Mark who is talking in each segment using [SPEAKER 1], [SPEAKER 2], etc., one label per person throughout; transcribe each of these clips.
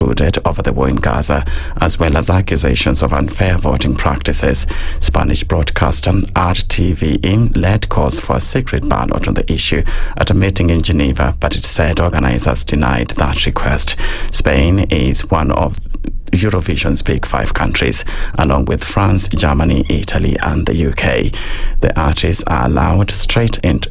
[SPEAKER 1] over the war in Gaza, as well as accusations of unfair voting practices. Spanish broadcaster RTV led calls for a secret ballot on the issue at a meeting in Geneva, but it said organizers denied that request. Spain is one of Eurovision's big five countries, along with France, Germany, Italy, and the UK. Their artists are allowed straight into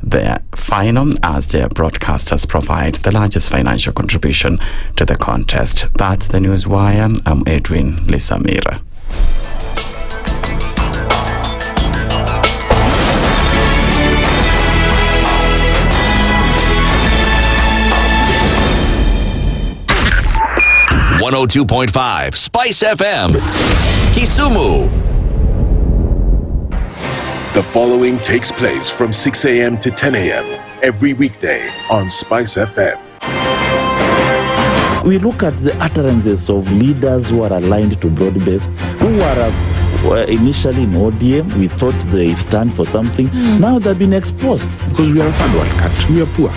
[SPEAKER 1] their final, as their broadcasters provide the largest financial contribution to the contest. That's the News Wire. I'm Edwin Lisamira.
[SPEAKER 2] .5 SpiceFM, Kisumu.
[SPEAKER 3] The following takes place from 6 a.m. to 10 a.m. every weekday on SpiceFM.
[SPEAKER 4] We look at the utterances of leaders who are aligned to broad-based, who were initially in ODM. We thought they stand for something. Now they've been exposed.
[SPEAKER 5] Because we are a third world country, we are poor.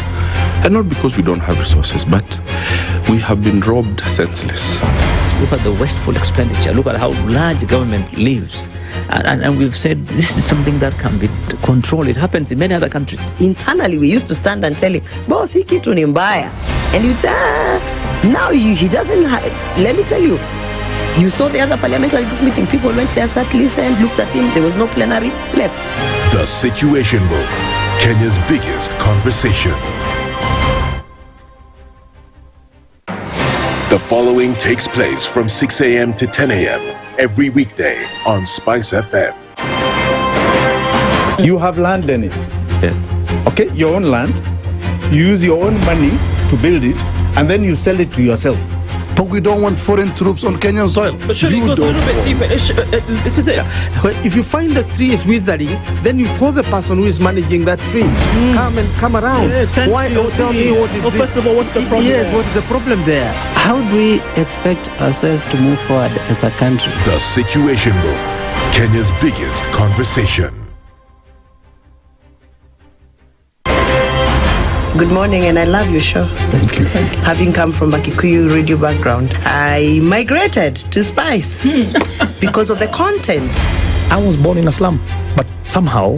[SPEAKER 5] And not because we don't have resources, but we have been robbed senseless.
[SPEAKER 6] Look at the wasteful expenditure. Look at how large government lives. And we've said this is something that can be controlled. It happens in many other countries.
[SPEAKER 7] Internally, we used to stand and tell him, boss, hii kitu ni mbaya. And you'd say, now he doesn't let me tell you. You saw the other parliamentary group meeting. People went there, sat, listened, looked at him. There was no plenary, left.
[SPEAKER 3] The Situation Room, Kenya's biggest conversation. The following takes place from 6 a.m. to 10 a.m. every weekday on SpiceFM.
[SPEAKER 8] You have land, Dennis.
[SPEAKER 4] Yeah.
[SPEAKER 8] Okay, your own land. You use your own money to build it, and then you sell it to yourself.
[SPEAKER 9] But we don't want foreign troops on Kenyan soil.
[SPEAKER 10] But surely it goes a little bit deeper. This is it.
[SPEAKER 9] If you find a tree is withering, then you call the person who is managing that tree. Come around.
[SPEAKER 10] Yeah,
[SPEAKER 9] Why? Tell me what is
[SPEAKER 10] first of all, what's the problem?
[SPEAKER 9] Yes, what is the problem there?
[SPEAKER 11] How do we expect ourselves to move forward as a country?
[SPEAKER 3] The Situation Room, Kenya's biggest conversation.
[SPEAKER 7] Good morning, and I love your show.
[SPEAKER 9] Thank you.
[SPEAKER 7] Having come from a Kikuyu radio background, I migrated to Spice because of the content.
[SPEAKER 12] I was born in a slum, but somehow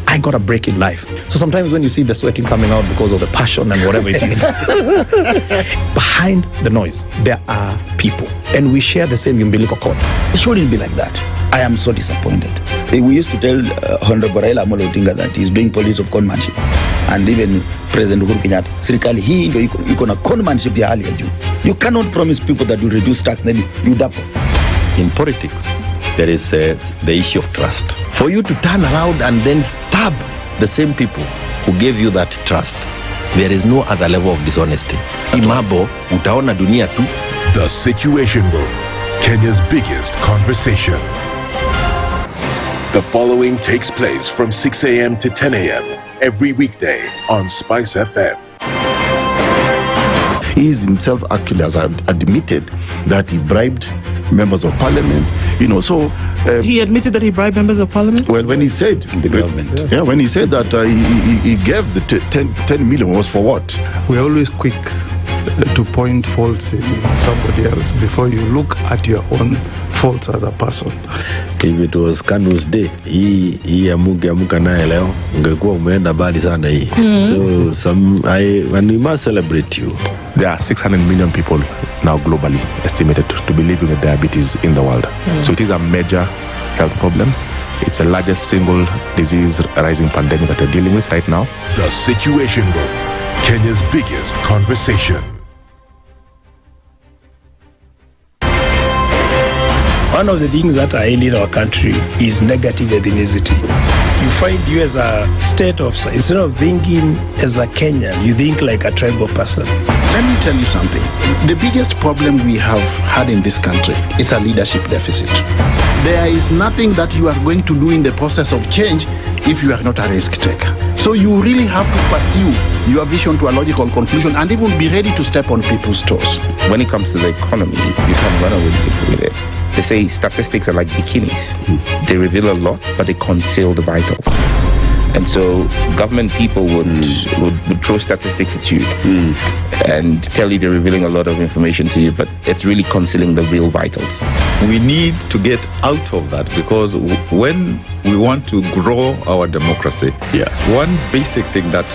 [SPEAKER 12] I got a break in life. So sometimes when you see the sweating coming out because of the passion and whatever it is, behind the noise, there are people. And we share the same umbilical cord.
[SPEAKER 13] It shouldn't be like that. I am so disappointed. We used to tell Honorable Raila Amolo Odinga that he's doing politics of conmanship. And even President Uhuru Kenyatta, serikali hii ndio iko na conmanship ya hali ya juu. You cannot promise people that you reduce tax, then you double.
[SPEAKER 14] In politics, there is the issue of trust. For you to turn around and then stab the same people who gave you that trust, there is no other level of dishonesty. Imabo, utaona dunia tu.
[SPEAKER 3] The Situation Room, Kenya's biggest conversation. The following takes place from 6 a.m. to 10 a.m. every weekday on SpiceFM.
[SPEAKER 9] He is himself actually has admitted that he bribed members of parliament. So
[SPEAKER 10] he admitted that he bribed members of parliament.
[SPEAKER 9] Well, when he said
[SPEAKER 14] the government,
[SPEAKER 9] when he said that he gave the 10 million was for what?
[SPEAKER 5] We are always quick to point faults in somebody else before you look at your own faults as a person.
[SPEAKER 14] If it was Kanu's day, hii amuka naye leo, ungekuwa umeenda bali sana hii. So and we must celebrate you.
[SPEAKER 5] There are 600 million people now globally estimated to be living with diabetes in the world. So it is a major health problem. It's the largest single disease rising pandemic that we're dealing with right now.
[SPEAKER 3] The Situation Room, Kenya's biggest conversation.
[SPEAKER 15] One of the things that are ailing our country is negative ethnicity. You find you as a state officer, instead of thinking as a Kenyan, you think like a tribal person.
[SPEAKER 16] Let me tell you something. The biggest problem we have had in this country is a leadership deficit. There is nothing that you are going to do in the process of change if you are not a risk taker. So you really have to pursue your vision to a logical conclusion and even be ready to step on people's toes.
[SPEAKER 17] When it comes to the economy, you can run away with it. They say statistics are like bikinis. They reveal a lot, but they conceal the vitals. And so government people would throw statistics at you and tell you they're revealing a lot of information to you, but it's really concealing the real vitals.
[SPEAKER 18] We need to get out of that, because when we want to grow our democracy, one basic thing that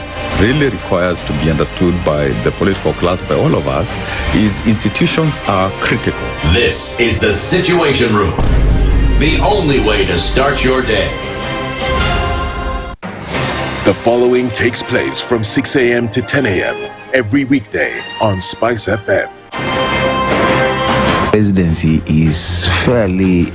[SPEAKER 18] really requires to be understood by the political class, by all of us, is institutions are critical.
[SPEAKER 2] This is the Situation Room, the only way to start your day.
[SPEAKER 3] The following takes place from 6 a.m. to 10 a.m. every weekday on SpiceFM.
[SPEAKER 19] Presidency is fairly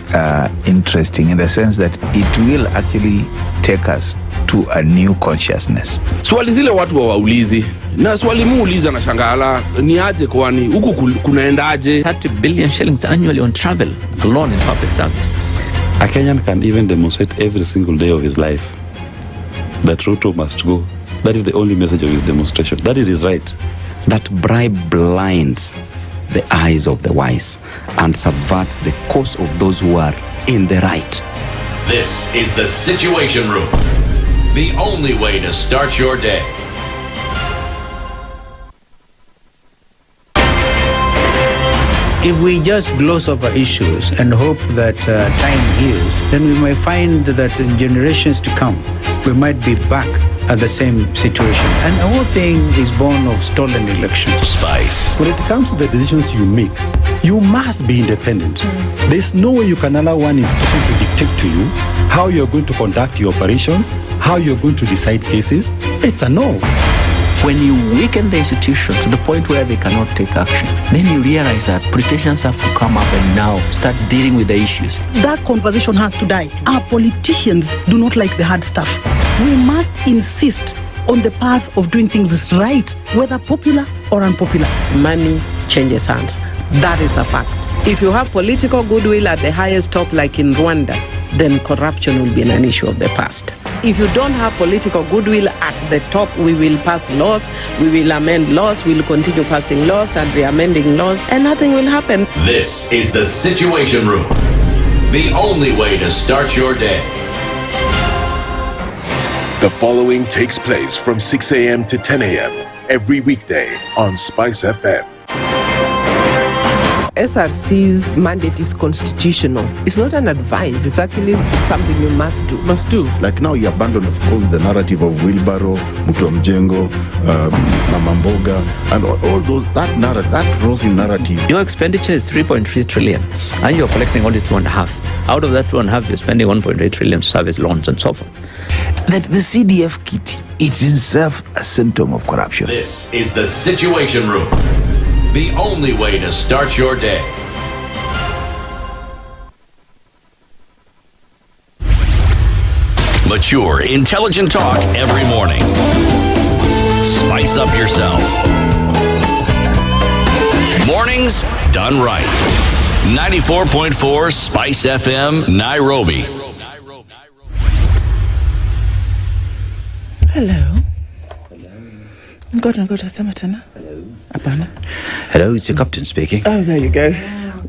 [SPEAKER 19] interesting in the sense that it will actually take us to a new consciousness.
[SPEAKER 20] Swali zile watu hawaulizi, na swali muuliza na shangala ni aje, kwani huku kunaendaje?
[SPEAKER 6] 30 billion shillings annually on travel alone in public service.
[SPEAKER 21] A Kenyan can even demonstrate every single day of his life that Ruto must go. That is the only message of his demonstration. That is his right.
[SPEAKER 22] That bribe blinds the eyes of the wise and subverts the cause of those who are in the right.
[SPEAKER 2] This is the Situation Room, the only way to start your day.
[SPEAKER 23] If we just gloss over issues and hope that time heals, then we might find that in generations to come, we might be back at the same situation. And the whole thing is born of stolen elections.
[SPEAKER 2] Spice.
[SPEAKER 21] When it comes to the decisions you make, you must be independent. There's no way you can allow one institution to dictate to you how you're going to conduct your operations, how you're going to decide cases. It's a no.
[SPEAKER 6] When you weaken the institution to the point where they cannot take action, then you realize that politicians have to come up and now start dealing with the issues.
[SPEAKER 24] That conversation has to die. Our politicians do not like the hard stuff. We must insist on the path of doing things right, whether popular or unpopular.
[SPEAKER 25] Money changes hands. That is a fact. If you have political goodwill at the highest top, like in Rwanda, then corruption will be an issue of the past. If you don't have political goodwill at the top, we will pass laws, we will amend laws, we will continue passing laws and re-amending laws, and nothing will happen.
[SPEAKER 2] This is the Situation Room, the only way to start your day.
[SPEAKER 3] The following takes place from 6 a.m. to 10 a.m. every weekday on SpiceFM.
[SPEAKER 26] SRC's mandate is constitutional. It's not an advice. It's actually something you must do.
[SPEAKER 27] Must do. Like now you abandon, of course, the narrative of wheelbarrow, Mutomjengo, Mamamboga, and all those, that narrative, that rosy narrative.
[SPEAKER 6] Your expenditure is 3.3 trillion, and you're collecting only 2.5. Out of that 2.5, you're spending 1.8 trillion to service loans and so forth.
[SPEAKER 19] That the CDF kit, it's in itself a symptom of corruption.
[SPEAKER 2] This is the Situation Room, the only way to start your day. Mature, intelligent talk every morning. Spice up yourself. Mornings done right. 94.4 Spice FM, Nairobi.
[SPEAKER 28] Hello. Ngoja sema tena. Hapana.
[SPEAKER 29] Hello, it's the captain speaking.
[SPEAKER 28] Oh, there you go.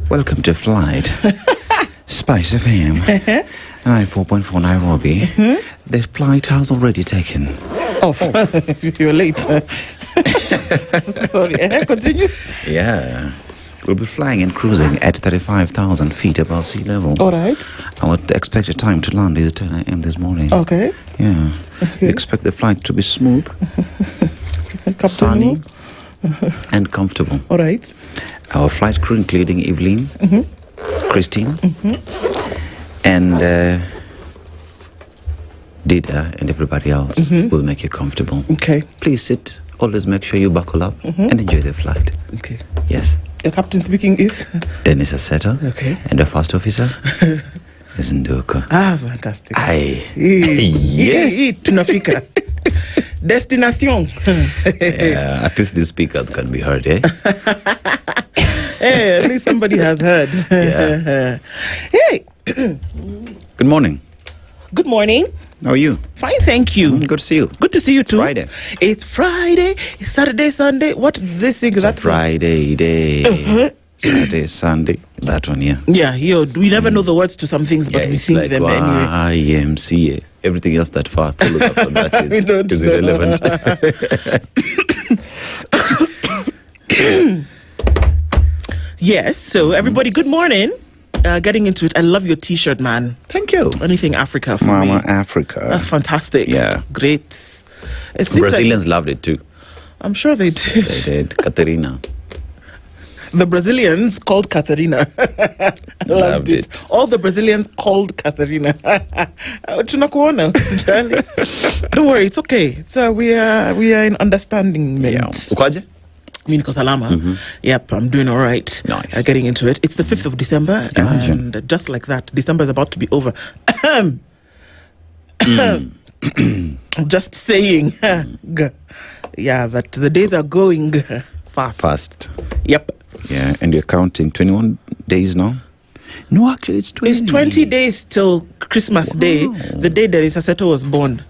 [SPEAKER 29] Welcome to flight. Spice FM. 94.4 Nairobi. The flight has already taken
[SPEAKER 28] off. You're late. Sorry. Continue.
[SPEAKER 29] Yeah. We'll be flying and cruising at 35,000 feet above sea level.
[SPEAKER 28] All right.
[SPEAKER 29] Our expected time to land is 10 a.m. this morning.
[SPEAKER 28] Okay.
[SPEAKER 29] Yeah.
[SPEAKER 28] Okay.
[SPEAKER 29] We expect the flight to be smooth, sunny, and comfortable.
[SPEAKER 28] All right.
[SPEAKER 29] Our flight crew, including Evelyn, Christine, and Dida, and everybody else, will make you comfortable.
[SPEAKER 28] Okay.
[SPEAKER 29] Please sit. Always make sure you buckle up and enjoy the flight.
[SPEAKER 28] Okay.
[SPEAKER 29] Yes.
[SPEAKER 28] The captain speaking is?
[SPEAKER 29] Dennis Aseto.
[SPEAKER 28] Okay.
[SPEAKER 29] And the first officer is Okoh.
[SPEAKER 28] Ah, fantastic.
[SPEAKER 29] Aye.
[SPEAKER 28] Yeah. Tunafika. Destination.
[SPEAKER 29] Yeah, at least the speakers can be heard, eh?
[SPEAKER 28] Hey, at least somebody has heard.
[SPEAKER 29] Yeah.
[SPEAKER 28] Hey.
[SPEAKER 29] Good morning.
[SPEAKER 28] Good morning.
[SPEAKER 29] How are you?
[SPEAKER 28] Fine, thank you.
[SPEAKER 29] Good to see you.
[SPEAKER 28] Good to see you too.
[SPEAKER 29] Friday.
[SPEAKER 28] It's Friday. It's Saturday, Sunday. What this thing?
[SPEAKER 29] It's a Friday day. Saturday, Sunday, that one, yeah.
[SPEAKER 28] Yeah, we never know the words to some things, but we
[SPEAKER 29] it's
[SPEAKER 28] sing
[SPEAKER 29] like
[SPEAKER 28] them anyway.
[SPEAKER 29] YMCA. Everything else that follows up from that is irrelevant.
[SPEAKER 28] Yes, so everybody, good morning. Getting into it, I love your T-shirt, man.
[SPEAKER 29] Thank you.
[SPEAKER 28] Anything Africa for
[SPEAKER 29] Mama
[SPEAKER 28] me.
[SPEAKER 29] Africa.
[SPEAKER 28] That's fantastic.
[SPEAKER 29] Yeah.
[SPEAKER 28] Great. It seems
[SPEAKER 29] Brazilians loved it too.
[SPEAKER 28] I'm sure they did.
[SPEAKER 29] They did. Katerina.
[SPEAKER 28] The Brazilians called Catarina. Loved it. All the Brazilians called Catarina. Tunakuona, usijali. Don't worry, it's okay. We are in understanding.
[SPEAKER 29] Ukaje?
[SPEAKER 28] Mi niko salama. Yep, I'm doing all right.
[SPEAKER 29] Nice.
[SPEAKER 28] Getting into it. It's the 5th of December.
[SPEAKER 29] Imagine.
[SPEAKER 28] And just like that, December is about to be over. I'm just saying. Yeah, that the days are going fast. Yep.
[SPEAKER 29] Yeah, and you're counting 21 days now? No, actually, it's 20.
[SPEAKER 28] It's 20 days till Christmas Day, the day that Aseto was born.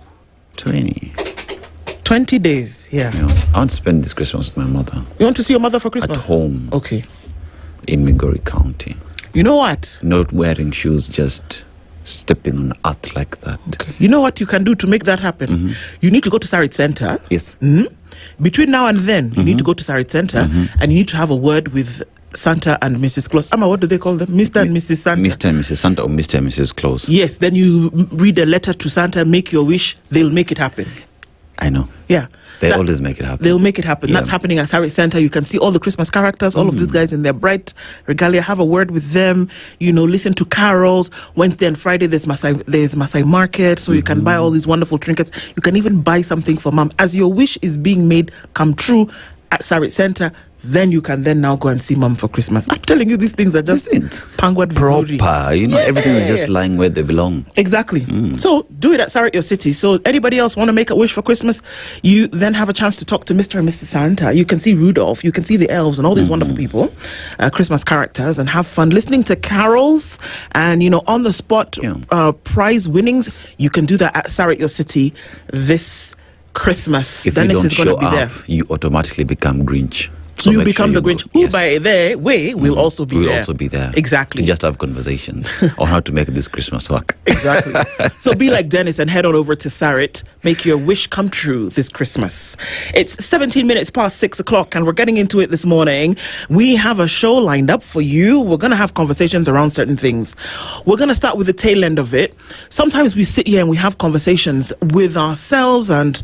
[SPEAKER 29] 20
[SPEAKER 28] days, yeah.
[SPEAKER 29] I want to spend this Christmas with my mother.
[SPEAKER 28] You want to see your mother for Christmas?
[SPEAKER 29] At home.
[SPEAKER 28] Okay.
[SPEAKER 29] In Migori County.
[SPEAKER 28] You know what?
[SPEAKER 29] Not wearing shoes, just stepping on earth like that.
[SPEAKER 28] Okay. You know what you can do to make that happen? You need to go to Sarit Center.
[SPEAKER 29] Yes.
[SPEAKER 28] Between now and then, you need to go to Sarit Center and you need to have a word with Santa and Mrs. Claus. Amma, what do they call them? Mr. and Mrs. Santa.
[SPEAKER 29] Mr. and Mrs. Santa or Mr. and Mrs. Claus.
[SPEAKER 28] Yes, then you read a letter to Santa, make your wish, they'll make it happen.
[SPEAKER 29] I know.
[SPEAKER 28] Yeah.
[SPEAKER 29] They always make it happen.
[SPEAKER 28] They'll make it happen.
[SPEAKER 29] Yeah.
[SPEAKER 28] That's happening at Sarit Center. You can see all the Christmas characters, all of these guys in their bright regalia. Have a word with them. Listen to carols. Wednesday and Friday, there's Masai Market, so you can buy all these wonderful trinkets. You can even buy something for mom. As your wish is being made come true at Sarit Center, then you can then now go and see mom for Christmas. I'm telling you, these things are just pangwad vizuri.
[SPEAKER 29] Proper. Everything is just lying where they belong.
[SPEAKER 28] Exactly. So do it at Sarit, your city. So anybody else want to make a wish for Christmas, you then have a chance to talk to Mr. and Mrs. Santa. You can see Rudolph, you can see the elves and all these wonderful people, Christmas characters, and have fun listening to carols and, on the spot prize winnings. You can do that at Sarit, your city this Christmas.
[SPEAKER 29] If
[SPEAKER 28] Dennis
[SPEAKER 29] you don't
[SPEAKER 28] is going to
[SPEAKER 29] show
[SPEAKER 28] be there.
[SPEAKER 29] up, you automatically become Grinch.
[SPEAKER 28] So you become the Grinch, who by their way will also be there.
[SPEAKER 29] We'll also be there.
[SPEAKER 28] Exactly.
[SPEAKER 29] To just have conversations on how to make this Christmas work.
[SPEAKER 28] Exactly. So be like Dennis and head on over to Sarit. Make your wish come true this Christmas. It's 17 minutes past 6 o'clock and we're getting into it this morning. We have a show lined up for you. We're going to have conversations around certain things. We're going to start with the tail end of it. Sometimes we sit here and we have conversations with ourselves and,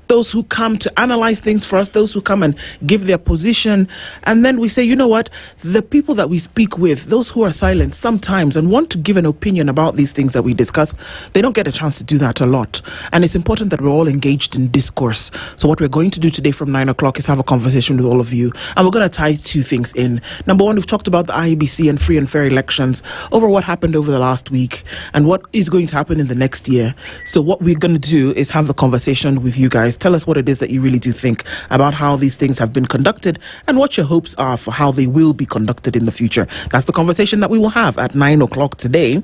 [SPEAKER 28] those who come to analyze things for us, those who come and give their position. And then we say, you know what? The people that we speak with, those who are silent sometimes and want to give an opinion about these things that we discuss, they don't get a chance to do that a lot. And it's important that we're all engaged in discourse. So what we're going to do today from 9 o'clock is have a conversation with all of you. And we're going to tie two things in. Number one, we've talked about the IEBC and free and fair elections, over what happened over the last week and what is going to happen in the next year. So what we're going to do is have the conversation with you guys. Tell us what it is that you really do think about how these things have been conducted and what your hopes are for how they will be conducted in the future. That's the conversation that we will have at 9 o'clock today.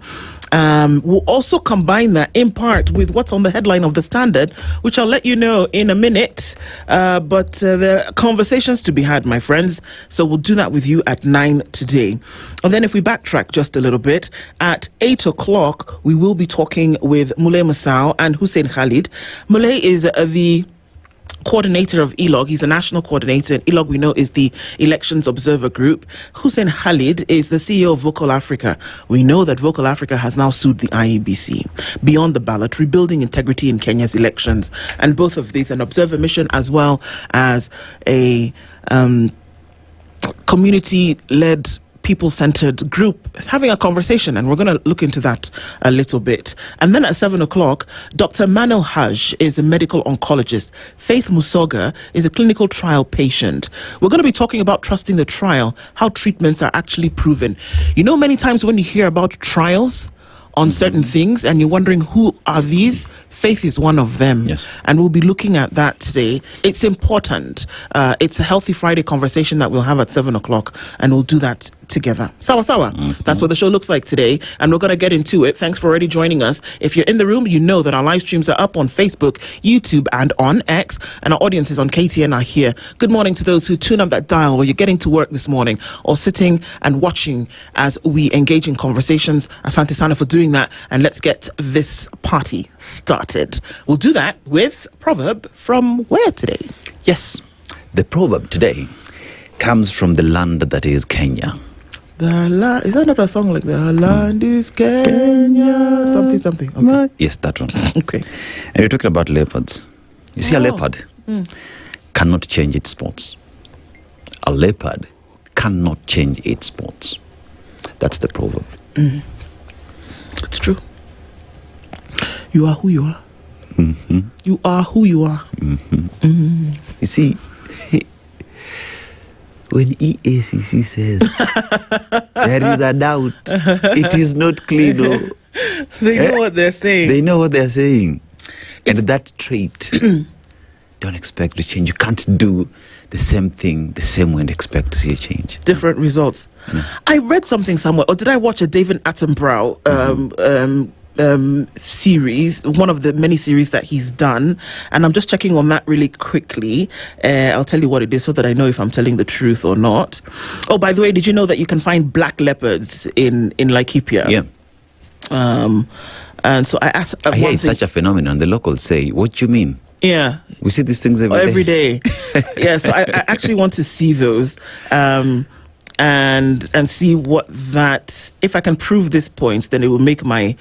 [SPEAKER 28] We'll also combine that in part with what's on the headline of The Standard, which I'll let you know in a minute. But there are conversations to be had, my friends. So we'll do that with you at 9 today. And then if we backtrack just a little bit, at 8 o'clock, we will be talking with Mulay Masao and Hussein Khalid. Mulay is the coordinator of ELOG. He's a national coordinator. And ELOG, we know, is the Elections Observer Group. Hussein Khalid is the CEO of Vocal Africa. We know that Vocal Africa has now sued the IEBC beyond the ballot, rebuilding integrity in Kenya's elections. And both of these, an observer mission as well as a community-led people-centered group is having a conversation, and we're going to look into that a little bit. And then at 7 o'clock, Dr. Manel Haj is a medical oncologist. Faith Musoga is a clinical trial patient. We're going to be talking about trusting the trial, how treatments are actually proven. Many times when you hear about trials on certain things and you're wondering who are these, Faith is one of them. Yes. And we'll be looking at that today. It's important. It's a Healthy Friday conversation that we'll have at 7 o'clock, and we'll do that together. Sawa sawa. That's what the show looks like today, and we're going to get into it. Thanks for already joining us. If you're in the room, you know that our live streams are up on Facebook, YouTube, and on X, and our audiences on KTN are here. Good morning to those who tune up that dial while you're getting to work this morning or sitting and watching as we engage in conversations. Asante sana for doing that, and let's get this party started. We'll do that with a proverb from where today?
[SPEAKER 29] Yes, the proverb today comes from the land that is Kenya.
[SPEAKER 28] Is that not a song like the land is Kenya? Something. Okay.
[SPEAKER 29] Yes, that one.
[SPEAKER 28] Okay.
[SPEAKER 29] And you're talking about leopards. You see, a leopard cannot change its spots. A leopard cannot change its spots. That's the proverb.
[SPEAKER 28] It's true. You are who you are. You are who you are.
[SPEAKER 29] You see, when EACC says there is a doubt, it is not clean.
[SPEAKER 28] They know what they're saying.
[SPEAKER 29] They know what they're saying. And that trait, don't expect to change. You can't do the same thing the same way and expect to see a change.
[SPEAKER 28] Different results. I read something somewhere, or did I watch a David Attenborough series, one of the many series that he's done, and I'm just checking on that really quickly. I'll tell you what it is so that I know if I'm telling the truth or not. Oh, by the way, did you know that you can find black leopards in Laikipia?
[SPEAKER 29] Yeah.
[SPEAKER 28] And so I asked.
[SPEAKER 29] I hear it's such a phenomenon. The locals say, "What do you mean?"
[SPEAKER 28] Yeah.
[SPEAKER 29] We see these things every
[SPEAKER 28] day. Yeah. So I actually want to see those. And see what that, if I can prove this point, then it will make my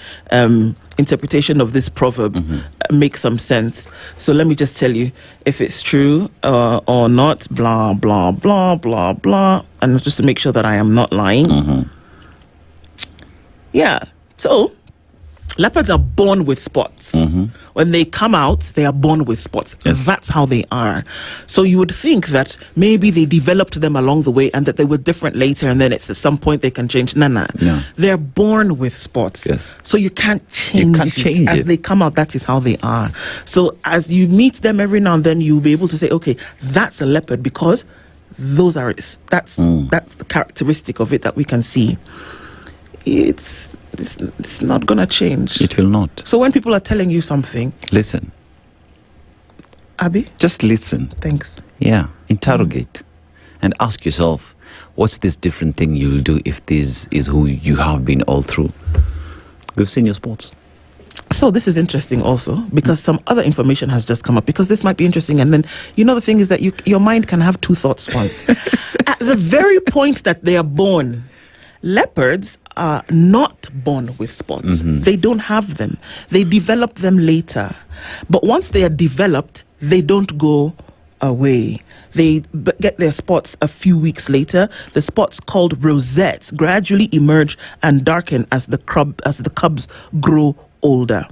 [SPEAKER 28] interpretation of this proverb make some sense. So let me just tell you if it's true or not, blah, blah, blah, blah, blah, and just to make sure that I am not lying. Yeah, so leopards are born with spots. When they come out, they are born with spots. Yes. That's how they are. So you would think that maybe they developed them along the way and that they were different later, and then it's at some point they can change. No. They're born with spots.
[SPEAKER 29] Yes.
[SPEAKER 28] So you can't change it. As they come out, that is how they are. So as you meet them every now and then, you'll be able to say, okay, that's a leopard because that's the characteristic of it that we can see. It's not going to change.
[SPEAKER 29] It will not.
[SPEAKER 28] So when people are telling you something...
[SPEAKER 29] Listen.
[SPEAKER 28] Abi?
[SPEAKER 29] Just listen.
[SPEAKER 28] Thanks.
[SPEAKER 29] Yeah. Interrogate. And ask yourself, what's this different thing you'll do if this is who you have been all through? We've seen your sports.
[SPEAKER 28] So this is interesting also, because some other information has just come up, because this might be interesting. And then, the thing is that your mind can have two thoughts once. At the very point that they are born... Leopards are not born with spots. They don't have them. They develop them later. But once they are developed, they don't go away. They get their spots a few weeks later. The spots, called rosettes, gradually emerge and darken as the cubs grow older.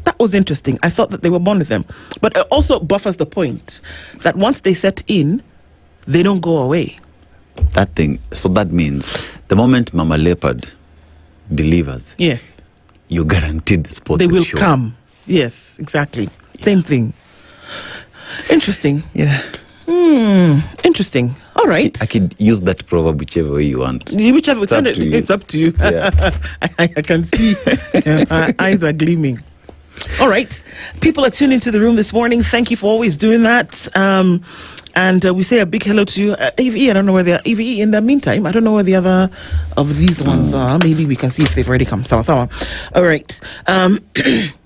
[SPEAKER 28] That was interesting. I thought that they were born with them. But it also buffers the point that once they set in, they don't go away.
[SPEAKER 29] So that means the moment Mama Leopard delivers,
[SPEAKER 28] yes,
[SPEAKER 29] you're guaranteed the spots
[SPEAKER 28] they will
[SPEAKER 29] show.
[SPEAKER 28] come. Yes, exactly. Same thing. Interesting.
[SPEAKER 29] Yeah.
[SPEAKER 28] Interesting. All right.
[SPEAKER 29] I could use that proverb whichever way you want.
[SPEAKER 28] Whichever. It's up to you.
[SPEAKER 29] Yeah.
[SPEAKER 28] I can see my eyes are gleaming. All right. People are tuned into the room this morning. Thank you for always doing that. And we say a big hello to AVE. I don't know where they are. AVE, in the meantime, I don't know where the other of these ones are. Maybe we can see if they've already come. Sawa. All right. So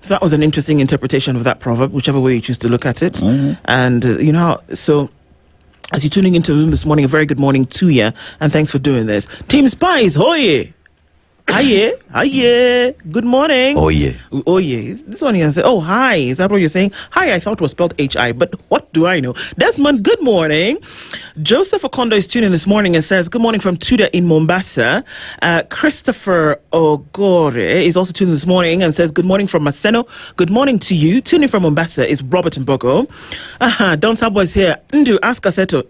[SPEAKER 28] that was an interesting interpretation of that proverb, whichever way you choose to look at it. And, so as you're tuning into the room this morning, a very good morning to you. And thanks for doing this. Team Spice, hoye! Hiya. Good morning.
[SPEAKER 29] Oh yeah.
[SPEAKER 28] This one here says, oh, hi. Is that what you're saying? Hi, I thought was spelled H-I, but what do I know? Desmond, good morning. Joseph Okondo is tuning this morning and says, good morning from Tuda in Mombasa. Christopher Ogore is also tuning this morning and says, good morning from Maseno. Good morning to you. Tuning from Mombasa is Robert Mbogo. Don Sabo is here. Ndu, ask Aseto.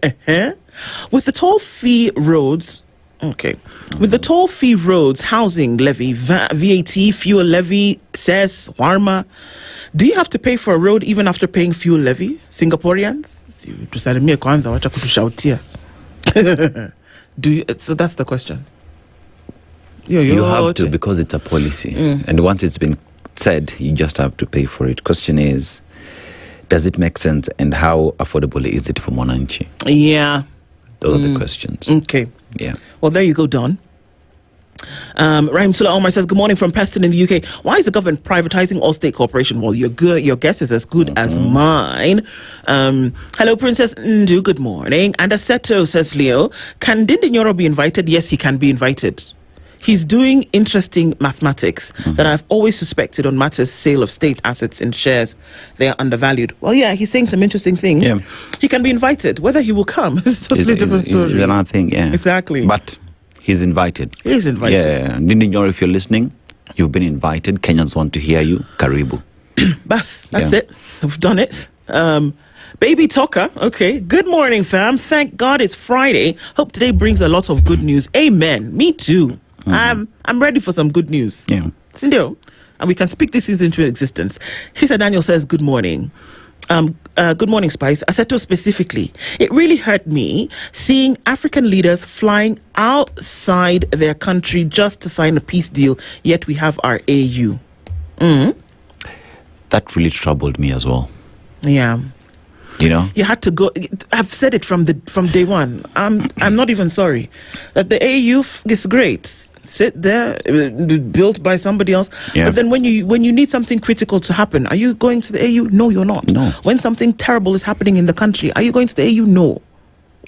[SPEAKER 28] With the toll fee roads... Okay. With the toll fee roads, housing levy, VAT, fuel levy, cess, warma, do you have to pay for a road even after paying fuel levy? Singaporeans? Do you? So that's the question.
[SPEAKER 29] You have to, because it's a policy. And once it's been said, you just have to pay for it. Question is, does it make sense, and how affordable is it for Mwananchi?
[SPEAKER 28] Yeah.
[SPEAKER 29] Those are the questions.
[SPEAKER 28] Okay.
[SPEAKER 29] Yeah.
[SPEAKER 28] Well, there you go, Don. Rahim Sula Omar says, good morning from Preston in the UK. Why is the government privatizing all state corporation? Well, your guess is as good as mine. Hello, Princess Ndu, good morning. And Aseto, says Leo, can Ndindi Nyoro be invited? Yes, he can be invited. He's doing interesting mathematics that I've always suspected on matters sale of state assets and shares. They are undervalued. Well, yeah, he's saying some interesting things.
[SPEAKER 29] Yeah.
[SPEAKER 28] He can be invited. Whether he will come is a totally different story.
[SPEAKER 29] It's another thing, yeah.
[SPEAKER 28] Exactly.
[SPEAKER 29] But he's invited.
[SPEAKER 28] He's invited.
[SPEAKER 29] Yeah. Ndindi Nyoro, if you're listening, you've been invited. Kenyans want to hear you. Karibu.
[SPEAKER 28] That's it. We've done it. Baby Talker, okay. Good morning, fam. Thank God it's Friday. Hope today brings a lot of good news. Amen. Me too. I'm ready for some good news.
[SPEAKER 29] Yeah.
[SPEAKER 28] Cindy, and we can speak these things into existence. Hisa Daniel says, good morning. Good morning, Spice. Aseto specifically. It really hurt me seeing African leaders flying outside their country just to sign a peace deal, yet we have our AU.
[SPEAKER 29] That really troubled me as well.
[SPEAKER 28] Yeah.
[SPEAKER 29] You know?
[SPEAKER 28] You had to go. I've said it from day one. I'm not even sorry that the AU is great. Sit there, built by somebody else.
[SPEAKER 29] Yeah.
[SPEAKER 28] But then when you need something critical to happen, are you going to the AU? No, you're not.
[SPEAKER 29] No.
[SPEAKER 28] When something terrible is happening in the country, are you going to the AU? No.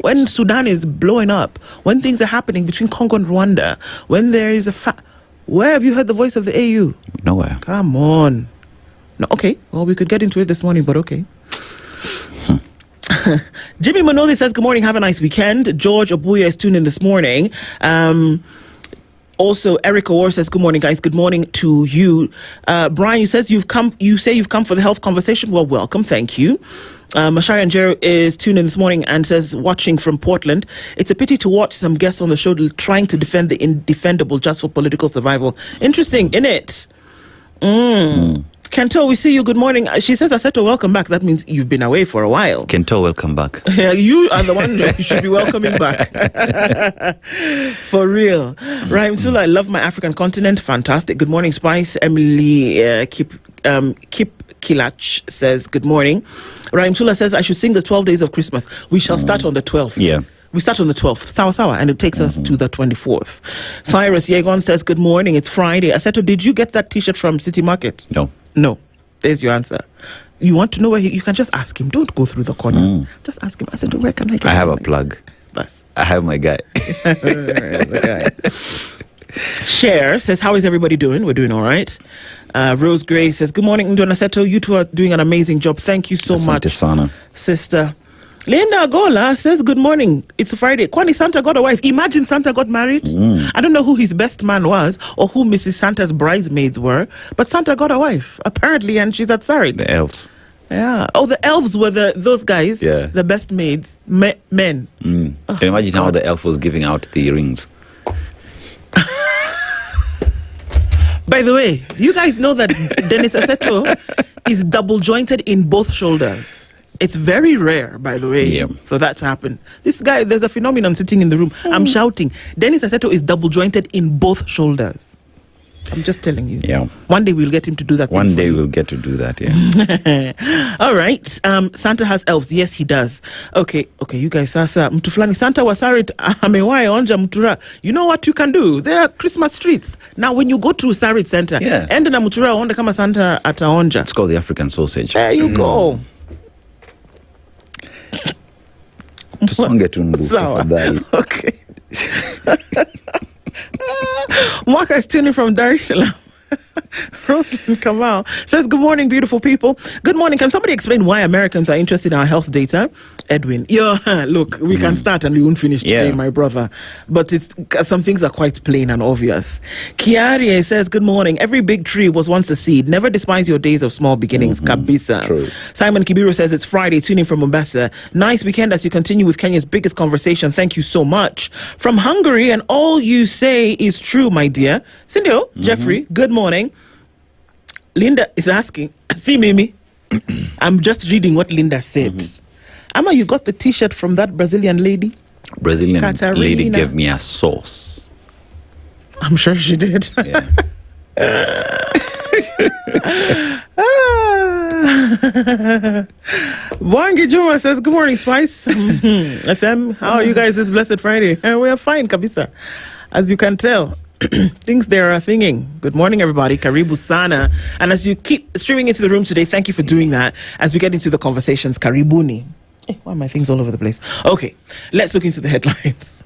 [SPEAKER 28] When Sudan is blowing up, when things are happening between Congo and Rwanda, when there is where have you heard the voice of the AU?
[SPEAKER 29] Nowhere.
[SPEAKER 28] Come on. No, okay. Well, we could get into it this morning, but okay. Jimmy Manoli says, good morning, have a nice weekend. George Obuya is tuned in this morning. Also, Eric Awar says, good morning, guys. Good morning to you. Brian, you say you've come for the health conversation. Well, welcome. Thank you. Mashaya Njeri is tuned in this morning and says, watching from Portland. It's a pity to watch some guests on the show trying to defend the indefendable just for political survival. Interesting, innit? Kento, we see you. Good morning. She says, Aseto, welcome back. That means you've been away for a while.
[SPEAKER 29] Kento, welcome back.
[SPEAKER 28] You are the one who should be welcoming back. For real. Rahim Sula, I love my African continent. Fantastic. Good morning, Spice. Emily Kip Kilach says, good morning. Rahim Sula says, I should sing the 12 days of Christmas. We shall start on the 12th.
[SPEAKER 29] Yeah.
[SPEAKER 28] We start on the 12th, Sawa, and it takes us to the 24th. Cyrus Yegon says, good morning, it's Friday. Aseto, did you get that t-shirt from City Market? No. There's your answer. You want to know where you can just ask him. Don't go through the corners. Just ask him. Aseto, where can I get
[SPEAKER 29] I have a plug.
[SPEAKER 28] Bus.
[SPEAKER 29] I have my guy.
[SPEAKER 28] Cher says, how is everybody doing? We're doing all right. Rose Gray says, good morning, Ndona Aseto. You two are doing an amazing job. Thank you so much, sister. Linda Gola says, good morning. It's a Friday. Kwani Santa got a wife. Imagine Santa got married. I don't know who his best man was or who Mrs. Santa's bridesmaids were, but Santa got a wife, apparently, and she's at Sarit.
[SPEAKER 29] The elves.
[SPEAKER 28] Yeah. Oh, the elves were those guys, the best maids, men.
[SPEAKER 29] Can you imagine how the elf was giving out the rings?
[SPEAKER 28] By the way, you guys know that Dennis Aseto is double jointed in both shoulders. It's very rare, by the way, for that to happen. This guy, there's a phenomenon sitting in the room. I'm shouting. Dennis Aseto is double jointed in both shoulders. I'm just telling you.
[SPEAKER 29] Yeah.
[SPEAKER 28] One day we'll get him to do that.
[SPEAKER 29] One day we'll get to do that, yeah.
[SPEAKER 28] All right. Santa has elves. Yes, he does. Okay, you guys. Sasa, mtu fulani Santa wasarit amewahi onja mtura. You know what you can do? There are Christmas streets. Now, when you go to Sarit Center, enda na mtura onda kama Santa ataonja.
[SPEAKER 29] It's called the African sausage.
[SPEAKER 28] There you go.
[SPEAKER 29] Tusonge tu mbuku tafadhali.
[SPEAKER 28] Okay. Mwaka is tuning from Dar es Salaam. Rosalind Kamal says, good morning, beautiful people. Good morning. Can somebody explain why Americans are interested in our health data? Edwin. Look, we can start and we won't finish today, my brother. But some things are quite plain and obvious. Kiarie says, good morning. Every big tree was once a seed. Never despise your days of small beginnings. Kabisa.
[SPEAKER 29] True.
[SPEAKER 28] Simon Kibiru says, it's Friday, tuning from Mombasa. Nice weekend as you continue with Kenya's biggest conversation. Thank you so much. From Hungary, and all you say is true, my dear. Cindy, Jeffrey, good morning. Linda is asking, see Mimi, I'm just reading what Linda said. Ama, you got the t-shirt from that Brazilian lady?
[SPEAKER 29] Brazilian
[SPEAKER 28] Katarina.
[SPEAKER 29] lady gave me a sauce.
[SPEAKER 28] I'm sure she did. Wangi Juma says, good morning, Spice FM. How are you guys this blessed Friday? We are fine, Kabisa. As you can tell, things there are thinking. Good morning, everybody. Karibu Sana. And as you keep streaming into the room today, thank you for doing that. As we get into the conversations, Karibuni. Why are my things all over the place? Okay, let's look into the headlines.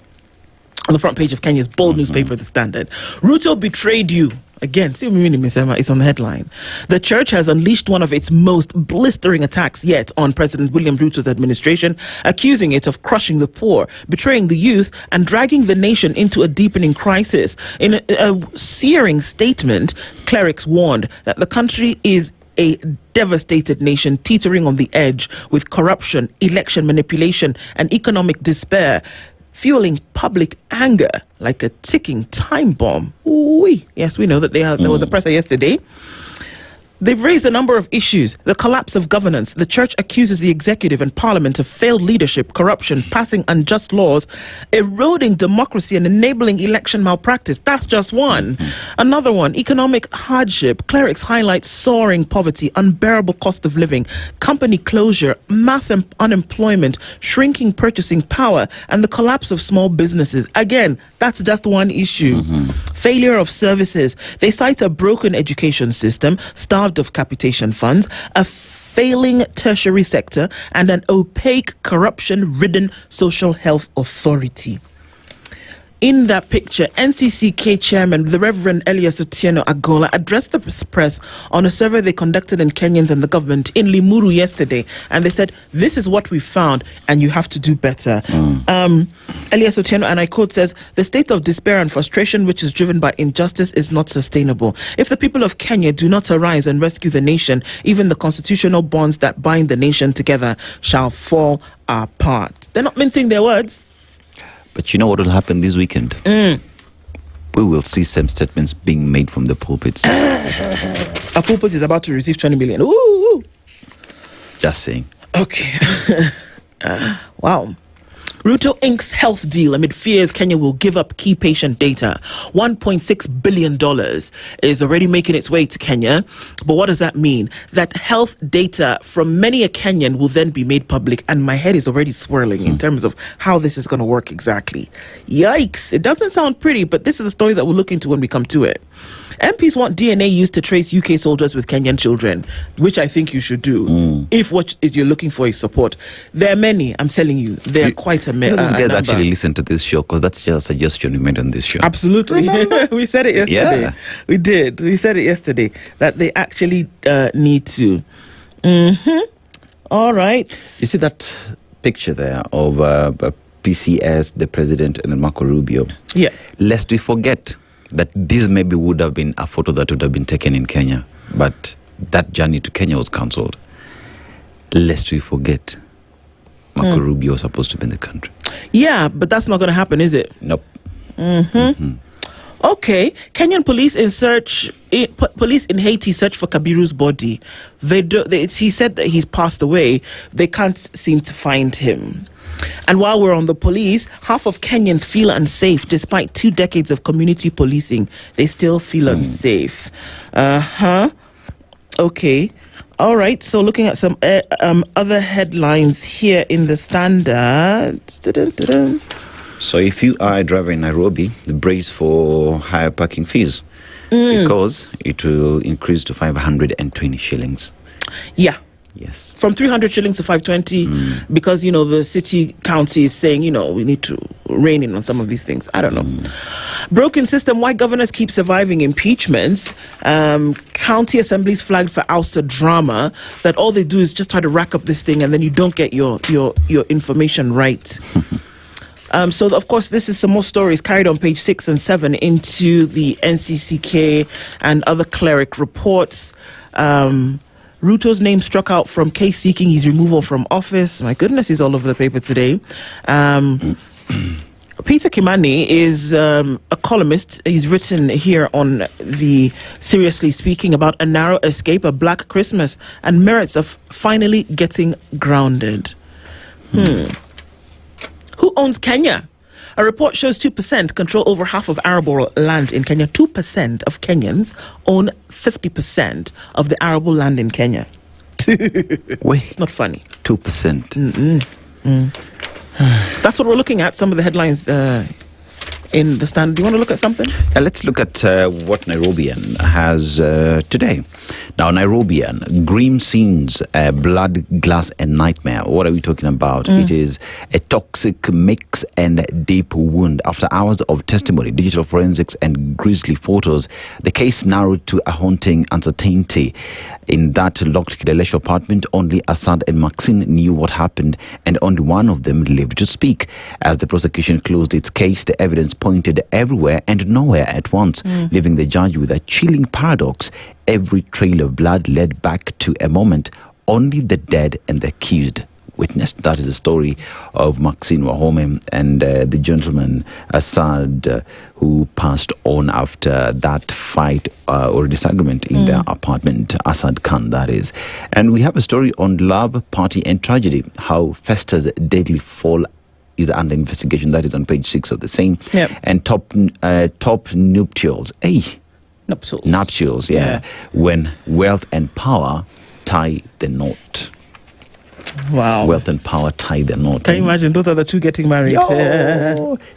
[SPEAKER 28] On the front page of Kenya's bold newspaper, The Standard. Ruto betrayed you. Again, see what I mean, Miss Emma? It's on the headline. The church has unleashed one of its most blistering attacks yet on President William Ruto's administration, accusing it of crushing the poor, betraying the youth, and dragging the nation into a deepening crisis. In a searing statement, clerics warned that the country is a devastated nation teetering on the edge with corruption, election manipulation, and economic despair, fueling public anger like a ticking time bomb. Ooh-wee. Yes, we know that there was a presser yesterday. They've raised a number of issues. The collapse of governance. The church accuses the executive and parliament of failed leadership, corruption, passing unjust laws, eroding democracy and enabling election malpractice. That's just one. Another one, economic hardship. Clerics highlight soaring poverty, unbearable cost of living, company closure, mass unemployment, shrinking purchasing power, and the collapse of small businesses. Again, that's just one issue. Failure of services. They cite a broken education system, starved of capitation funds, a failing tertiary sector, and an opaque, corruption-ridden social health authority. In that picture, NCCK chairman, the Reverend Elias Otieno Agola, addressed the press on a survey they conducted in Kenyans and the government in Limuru yesterday. And they said, this is what we found, and you have to do better. Elias Otieno, and I quote, says, the state of despair and frustration which is driven by injustice is not sustainable. If the people of Kenya do not arise and rescue the nation, even the constitutional bonds that bind the nation together shall fall apart. They're not mincing their words.
[SPEAKER 29] But you know what will happen this weekend? We will see some statements being made from the pulpit.
[SPEAKER 28] A pulpit is about to receive 20 million. Ooh.
[SPEAKER 29] Just saying. Okay.
[SPEAKER 28] Wow. Ruto Inc.'s health deal amid fears Kenya will give up key patient data. $1.6 billion is already making its way to Kenya. But what does that mean? That health data from many a Kenyan will then be made public. And my head is already swirling in terms of how this is going to work exactly. Yikes. It doesn't sound pretty, but this is a story that we'll look into when we come to it. MPs want DNA used to trace UK soldiers with Kenyan children, which I think you should do if what you're looking for is support. There are many, I'm telling you. There are quite a many.
[SPEAKER 29] These guys actually listen to this show because that's just a suggestion we made on this show.
[SPEAKER 28] Absolutely. We said it yesterday.
[SPEAKER 29] Yeah.
[SPEAKER 28] We did. We said it yesterday that they actually need to. All right.
[SPEAKER 29] You see that picture there of PCS, the president, and Marco Rubio?
[SPEAKER 28] Yeah.
[SPEAKER 29] Lest we forget that this maybe would have been a photo that would have been taken in Kenya, but that journey to Kenya was cancelled. Lest we forget, Marco Rubio was supposed to be in the country.
[SPEAKER 28] Yeah, but that's not going to happen, is it?
[SPEAKER 29] Nope.
[SPEAKER 28] Okay, Kenyan police police in Haiti search for Kabiru's body. He said that he's passed away. They can't seem to find him. And while we're on the police, half of Kenyans feel unsafe despite 2 decades of community policing. They still feel unsafe. Okay. All right. So looking at some other headlines here in the Standard.
[SPEAKER 29] So if you are a driver in Nairobi, brace for higher parking fees because it will increase to 520 shillings.
[SPEAKER 28] Yeah.
[SPEAKER 29] Yes.
[SPEAKER 28] From 300 shillings to 520 because, the city council is saying, we need to rein in on some of these things. I don't know. Broken system, why governors keep surviving impeachments. County assemblies flagged for ouster drama, that all they do is just try to rack up this thing and then you don't get your information right. So, of course, this is some more stories carried on page 6 and 7 into the NCCK and other cleric reports. Ruto's name struck out from case seeking his removal from office. My goodness, he's all over the paper today. Peter Kimani is a columnist. He's written here on the Seriously Speaking about a narrow escape, a black Christmas, and merits of finally getting grounded. Who owns Kenya? A report shows 2% control over half of arable land in Kenya. 2% of Kenyans own 50% of the arable land in Kenya. It's not funny.
[SPEAKER 29] 2%.
[SPEAKER 28] That's what we're looking at. Some of the headlines in the Standard. Do you want to look at something?
[SPEAKER 29] Let's look at what Nairobian has today. Now, Nairobian, grim scenes, blood, glass, and nightmare. What are we talking about? It is a toxic mix and deep wound. After hours of testimony, digital forensics, and grisly photos, the case narrowed to a haunting uncertainty. In that locked Kidalesho apartment, only Assad and Maxine knew what happened, and only one of them lived to speak. As the prosecution closed its case, the evidence pointed everywhere and nowhere at once, leaving the judge with a chilling paradox. Every trail of blood led back to a moment only the dead and the accused witnessed. That is the story of Maxine Wahome and the gentleman Assad who passed on after that fight or disagreement in their apartment. Assad Khan, that is. And we have a story on love, party and tragedy, how Festa's deadly fall is under investigation. That is on page 6 of the same. And top nuptials. Nuptials, yeah. When wealth and power tie the knot.
[SPEAKER 28] Wow.
[SPEAKER 29] Wealth and power tie the knot.
[SPEAKER 28] Can you imagine? Those are the two getting married.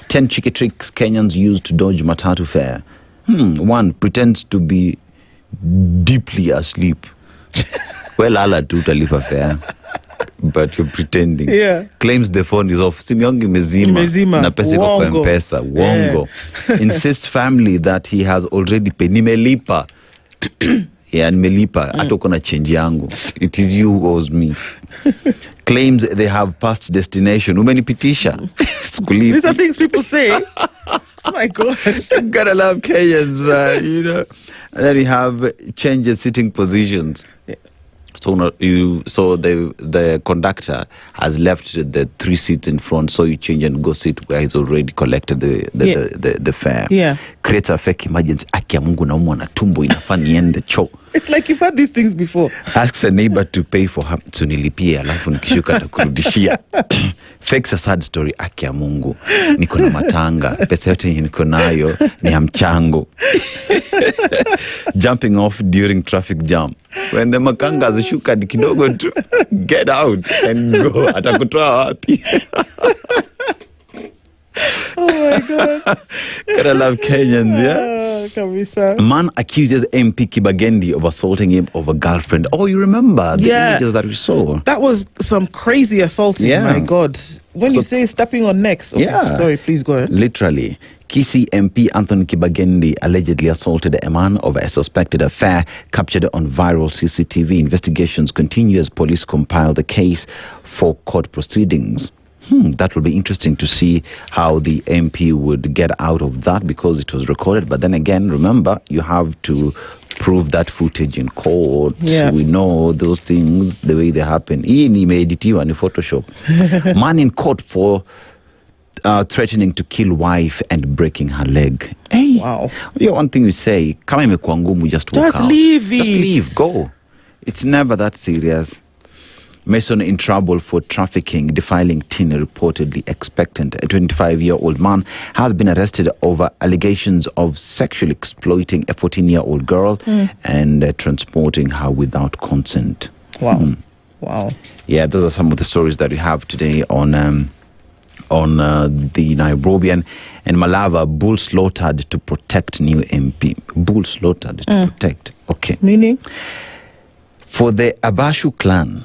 [SPEAKER 29] 10 cheeky tricks Kenyans use to dodge matatu fare. 1. Pretends to be deeply asleep. Well, I'll do talipa fare. But you're pretending. Claims the phone is off. Simu yangu imezima. Na pesa iko kwa M-Pesa. Wongo. Insists family that he has already paid. Nimelipa. Nimelipa. Hata uko na change yangu. It is you who owes me. Claims they have passed destination. Umenipitisha.
[SPEAKER 28] These are things people say. Oh my God.
[SPEAKER 29] You gotta love Kenyans, man. You know. And then you have changes sitting positions. So the conductor has left the 3 seats in front, so you change and go sit where he's already collected the fare. Creates a fake emergency. Aki ya Mungu naumwa na tumbo inafaa niende choo.
[SPEAKER 28] It's like you've had these things before.
[SPEAKER 29] Asks a neighbor to pay for her. Tunilipia alafu nikishuka takurudishia. Fakes a sad story. Aki ya Mungu niko na matanga, pesa yote niko nayo ni ya mchango. Jumping off during traffic jam. When the makanga zishuka kidogo tu, get out and go. Atakutoa wapi?
[SPEAKER 28] Oh my God.
[SPEAKER 29] Gotta love Kenyans, yeah? Man accuses MP Kibagendi of assaulting him of a girlfriend. Oh, you remember the images that we saw?
[SPEAKER 28] That was some crazy assaulting, my God. When you say stepping on necks. Okay, sorry, please go ahead.
[SPEAKER 29] Literally. Kisii MP Anthony Kibagendi allegedly assaulted a man over a suspected affair captured on viral CCTV. Investigations continue as police compile the case for court proceedings. That will be interesting to see how the MP would get out of that because it was recorded. But then again, remember, you have to prove that footage in court. We know those things, the way they happen. Hii ni imeeditiwa ni Photoshop. Man in court for threatening to kill wife and breaking her leg. Hey, wow. One thing we say, kama imekuwa ngumu, just walk out.
[SPEAKER 28] Leave it.
[SPEAKER 29] Just leave, go. It's never that serious. Mason in trouble for trafficking, defiling teen reportedly expectant. A 25-year-old man has been arrested over allegations of sexually exploiting a 14-year-old girl and transporting her without consent.
[SPEAKER 28] Wow. Wow.
[SPEAKER 29] Yeah, those are some of the stories that we have today on the Nairobian. And Malava, bull slaughtered to protect new MP. Bull slaughtered to protect. Okay.
[SPEAKER 28] Meaning?
[SPEAKER 29] For the Abashu clan,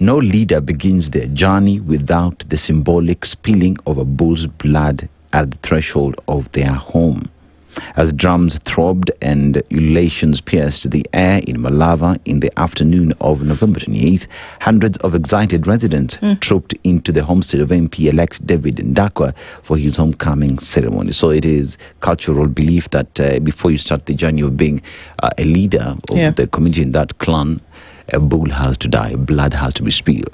[SPEAKER 29] no leader begins their journey without the symbolic spilling of a bull's blood at the threshold of their home. As drums throbbed and ululations pierced the air in Malava in the afternoon of November 28th, hundreds of excited residents trooped into the homestead of MP-elect David Ndakwa for his homecoming ceremony. So it is cultural belief that before you start the journey of being a leader of the community in that clan, a bull has to die, blood has to be spilled.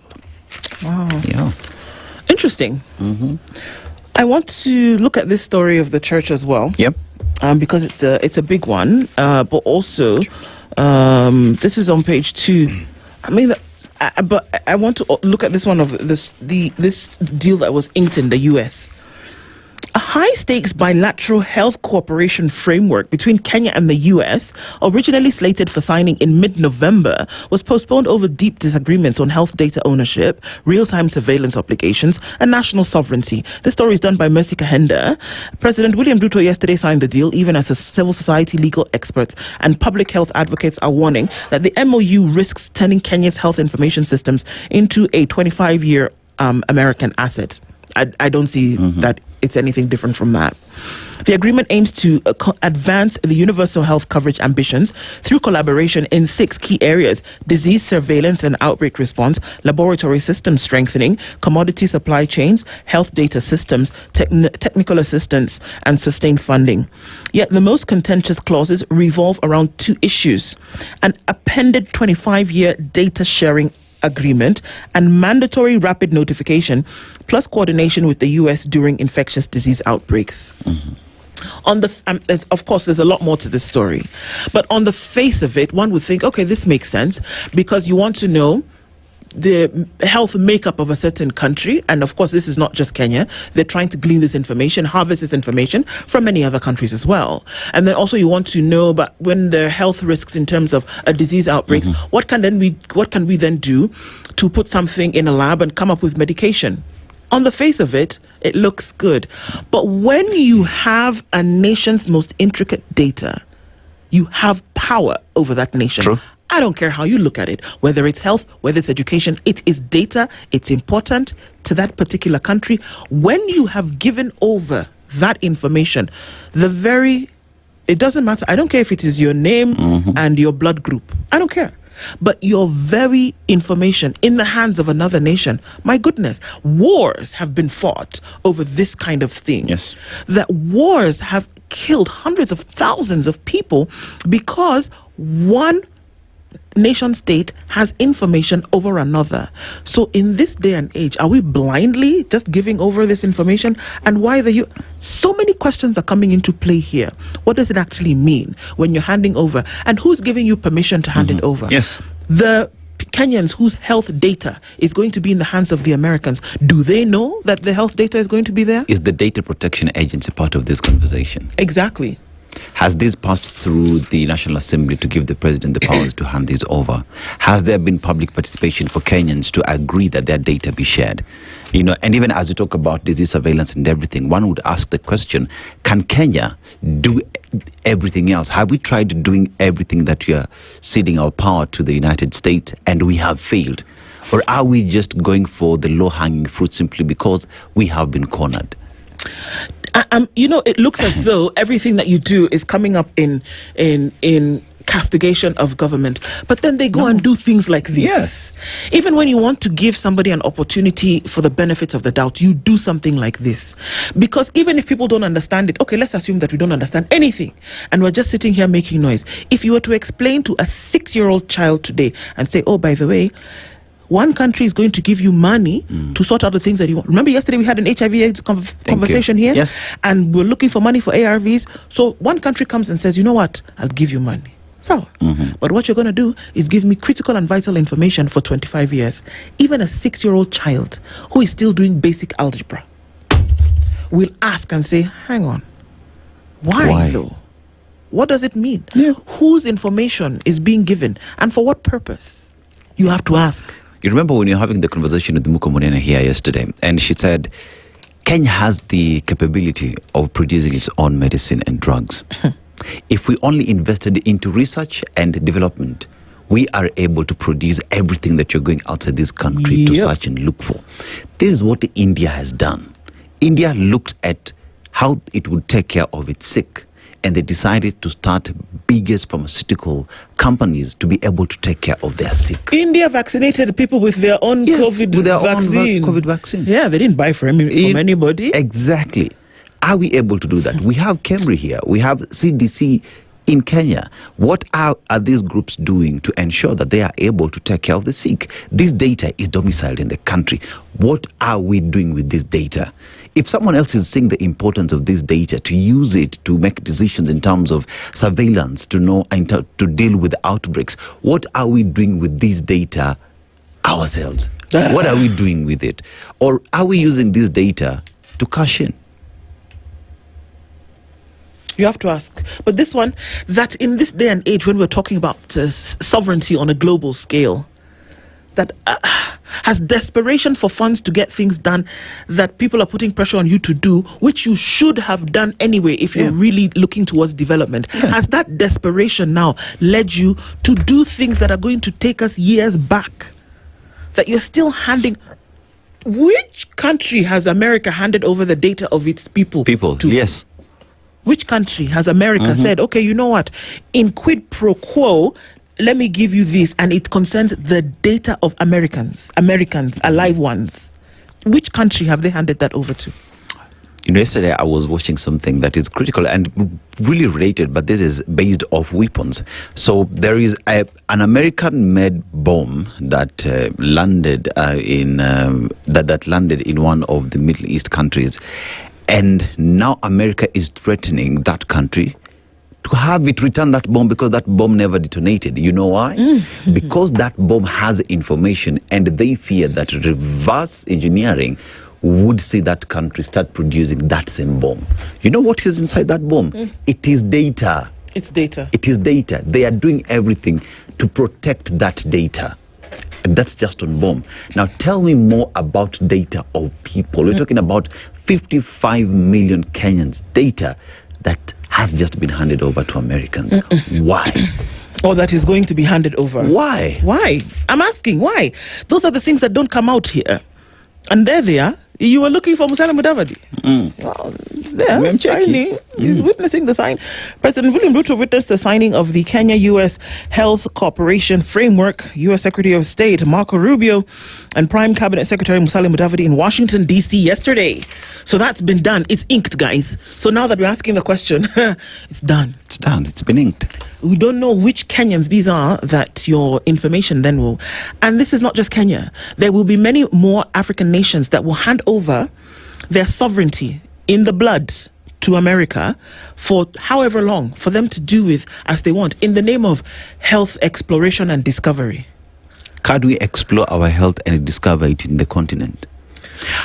[SPEAKER 28] Wow.
[SPEAKER 29] Yeah.
[SPEAKER 28] Interesting. I want to look at this story of the church as well.
[SPEAKER 29] Yep.
[SPEAKER 28] Because it's a big one, but also this is on page 2. I mean, but I want to look at this one of this deal that was inked in the US. high-stakes bilateral health cooperation framework between Kenya and the U.S., originally slated for signing in mid-November, was postponed over deep disagreements on health data ownership, real-time surveillance obligations, and national sovereignty. This story is done by Mercy Kahenda. President William Ruto yesterday signed the deal, even as civil society legal experts and public health advocates are warning that the MOU risks turning Kenya's health information systems into a 25-year American asset. I don't see that it's anything different from that. The agreement aims to advance the universal health coverage ambitions through collaboration in 6 key areas: disease surveillance and outbreak response, laboratory system strengthening, commodity supply chains, health data systems, technical assistance, and sustained funding. Yet the most contentious clauses revolve around 2 issues: an appended 25-year data sharing agreement and mandatory rapid notification, plus coordination with the U.S. during infectious disease outbreaks. On the there's a lot more to this story, but on the face of it, one would think, okay, this makes sense, because you want to know the health makeup of a certain country, and of course this is not just Kenya. They're trying to glean this information, harvest this information from many other countries as well. And then also you want to know about when there are health risks in terms of a disease outbreaks, what can we then do to put something in a lab and come up with medication? On the face of it, it looks good. But when you have a nation's most intricate data, you have power over that nation.
[SPEAKER 29] True.
[SPEAKER 28] I don't care how you look at it, whether it's health, whether it's education, it is data, it's important to that particular country. When you have given over that information, it doesn't matter. I don't care if it is your name and your blood group. I don't care. But your very information in the hands of another nation, my goodness, wars have been fought over this kind of thing.
[SPEAKER 29] Yes.
[SPEAKER 28] That wars have killed hundreds of thousands of people because one nation state has information over another. So in this day and age, are we blindly just giving over this information? And why so many questions are coming into play here. What does it actually mean when you're handing over? And who's giving you permission to hand it over?
[SPEAKER 29] Yes.
[SPEAKER 28] The Kenyans whose health data is going to be in the hands of the Americans, do they know that the health data is going to be there?
[SPEAKER 29] Is the Data Protection Agency part of this conversation?
[SPEAKER 28] Exactly.
[SPEAKER 29] Has this passed through the National Assembly to give the president the powers to hand this over? Has there been public participation for Kenyans to agree that their data be shared? And even as we talk about disease surveillance and everything, one would ask the question, can Kenya do everything else? Have we tried doing everything that we are ceding our power to the United States and we have failed? Or are we just going for the low-hanging fruit simply because we have been cornered?
[SPEAKER 28] It looks as though everything that you do is coming up in castigation of government, but then they go and do things like this. Yes. Even when you want to give somebody an opportunity for the benefit of the doubt, you do something like this. Because even if people don't understand it, okay, let's assume that we don't understand anything and we're just sitting here making noise. If you were to explain to a 6-year-old child today and say, oh, by the way, one country is going to give you money to sort out the things that you want. Remember yesterday we had an HIV/AIDS conversation here?
[SPEAKER 29] Yes.
[SPEAKER 28] And we're looking for money for ARVs. So one country comes and says, you know what? I'll give you money. So, but what you're going to do is give me critical and vital information for 25 years. Even a 6-year-old child who is still doing basic algebra will ask and say, hang on, why though? What does it mean? Yeah. Whose information is being given and for what purpose? You have to ask.
[SPEAKER 29] You remember when you were having the conversation with Muko Munene here yesterday, and she said, Kenya has the capability of producing its own medicine and drugs. If we only invested into research and development, we are able to produce everything that you're going outside this country to search and look for. This is what India has done. India looked at how it would take care of its sick, and they decided to start biggest pharmaceutical companies to be able to take care of their sick.
[SPEAKER 28] India vaccinated people with their own COVID vaccine. Yeah, they didn't buy from anybody.
[SPEAKER 29] Exactly. Are we able to do that? We have KEMRI here. We have CDC in Kenya. What are these groups doing to ensure that they are able to take care of the sick? This data is domiciled in the country. What are we doing with this data? If someone else is seeing the importance of this data to use it to make decisions in terms of surveillance, to know and to deal with outbreaks, what are we doing with this data ourselves? What are we doing with it? Or are we using this data to cash in?
[SPEAKER 28] You have to ask. But this one, that in this day and age when we're talking about sovereignty on a global scale, that has desperation for funds to get things done that people are putting pressure on you to do, which you should have done anyway if you're really looking towards development. Has that desperation now led you to do things that are going to take us years back? That you're still handing... Which country has America handed over the data of its people to?
[SPEAKER 29] Yes.
[SPEAKER 28] Which country has America said, okay, you know what, in quid pro quo, let me give you this, and it concerns the data of Americans, alive ones. Which country have they handed that over to?
[SPEAKER 29] You know, yesterday I was watching something that is critical and really related, but this is based off weapons. So there is an American-made bomb that landed that landed in one of the Middle East countries, and now America is threatening that country to have it return that bomb because that bomb never detonated. You know why? Because that bomb has information, and they fear that reverse engineering would see that country start producing that same bomb. You know what is inside that bomb? It is data.
[SPEAKER 28] It's data.
[SPEAKER 29] It is data. They are doing everything to protect that data. And that's just on bomb. Now tell me more about data of people. We're talking about 55 million Kenyans data that has just been handed over to Americans. Why?
[SPEAKER 28] Or that is going to be handed over.
[SPEAKER 29] Why?
[SPEAKER 28] Why? I'm asking why. Those are the things that don't come out here. And there they are. You were looking for Musalia Mudavadi. Well, it's there, signing. He's witnessing the sign. President William Ruto witnessed the signing of the Kenya-U.S. Health Cooperation Framework. U.S. Secretary of State Marco Rubio and Prime Cabinet Secretary Musalia Mudavadi in Washington, D.C. yesterday. So that's been done. It's inked, guys. So now that we're asking the question, it's done.
[SPEAKER 29] It's done. It's been inked.
[SPEAKER 28] We don't know which Kenyans these are that your information then will... And this is not just Kenya. There will be many more African nations that will hand over their sovereignty in the blood to America for however long, for them to do with as they want, in the name of health exploration and discovery.
[SPEAKER 29] Can we explore our health and discover it in the continent?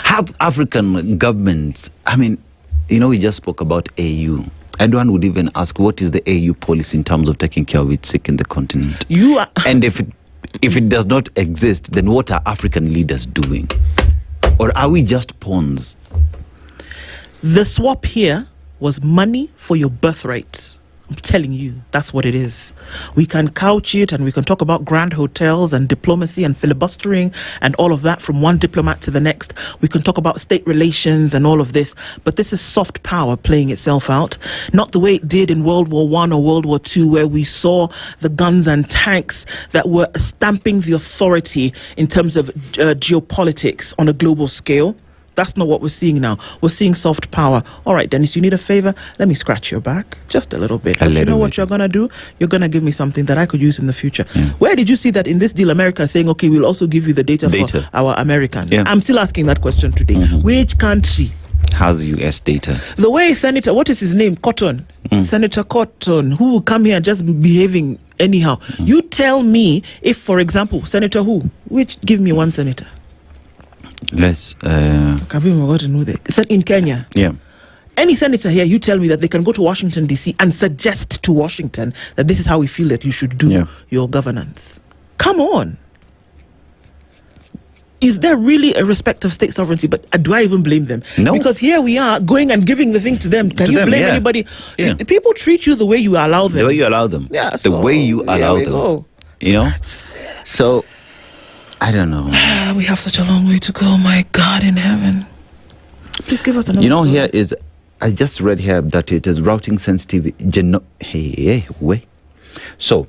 [SPEAKER 29] Have African governments, I mean, you know, we just spoke about AU. And one would even ask, what is the AU policy in terms of taking care of its sick in the continent? And if it does not exist, then what are African leaders doing? Or are we just pawns?
[SPEAKER 28] The swap here was money for your birthright. I'm telling you, that's what it is. We can couch it and we can talk about grand hotels and diplomacy and filibustering and all of that from one diplomat to the next. We can talk about state relations and all of this, but this is soft power playing itself out. Not the way it did in World War I or World War II, where we saw the guns and tanks that were stamping the authority in terms of geopolitics on a global scale. That's not what we're seeing now. We're seeing soft power. All right, Dennis, you need a favor? Let me scratch your back just a little bit. You know what you're going to do? You're going to give me something that I could use in the future. Where did you see that in this deal, America is saying, okay, we'll also give you the data. For our Americans? I'm still asking that question today. Which country
[SPEAKER 29] has US data?
[SPEAKER 28] The way Senator, what is his name? Cotton. Senator Cotton, who will come here just behaving anyhow. You tell me if, for example, Senator who? Give me one senator.
[SPEAKER 29] Let's
[SPEAKER 28] in Kenya. Any senator here, you tell me that they can go to Washington DC and suggest to Washington that this is how we feel that you should do your governance. Come on. Is there really a respect of state sovereignty? But do I even blame them?
[SPEAKER 29] No.
[SPEAKER 28] Because here we are going and giving the thing to them. Can you blame anybody? People treat you the way you allow them.
[SPEAKER 29] The way you allow them.
[SPEAKER 28] The
[SPEAKER 29] way you allow them.
[SPEAKER 28] Go.
[SPEAKER 29] You know? So I don't know.
[SPEAKER 28] We have such a long way to go, my God in heaven. Please give us another
[SPEAKER 29] You know,
[SPEAKER 28] story.
[SPEAKER 29] here is, I just read here that it is routing sensitive So,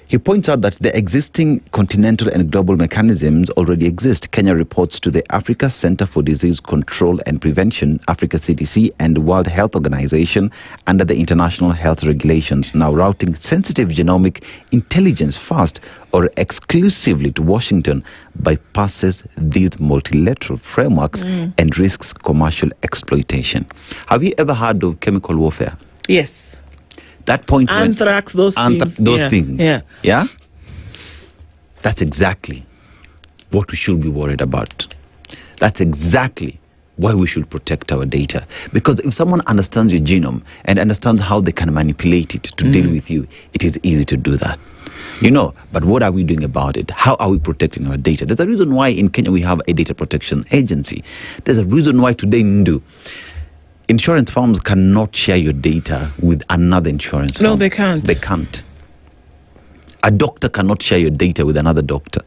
[SPEAKER 29] he points out that the existing continental and global mechanisms already exist. Kenya reports to the Africa Center for Disease Control and Prevention, Africa CDC, and World Health Organization under the international health regulations. Now, routing sensitive genomic intelligence fast or exclusively to Washington bypasses these multilateral frameworks and risks commercial exploitation. Have you ever heard of chemical warfare?
[SPEAKER 28] Yes.
[SPEAKER 29] That point
[SPEAKER 28] anthrax, those things.
[SPEAKER 29] Yeah? That's exactly what we should be worried about. That's exactly why we should protect our data. Because if someone understands your genome and understands how they can manipulate it to deal with you, it is easy to do that. But what are we doing about it? How are we protecting our data? There's a reason why in Kenya we have a data protection agency. There's a reason why today insurance firms cannot share your data with another insurance firm.
[SPEAKER 28] No, they can't.
[SPEAKER 29] They can't. A doctor cannot share your data with another doctor.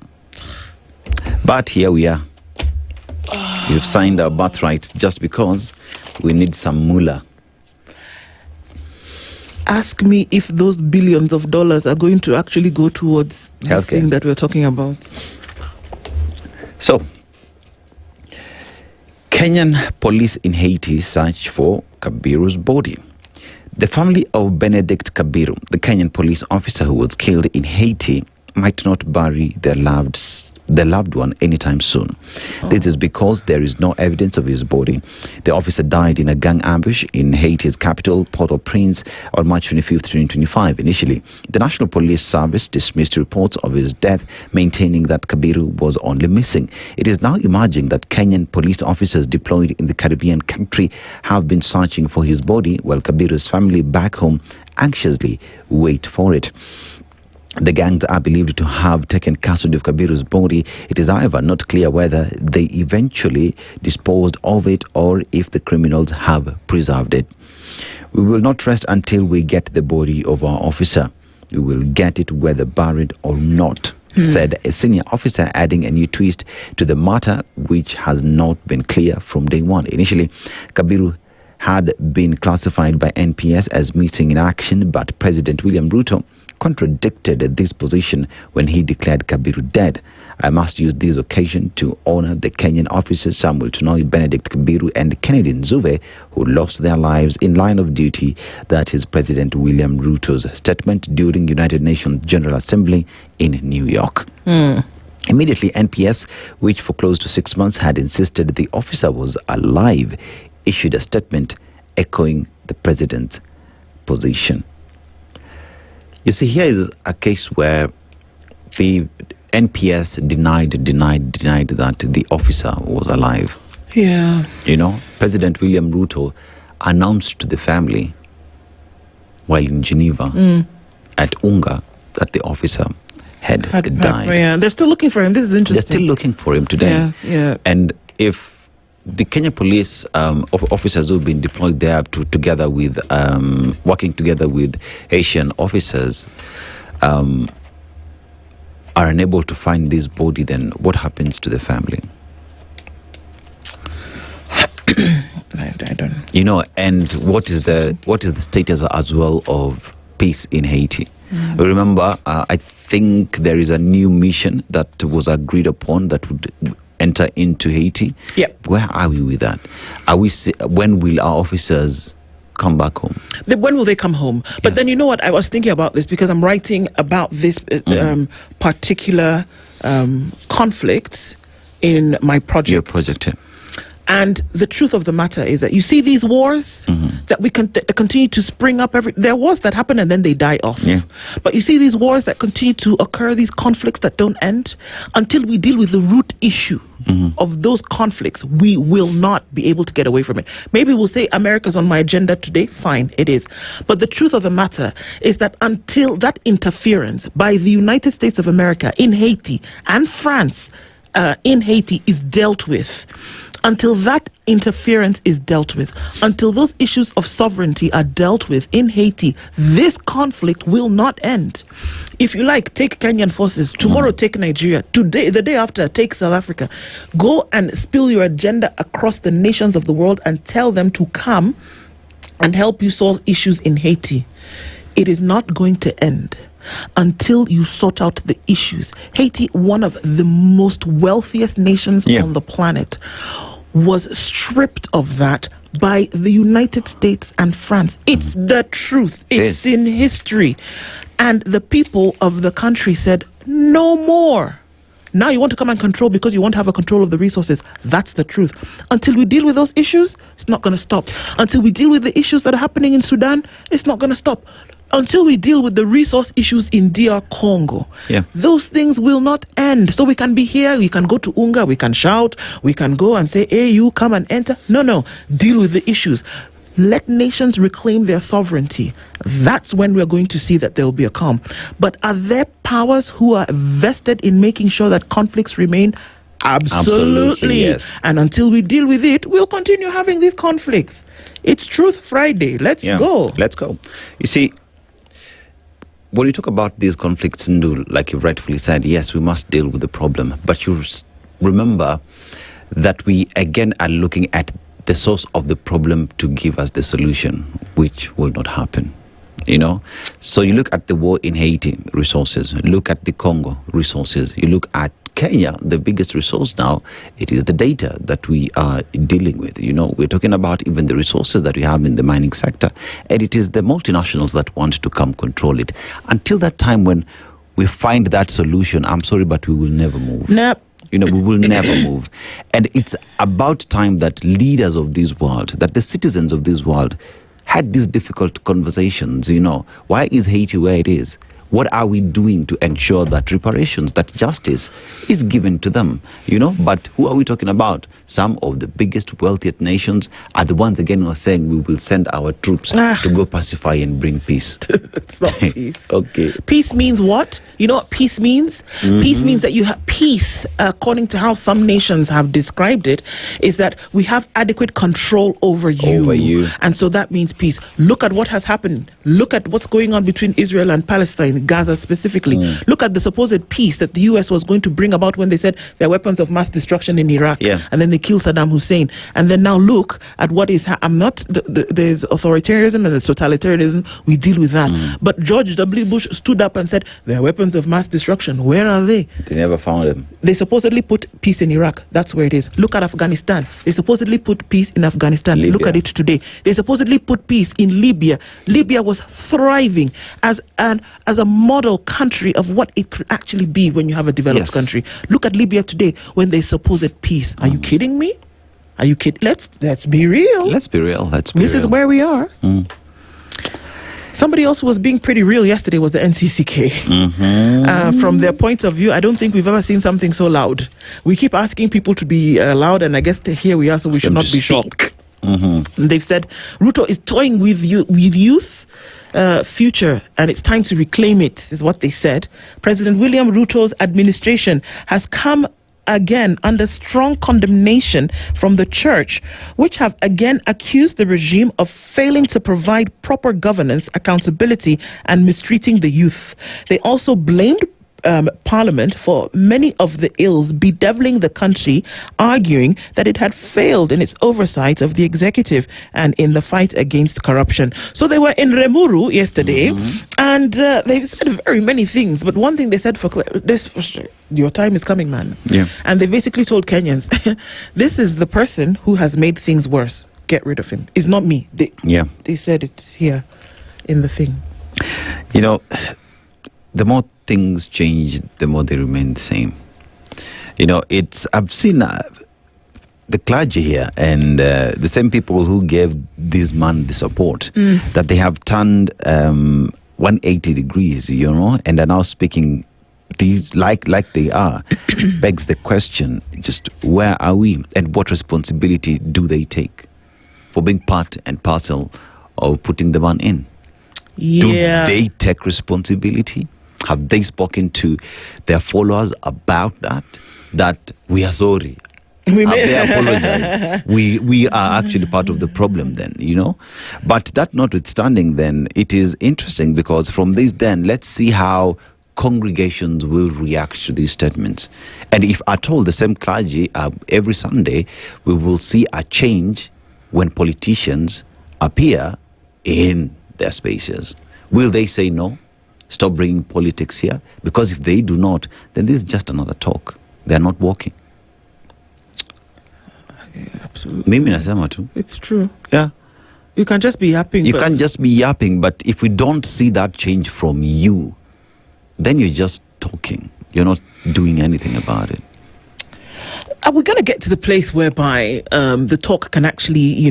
[SPEAKER 29] But here we are. We've signed our birthright just because we need some moolah.
[SPEAKER 28] Ask me if those billions of dollars are going to actually go towards this thing that we're talking about.
[SPEAKER 29] So, Kenyan police in Haiti search for Kabiru's body. The family of Benedict Kabiru, the Kenyan police officer who was killed in Haiti, might not bury their loved one anytime soon. This is because there is no evidence of his body. The officer died in a gang ambush in Haiti's capital, Port-au-Prince, on March 25, 2025. Initially, the National Police Service dismissed reports of his death, maintaining that Kabiru was only missing. It is now emerging that Kenyan police officers deployed in the Caribbean country have been searching for his body, while Kabiru's family back home anxiously wait for it. The gangs are believed to have taken custody of Kabiru's body. It is, however, not clear whether they eventually disposed of it or if the criminals have preserved it. We will not rest until we get the body of our officer. We will get it whether buried or not, said a senior officer, adding a new twist to the matter which has not been clear from day one. Initially, Kabiru had been classified by NPS as missing in action, but President William Ruto contradicted this position when he declared Kabiru dead. I must use this occasion to honor the Kenyan officers Samuel Tunoi, Benedict Kabiru and Kennedy Nzuve, who lost their lives in line of duty. That is President William Ruto's statement during United Nations General Assembly in New York. Immediately, NPS, which for close to 6 months had insisted the officer was alive, issued a statement echoing the president's position. You see, here is a case where the NPS denied that the officer was alive.
[SPEAKER 28] Yeah.
[SPEAKER 29] President William Ruto announced to the family while in Geneva at UNGA that the officer had died.
[SPEAKER 28] Yeah, they're still looking for him. This is interesting.
[SPEAKER 29] They're still looking for him today.
[SPEAKER 28] Yeah.
[SPEAKER 29] And if the Kenya police officers who've been deployed there together with working together with Asian officers are unable to find this body, then what happens to the family?
[SPEAKER 28] I don't.
[SPEAKER 29] And what is the status as well of peace in Haiti? Remember, I think there is a new mission that was agreed upon that would enter into Haiti.
[SPEAKER 28] Yep.
[SPEAKER 29] Where are we with that? When will our officers come back home?
[SPEAKER 28] When will they come home? But then you know what? I was thinking about this because I'm writing about this particular conflicts in my project.
[SPEAKER 29] Your project, yeah.
[SPEAKER 28] And the truth of the matter is that you see these wars that we continue to spring up. There are wars that happen and then they die off.
[SPEAKER 29] Yeah.
[SPEAKER 28] But you see these wars that continue to occur, these conflicts that don't end until we deal with the root issue of those conflicts. We will not be able to get away from it. Maybe we'll say America's on my agenda today. Fine, it is. But the truth of the matter is that until that interference by the United States of America in Haiti and France in Haiti is dealt with, until that interference is dealt with, until those issues of sovereignty are dealt with in Haiti, this conflict will not end. If you like, take Kenyan forces. Tomorrow, take Nigeria. Today, the day after, take South Africa. Go and spill your agenda across the nations of the world and tell them to come and help you solve issues in Haiti. It is not going to end until you sort out the issues. Haiti, one of the most wealthiest nations on the planet, was stripped of that by the United States and France. It's the truth. It's in history. And the people of the country said, no more. Now you want to come and control because you want to have a control of the resources. That's the truth. Until we deal with those issues, it's not going to stop. Until we deal with the issues that are happening in Sudan, it's not going to stop. until we deal with the resource issues in DR Congo, those things will not end. So we can be here, we can go to Unga, we can shout, we can go and say, hey, you come and enter. No, deal with the issues. Let nations reclaim their sovereignty. That's when we're going to see that there will be a calm. But are there powers who are vested in making sure that conflicts remain? Absolutely, yes. And until we deal with it, we'll continue having these conflicts. It's Truth Friday. Let's go.
[SPEAKER 29] Let's go. You see, when you talk about these conflicts, Ndu, like you rightfully said, yes, we must deal with the problem. But you remember that we again are looking at the source of the problem to give us the solution, which will not happen. So you look at the war in Haiti, resources. Look at the Congo, resources. You look at Kenya, the biggest resource now, it is the data that we are dealing with. We're talking about even the resources that we have in the mining sector, and it is the multinationals that want to come control it. Until that time when we find that solution, I'm sorry, but we will never move.
[SPEAKER 28] Nope.
[SPEAKER 29] We will never move. And it's about time that leaders of this world, that the citizens of this world had these difficult conversations. Why is Haiti where it is? What are we doing to ensure that reparations, that justice is given to them? But who are we talking about? Some of the biggest, wealthiest nations are the ones again who are saying we will send our troops to go pacify and bring peace.
[SPEAKER 28] It's not peace.
[SPEAKER 29] Okay.
[SPEAKER 28] Peace means what? You know what peace means? Mm-hmm. Peace means that you have peace, according to how some nations have described it, is that we have adequate control over you. And so that means peace. Look at what has happened. Look at what's going on between Israel and Palestine. Gaza specifically. Look at the supposed peace that the US was going to bring about when they said there are weapons of mass destruction in Iraq, and then they killed Saddam Hussein. And then now look at what is there's authoritarianism and there's totalitarianism. We deal with that. But George W. Bush stood up and said there are weapons of mass destruction. Where are they?
[SPEAKER 29] They never found them.
[SPEAKER 28] They supposedly put peace in Iraq. That's where it is. Look at Afghanistan. They supposedly put peace in Afghanistan. Libya. Look at it today. They supposedly put peace in Libya. Libya was thriving as a model country of what it could actually be when you have a developed country. Look at Libya today when there's supposed peace. Are you kidding me? Are you kidding? Let's be real.
[SPEAKER 29] Let's be real.
[SPEAKER 28] This is where we are. Somebody else who was being pretty real yesterday was the NCCK. From their point of view, I don't think we've ever seen something so loud. We keep asking people to be loud, and I guess here we are, so we should not be shocked. They've said Ruto is toying with youth future, and it's time to reclaim it, is what they said. President William Ruto's administration has come again under strong condemnation from the church, which have again accused the regime of failing to provide proper governance, accountability, and mistreating the youth. They also blamed Parliament for many of the ills bedeviling the country, arguing that it had failed in its oversight of the executive and in the fight against corruption. So they were in Remuru yesterday, and they said very many things, but one thing they said your time is coming, man. And they basically told Kenyans, this is the person who has made things worse. Get rid of him. It's not me. They said it's here in the thing.
[SPEAKER 29] The more things change, the more they remain the same. I've seen the clergy here and the same people who gave this man the support, that they have turned 180 degrees, and are now speaking these like they are. Begs the question, just where are we, and what responsibility do they take for being part and parcel of putting the man in? Do they take responsibility? Have they spoken to their followers about that we are sorry? Have they apologized? We are actually part of the problem then, But that notwithstanding, then, it is interesting because from this then, let's see how congregations will react to these statements. And if at all the same clergy, every Sunday, we will see a change when politicians appear in their spaces. Will they say no? Stop bringing politics here? Because if they do not, then this is just another talk. They are not walking.
[SPEAKER 28] Absolutely.
[SPEAKER 29] Mimi nasema tu.
[SPEAKER 28] It's true.
[SPEAKER 29] Yeah.
[SPEAKER 28] You can just be yapping.
[SPEAKER 29] You can't just be yapping, but if we don't see that change from you, then you're just talking. You're not doing anything about it.
[SPEAKER 28] Are we going to get to the place whereby the talk can actually,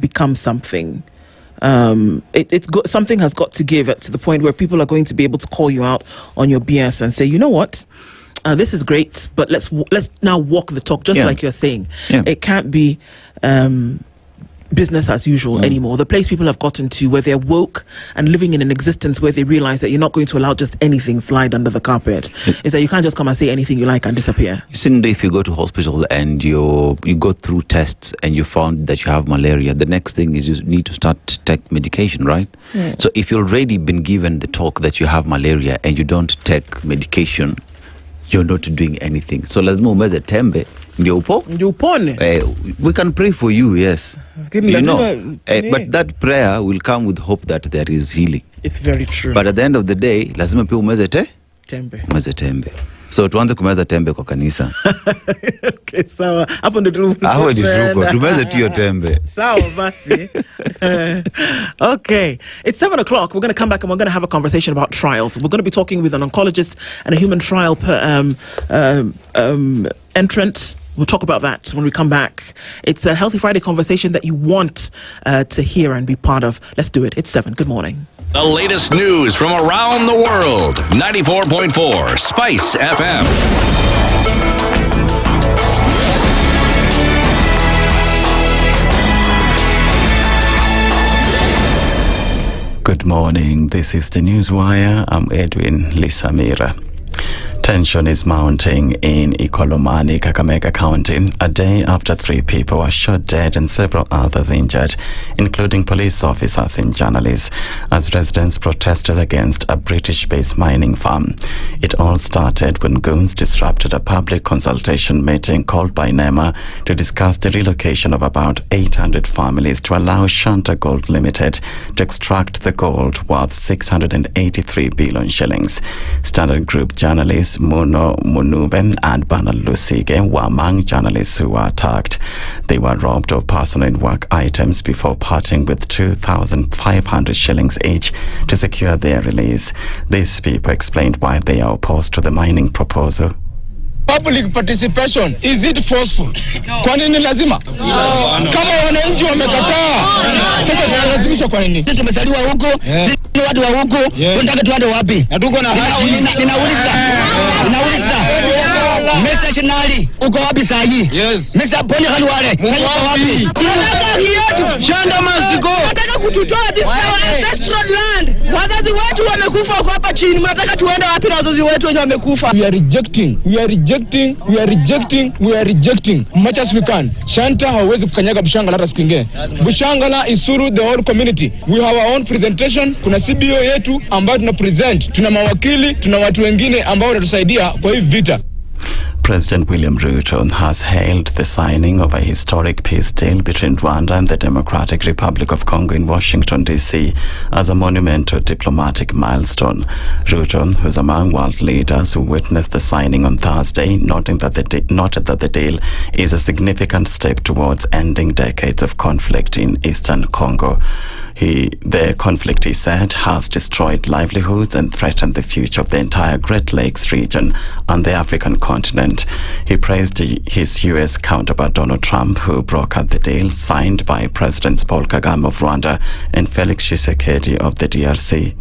[SPEAKER 28] become something? something has got to give to the point where people are going to be able to call you out on your BS and say, you know what? This is great, but let's now walk the talk, just like you're saying. It can't be business as usual anymore. The place people have gotten to where they're woke and living in an existence where they realize that you're not going to allow just anything slide under the carpet. Is that you can't just come and say anything you like and disappear.
[SPEAKER 29] Cindy, if you go to hospital and you go through tests and you found that you have malaria, the next thing is you need to start to take medication, right? So if you've already been given the talk that you have malaria and you don't take medication, you're not doing anything. So lazima umeze tembe ndio upone. We can pray for you, yes. You know, but that prayer will come with hope that there is healing.
[SPEAKER 28] It's very true.
[SPEAKER 29] But at the end of the day, lazima pia umeze tembe. So tuanze kumeza tembe kwa kanisa.
[SPEAKER 28] Okay, sawa. Hapo ndio
[SPEAKER 29] tumeze tu tembe.
[SPEAKER 28] Sawa basi. Okay. It's 7 o'clock. We're going to come back and we're going to have a conversation about trials. We're going to be talking with an oncologist and a human trial entrant. We'll talk about that when we come back. It's a Healthy Friday conversation that you want to hear and be part of. Let's do it. It's 7. Good morning.
[SPEAKER 2] The latest news from around the world. 94.4 Spice FM.
[SPEAKER 1] Good morning. This is the Newswire. I'm Edwin Lisamira. Tension is mounting in Ikolomani, Kakamega County, a day after 3 people were shot dead and several others injured, including police officers and journalists, as residents protested against a British-based mining firm. It all started when goons disrupted a public consultation meeting called by NEMA to discuss the relocation of about 800 families to allow Shanta Gold Limited to extract the gold worth 683 billion shillings. Standard Group journalists Muno Munuben and Bana Lusige were among journalists who were attacked. They were robbed of personal and work items before parting with 2,500 shillings each to secure their release. These people explained why they are opposed to the mining proposal.
[SPEAKER 4] Public participation, is it forceful? Kwa nini lazima? Kama wananchi wamekataa, sasa tunalazimisha kwa nini?
[SPEAKER 7] Tumezaliwa huko, sisi watu wa huko, tunataka tuende wapi?
[SPEAKER 4] Hatuko na haki.
[SPEAKER 7] Ninauliza. Mr. Shinali, uko wapi saa hii?
[SPEAKER 4] Yes.
[SPEAKER 7] Mr. Poni Halwale, uko wapi? Tunataka haki yetu.
[SPEAKER 4] Shanda must go.
[SPEAKER 7] Tunataka kututoa this our ancestral land. Wazazi wetu wamekufa hapa chini. Mnataka tuende wapi na wazazi wetu wenye wamekufa?
[SPEAKER 4] We are rejecting. Much as we can. Shanta hawezi kukanyaga Bushangala hata siku nyingine. Bushangala Isuru, the whole community. We have our own presentation. Kuna CBO yetu ambayo tuna present. Tuna mawakili, tuna watu wengine ambao wanatusaidia kwa hii vita.
[SPEAKER 1] President William Ruto has hailed the signing of a historic peace deal between Rwanda and the Democratic Republic of Congo in Washington, D.C. as a monumental diplomatic milestone. Ruto, who's among world leaders who witnessed the signing on Thursday, noted that the deal is a significant step towards ending decades of conflict in eastern Congo. The conflict, he said, has destroyed livelihoods and threatened the future of the entire Great Lakes region and the African continent. He praised his U.S. counterpart Donald Trump, who brokered the deal signed by Presidents Paul Kagame of Rwanda and Felix Tshisekedi of the DRC.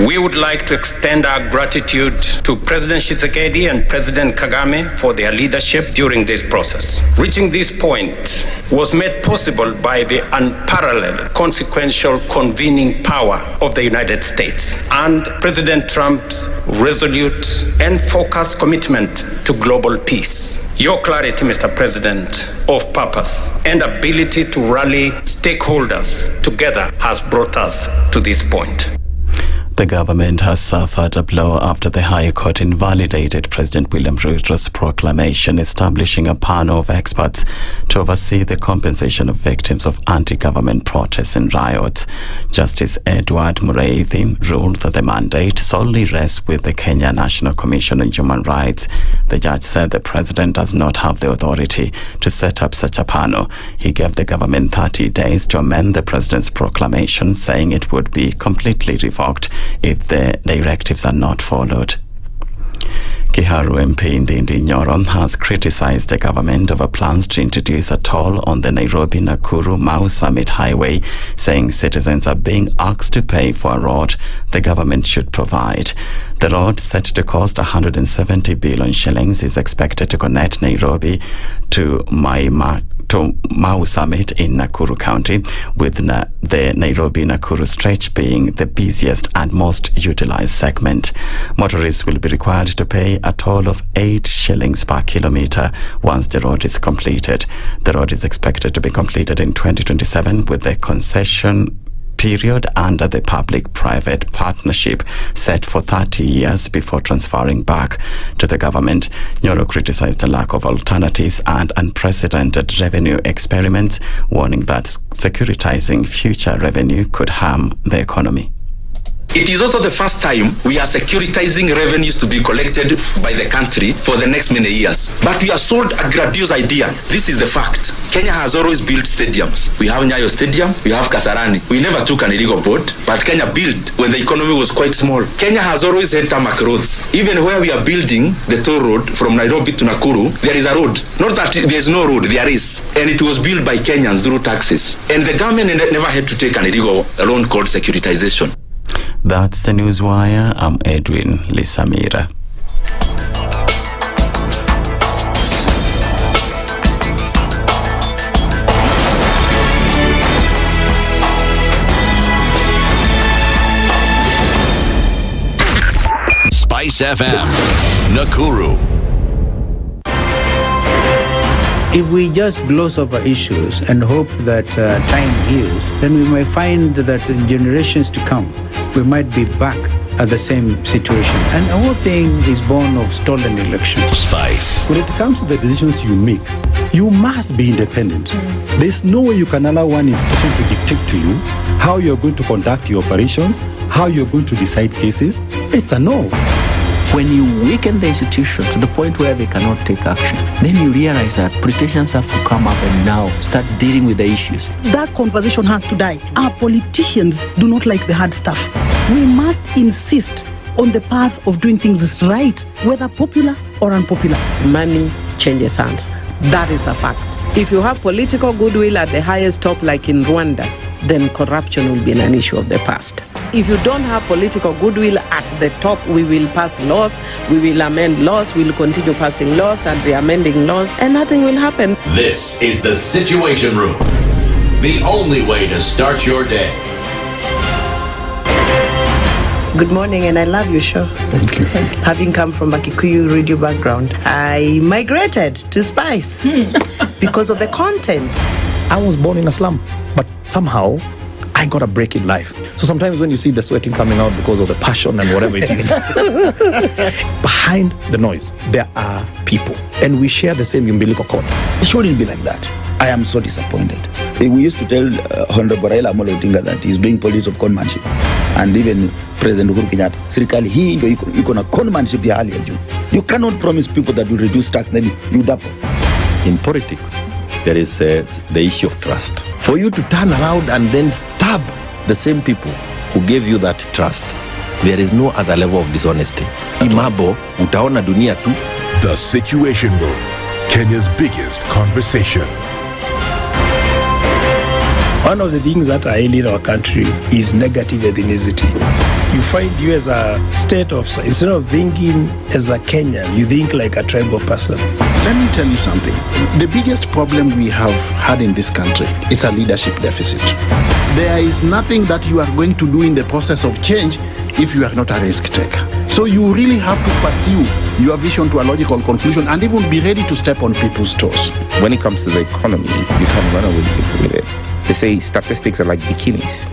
[SPEAKER 8] We would like to extend our gratitude to President Tshisekedi and President Kagame for their leadership during this process. Reaching this point was made possible by the unparalleled consequential convening power of the United States and President Trump's resolute and focused commitment to global peace. Your clarity, Mr. President, of purpose and ability to rally stakeholders together has brought us to this point.
[SPEAKER 1] The government has suffered a blow after the High Court invalidated President William Ruto's proclamation establishing a panel of experts to oversee the compensation of victims of anti-government protests and riots. Justice Edward Mureithi ruled that the mandate solely rests with the Kenya National Commission on Human Rights. The judge said the president does not have the authority to set up such a panel. He gave the government 30 days to amend the president's proclamation, saying it would be completely revoked if the directives are not followed. Kiharu MP Ndindi Nyoro has criticized the government over plans to introduce a toll on the Nairobi-Nakuru-Mau Summit Highway, saying citizens are being asked to pay for a road the government should provide. The road, set to cost 170 billion shillings, is expected to connect Nairobi to Mau Summit in Nakuru County, with the Nairobi-Nakuru stretch being the busiest and most utilized segment. Motorists will be required to pay a toll of 8 shillings per kilometer once the road is completed. The road is expected to be completed in 2027, with the concession period under the public-private partnership set for 30 years before transferring back to the government. Nyoro criticized the lack of alternatives and unprecedented revenue experiments, warning that securitizing future revenue could harm the economy.
[SPEAKER 5] It is also the first time we are securitizing revenues to be collected by the country for the next many years. But we are sold a grandiose idea. This is the fact. Kenya has always built stadiums. We have Nyayo Stadium, we have Kasarani. We never took an illegal boat, but Kenya built when the economy was quite small. Kenya has always had tarmac roads. Even where we are building the toll road from Nairobi to Nakuru, there is a road. Not that there is no road, there is. And it was built by Kenyans through taxes. And the government never had to take an illegal loan called securitization.
[SPEAKER 1] That's the Newswire. I'm Edwin Lisamira.
[SPEAKER 2] SpiceFM, Nakuru.
[SPEAKER 23] If we just gloss over issues and hope that time heals, then we may find that in generations to come, we might be back at the same situation. And the whole thing is born of stolen elections.
[SPEAKER 2] Spice.
[SPEAKER 21] When it comes to the decisions you make, you must be independent. There's no way you can allow one institution to dictate to you how you're going to conduct your operations, how you're going to decide cases. It's a no.
[SPEAKER 6] When you weaken the institution to the point where they cannot take action, then you realize that politicians have to come up and now start dealing with the issues.
[SPEAKER 24] That conversation has to die. Our politicians do not like the hard stuff. We must insist on the path of doing things right, whether popular or unpopular.
[SPEAKER 25] Money changes hands. That is a fact. If you have political goodwill at the highest top, like in Rwanda, then corruption will be an issue of the past. If you don't have political goodwill at the top, we will pass laws, we will amend laws, we will continue passing laws and re-amending laws, and nothing will happen.
[SPEAKER 2] This is the Situation Room, the only way to start your day.
[SPEAKER 9] Good morning, and I love your show.
[SPEAKER 27] Thank you.
[SPEAKER 9] Having come from a Kikuyu radio background, I migrated to Spice because of the content.
[SPEAKER 10] I was born in a slum, but somehow I got a break in life. So sometimes when you see the sweating coming out because of the passion and whatever it is, behind the noise, there are people. And we share the same umbilical cord.
[SPEAKER 11] It shouldn't be like that. I am so disappointed. We used to tell Honorable Raila Amolo Odinga that he's doing politics of conmanship. And even President Uhuru Kenyatta, serikali hii ndio iko na conmanship ya hali ya juu. You cannot promise people that you reduce tax, then you double.
[SPEAKER 27] In politics, there is the issue of trust. For you to turn around and then stab the same people who gave you that trust, there is no other level of dishonesty. Imabo, utaona dunia tu.
[SPEAKER 3] The Situation Room, Kenya's biggest conversation.
[SPEAKER 10] One of the things that are ailing our country is negative ethnicity. You find you as a state officer, instead of thinking as a Kenyan, you think like a tribal person.
[SPEAKER 12] Let me tell you something. The biggest problem we have had in this country is a leadership deficit. There is nothing that you are going to do in the process of change if you are not a risk taker. So you really have to pursue your vision to a logical conclusion and even be ready to step on people's toes.
[SPEAKER 17] When it comes to the economy, you can run away with it. They say statistics are like bikinis.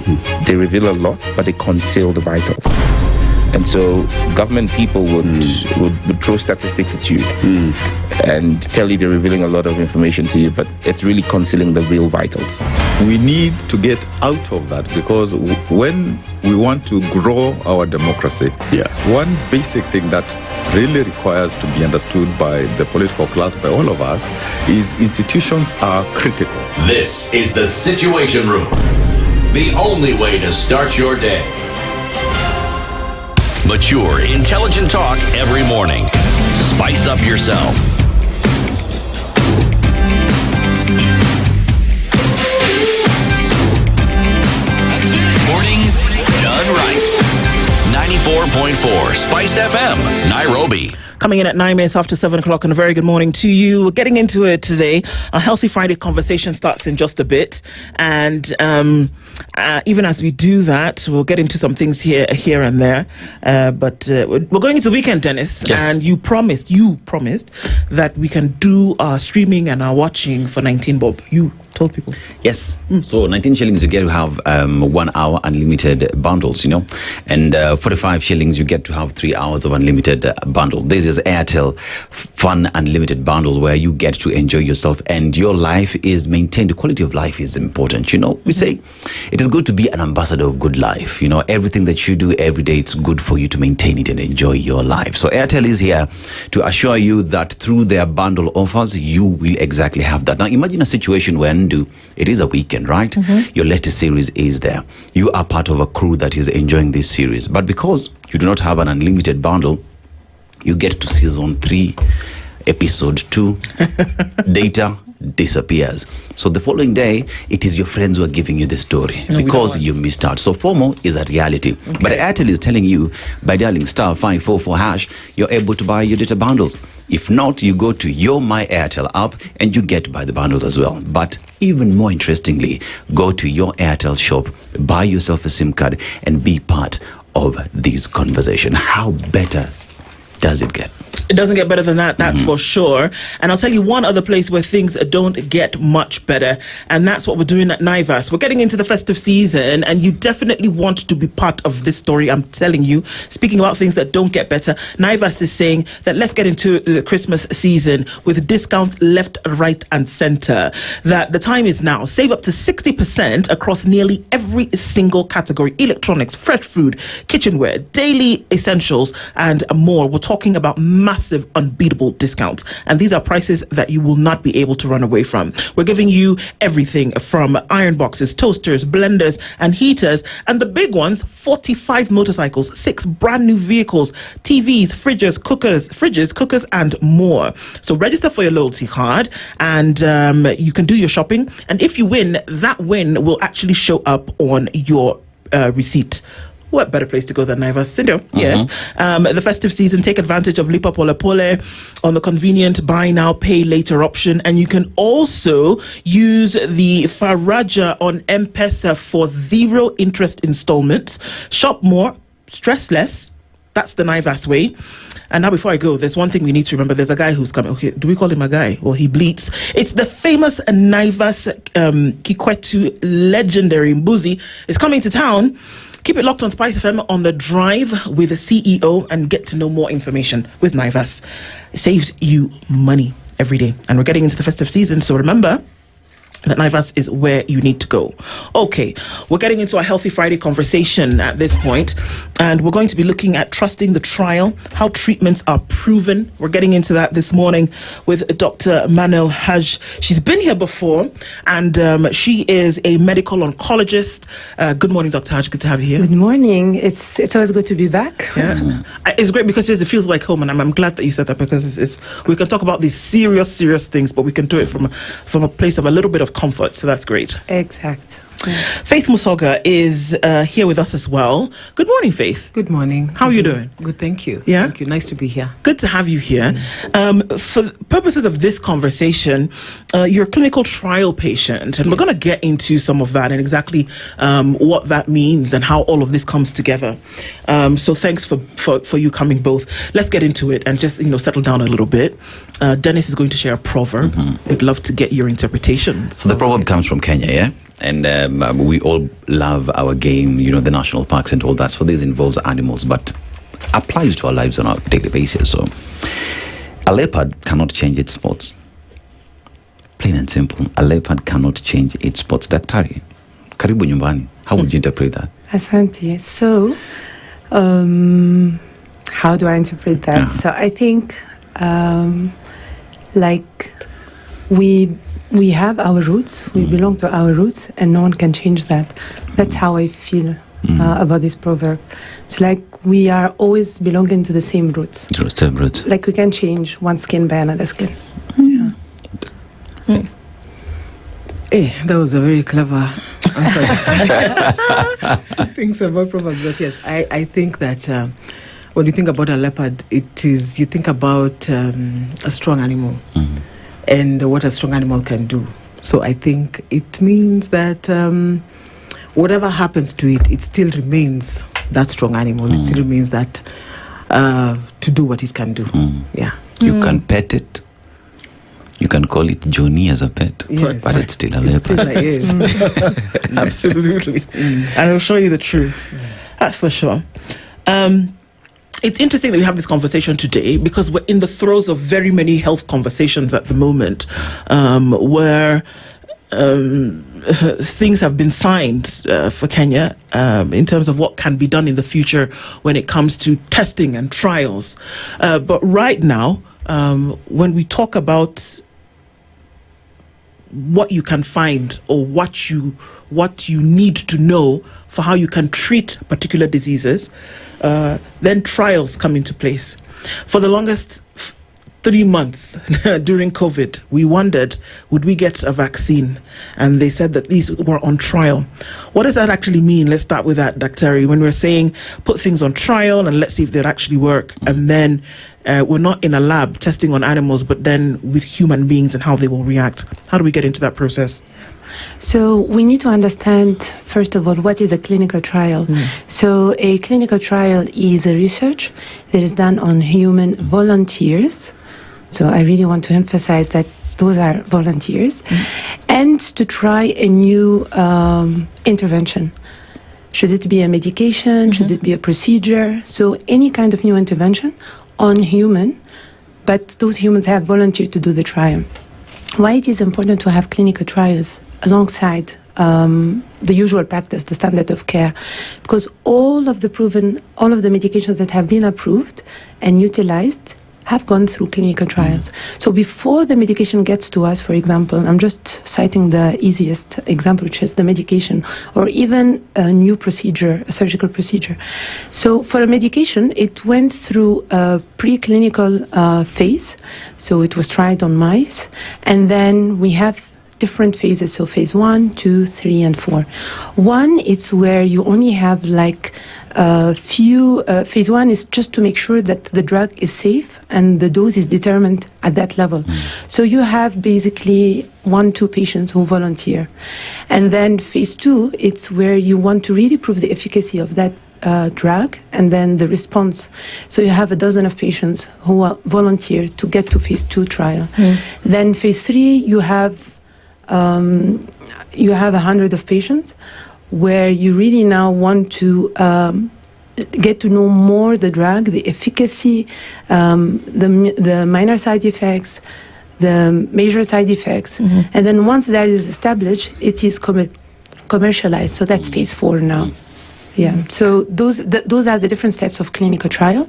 [SPEAKER 17] They reveal a lot, but they conceal the vitals. And so government people would throw statistics at you and tell you they're revealing a lot of information to you, but it's really concealing the real vitals.
[SPEAKER 18] We need to get out of that, because when we want to grow our democracy, one basic thing that really requires to be understood by the political class, by all of us, is institutions are critical.
[SPEAKER 2] This is the Situation Room, the only way to start your day. Mature, intelligent talk every morning. Spice up yourself. Mornings done right. 94.4 Spice FM, Nairobi.
[SPEAKER 28] Coming in at 9 minutes after 7 o'clock, and a very good morning to you. We're getting into it today. A Healthy Friday conversation starts in just a bit. And even as we do that, we'll get into some things here and there. But we're going into the weekend, Dennis.
[SPEAKER 1] Yes.
[SPEAKER 28] And you promised that we can do our streaming and our watching for 19 bob. You told people.
[SPEAKER 13] Yes. So 19 shillings, you get to have 1 hour unlimited bundles, and 45 shillings, you get to have 3 hours of unlimited bundle. This is Airtel Fun Unlimited Bundle, where you get to enjoy yourself and your life is maintained. The quality of life is important. We say it is good to be an ambassador of good life. Everything that you do every day, it's good for you to maintain it and enjoy your life. So Airtel is here to assure you that through their bundle offers, you will exactly have that. Now, imagine a situation where it is a weekend, right? Your latest series is there. You are part of a crew that is enjoying this series. But because you do not have an unlimited bundle, you get to season 3, episode 2, data disappears. So the following day, it is your friends who are giving you the story because you missed out. So FOMO is a reality. Okay. But Airtel is telling you, by dialing *544#, you're able to buy your data bundles. If not, you go to your My Airtel app and you get to buy the bundles as well. But even more interestingly, go to your Airtel shop, buy yourself a SIM card and be part of this conversation. How better does it get?
[SPEAKER 28] It doesn't get better than that, that's for sure. And I'll tell you one other place where things don't get much better, and that's what we're doing at Naivas. We're getting into the festive season, and you definitely want to be part of this story, I'm telling you. Speaking about things that don't get better, Naivas is saying that let's get into the Christmas season with discounts left, right, and center. That the time is now. Save up to 60% across nearly every single category: electronics, fresh food, kitchenware, daily essentials, and more. We're talking about massive, unbeatable discounts. And these are prices that you will not be able to run away from. We're giving you everything from iron boxes, toasters, blenders, and heaters. And the big ones, 45 motorcycles, 6 brand new vehicles, TVs, fridges, cookers, and more. So register for your loyalty card and you can do your shopping. And if you win, that win will actually show up on your receipt. What better place to go than Naivas? Cindo? Yes. The festive season, take advantage of Lipa Pole Pole on the convenient buy now, pay later option. And you can also use the Faraja on M-Pesa for 0 interest installments. Shop more, stress less. That's the Naivas way. And now before I go, there's one thing we need to remember. There's a guy who's coming. Okay, do we call him a guy? Well, he bleats. It's the famous Naivas Kikwetu legendary Mbuzi is coming to town. Keep it locked on Spice FM on the drive with the CEO and get to know more information with Naivas. It saves you money every day. And we're getting into the festive season, so remember that Naivas is where you need to go. Okay, we're getting into a Healthy Friday conversation at this point, and we're going to be looking at trusting the trial, how treatments are proven. We're getting into that this morning with Dr. Manel Haj. She's been here before, and she is a medical oncologist. Good morning, Dr. Haj. Good to have you here.
[SPEAKER 14] Good morning. It's always good to be back.
[SPEAKER 28] Yeah, it's great because it feels like home, and I'm glad that you said that because it's we can talk about these serious things, but we can do it from a place of a little bit of comfort, so that's great.
[SPEAKER 14] Exact.
[SPEAKER 28] Faith Musoga is here with us as well. Good morning, Faith.
[SPEAKER 15] Good morning.
[SPEAKER 28] How are you doing?
[SPEAKER 15] Good, thank you.
[SPEAKER 28] Yeah?
[SPEAKER 15] Thank you. Nice to be here.
[SPEAKER 28] Good to have you here. For purposes of this conversation, you're a clinical trial patient, and we're going to get into some of that and exactly what that means and how all of this comes together. So thanks for you coming both. Let's get into it and just settle down a little bit. Dennis is going to share a proverb. We'd love to get your interpretation.
[SPEAKER 13] So the proverb comes from Kenya, yeah? And we all love our game, the national parks and all that. So this involves animals, but applies to our lives on a daily basis. So a leopard cannot change its spots. Plain and simple. A leopard cannot change its spots. Daktari, karibu nyumbani. How would you interpret that?
[SPEAKER 14] Asante. So, how do I interpret that? Yeah. So I think, we have our roots, we belong to our roots, and no one can change that. That's how I feel about this proverb. It's like we are always belonging to the same roots.
[SPEAKER 13] Same roots.
[SPEAKER 14] Like we can change one skin by another skin.
[SPEAKER 25] That was a very clever answer. Things about proverbs, but yes, I think that when you think about a leopard, you think about a strong animal and what a strong animal can do. So I think it means that whatever happens to it, it still remains that strong animal. It still remains that to do what it can do. Yeah.
[SPEAKER 13] You can pet it. You can call it Johnny as a pet,
[SPEAKER 28] Yes.
[SPEAKER 13] but it's still a leopard.
[SPEAKER 28] Absolutely. And it'll show you the truth. That's for sure. It's interesting that we have this conversation today because we're in the throes of very many health conversations at the moment, where things have been signed for Kenya in terms of what can be done in the future when it comes to testing and trials. But right now, when we talk about what you can find or what you need to know for how you can treat particular diseases, then trials come into place. For the longest 3 months during COVID, we wondered, would we get a vaccine? And they said that these were on trial. What does that actually mean? Let's start with that, Dr. When we're saying put things on trial and let's see if they actually work. And then we're not in a lab testing on animals, but then with human beings and how they will react. How do we get into that process?
[SPEAKER 14] So we need to understand, first of all, what is a clinical trial. So a clinical trial is a research that is done on human volunteers. So I really want to emphasize that those are volunteers. And to try a new intervention. Should it be a medication? Should it be a procedure? So any kind of new intervention on human, but those humans have volunteered to do the trial. Why it is important to have clinical trials alongside the usual practice, the standard of care, because all of the medications that have been approved and utilized have gone through clinical trials. So before the medication gets to us, for example, I'm just citing the easiest example, which is the medication, or even a new procedure, a surgical procedure. So for a medication, it went through a preclinical phase. So it was tried on mice, and then we have different phases, so phase 1, 2, 3, and 4. 1, it's where you only have like a few, phase 1 is just to make sure that the drug is safe and the dose is determined at that level. So you have basically 1-2 patients who volunteer. And then phase 2, it's where you want to really prove the efficacy of that drug and then the response. So you have a dozen of patients who volunteer to get to phase 2 trial. Then phase 3, you have 100 of patients where you really now want to get to know more the drug, the efficacy, the minor side effects, the major side effects. And then once that is established, it is commercialized. So that's phase 4 now. Yeah, so those are the different steps of clinical trial.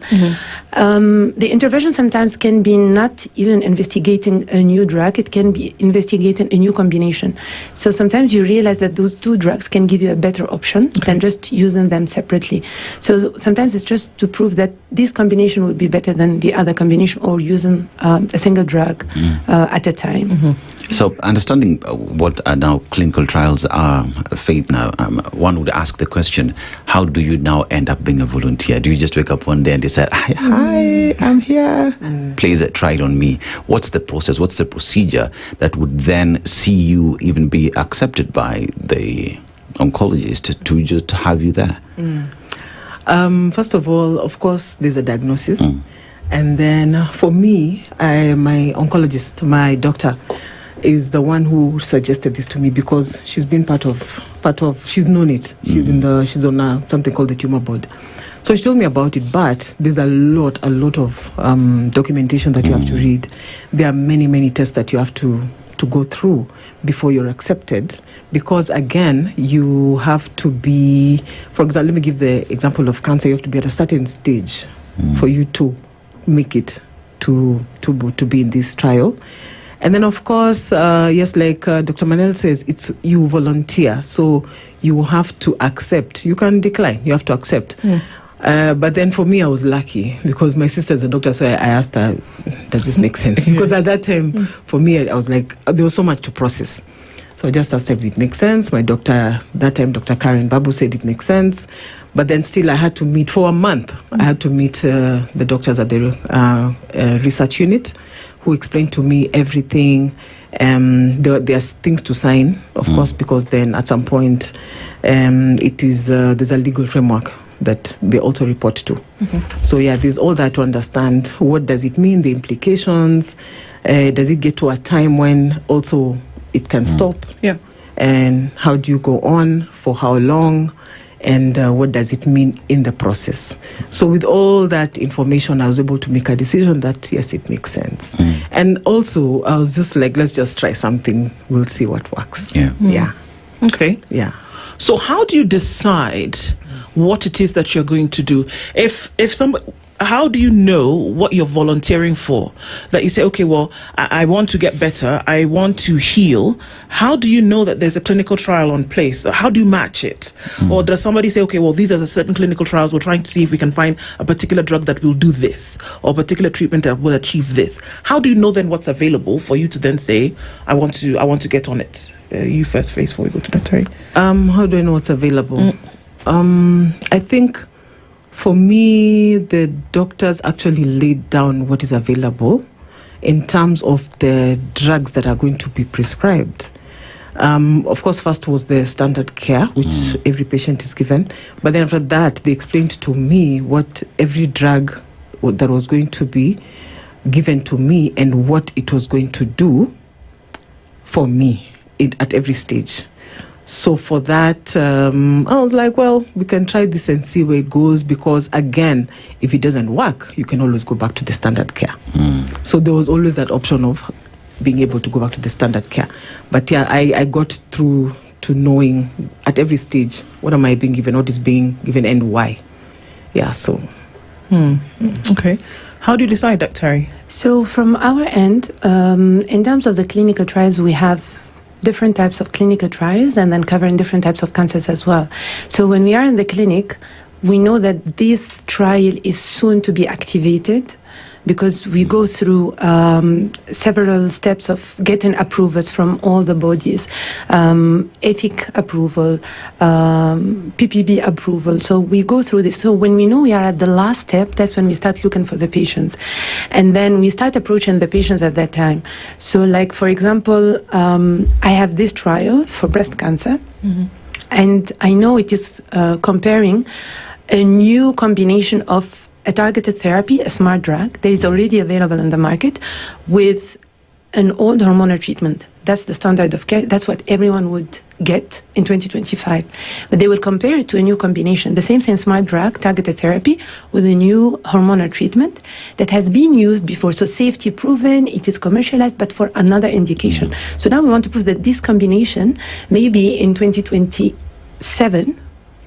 [SPEAKER 14] The intervention sometimes can be not even investigating a new drug, it can be investigating a new combination. So sometimes you realize that those 2 drugs can give you a better option than just using them separately. So sometimes it's just to prove that this combination would be better than the other combination, or using a single drug at a time.
[SPEAKER 13] So understanding what are now clinical trials are, Faith, now one would ask the question, how do you now end up being a volunteer? Do you just wake up one day and decide, hi, I'm here, please try it on me? What's the process? What's the procedure that would then see you even be accepted by the oncologist to just have you there?
[SPEAKER 25] First of all, of course, there's a diagnosis. And then for me, my oncologist, my doctor, is the one who suggested this to me because she's been part of she's known it. She's on something called the tumor board. So she told me about it, but there's a lot of documentation that you have to read. There are many tests that you have to go through before you're accepted, because again, you have to be, for example, let me give the example of cancer. You have to be at a certain stage for you to make it to be in this trial. And then, of course, yes, like Dr. Manel says, it's you volunteer. So you have to accept. You can decline. You have to accept. But then for me, I was lucky because my sister's a doctor. So I asked her, does this make sense? Because at that time, for me, I was like, there was so much to process. So I just asked if it makes sense. My doctor, that time, Dr. Karen Babu said it makes sense. But then still I had to meet for a month. I had to meet the doctors at the research unit who explained to me everything. There's things to sign, of course, because then at some point there's a legal framework that they also report to. So yeah, there's all that to understand. What does it mean, the implications? Does it get to a time when also it can stop?
[SPEAKER 28] Yeah.
[SPEAKER 25] And how do you go on? For how long? And what does it mean in the process? So with all that information, I was able to make a decision that, yes, it makes sense. And also, I was just like, let's just try something. We'll see what works. Yeah.
[SPEAKER 28] Okay.
[SPEAKER 25] Yeah.
[SPEAKER 28] So how do you decide what it is that you're going to do? How do you know what you're volunteering for? That you say, okay, well, I want to get better. I want to heal. How do you know that there's a clinical trial on place? How do you match it? Or does somebody say, okay, well, these are the certain clinical trials. We're trying to see if we can find a particular drug that will do this or a particular treatment that will achieve this. How do you know then what's available for you to then say, I want to get on it? You first, Faith, before we go to that, Terry.
[SPEAKER 25] How do I know what's available? I think for me, the doctors actually laid down what is available in terms of the drugs that are going to be prescribed. Of course, first was the standard care, which every patient is given. But then after that, they explained to me what every drug that was going to be given to me and what it was going to do for me at every stage. So for that, I was like, well, we can try this and see where it goes, because again, if it doesn't work, you can always go back to the standard care. So there was always that option of being able to go back to the standard care. But yeah, I got through to knowing at every stage, what am I being given, what is being given, and why. Yeah, so.
[SPEAKER 28] Okay. How do you decide that, Terry?
[SPEAKER 14] So from our end, in terms of the clinical trials, we have different types of clinical trials and then covering different types of cancers as well. So when we are in the clinic, we know that this trial is soon to be activated because we go through several steps of getting approvals from all the bodies, ethic approval, PPB approval. So we go through this. So when we know we are at the last step, that's when we start looking for the patients. And then we start approaching the patients at that time. So like, for example, I have this trial for breast cancer. And I know it is comparing a new combination of a targeted therapy, a smart drug that is already available in the market, with an old hormonal treatment. That's the standard of care. That's what everyone would get in 2025. But they will compare it to a new combination, the same smart drug, targeted therapy, with a new hormonal treatment that has been used before. So safety proven, it is commercialized, but for another indication. So now we want to prove that this combination, maybe in 2027,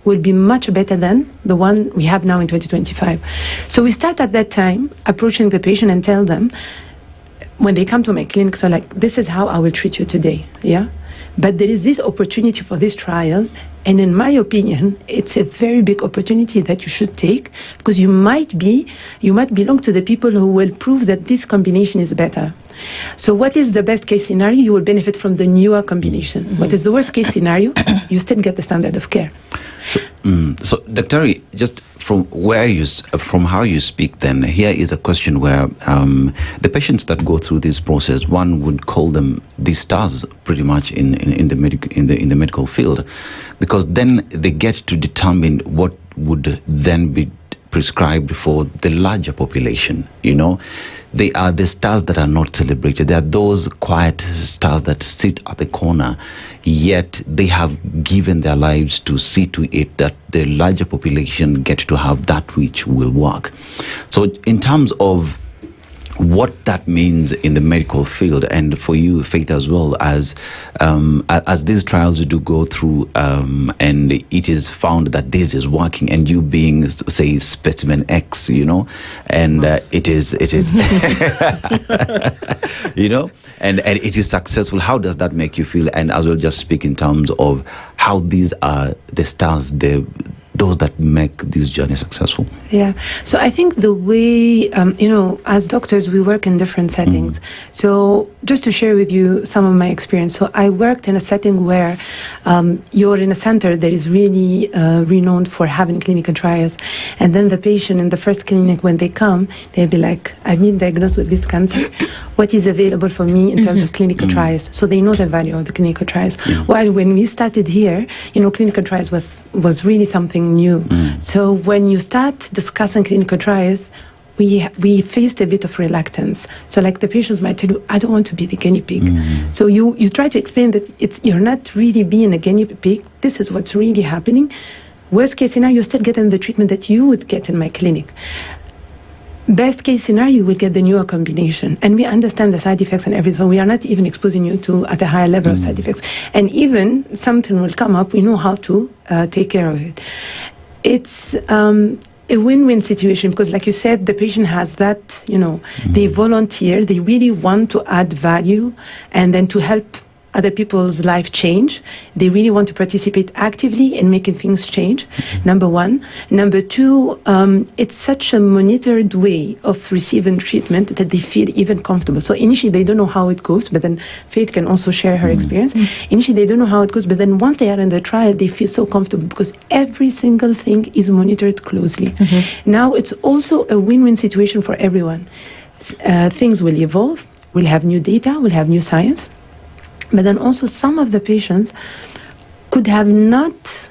[SPEAKER 14] will be much better than the one we have now in 2025. So we start at that time approaching the patient and tell them, when they come to my clinic, so like, this is how I will treat you today, yeah? But there is this opportunity for this trial, and in my opinion, it's a very big opportunity that you should take, because you might belong to the people who will prove that this combination is better. So what is the best case scenario? You will benefit from the newer combination. What is the worst case scenario? You still get the standard of care.
[SPEAKER 13] So Dr. just from how you speak, then here is a question where the patients that go through this process, one would call them the stars pretty much in the medical field, because then they get to determine what would then be prescribed for the larger population. They are the stars that are not celebrated. They are those quiet stars that sit at the corner, yet they have given their lives to see to it that the larger population gets to have that which will work. So in terms of what that means in the medical field, and for you, Faith, as well, as these trials do go through, and it is found that this is working, and you being, say, specimen X, and it is, and it is successful. How does that make you feel? And as well, just speak in terms of how these are the stars, those that make this journey successful.
[SPEAKER 14] Yeah. So I think the way, as doctors, we work in different settings. So just to share with you some of my experience. So I worked in a setting where you're in a center that is really renowned for having clinical trials. And then the patient in the first clinic, when they come, they'll be like, I've been diagnosed with this cancer. What is available for me in terms of clinical trials? So they know the value of the clinical trials. While when we started here, clinical trials was really something new. So when you start discussing clinical trials, we faced a bit of reluctance. So like the patients might tell you, I don't want to be the guinea pig. So you try to explain that you're not really being a guinea pig. This is what's really happening. Worst case scenario, you're still getting the treatment that you would get in my clinic. Best case scenario, you will get the newer combination. And we understand the side effects and everything. So we are not even exposing you to at a higher level of side effects. And even something will come up, we know how to take care of it. It's a win-win situation because, like you said, the patient has that, they volunteer, they really want to add value and then to help other people's life change. They really want to participate actively in making things change, number one. Number two, it's such a monitored way of receiving treatment that they feel even comfortable. So initially they don't know how it goes, but then Faith can also share her experience. Initially they don't know how it goes, but then once they are in the trial, they feel so comfortable because every single thing is monitored closely. Now it's also a win-win situation for everyone. Things will evolve, we'll have new data, we'll have new science. But then also some of the patients could have not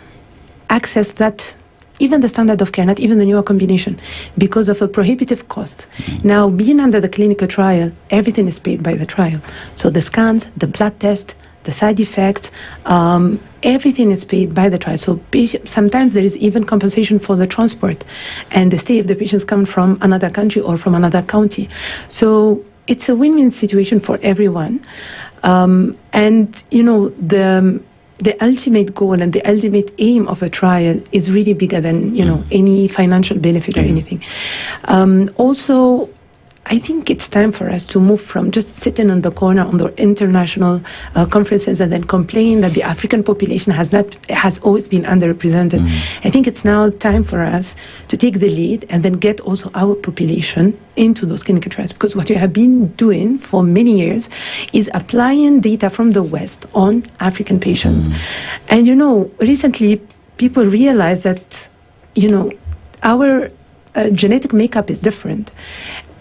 [SPEAKER 14] accessed that, even the standard of care, not even the newer combination, because of a prohibitive cost. Now, being under the clinical trial, everything is paid by the trial. So the scans, the blood test, the side effects, everything is paid by the trial. So sometimes there is even compensation for the transport and the stay if the patients come from another country or from another county. So it's a win-win situation for everyone. And, the ultimate goal and the ultimate aim of a trial is really bigger than, any financial benefit or anything. Also, I think it's time for us to move from just sitting on the corner on the international conferences and then complain that the African population has always been underrepresented. I think it's now time for us to take the lead and then get also our population into those clinical trials, because what we have been doing for many years is applying data from the West on African patients. And recently people realized that our genetic makeup is different.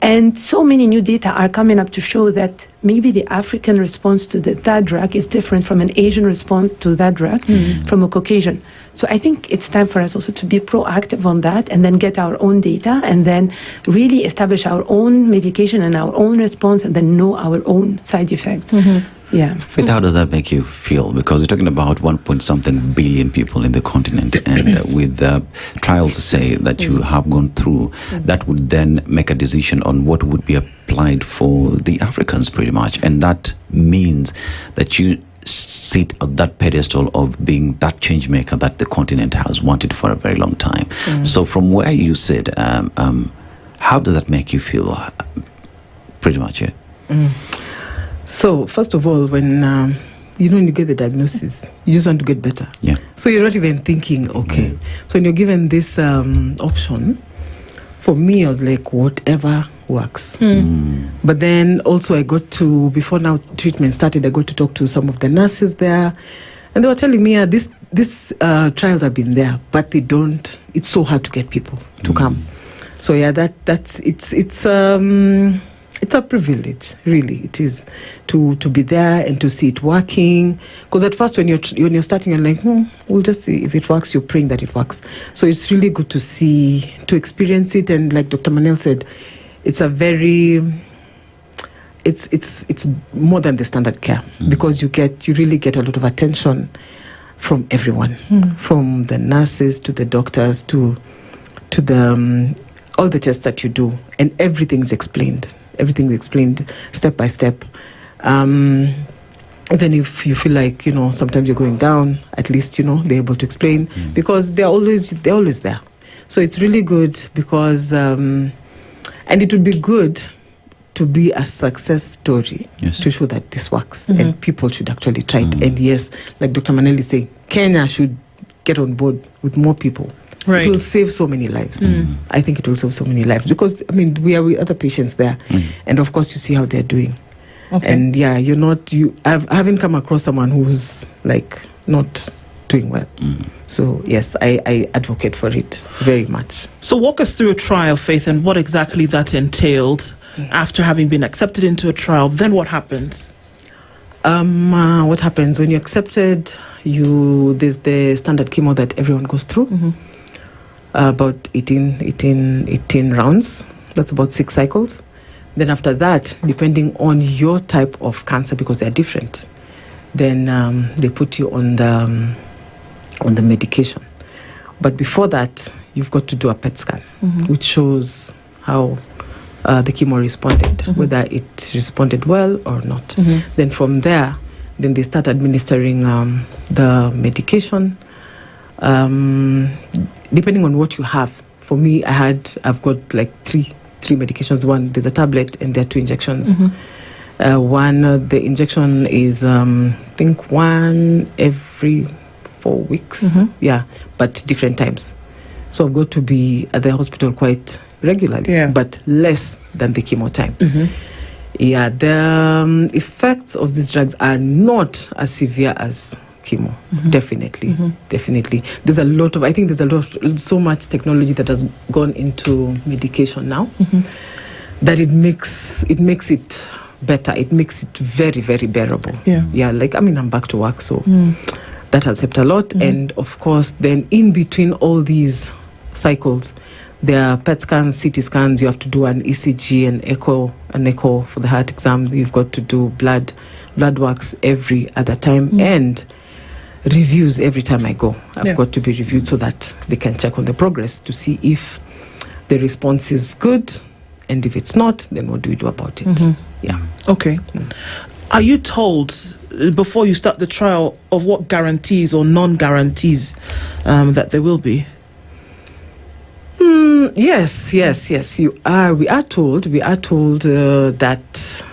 [SPEAKER 14] And so many new data are coming up to show that maybe the African response to that drug is different from an Asian response to that drug from a Caucasian. So I think it's time for us also to be proactive on that and then get our own data and then really establish our own medication and our own response and then know our own side effects. Yeah.
[SPEAKER 13] Faith, how does that make you feel? Because we're talking about 1-point-something billion people in the continent, and with trials to say that you have gone through, that would then make a decision on what would be applied for the Africans pretty much. And that means that you sit at that pedestal of being that change maker that the continent has wanted for a very long time. So from where you sit, how does that make you feel? Pretty much, yeah.
[SPEAKER 28] So, first of all, when you get the diagnosis, you just want to get better.
[SPEAKER 13] Yeah.
[SPEAKER 28] So you're not even thinking, okay. So when you're given this option, for me, I was like, whatever works. But then also I got to, before now treatment started, I got to talk to some of the nurses there, and they were telling me, these trials have been there, but it's so hard to get people to come. So yeah, it's a privilege, really. It is to be there and to see it working. Because at first, when you're starting, you're like, we'll just see if it works. You're praying that it works. So it's really good to experience it. And like Dr. Manel said, it's a very, it's more than the standard care because you really get a lot of attention from everyone, from the nurses to the doctors to the all the tests that you do, and everything's explained. everything's explained step by step. Even if you feel like, sometimes you're going down, at least, they're able to explain because they're always there. So it's really good because, and it would be good to be a success story to show that this works and people should actually try it. And yes, like Dr. Manelli is saying, Kenya should get on board with more people. Right. It will save so many lives. I think it will save so many lives because, we are with other patients there. And of course, you see how they're doing. Okay. And I haven't come across someone who's like not doing well. So yes, I advocate for it very much. So walk us through a trial, Faith, and what exactly that entailed. After having been accepted into a trial, then what happens? What happens when you're accepted? There's the standard chemo that everyone goes through. About 18 rounds. That's about 6 cycles. Then after that, depending on your type of cancer, because they're different, then they put you on the medication. But before that, you've got to do a PET scan, which shows how the chemo responded, whether it responded well or not. Then from there, then they start administering the medication, depending on what you have. For me, I've got like three medications. One, there's a tablet, and there are 2 injections. One, the injection is, I think, 1 every 4 weeks. But different times. So I've got to be at the hospital quite regularly, but less than the chemo time. The effects of these drugs are not as severe as chemo. Definitely. There's so much technology that has gone into medication now that it makes it better. It makes it very, very bearable. I'm back to work, so that has helped a lot. And of course, then in between all these cycles, there are PET scans, CT scans. You have to do an ECG, an echo for the heart exam. You've got to do blood works every other time, and reviews every time I go. I've got to be reviewed so that they can check on the progress to see if the response is good, and if it's not, then what do we do about it? Okay. Are you told before you start the trial of what guarantees or non-guarantees that there will be? Yes. You are. We are told that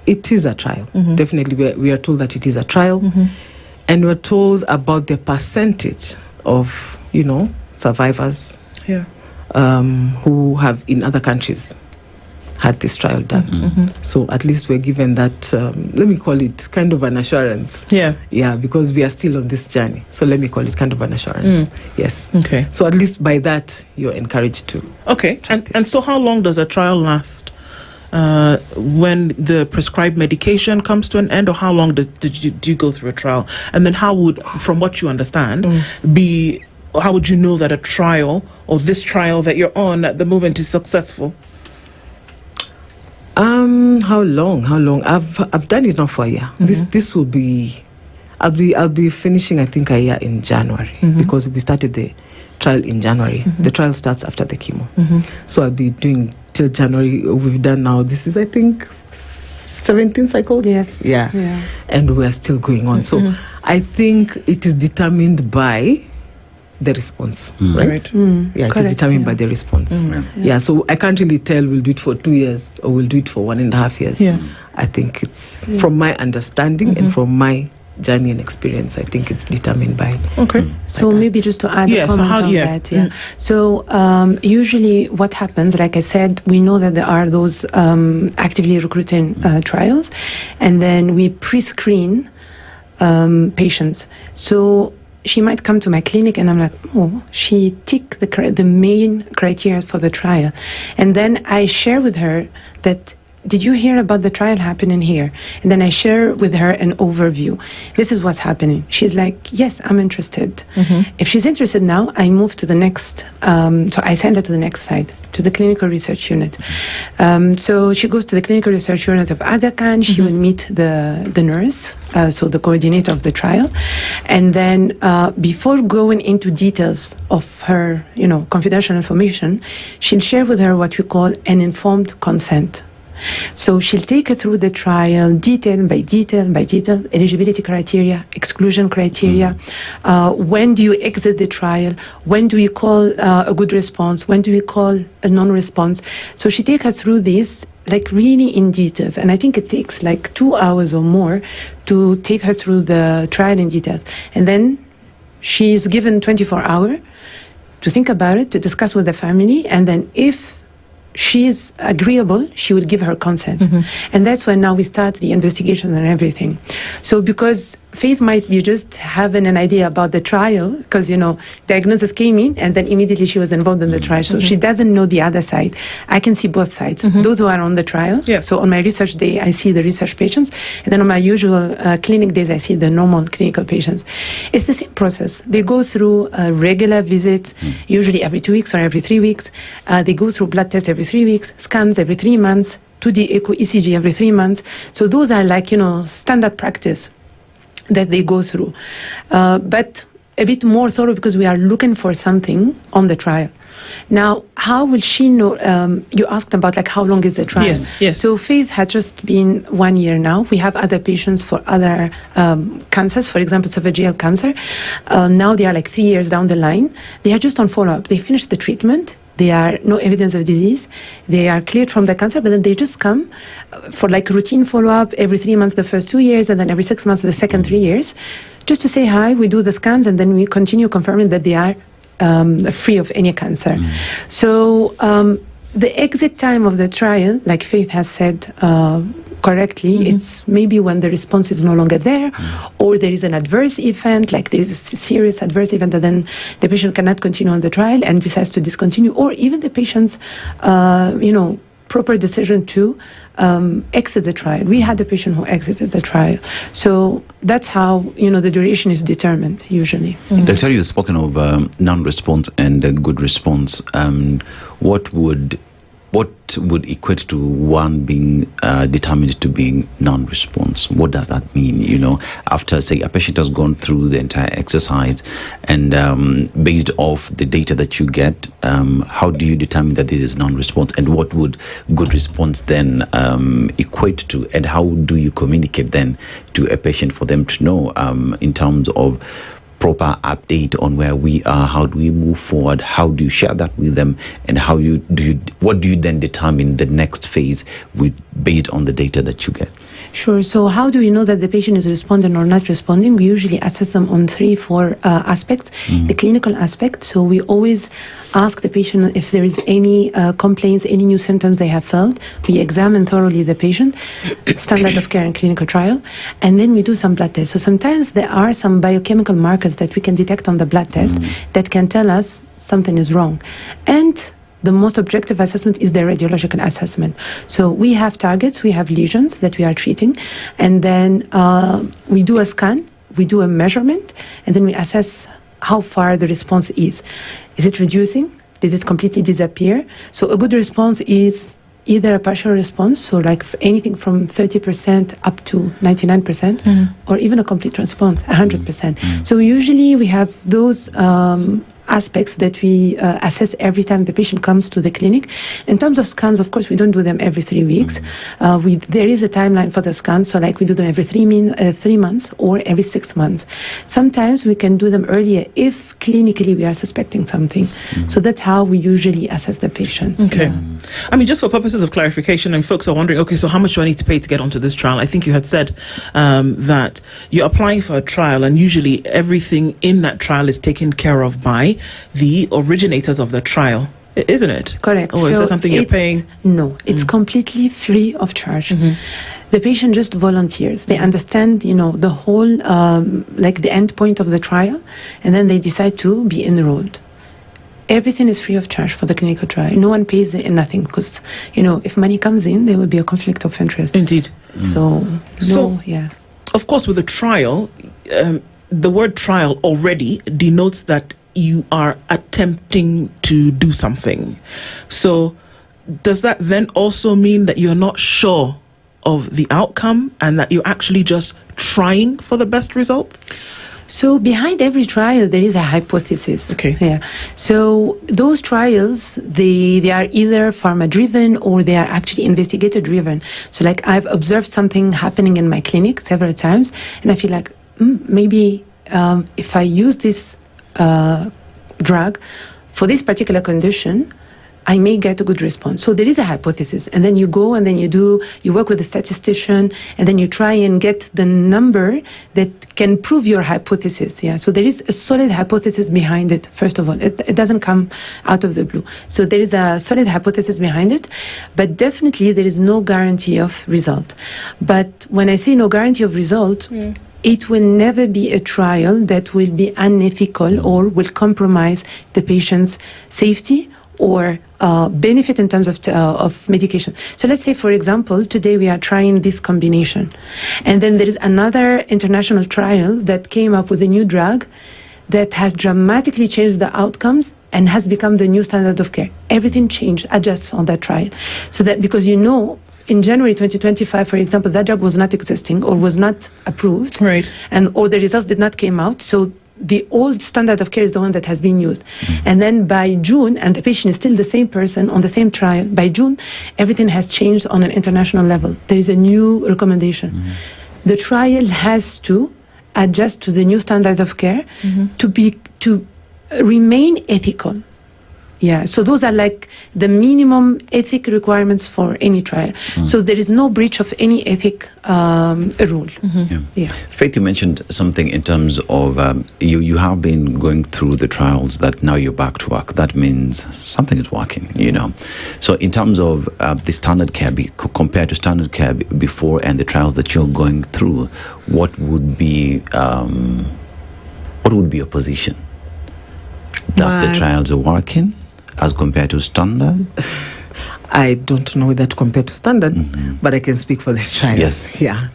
[SPEAKER 28] it is a trial. Definitely, we are told that it is a trial, and we're told about the percentage of survivors who have in other countries had this trial done. So at least we're given that, let me call it kind of an assurance. Because we are still on this journey. So let me call it kind of an assurance. Yes. Okay. So at least by that, you're encouraged to. Okay. And so how long does a trial last? When the prescribed medication comes to an end, or how long do you go through a trial? And then how would, from what you understand, how would you know that a trial or this trial that you're on at the moment is successful? How long? I've done it now for a year. This will be, I'll be finishing, I think, a year in January, because we started the trial in January. The trial starts after the chemo. So I'll be doing till January. We've done now, this is, I think, 17 cycles.
[SPEAKER 14] Yes.
[SPEAKER 28] Yeah. And we're still going on. So I think it is determined by the response, right? It is determined by the response. So I can't really tell we'll do it for 2 years or we'll do it for 1.5 years. I think it's from my understanding and from my journey and experience, I think it's determined by.
[SPEAKER 14] So maybe just to add a comment on that. So usually what happens, like I said, we know that there are those actively recruiting trials, and then we pre-screen patients. So she might come to my clinic and I'm like, she ticked the main criteria for the trial. And then I share with her that, did you hear about the trial happening here? And then I share with her an overview. This is what's happening. She's like, yes, I'm interested. If she's interested now, I move to the next, so I send her to the next site, to the clinical research unit. So she goes to the clinical research unit of Aga Khan. She will meet the nurse, so the coordinator of the trial. And then before going into details of her, confidential information, she'll share with her what we call an informed consent. So she'll take her through the trial, detail by detail by detail, eligibility criteria, exclusion criteria, when do you exit the trial, when do we call a good response, when do we call a non-response. So she take her through this like really in details, and I think it takes like 2 hours or more to take her through the trial in details. And then she's given 24 hours to think about it, to discuss with the family, and then if she's agreeable, she will give her consent. And that's when now we start the investigation and everything. So because Faith might be just having an idea about the trial, because, you know, diagnosis came in and then immediately she was involved in the trial. So she doesn't know the other side. I can see both sides. Those who are on the trial. So on my research day, I see the research patients. And then on my usual clinic days, I see the normal clinical patients. It's the same process. They go through regular visits, usually every 2 weeks or every 3 weeks. They go through blood tests every 3 weeks, scans every 3 months, 2D echo ECG every 3 months. So those are like, you know, standard practice that they go through. But a bit more thorough because we are looking for something on the trial. Now, how will she know? You asked about like how long is the trial?
[SPEAKER 28] Yes.
[SPEAKER 14] So Faith had just been 1 year now. We have other patients for other cancers, for example, esophageal cancer. Now they are like 3 years down the line. They are just on follow-up. They finished the treatment. They are no evidence of disease. They are cleared from the cancer, but then they just come for like routine follow-up every 3 months the first 2 years, and then every 6 months the second 3 years, just to say hi. We do the scans, and then we continue confirming that they are free of any cancer. So the exit time of the trial, like Faith has said correctly, it's maybe when the response is no longer there, or there is an adverse event, like there is a serious adverse event, and then the patient cannot continue on the trial and decides to discontinue, or even the patient's, proper decision to exit the trial. We had a patient who exited the trial. So that's how, the duration is determined usually.
[SPEAKER 13] Dr. You've spoken of non-response and a good response. What would equate to one being determined to being non-response? What does that mean? After, say, a patient has gone through the entire exercise and based off the data that you get, how do you determine that this is non-response, and what would good response then equate to, and how do you communicate then to a patient for them to know in terms of proper update on where we are? How do we move forward? How do you share that with them? And what do you then determine the next phase based on the data that you get?
[SPEAKER 14] Sure. So how do we know that the patient is responding or not responding? We usually assess them on 3-4 aspects. The clinical aspect. So we always ask the patient if there is any complaints, any new symptoms they have felt. We examine thoroughly the patient, standard of care and clinical trial, and then we do some blood tests. So sometimes there are some biochemical markers that we can detect on the blood test that can tell us something is wrong. And the most objective assessment is the radiological assessment. So we have targets, we have lesions that we are treating, and then we do a scan, we do a measurement, and then we assess how far the response is. Is it reducing? Did it completely disappear? So a good response is either a partial response, so like anything from 30% up to 99%, or even a complete response, 100%. So usually we have those aspects that we assess every time the patient comes to the clinic. In terms of scans, of course, we don't do them every 3 weeks. There is a timeline for the scans, so like we do them every 3 months or every 6 months. Sometimes we can do them earlier if clinically we are suspecting something. So that's how we usually assess the patient.
[SPEAKER 28] Okay. I mean, just for purposes of clarification, and folks are wondering, okay, so how much do I need to pay to get onto this trial? I think you had said that you're applying for a trial, and usually everything in that trial is taken care of by the originators of the trial, isn't it?
[SPEAKER 14] Correct.
[SPEAKER 28] Or is that something you're paying?
[SPEAKER 14] No, it's completely free of charge. The patient just volunteers. They understand, the whole, like the end point of the trial, and then they decide to be enrolled. Everything is free of charge for the clinical trial. No one pays nothing because, if money comes in, there will be a conflict of interest.
[SPEAKER 28] Indeed.
[SPEAKER 14] So, yeah.
[SPEAKER 28] Of course, with a trial, the word trial already denotes that you are attempting to do something. So does that then also mean that you're not sure of the outcome and that you're actually just trying for the best results?
[SPEAKER 14] So behind every trial, there is a hypothesis.
[SPEAKER 28] Okay.
[SPEAKER 14] Yeah. So those trials, they are either pharma-driven or they are actually investigator-driven. So like I've observed something happening in my clinic several times, and I feel like maybe if I use this drug for this particular condition, I may get a good response. So there is a hypothesis, and then you go and then you work with a statistician, and then you try and get the number that can prove your hypothesis. Yeah. So there is a solid hypothesis behind it. First of all, it doesn't come out of the blue. So there is a solid hypothesis behind it, but definitely there is no guarantee of result. But when I say no guarantee of result, it will never be a trial that will be unethical or will compromise the patient's safety or benefit in terms of medication. So let's say, for example, today we are trying this combination. And then there is another international trial that came up with a new drug that has dramatically changed the outcomes and has become the new standard of care. Everything changed, adjusts on that trial. So that, because in January 2025, for example, that drug was not existing or was not approved.
[SPEAKER 28] Right.
[SPEAKER 14] Or the results did not came out. So the old standard of care is the one that has been used. And then by June, and the patient is still the same person on the same trial, by June, everything has changed on an international level. There is a new recommendation. The trial has to adjust to the new standard of care to remain ethical. Yeah, so those are like the minimum ethic requirements for any trial. So there is no breach of any ethic rule. Yeah.
[SPEAKER 13] Faith, you mentioned something in terms of you have been going through the trials that now you're back to work. That means something is working, So in terms of the standard care, compared to standard care before and the trials that you're going through, what would be your position? That the trials are working as compared to standard?
[SPEAKER 25] I don't know that compared to standard, but I can speak for the trial.
[SPEAKER 13] Yes.
[SPEAKER 25] Yeah.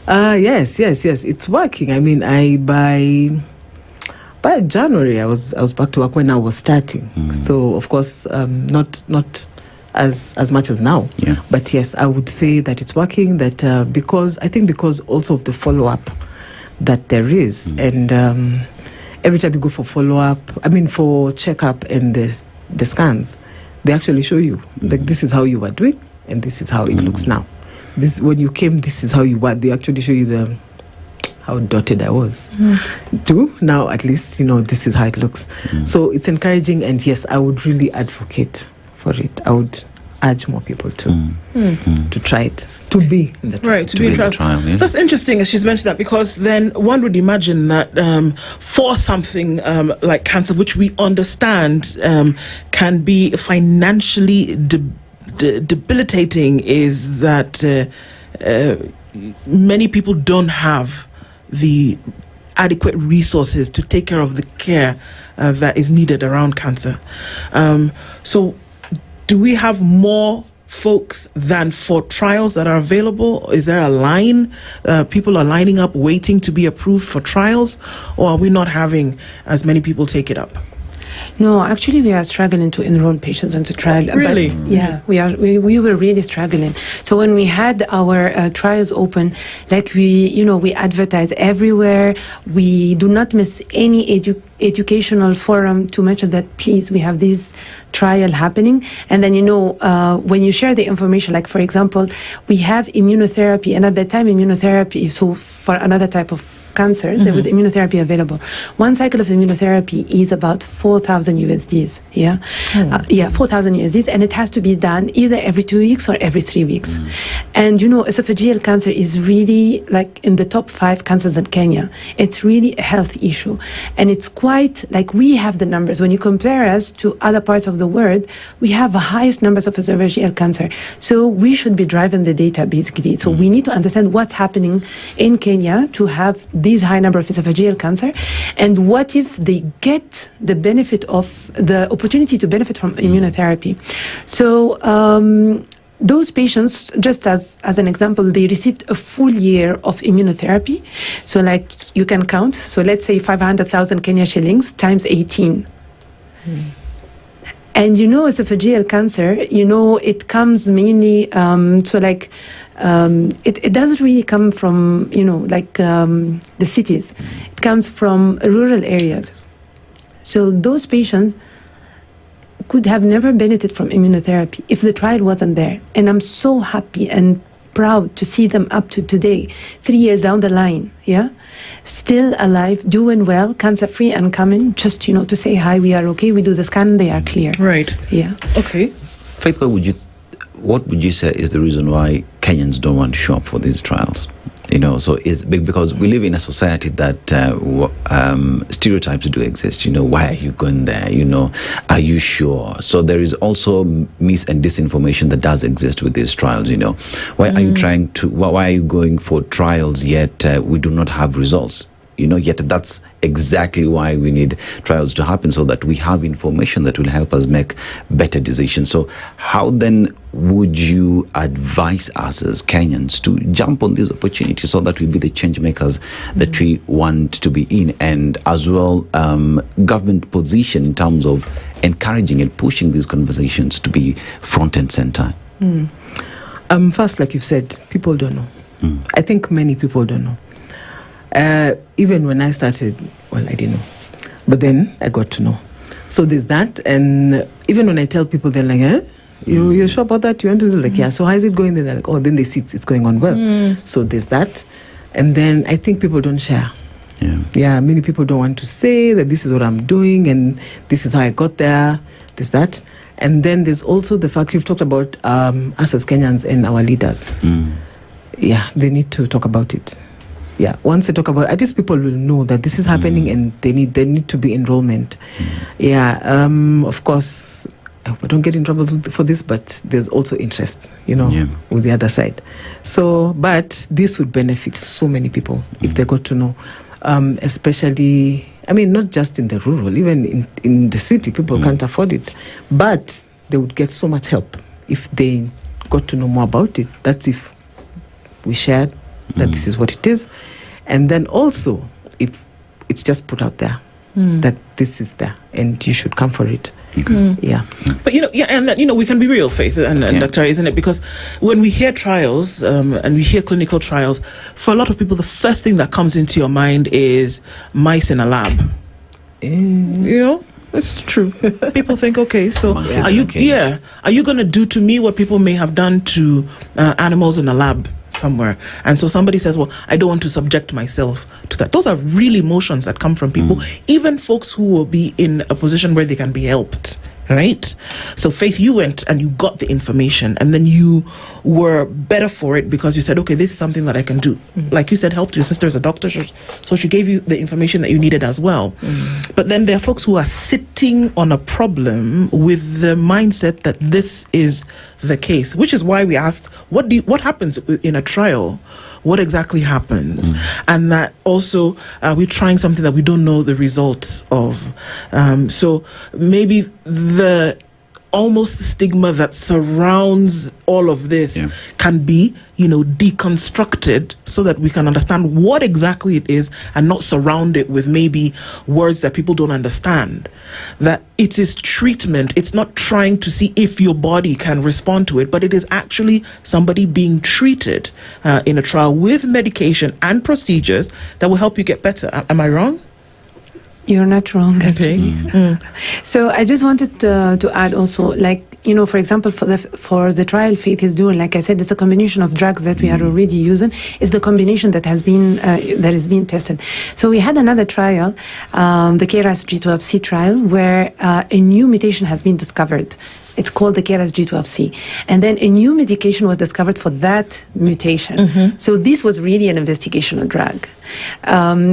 [SPEAKER 25] Yes. It's working. I mean, by January I was back to work when I was starting. So of course, not as much as now.
[SPEAKER 13] Yeah.
[SPEAKER 25] But yes, I would say that it's working. That because also of the follow-up that there is, and every time you go for follow-up, for checkup and the scans, they actually show you, like, this is how you were doing, and this is how it looks now. This, when you came, this is how you were. They actually show you how dotted I was. Now, at least, this is how it looks. So it's encouraging, and yes, I would really advocate for it. I would urge more people to try it, to be in the trial.
[SPEAKER 28] Right, to be in the trial. Yeah. That's interesting, as she's mentioned that, because then one would imagine that for something like cancer, which we understand can be financially debilitating, is that many people don't have the adequate resources to take care of the care that is needed around cancer. So do we have more folks than for trials that are available? Is there a line? People are lining up waiting to be approved for trials, or are we not having as many people take it up?
[SPEAKER 14] No, actually, we are struggling to enroll patients into trial.
[SPEAKER 28] Really?
[SPEAKER 14] But, yeah, we were really struggling. So when we had our trials open, like we advertise everywhere. We do not miss any educational forum to mention that, please, we have this trial happening. And then, when you share the information, like, for example, we have immunotherapy, and at that time, immunotherapy, so for another type of cancer, there was immunotherapy available. One cycle of immunotherapy is about 4,000 USDs. Yeah, 4,000 USDs, and it has to be done either every 2 weeks or every 3 weeks. And esophageal cancer is really like in the top 5 cancers in Kenya. It's really a health issue, and it's quite like we have the numbers. When you compare us to other parts of the world, we have the highest numbers of esophageal cancer. So we should be driving the data, basically. So we need to understand what's happening in Kenya to have these high number of esophageal cancer, and what if they get the benefit of the opportunity to benefit from immunotherapy. So those patients, just as an example, they received a full year of immunotherapy. So like you can count, so let's say 500,000 Kenya shillings times 18. And esophageal cancer, it comes mainly, it doesn't really come from, the cities. It comes from rural areas. So those patients could have never benefited from immunotherapy if the trial wasn't there. And I'm so happy and proud to see them up to today, 3 years down the line, still alive, doing well, cancer-free, and coming just, to say, hi, we are okay, we do the scan, they are clear.
[SPEAKER 28] Right.
[SPEAKER 14] Yeah.
[SPEAKER 28] Okay.
[SPEAKER 13] Faith, what would you say is the reason why Kenyans don't want to show up for these trials? So it's big because we live in a society that stereotypes do exist. Why are you going there? Are you sure? So there is also mis and disinformation that does exist with these trials. Why are you why are you going for trials yet we do not have results? Yet that's exactly why we need trials to happen, so that we have information that will help us make better decisions. So how then would you advise us as Kenyans to jump on these opportunities so that we be the change makers that we want to be in, and as well government position in terms of encouraging and pushing these conversations to be front and center?
[SPEAKER 25] First, like you've said, people don't know. I think many people don't know. Even when I started, I didn't know. But then I got to know. So there's that. And even when I tell people, they're like, you're sure about that? You want to do? Like, yeah. So how is it going? They're like, then they see it's going on well. So there's that. And then I think people don't share. Yeah, many people don't want to say that this is what I'm doing and this is how I got there. There's that. And then there's also the fact you've talked about us as Kenyans and our leaders. Yeah, they need to talk about it. Yeah, once they talk about it, at least people will know that this is happening and they need to be enrollment. Yeah, of course, I hope I don't get in trouble for this, but there's also interest, with the other side. So, but this would benefit so many people if they got to know, especially, not just in the rural, even in the city, people can't afford it, but they would get so much help if they got to know more about it. That's if we shared that this is what it is, and then also if it's just put out there that this is there and you should come for it. Yeah,
[SPEAKER 28] but and we can be real, Faith and Dr., isn't it? Because when we hear trials and we hear clinical trials, for a lot of people, the first thing that comes into your mind is mice in a lab. It's true. People think, okay, so are you going to do to me what people may have done to animals in a lab somewhere? And so somebody says, well, I don't want to subject myself to that. Those are real emotions that come from people, even folks who will be in a position where they can be helped, right? So Faith, you went and you got the information, and then you were better for it because you said, okay, this is something that I can do. Like you said, helped your sister as a doctor, so she gave you the information that you needed as well. But then there are folks who are sitting on a problem with the mindset that this is the case, which is why we asked, what happens in a trial? What exactly happens? And that also we're trying something that we don't know the results of. So maybe the almost stigma that surrounds all of this can be, deconstructed so that we can understand what exactly it is and not surround it with maybe words that people don't understand. That it is treatment. It's not trying to see if your body can respond to it, but it is actually somebody being treated in a trial with medication and procedures that will help you get better. Am I wrong?
[SPEAKER 14] You're not wrong.
[SPEAKER 28] Okay.
[SPEAKER 14] So I just wanted to add also, for example, for the trial Faith is doing, like I said, it's a combination of drugs that we are already using. It's the combination that has been that is being tested. So we had another trial, the KRAS G12C trial, where a new mutation has been discovered. It's called the KRAS G12C. And then a new medication was discovered for that mutation. So this was really an investigational drug.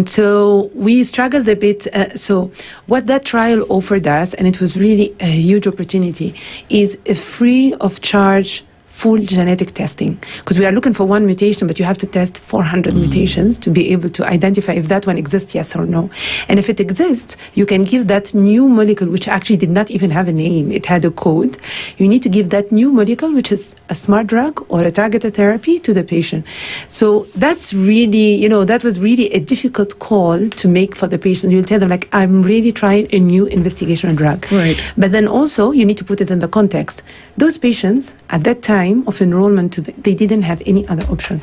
[SPEAKER 14] So we struggled a bit. So what that trial offered us, and it was really a huge opportunity, is a free of charge full genetic testing, because we are looking for one mutation, but you have to test 400 mutations to be able to identify if that one exists, yes or no. And if it exists, you can give that new molecule, which actually did not even have a name, it had a code. You need to give that new molecule, which is a smart drug or a targeted therapy, to the patient. So that's really, that was really a difficult call to make for the patient. You'll tell them, like, I'm really trying a new investigational drug.
[SPEAKER 28] Right.
[SPEAKER 14] But then also, you need to put it in the context. Those patients, at that time, time of enrollment, they didn't have any other option.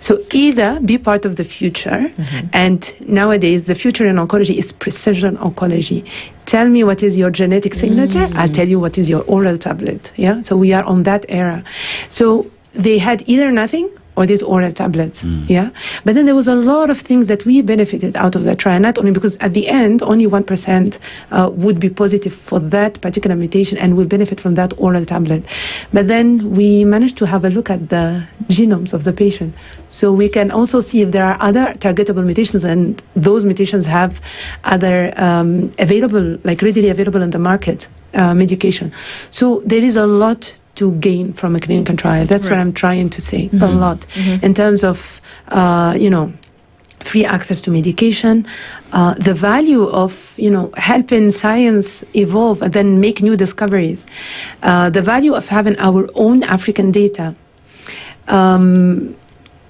[SPEAKER 14] So either be part of the future, and nowadays the future in oncology is precision oncology. Tell me what is your genetic signature, I'll tell you what is your oral tablet. Yeah, so we are on that era. So they had either nothing or these oral tablets. Yeah, but then there was a lot of things that we benefited out of that trial, not only because at the end only 1% would be positive for that particular mutation and will benefit from that oral tablet, but then we managed to have a look at the genomes of the patient, so we can also see if there are other targetable mutations, and those mutations have other available, like readily available in the market medication. So there is a lot to gain from a clinical trial. That's what I'm trying to say, a lot, in terms of, free access to medication, the value of, helping science evolve and then make new discoveries, the value of having our own African data.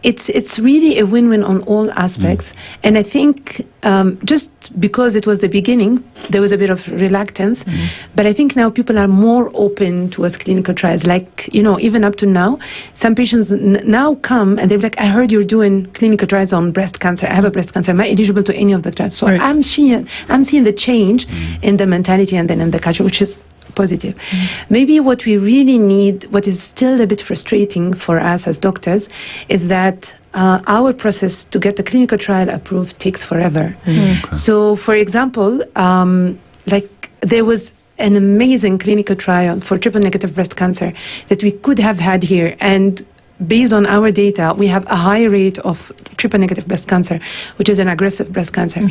[SPEAKER 14] It's really a win-win on all aspects. And I think just because it was the beginning, there was a bit of reluctance. But I think now people are more open towards clinical trials. Like, even up to now, some patients now come and they're like, I heard you're doing clinical trials on breast cancer. I have a breast cancer. Am I eligible to any of the trials? So I'm seeing the change in the mentality and then in the culture, which is positive. Maybe what we really need, what is still a bit frustrating for us as doctors, is that our process to get the clinical trial approved takes forever. So, for example, there was an amazing clinical trial for triple-negative breast cancer that we could have had here, and based on our data, we have a high rate of triple-negative breast cancer, which is an aggressive breast cancer.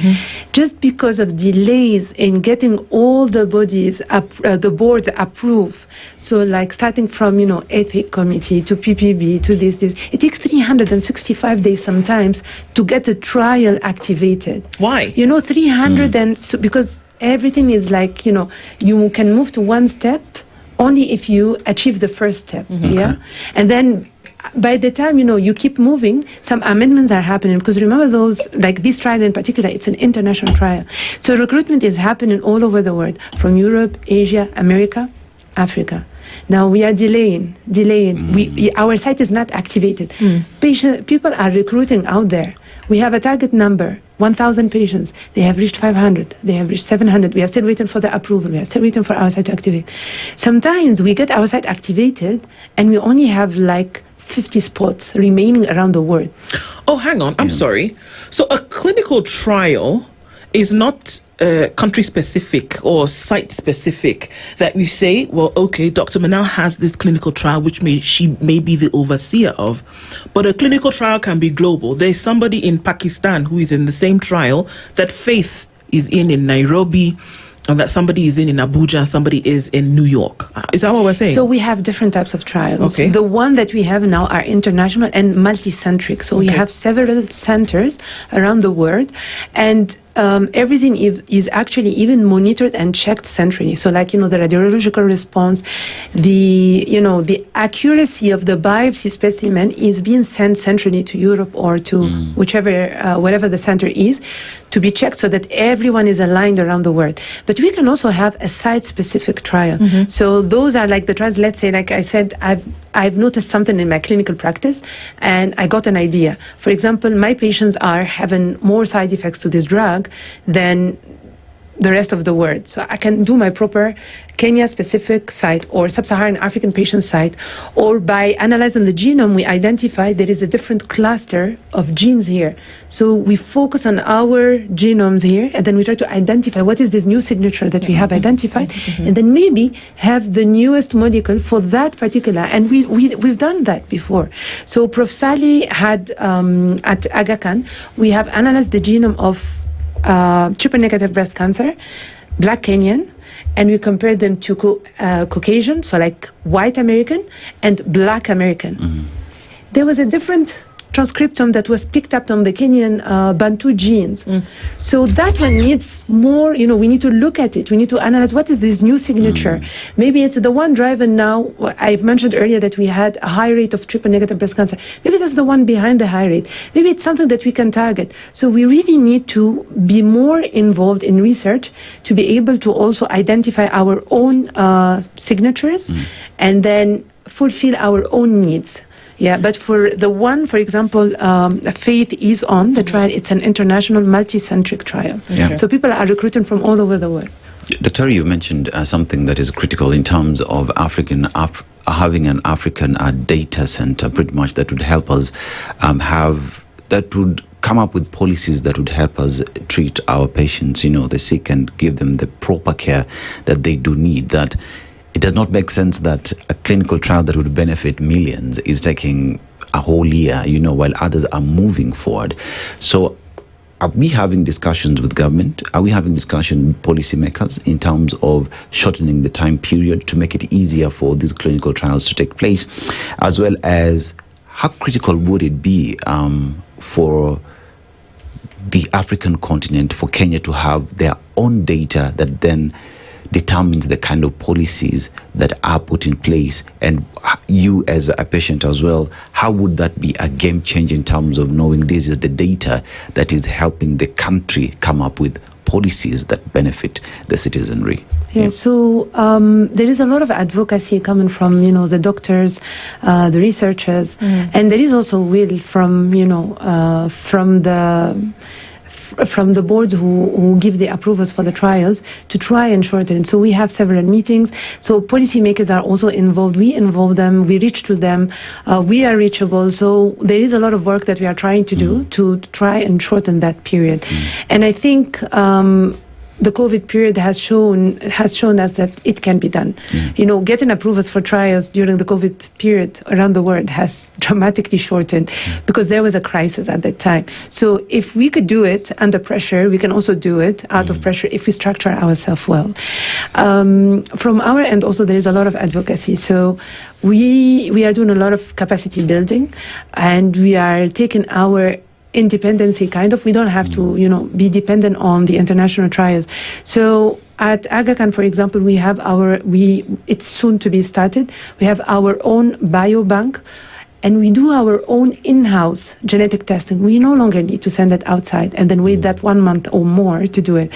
[SPEAKER 14] Just because of delays in getting all the bodies, the boards approved. So like starting from, ethic committee to PPB to this. It takes 365 days sometimes to get a trial activated.
[SPEAKER 28] Why?
[SPEAKER 14] 300 and so, because everything is like, you can move to one step only if you achieve the first step. Yeah. And then by the time, you keep moving, some amendments are happening, because remember those, like this trial in particular, it's an international trial. So recruitment is happening all over the world, from Europe, Asia, America, Africa. Now we are delaying. Our site is not activated. People are recruiting out there. We have a target number, 1,000 patients. They have reached 500. They have reached 700. We are still waiting for the approval. We are still waiting for our site to activate. Sometimes we get our site activated and we only have like 50 spots remaining around the world.
[SPEAKER 28] Oh, hang on. I'm sorry. So a clinical trial is not country-specific or site-specific, that we say, well, okay, Dr. Manal has this clinical trial, which she may be the overseer of, but a clinical trial can be global. There's somebody in Pakistan who is in the same trial that Faith is in Nairobi, and that somebody is in Abuja and somebody is in New York. Is that what we're saying?
[SPEAKER 14] So we have different types of trials.
[SPEAKER 28] Okay.
[SPEAKER 14] The one that we have now are international and multi-centric. So we have several centers around the world, and everything is actually even monitored and checked centrally. So like, the radiological response, the accuracy of the biopsy specimen is being sent centrally to Europe or to wherever the center is, to be checked so that everyone is aligned around the world. But we can also have a site-specific trial. So those are like the trials, let's say, like I said, I've noticed something in my clinical practice and I got an idea. For example, my patients are having more side effects to this drug than the rest of the world. So I can do my proper Kenya-specific site or sub-Saharan African patient site, or by analyzing the genome, we identify there is a different cluster of genes here. So we focus on our genomes here, and then we try to identify what is this new signature that we have identified, and then maybe have the newest molecule for that particular. And we've done that before. So Prof. Sally had, at Aga Khan, we have analyzed the genome of triple-negative breast cancer, Black Kenyan, and we compared them to Caucasian, so like white American, and Black American. There was a different transcriptome that was picked up on the Kenyan Bantu genes. So that one needs more, we need to look at it. We need to analyze what is this new signature. Maybe it's the one driving now. I've mentioned earlier that we had a high rate of triple-negative breast cancer. Maybe that's the one behind the high rate. Maybe it's something that we can target. So we really need to be more involved in research to be able to also identify our own signatures and then fulfill our own needs. Yeah, but for the one, for example, Faith is on the trial. It's an international multi-centric trial.
[SPEAKER 13] Yeah.
[SPEAKER 14] So people are recruiting from all over the world.
[SPEAKER 13] Dr. You mentioned something that is critical in terms of having an African data center, pretty much, that would help us that would come up with policies that would help us treat our patients, the sick, and give them the proper care that they do need. That it does not make sense that a clinical trial that would benefit millions is taking a whole year, while others are moving forward. So are we having discussions with government? Are we having discussions with policymakers in terms of shortening the time period to make it easier for these clinical trials to take place? As well as, how critical would it be for the African continent, for Kenya to have their own data that then determines the kind of policies that are put in place? And you as a patient as well, how would that be a game changer in terms of knowing this is the data that is helping the country come up with policies that benefit the citizenry?
[SPEAKER 14] Yeah, so there is a lot of advocacy coming from, the doctors, the researchers, and there is also will from the boards who give the approvals for the trials to try and shorten. So we have several meetings. So policymakers are also involved. We involve them. We reach to them. We are reachable. So there is a lot of work that we are trying to do to try and shorten that period. And I think the COVID period has shown us that it can be done. Getting approvals for trials during the COVID period around the world has dramatically shortened because there was a crisis at that time. So if we could do it under pressure, we can also do it out of pressure if we structure ourselves well. From our end also, there is a lot of advocacy. So we are doing a lot of capacity building, and we are taking our independency we don't have to be dependent on the international trials. So at Aga Khan, for example, we have it's soon to be started. We have our own biobank, and we do our own in-house genetic testing. We no longer need to send it outside and then wait that 1 month or more to do it.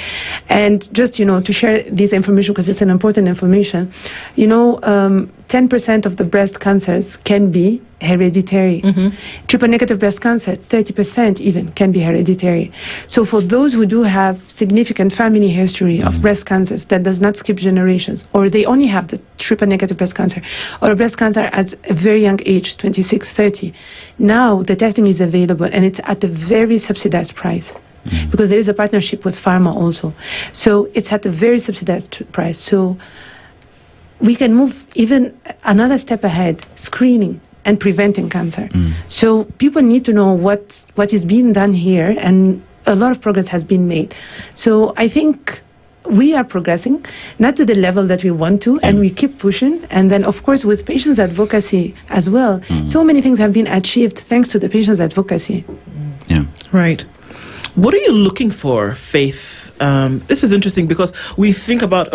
[SPEAKER 14] And just to share this information, because it's an important information, 10% of the breast cancers can be hereditary. Triple negative breast cancer, 30% even can be hereditary. So for those who do have significant family history of breast cancers that does not skip generations, or they only have the triple negative breast cancer, or a breast cancer at a very young age, 26, 30, now the testing is available, and it's at a very subsidized price. Because there is a partnership with pharma also. So it's at a very subsidized price. So we can move even another step ahead, screening and preventing cancer. So people need to know what is being done here, and a lot of progress has been made. So I think we are progressing, not to the level that we want to, and we keep pushing. And then, of course, with patients' advocacy as well, so many things have been achieved thanks to the patients' advocacy.
[SPEAKER 28] Right. What are you looking for, Faith? This is interesting because we think about,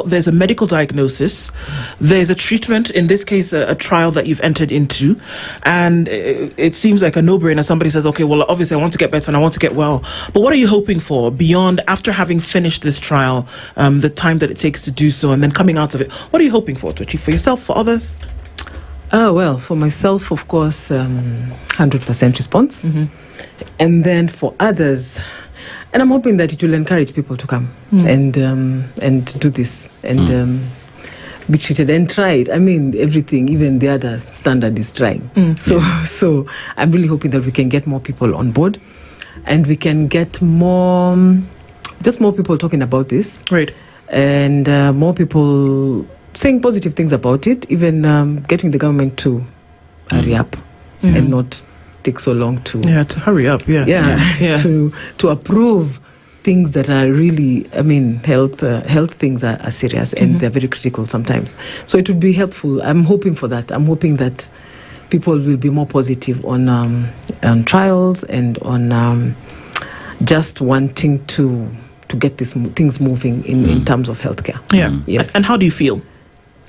[SPEAKER 28] there's a medical diagnosis, there's a treatment, in this case, a trial that you've entered into, and it seems like a no-brainer. Somebody says, obviously I want to get better and I want to get well. But what are you hoping for beyond, after having finished this trial, the time that it takes to do so, and then coming out of it? What are you hoping for to achieve for yourself, for others?
[SPEAKER 25] For myself, of course, 100% response. And then for others, and I'm hoping that it will encourage people to come and do this and be treated and try it. I mean, everything, even the other standard is trying. So I'm really hoping that we can get more people on board, and we can get more people talking about this.
[SPEAKER 28] Right.
[SPEAKER 25] And more people saying positive things about it, even getting the government to hurry up and not take so long to
[SPEAKER 28] hurry up,
[SPEAKER 25] to approve things that are really, health things are serious, and they're very critical sometimes. So it would be helpful. I'm hoping for that. I'm hoping that people will be more positive on trials and on just wanting to get these things moving in terms of healthcare. Yes.
[SPEAKER 28] And how do you feel?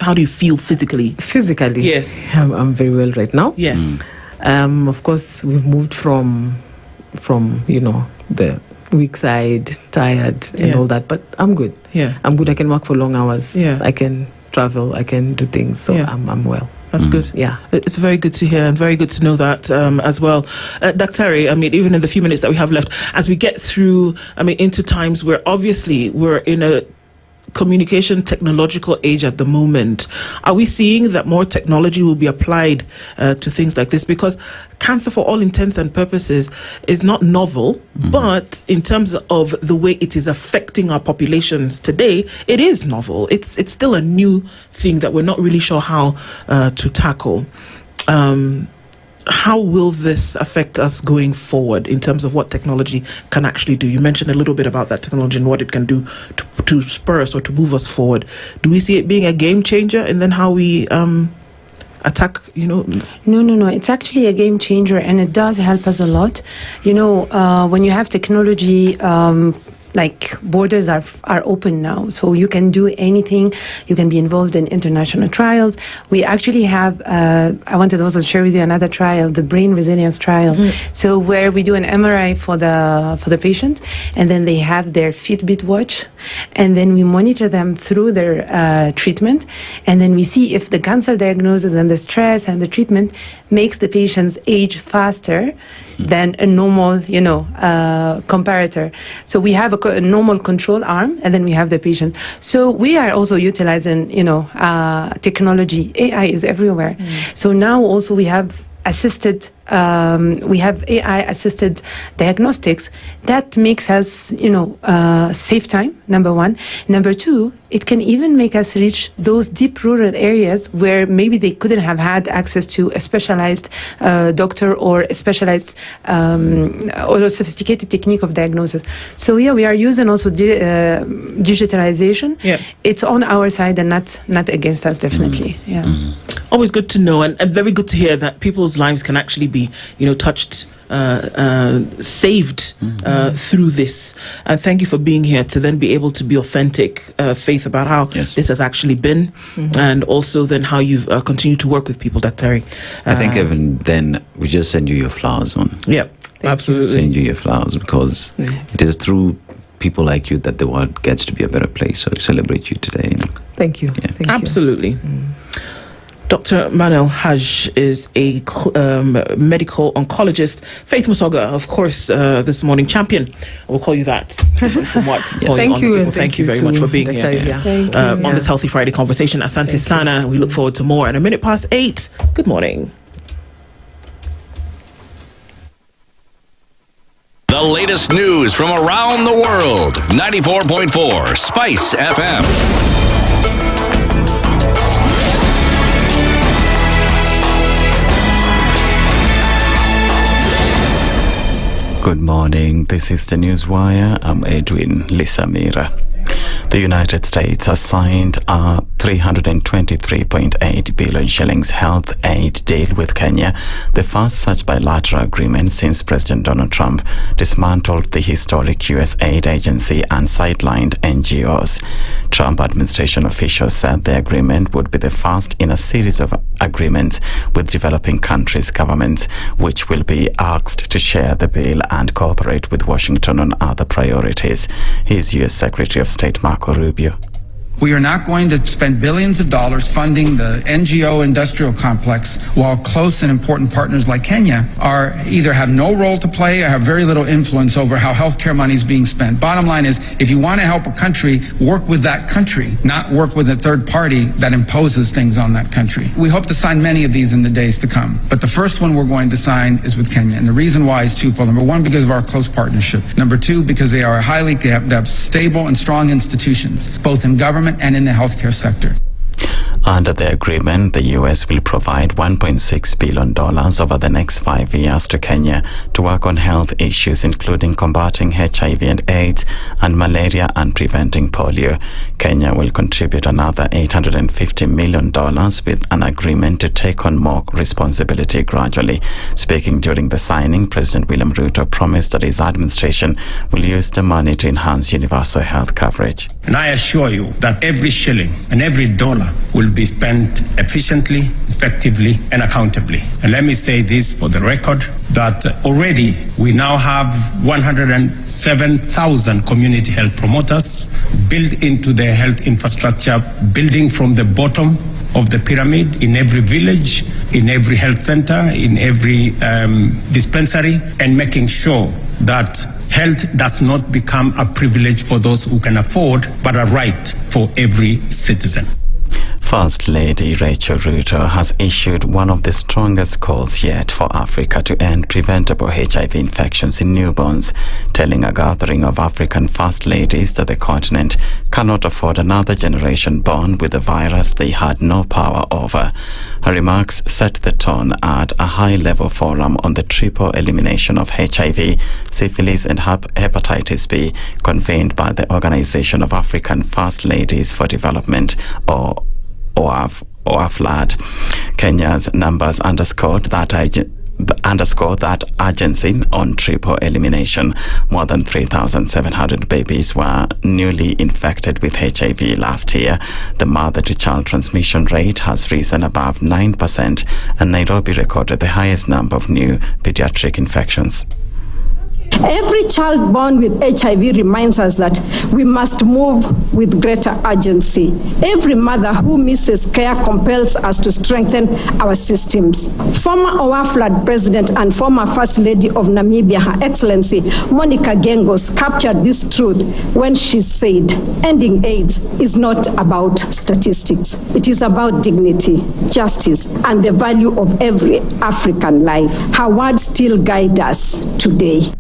[SPEAKER 28] How do you feel physically?
[SPEAKER 25] Physically,
[SPEAKER 28] yes,
[SPEAKER 25] I'm very well right now.
[SPEAKER 28] Yes.
[SPEAKER 25] Of course, we've moved from the weak side, tired, and all that. But I'm good.
[SPEAKER 28] Yeah,
[SPEAKER 25] I'm good. I can work for long hours.
[SPEAKER 28] Yeah,
[SPEAKER 25] I can travel. I can do things. So I'm well.
[SPEAKER 28] That's good.
[SPEAKER 24] Yeah.
[SPEAKER 28] It's very good to hear and very good to know that as well. Dr. Even in the few minutes that we have left, as we get through, into times where obviously we're in a communication technological age at the moment, are we seeing that more technology will be applied to things like this? Because cancer, for all intents and purposes, is not novel, but in terms of the way it is affecting our populations today, it is novel. It's still a new thing that we're not really sure how to tackle. How will this affect us going forward in terms of what technology can actually do? You mentioned a little bit about that technology and what it can do to spur us or to move us forward. Do we see it being a game changer and then how we attack,
[SPEAKER 14] No. It's actually a game changer and it does help us a lot. When you have technology, borders are open now, so you can do anything. You can be involved in international trials. We actually have I wanted to also share with you another trial, the brain resilience trial. So where we do an MRI for the patient, and then they have their Fitbit watch, and then we monitor them through their treatment, and then we see if the cancer diagnosis and the stress and the treatment makes the patients age faster than a normal comparator. So we have a normal control arm, and then we have the patient. So we are also utilizing technology. AI is everywhere. So now also we have AI assisted diagnostics that makes us save time, number one. Number two, it can even make us reach those deep rural areas where maybe they couldn't have had access to a specialized doctor or a specialized or a sophisticated technique of diagnosis. So we are using also digitalization. It's on our side and not against us, definitely.
[SPEAKER 28] Always good to know, and very good to hear that people's lives can actually be, touched, saved through this. And thank you for being here to then be able to be authentic, Faith, about how this has actually been, and also then how you've continued to work with people, Dr. Terry.
[SPEAKER 13] I think even then we just send you your flowers on.
[SPEAKER 28] Absolutely.
[SPEAKER 13] Send you your flowers because it is through people like you that the world gets to be a better place. So we celebrate you today.
[SPEAKER 24] Thank you.
[SPEAKER 13] Yeah.
[SPEAKER 28] Absolutely. Dr. Manuel Haj is a medical oncologist. Faith Musoga, of course, this morning champion. We'll call you that. From what?
[SPEAKER 24] Thank you.
[SPEAKER 28] Thank you very much for being here on this Healthy Friday conversation. Asante Sana. We look forward to more. And 8:01. Good morning.
[SPEAKER 2] The latest news from around the world. 94.4 Spice FM.
[SPEAKER 1] Good morning. This is the Newswire. I'm Edwin Lisamira. The United States has signed a 323.8 billion shillings health aid deal with Kenya, the first such bilateral agreement since President Donald Trump dismantled the historic U.S. aid agency and sidelined NGOs. Trump administration officials said the agreement would be the first in a series of agreements with developing countries' governments, which will be asked to share the bill and cooperate with Washington on other priorities. Here's U.S. Secretary of State Marco Rubio.
[SPEAKER 4] We are not going to spend billions of dollars funding the NGO industrial complex while close and important partners like Kenya are either have no role to play or have very little influence over how healthcare money is being spent. Bottom line is, if you want to help a country, work with that country, not work with a third party that imposes things on that country. We hope to sign many of these in the days to come. But the first one we're going to sign is with Kenya. And the reason why is twofold. Number one, because of our close partnership. Number two, because they are they have stable and strong institutions, both in government and in the healthcare sector.
[SPEAKER 1] Under the agreement, the U.S. will provide $1.6 billion over the next 5 years to Kenya to work on health issues, including combating HIV and AIDS and malaria and preventing polio. Kenya will contribute another $850 million with an agreement to take on more responsibility gradually. Speaking during the signing, President William Ruto promised that his administration will use the money to enhance universal health coverage.
[SPEAKER 8] And I assure you that every shilling and every dollar will be spent efficiently, effectively, and accountably. And let me say this for the record, that already we now have 107,000 community health promoters built into their health infrastructure, building from the bottom
[SPEAKER 5] of the pyramid in every village, in every health center, in every dispensary, and making sure that health does not become a privilege for those who can afford, but a right for every citizen.
[SPEAKER 1] First Lady Rachel Ruto has issued one of the strongest calls yet for Africa to end preventable HIV infections in newborns, telling a gathering of African First Ladies that the continent cannot afford another generation born with a virus they had no power over. Her remarks set the tone at a high-level forum on the triple elimination of HIV, syphilis and hepatitis B, convened by the Organization of African First Ladies for Development, or OAFLAD. Kenya's numbers underscored that urgency on triple elimination. More than 3,700 babies were newly infected with HIV last year. The mother-to-child transmission rate has risen above 9%, and Nairobi recorded the highest number of new pediatric infections.
[SPEAKER 7] Every child born with HIV reminds us that we must move with greater urgency. Every mother who misses care compels us to strengthen our systems. Former OAFLAD President and former First Lady of Namibia, Her Excellency Monica Gengos, captured this truth when she said, ending AIDS is not about statistics. It is about dignity, justice, and the value of every African life. Her words still guide us today.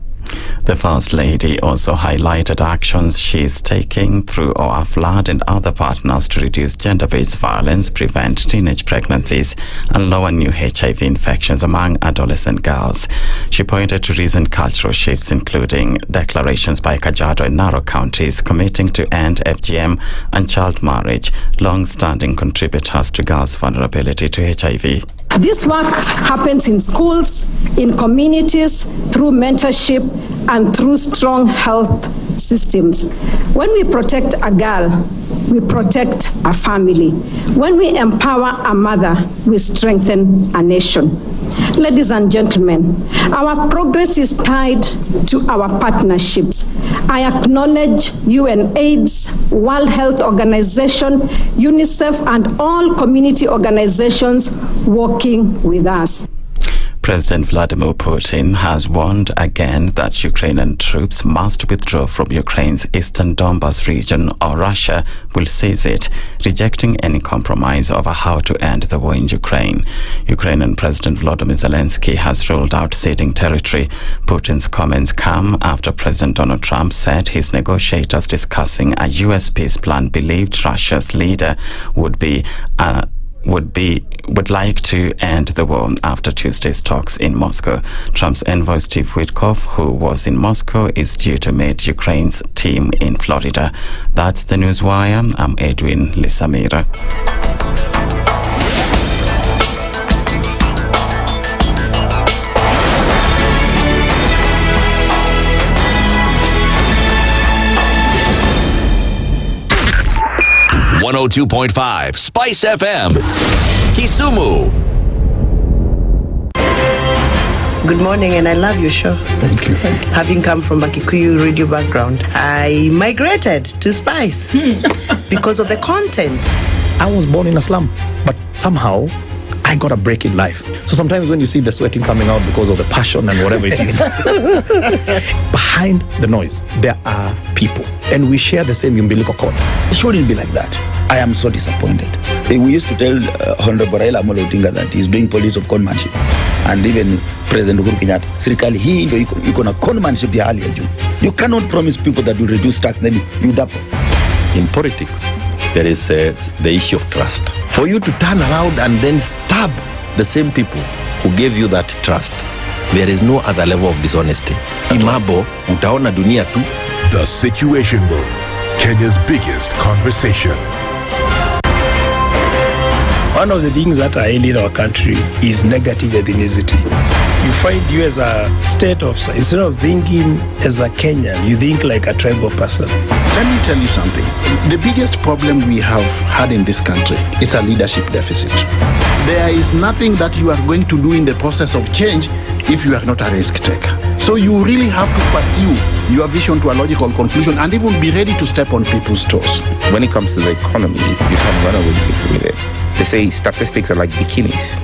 [SPEAKER 1] The First Lady also highlighted actions she is taking through OAFLAD and other partners to reduce gender-based violence, prevent teenage pregnancies, and lower new HIV infections among adolescent girls. She pointed to recent cultural shifts, including declarations by Kajiado and Narok counties committing to end FGM and child marriage, long-standing contributors to girls' vulnerability to HIV.
[SPEAKER 7] This work happens in schools, in communities, through mentorship, and through strong health systems. When we protect a girl, we protect a family. When we empower a mother, we strengthen a nation. Ladies and gentlemen, our progress is tied to our partnerships. I acknowledge UNAIDS, World Health Organization, UNICEF, and all community organizations working with us.
[SPEAKER 1] President Vladimir Putin has warned again that Ukrainian troops must withdraw from Ukraine's eastern Donbas region or Russia will seize it, rejecting any compromise over how to end the war in Ukraine. Ukrainian President Volodymyr Zelensky has ruled out ceding territory. Putin's comments come after President Donald Trump said his negotiators discussing a U.S. peace plan believed Russia's leader would like to end the war after Tuesday's talks in Moscow. Trump's envoy Steve Witkoff, who was in Moscow, is due to meet Ukraine's team in Florida. That's the Newswire. I'm Edwin Lisamira.
[SPEAKER 2] .5 Spice FM, Kisumu.
[SPEAKER 9] Good morning, and I love your show.
[SPEAKER 21] Thank you.
[SPEAKER 9] Having come from a Kikuyu radio background, I migrated to Spice because of the content.
[SPEAKER 10] I was born in a slum, but somehow I got a break in life. So sometimes when you see the sweating coming out because of the passion and whatever it is, behind the noise, there are people. And we share the same umbilical cord.
[SPEAKER 11] It shouldn't be like that. I am so disappointed. We used to tell Honorable Raila Amolo Odinga that he's doing police of conmanship. And even President Uhuru Kenyatta, serikali hii ndio iko na conmanship ya hali ya juu. You cannot promise people that you reduce tax, then you double.
[SPEAKER 27] In politics, there is the issue of trust. For you to turn around and then stab the same people who gave you that trust, there is no other level of dishonesty. Imabo, utaona dunia tu.
[SPEAKER 3] The Situation Room, Kenya's biggest conversation.
[SPEAKER 15] One of the things that are ailing our country is negative ethnicity. You find you as a state officer, instead of thinking as a Kenyan, you think like a tribal person.
[SPEAKER 12] Let me tell you something. The biggest problem we have had in this country is a leadership deficit. There is nothing that you are going to do in the process of change if you are not a risk taker. So you really have to pursue your vision to a logical conclusion and even be ready to step on people's toes.
[SPEAKER 17] When it comes to the economy, you can run away with it. They say statistics are like bikinis.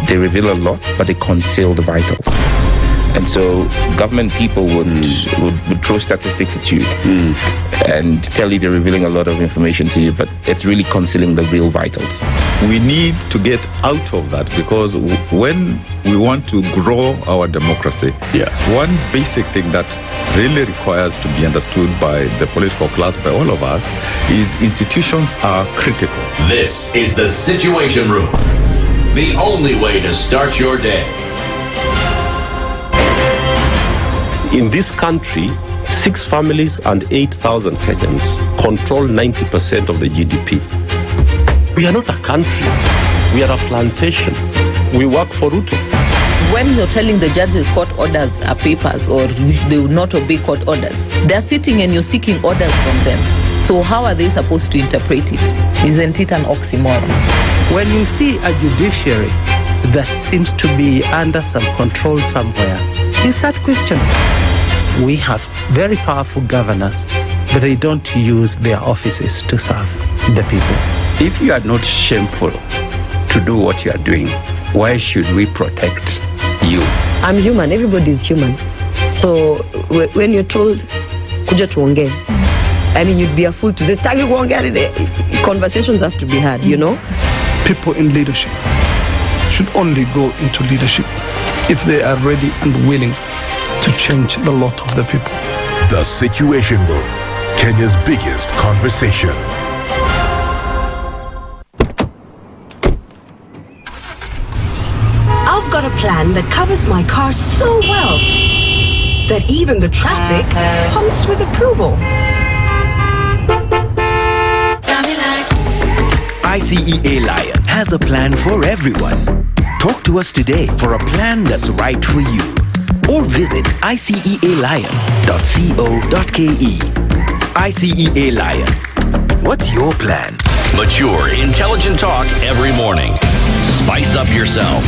[SPEAKER 17] They reveal a lot, but they conceal the vitals. And so government people would throw statistics at you and tell you they're revealing a lot of information to you, but it's really concealing the real vitals.
[SPEAKER 6] We need to get out of that, because when we want to grow our democracy, one basic thing that really requires to be understood by the political class, by all of us, is institutions are critical.
[SPEAKER 2] This is the Situation Room, the only way to start your day.
[SPEAKER 16] In this country, 6 families and 8,000 Kenyans control 90% of the GDP. We are not a country. We are a plantation. We work for Ruto.
[SPEAKER 18] When you're telling the judges court orders are papers or they will not obey court orders, they're sitting and you're seeking orders from them. So how are they supposed to interpret it? Isn't it an oxymoron?
[SPEAKER 19] When you see a judiciary that seems to be under some control somewhere, you start questioning. We have very powerful governors, but they don't use their offices to serve the people.
[SPEAKER 20] If you are not shameful to do what you are doing, why should we protect you?
[SPEAKER 22] I'm human. Everybody's human. So when you're told, kuja tuongee, I mean, you'd be a fool to say, stagi kuongea. Conversations have to be had, you know?
[SPEAKER 23] People in leadership should only go into leadership if they are ready and willing to change the lot of the people.
[SPEAKER 3] The Situation Room, Kenya's biggest conversation.
[SPEAKER 26] I've got a plan that covers my car so well that even the traffic honks with approval.
[SPEAKER 29] ICEA Lion has a plan for everyone. Talk to us today for a plan that's right for you. Or visit icealion.co.ke. ICEA Lion. What's your plan?
[SPEAKER 2] Mature, intelligent talk every morning. Spice up yourself.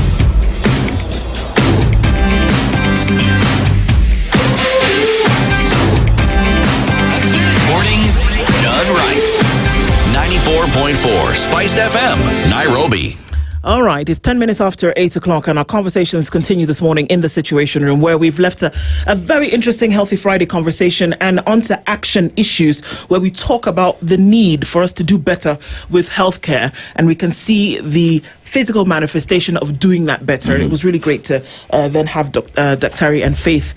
[SPEAKER 2] Mornings done right. 94.4 Spice FM, Nairobi.
[SPEAKER 28] All right, it's 10 minutes after 8 o'clock and our conversations continue this morning in the Situation Room, where we've left a very interesting Healthy Friday conversation and onto action issues, where we talk about the need for us to do better with healthcare, and we can see the physical manifestation of doing that better. It was really great to then have Dr. and Faith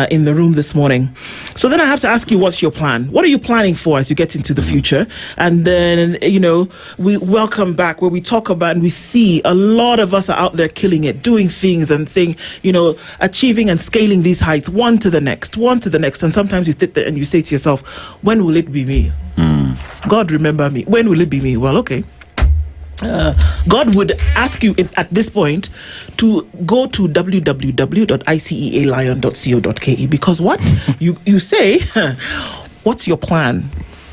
[SPEAKER 28] in the room this morning. So then I have to ask you, what's your plan? What are you planning for as you get into the future? And then, you know, we welcome back where we talk about and we see a lot of us are out there killing it, doing things and saying, you know, achieving and scaling these heights, one to the next. And sometimes you sit there and you say to yourself, when will it be me? God, remember me. When will it be me? Well, okay. God would ask you at this point to go to www.icealion.co.ke, because what you say, what's your plan?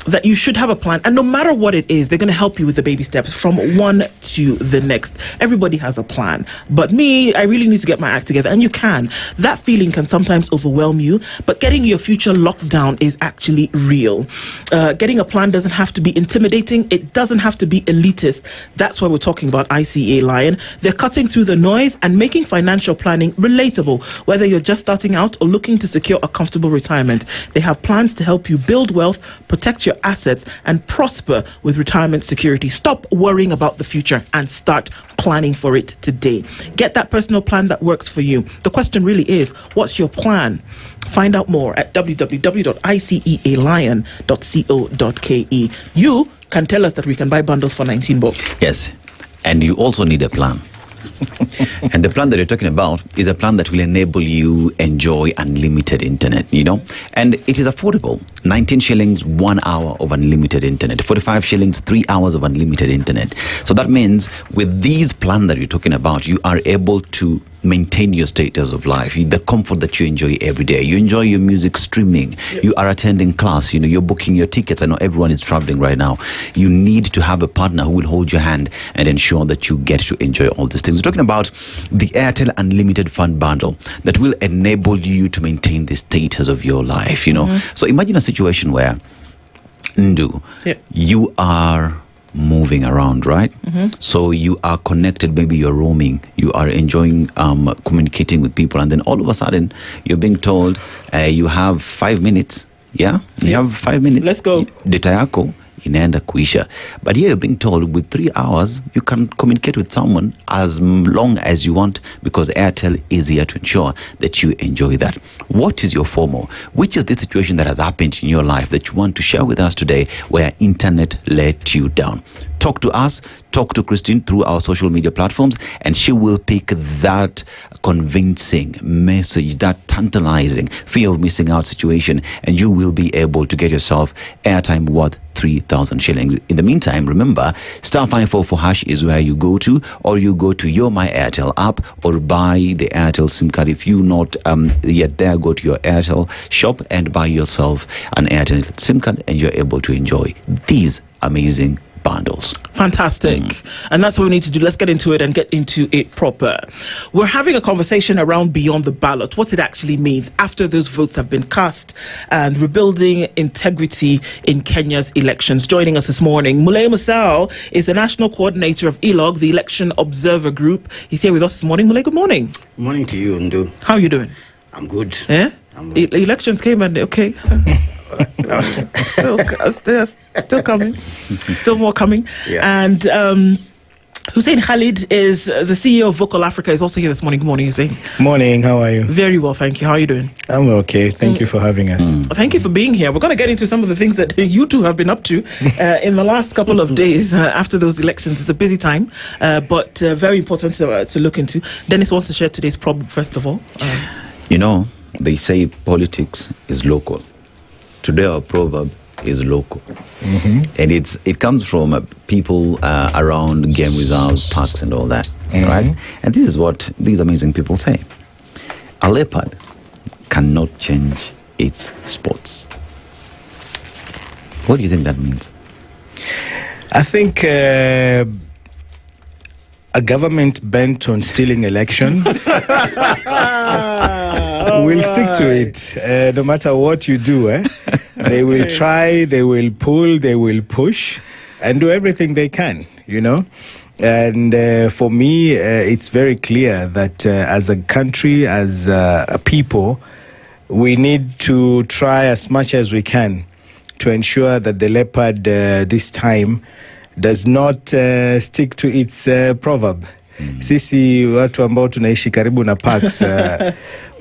[SPEAKER 28] That you should have a plan, and no matter what it is, they're going to help you with the baby steps from one to the next. Everybody has a plan, but me, I really need to get my act together, and you can. That feeling can sometimes overwhelm you, but getting your future locked down is actually real. Getting a plan doesn't have to be intimidating. It doesn't have to be elitist. That's why we're talking about ICEA Lion. They're cutting through the noise and making financial planning relatable, whether you're just starting out or looking to secure a comfortable retirement. They have plans to help you build wealth, protect your assets, and prosper with retirement security. Stop worrying about the future and start planning for it today. Get that personal plan that works for you. The question really is, what's your plan? Find out more at www.icealion.co.ke. You can tell us that we can buy bundles for 19 bob.
[SPEAKER 13] Yes, and you also need a plan. And the plan that you're talking about is a plan that will enable you enjoy unlimited internet, you know, and it is affordable. 19 shillings, 1 hour of unlimited internet. 45 shillings, 3 hours of unlimited internet. So that means with these plans that you're talking about, you are able to maintain your status of life, the comfort that you enjoy every day. You enjoy your music streaming. You are attending class. You know, you're booking your tickets. I know everyone is traveling right now. You need to have a partner who will hold your hand and ensure that you get to enjoy all these things. We're talking about the Airtel Unlimited Fund Bundle that will enable you to maintain the status of your life, you know. So imagine a situation where, Ndu, you are moving around, right? So you are connected, maybe you're roaming, you are enjoying communicating with people, and then all of a sudden you're being told you have 5 minutes. You have 5 minutes.
[SPEAKER 28] Let's go.
[SPEAKER 13] Data yako inaenda kuisha. But here you're being told with 3 hours you can communicate with someone as long as you want, because Airtel is here to ensure that you enjoy that. What is your FOMO? Which is the situation that has happened in your life that you want to share with us today where internet let you down? Talk to us, talk to Christine through our social media platforms, and she will pick that convincing message, that tantalizing fear of missing out situation, and you will be able to get yourself airtime worth 3,000 shillings. In the meantime, remember, *544# is where you go to, or you go to your My Airtel app, or buy the Airtel SIM card. If you're not yet there, go to your Airtel shop and buy yourself an Airtel SIM card, and you're able to enjoy these amazing bundles.
[SPEAKER 28] Fantastic. And that's what we need to do. Let's get into it and get into it proper. We're having a conversation around beyond the ballot, what it actually means after those votes have been cast, and rebuilding integrity in Kenya's elections. Joining us this morning, Mungai Musau is the national coordinator of ELOG, the Election Observer Group. He's here with us this morning. Mungai, good morning.
[SPEAKER 1] Good morning to you, Ndu.
[SPEAKER 28] How are you doing?
[SPEAKER 1] I'm good.
[SPEAKER 28] Yeah? Elections came and okay. Still coming. Still more coming.
[SPEAKER 1] Yeah.
[SPEAKER 28] And Hussein Khalid is the CEO of Vocal Africa, is also here this morning. Good morning, Hussein.
[SPEAKER 15] Morning, how are you?
[SPEAKER 28] Very well, thank you. How are you doing?
[SPEAKER 15] I'm okay. Thank you for having us.
[SPEAKER 28] Thank you for being here. We're going to get into some of the things that you two have been up to in the last couple of days after those elections. It's a busy time, but very important to look into. Dennis wants to share today's problem, first of all.
[SPEAKER 13] You know, they say politics is local. Today our proverb is local. And it comes from people around game reserves, parks and all that, right? And this is what these amazing people say. A leopard cannot change its spots. What do you think that means?
[SPEAKER 15] I think a government bent on stealing elections will stick to it, no matter what you do. They will try, they will pull, they will push, and do everything they can, you know. And for me, it's very clear that as a country, as a people, we need to try as much as we can to ensure that the leopard this time does not stick to its proverb. Sisi watu ambao tunaishi karibu na parks,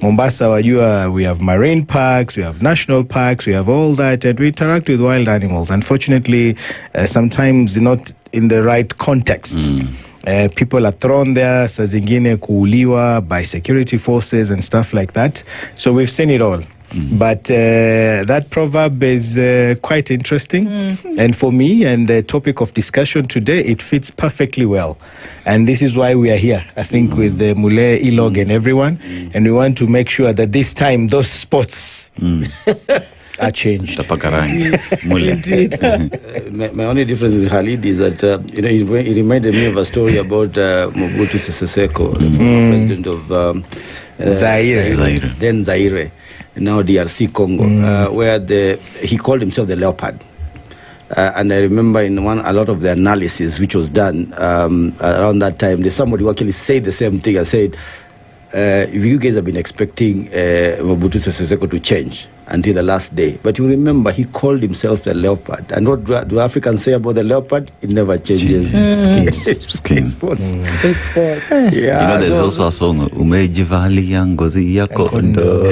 [SPEAKER 15] Mombasa wajua, we have marine parks, we have national parks, we have all that, and we interact with wild animals. Unfortunately, sometimes not in the right context. People are thrown there, saa zingine kuuliwa by security forces and stuff like that. So we've seen it all. But that proverb is quite interesting. And for me, and the topic of discussion today, it fits perfectly well. And this is why we are here, I think, with the Mule, ELOG and everyone. And we want to make sure that this time those spots are changed.
[SPEAKER 1] Indeed. My only difference with Khalid is that it reminded me of a story about Mobutu Sese Seko, the former president of
[SPEAKER 15] Zaire.
[SPEAKER 1] Then Zaire, now DRC Congo, where he called himself the leopard. And I remember in a lot of the analysis which was done around that time, somebody who actually said the same thing and said, you guys have been expecting Mobutu Sese Seko to change until the last day. But you remember, he called himself the leopard. And what do Africans say about the leopard? It never changes its skin. Spots. Yeah,
[SPEAKER 13] you know, there's also a song, Umejivalia ngozi ya kondo.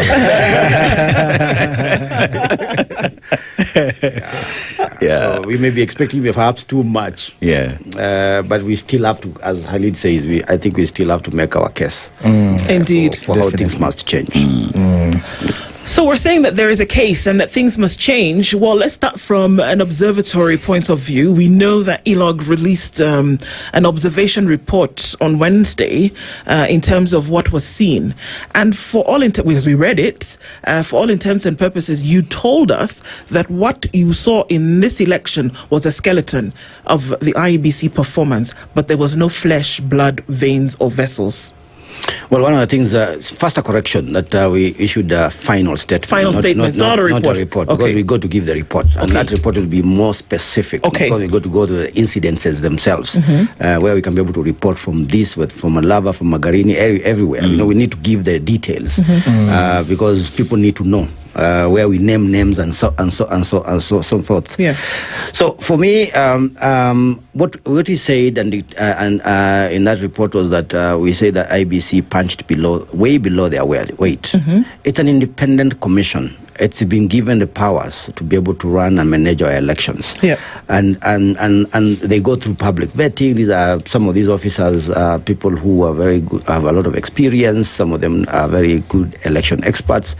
[SPEAKER 1] So we may be expecting perhaps too much. But we still have to, as Khalid says, I think we still have to make our case.
[SPEAKER 28] Indeed.
[SPEAKER 1] For how things must change.
[SPEAKER 28] So we're saying that there is a case and that things must change. Well, let's start from an observatory point of view. We know that ELOG released an observation report on Wednesday in terms of what was seen. And for all because we read it, for all intents and purposes, you told us that what you saw in this election was a skeleton of the IEBC performance, but there was no flesh, blood, veins, or vessels.
[SPEAKER 1] Well, one of the things, first a correction that we issued a final statement.
[SPEAKER 28] Final statement, not a report.
[SPEAKER 1] Not a report,
[SPEAKER 28] Okay.
[SPEAKER 1] because we got to give the report. And that report will be more specific.
[SPEAKER 28] Okay.
[SPEAKER 1] Because we got to go to the incidences themselves, where we can be able to report from from Malava, from Magarini, everywhere. You know, we need to give the details because people need to know. Where we name names and so forth.
[SPEAKER 28] Yeah.
[SPEAKER 1] So for me, what we said and in that report was that we say that IBC punched way below their weight. It's an independent commission. It's been given the powers to be able to run and manage our elections.
[SPEAKER 28] Yeah.
[SPEAKER 1] And they go through public vetting. These are some of these officers, people who are very good, have a lot of experience. Some of them are very good election experts.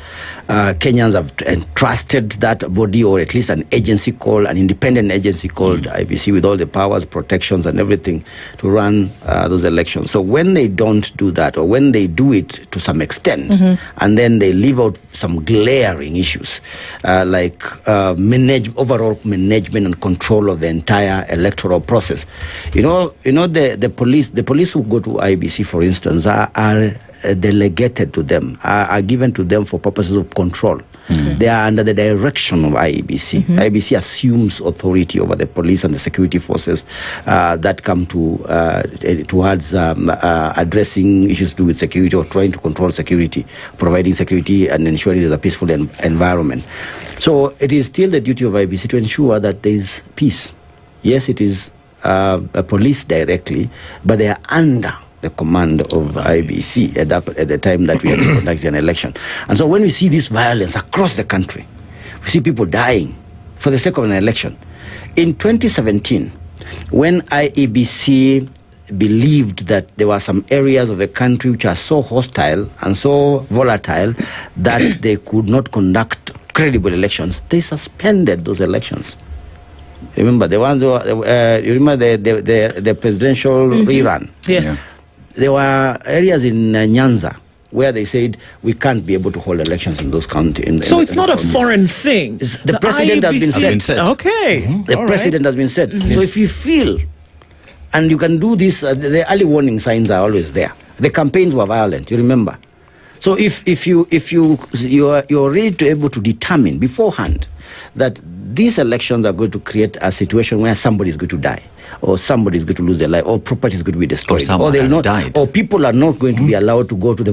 [SPEAKER 1] Kenyans have entrusted that body, or at least an independent agency called IBC, with all the powers, protections, and everything to run those elections. So when they don't do that, or when they do it to some extent, and then they leave out some glaring issues, like overall management and control of the entire electoral process. The police who go to IBC, for instance, are delegated to them, are given to them for purposes of control. They are under the direction of IBC. IBC assumes authority over the police and the security forces that come towards addressing issues to do with security, or trying to control security, providing security and ensuring there's a peaceful environment. So it is still the duty of IBC to ensure that there is peace. Yes, it is a police directly, but they are under the command of IBC at the time that we are conducting an election. And so when we see this violence across the country, we see people dying for the sake of an election. In 2017, when IEBC believed that there were some areas of the country which are so hostile and so volatile that they could not conduct credible elections, they suspended those elections. Remember the ones you remember the presidential rerun?
[SPEAKER 28] Yes. Yeah.
[SPEAKER 1] There were areas in Nyanza where they said we can't be able to hold elections in those counties.
[SPEAKER 28] So it's not a foreign thing.
[SPEAKER 1] The president has been said.
[SPEAKER 28] Okay.
[SPEAKER 1] The president has been said. So if you feel, and you can do this, the early warning signs are always there. The campaigns were violent, you remember. So if you're ready to able to determine beforehand that these elections are going to create a situation where somebody is going to die, or somebody is going to lose their life, or property is going to be destroyed,
[SPEAKER 13] or they'll not died,
[SPEAKER 1] or people are not going to be allowed to go to the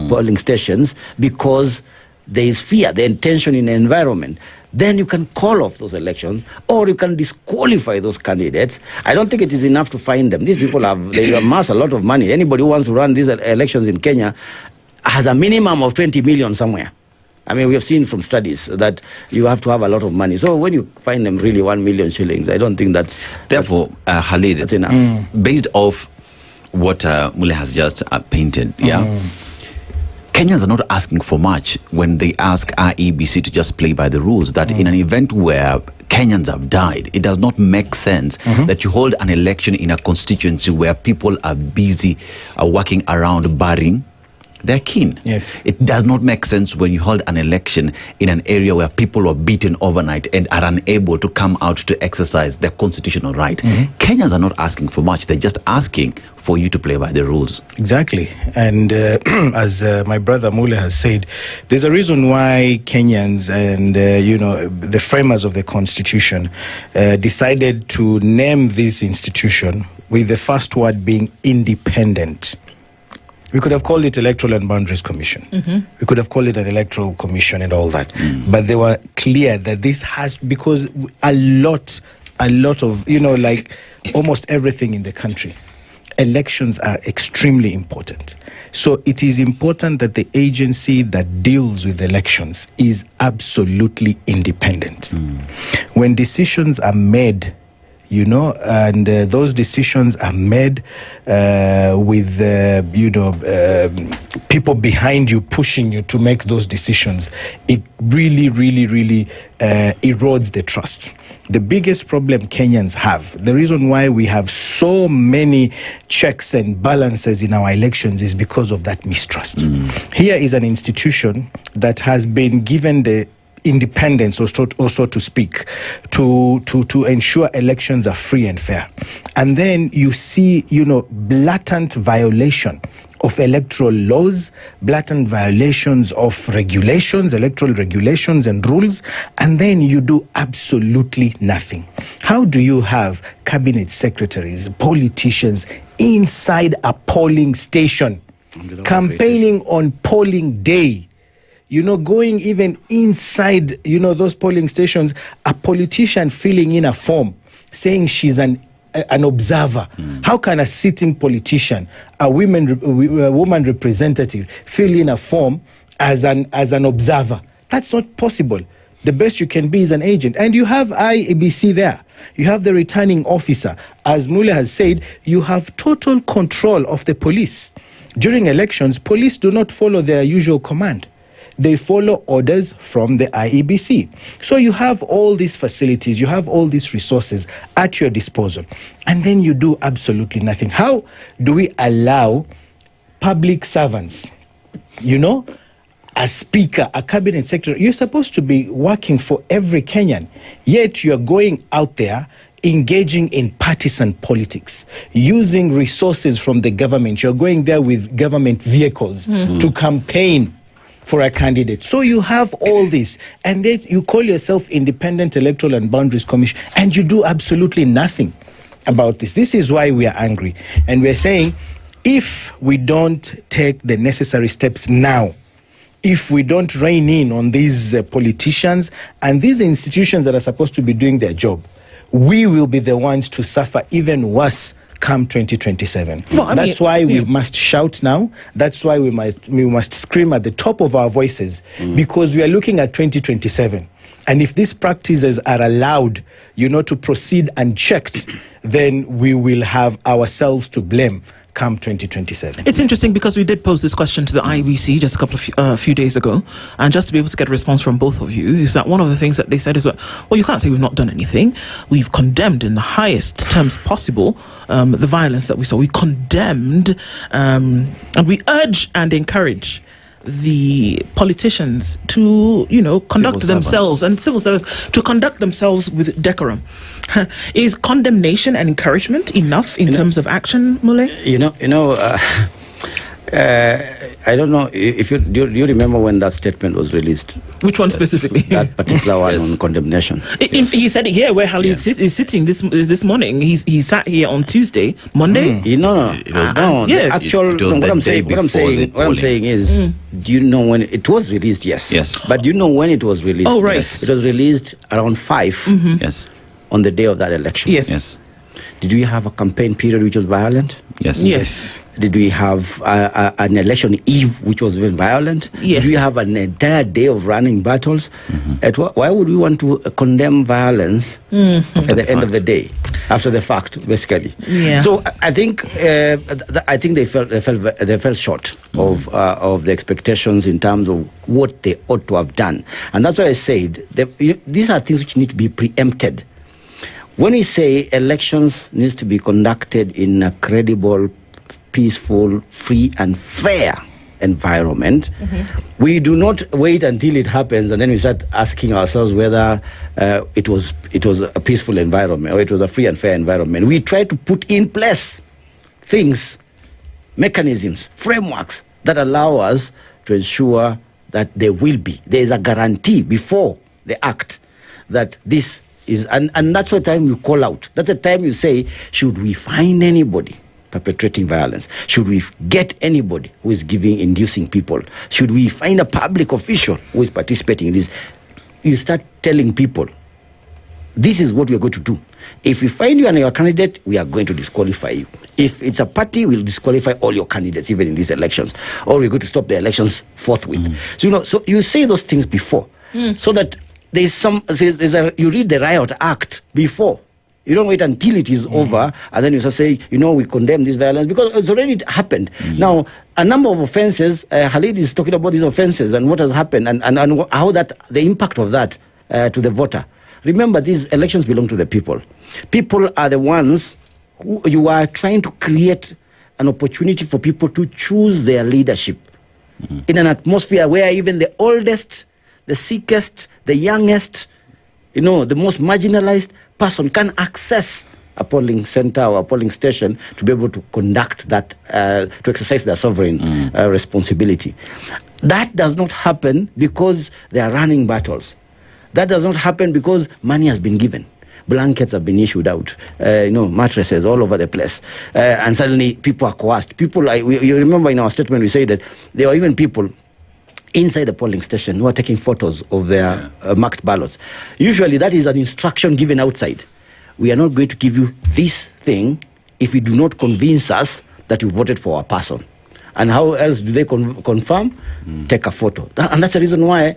[SPEAKER 1] polling stations because there is fear, the tension in the environment, then you can call off those elections, or you can disqualify those candidates. I don't think it is enough to find them. These people they amass a lot of money. Anybody who wants to run these elections in Kenya has a minimum of 20 million somewhere. I mean, we have seen from studies that you have to have a lot of money. So when you find them really 1 million shillings, I don't think that's...
[SPEAKER 13] Therefore, Khalid,
[SPEAKER 1] that's enough.
[SPEAKER 13] Based off what Mule has just painted, Kenyans are not asking for much when they ask IEBC to just play by the rules, that in an event where Kenyans have died, it does not make sense that you hold an election in a constituency where people are busy working around burying their kin.
[SPEAKER 28] Yes.
[SPEAKER 13] It does not make sense when you hold an election in an area where people were beaten overnight and are unable to come out to exercise their constitutional right. Kenyans are not asking for much. They're just asking for you to play by the rules.
[SPEAKER 15] Exactly. And as my brother Mule has said, there's a reason why Kenyans and, the framers of the Constitution decided to name this institution with the first word being independent. We could have called it Electoral and Boundaries Commission. We could have called it an Electoral Commission and all that. But they were clear that this has, because a lot of, like almost everything in the country, elections are extremely important. So it is important that the agency that deals with elections is absolutely independent. When decisions are made, and those decisions are made with, people behind you pushing you to make those decisions, it really, really, really erodes the trust. The biggest problem Kenyans have, the reason why we have so many checks and balances in our elections, is because of that mistrust. Here is an institution that has been given the independence, also to speak, to ensure elections are free and fair. And then you see, blatant violation of electoral laws, blatant violations of regulations, electoral regulations and rules, and then you do absolutely nothing. How do you have cabinet secretaries, politicians inside a polling station, campaigning on polling day? Going even inside, those polling stations, a politician filling in a form saying she's an observer. How can a sitting politician, a woman representative, fill in a form as an observer? That's not possible. The best you can be is an agent. And you have IEBC there. You have the returning officer. As Mule has said, you have total control of the police. During elections, police do not follow their usual command. They follow orders from the IEBC. So you have all these facilities, you have all these resources at your disposal, and then you do absolutely nothing. How do we allow public servants, a speaker, a cabinet secretary, you're supposed to be working for every Kenyan, yet you're going out there engaging in partisan politics, using resources from the government. You're going there with government vehicles to campaign for a candidate. So you have all this, and then you call yourself Independent Electoral and Boundaries Commission, and you do absolutely nothing about this. This is why we are angry. And we're saying, if we don't take the necessary steps now, if we don't rein in on these politicians and these institutions that are supposed to be doing their job, we will be the ones to suffer even worse come 2027. That's why we must shout now. That's why we must scream at the top of our voices, because we are looking at 2027. And if these practices are allowed, to proceed unchecked, then we will have ourselves to blame come 2027.
[SPEAKER 28] It's interesting because we did pose this question to the IEBC just a couple of few days ago, and just to be able to get a response from both of you, is that one of the things that they said is, well, you can't say we've not done anything. We've condemned in the highest terms possible the violence that we saw. We condemned and we urge and encourage the politicians to, conduct themselves, and civil servants to conduct themselves with decorum. Is condemnation and encouragement enough in terms of action, Mule?
[SPEAKER 1] I don't know if do you remember when that statement was released?
[SPEAKER 28] Which one specifically?
[SPEAKER 1] That particular one on condemnation.
[SPEAKER 28] He said it here where Halil is sitting this morning. He sat here on Tuesday, Monday.
[SPEAKER 1] No. It was
[SPEAKER 28] yes.
[SPEAKER 1] What I'm saying is, do you know when it was released? Yes. But do you know when it was released?
[SPEAKER 28] Oh, right.
[SPEAKER 1] Yes. It was released around 5.
[SPEAKER 13] Yes.
[SPEAKER 1] On the day of that election.
[SPEAKER 28] Yes.
[SPEAKER 1] Did we have a campaign period which was violent?
[SPEAKER 28] Yes.
[SPEAKER 1] Did we have an election eve which was very violent?
[SPEAKER 28] Yes.
[SPEAKER 1] Did we have an entire day of running battles? Why would we want to condemn violence at the end of the day, after the fact, basically?
[SPEAKER 28] Yeah.
[SPEAKER 1] So I think they fell short of the expectations in terms of what they ought to have done, and that's why I said these are things which need to be preempted. When we say elections needs to be conducted in a credible, peaceful, free and fair environment, we do not wait until it happens and then we start asking ourselves whether it was a peaceful environment or it was a free and fair environment. We try to put in place things, mechanisms, frameworks that allow us to ensure that there is a guarantee before the act that this is, and that's the time you call out. That's the time you say, should we find anybody perpetrating violence? Should we get anybody who is inducing people? Should we find a public official who is participating in this? You start telling people, this is what we are going to do. If we find you and your candidate, we are going to disqualify you. If it's a party, we'll disqualify all your candidates, even in these elections, or we're going to stop the elections forthwith. So you say those things before, so that you read the Riot Act before. You don't wait until it is over and then you just say, we condemn this violence, because it's already happened. Now, a number of offenses, Khalid is talking about these offenses and what has happened and how the impact of that to the voter. Remember, these elections belong to the people. People are the ones who you are trying to create an opportunity for people to choose their leadership in an atmosphere where even the oldest, the sickest, the youngest, the most marginalized person can access a polling center or a polling station to be able to conduct that, to exercise their sovereign responsibility. That does not happen because they are running battles. That does not happen because money has been given. Blankets have been issued out, mattresses all over the place. And suddenly people are coerced. You remember in our statement we say that there are even people inside the polling station who are taking photos of their marked ballots. Usually that is an instruction given outside. We are not going to give you this thing if you do not convince us that you voted for our person. And how else do they confirm? Take a photo. And that's the reason why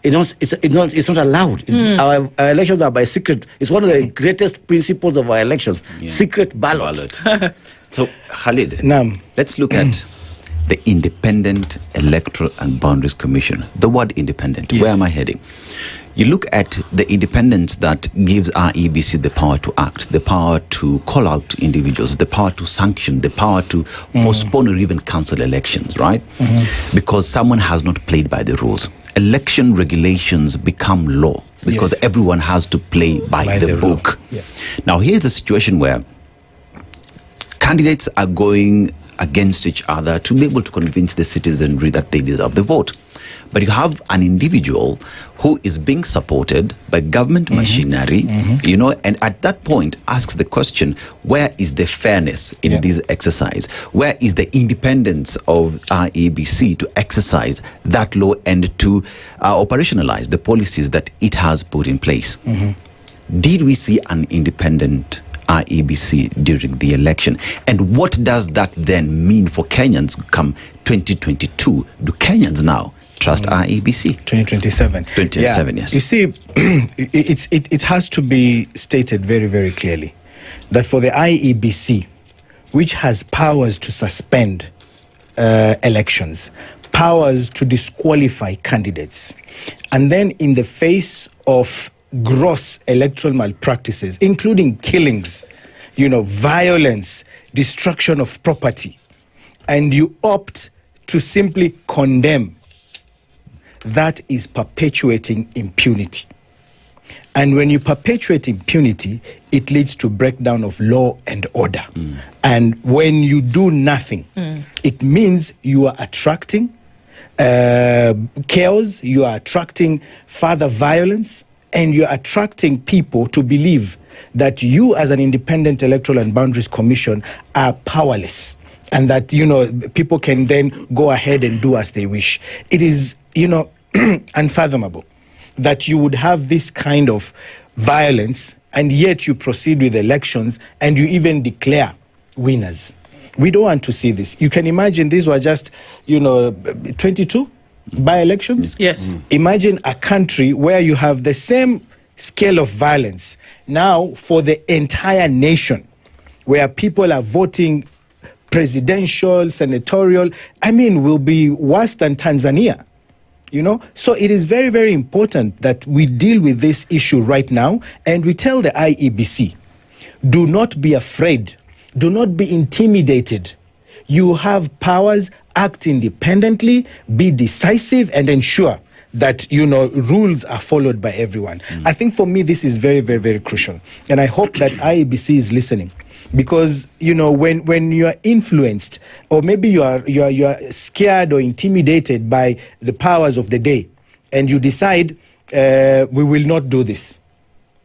[SPEAKER 1] it's not allowed. Our elections are by secret. It's one of the greatest principles of our elections. Secret ballot.
[SPEAKER 13] So, Khalid, let's look at the Independent Electoral and Boundaries Commission. The word independent, where am I heading? You look at the independence that gives our EBC the power to act, the power to call out individuals, the power to sanction, the power to postpone or even cancel elections, right? Because someone has not played by the rules. Election regulations become law because everyone has to play by the book. Now, here's a situation where candidates are going against each other to be able to convince the citizenry that they deserve the vote. But you have an individual who is being supported by government machinery, and at that point asks the question, where is the fairness in this exercise? Where is the independence of our ABC to exercise that law and to operationalize the policies that it has put in place? Did we see an independent IEBC during the election? And what does that then mean for Kenyans come 2022? Do Kenyans now trust IEBC?
[SPEAKER 15] 2027.
[SPEAKER 13] 2027, yes.
[SPEAKER 15] You see, it has to be stated very, very clearly that for the IEBC, which has powers to suspend elections, powers to disqualify candidates, and then in the face of gross electoral malpractices, including killings, violence, destruction of property, and you opt to simply condemn, that is perpetuating impunity. And when you perpetuate impunity, it leads to breakdown of law and order. And when you do nothing, it means you are attracting chaos, you are attracting further violence, and you're attracting people to believe that you as an Independent Electoral and Boundaries Commission are powerless and that, people can then go ahead and do as they wish. It is, unfathomable that you would have this kind of violence and yet you proceed with elections and you even declare winners. We don't want to see this. You can imagine these were just, 22 by-elections?
[SPEAKER 28] Yes.
[SPEAKER 15] Imagine a country where you have the same scale of violence now for the entire nation, where people are voting presidential, senatorial. Will be worse than Tanzania. So it is very, very important that we deal with this issue right now and we tell the IEBC, do not be afraid, do not be intimidated. You have powers, act independently, be decisive, and ensure that, rules are followed by everyone. I think for me, this is very, very, very crucial. And I hope that IEBC is listening. Because, when you are influenced, or maybe you are scared or intimidated by the powers of the day, and you decide, we will not do this,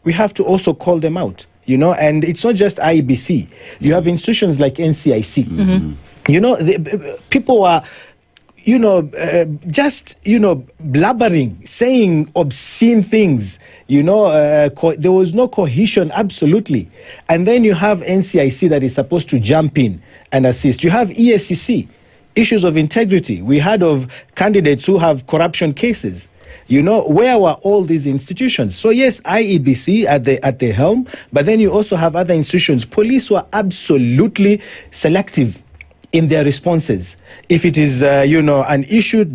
[SPEAKER 15] we have to also call them out, and it's not just IEBC. You have institutions like NCIC. People are, blabbering, saying obscene things. There was no cohesion, absolutely. And then you have NCIC that is supposed to jump in and assist. You have EACC, issues of integrity. We heard of candidates who have corruption cases. Where were all these institutions? So yes, IEBC at the helm, but then you also have other institutions. Police were absolutely selective in their responses. If it is, an issue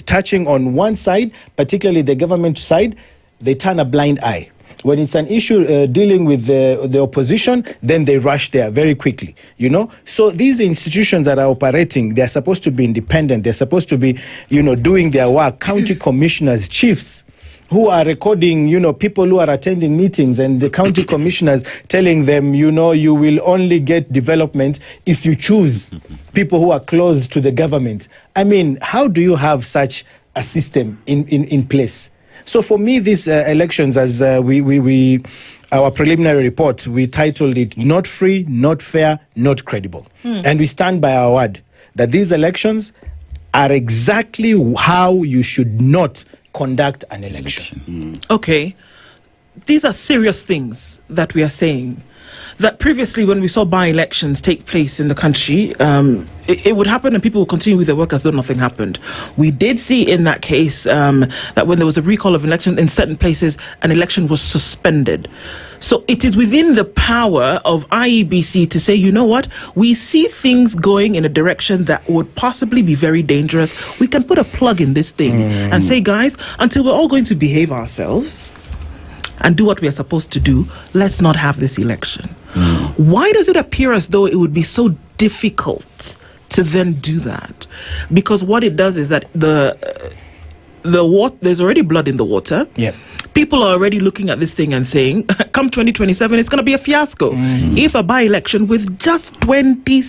[SPEAKER 15] touching on one side, particularly the government side, they turn a blind eye. When it's an issue dealing with the opposition, then they rush there very quickly, So these institutions that are operating, they're supposed to be independent. They're supposed to be, doing their work. County commissioners, chiefs, who are recording, people who are attending meetings, and the county commissioners telling them, you will only get development if you choose people who are close to the government. I mean, how do you have such a system in place? So for me, these elections, as our preliminary report, we titled it "Not Free, Not Fair, Not Credible," and we stand by our word that these elections are exactly how you should not conduct an election.
[SPEAKER 28] Okay, these are serious things that we are saying. That previously, when we saw by-elections take place in the country, it would happen and people would continue with their work as though nothing happened. We did see in that case that when there was a recall of election in certain places, an election was suspended. So it is within the power of IEBC to say, you know what, we see things going in a direction that would possibly be very dangerous. We can put a plug in this thing and say, guys, until we're all going to behave ourselves and do what we are supposed to do, let's not have this election. Why does it appear as though it would be so difficult to then do that? Because what it does is that there's already blood in the water.
[SPEAKER 15] Yeah.
[SPEAKER 28] People are already looking at this thing and saying, come 2027, it's going to be a fiasco. If a by-election with just 22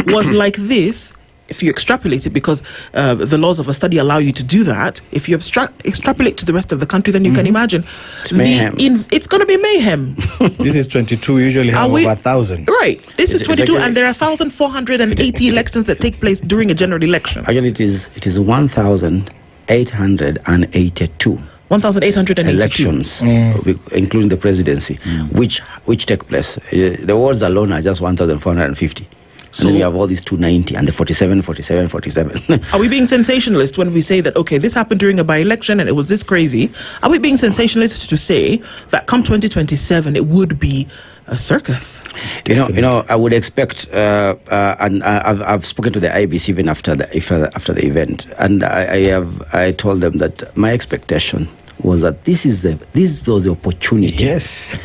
[SPEAKER 28] was like this, if you extrapolate it, because the laws of a study allow you to do that, if you extrapolate to the rest of the country, then you can imagine
[SPEAKER 15] it's mayhem.
[SPEAKER 28] It's going to be mayhem.
[SPEAKER 15] This is 22, usually have over 1,000.
[SPEAKER 28] Right. This is 22, and there are 1,480 elections that take place during a general election.
[SPEAKER 1] Actually, it is 1,882.
[SPEAKER 28] 1,882
[SPEAKER 1] elections, including the presidency, which take place. The wards alone are just 1,450. So then you have all these 290 and the 47.
[SPEAKER 28] Are we being sensationalist when we say that, okay, this happened during a by-election and it was this crazy? Are we being sensationalist to say that come 2027 it would be a circus?
[SPEAKER 1] I would expect, and I've spoken to the IBC even after the event, and I told them that my expectation was that this was the opportunity.
[SPEAKER 15] Yes.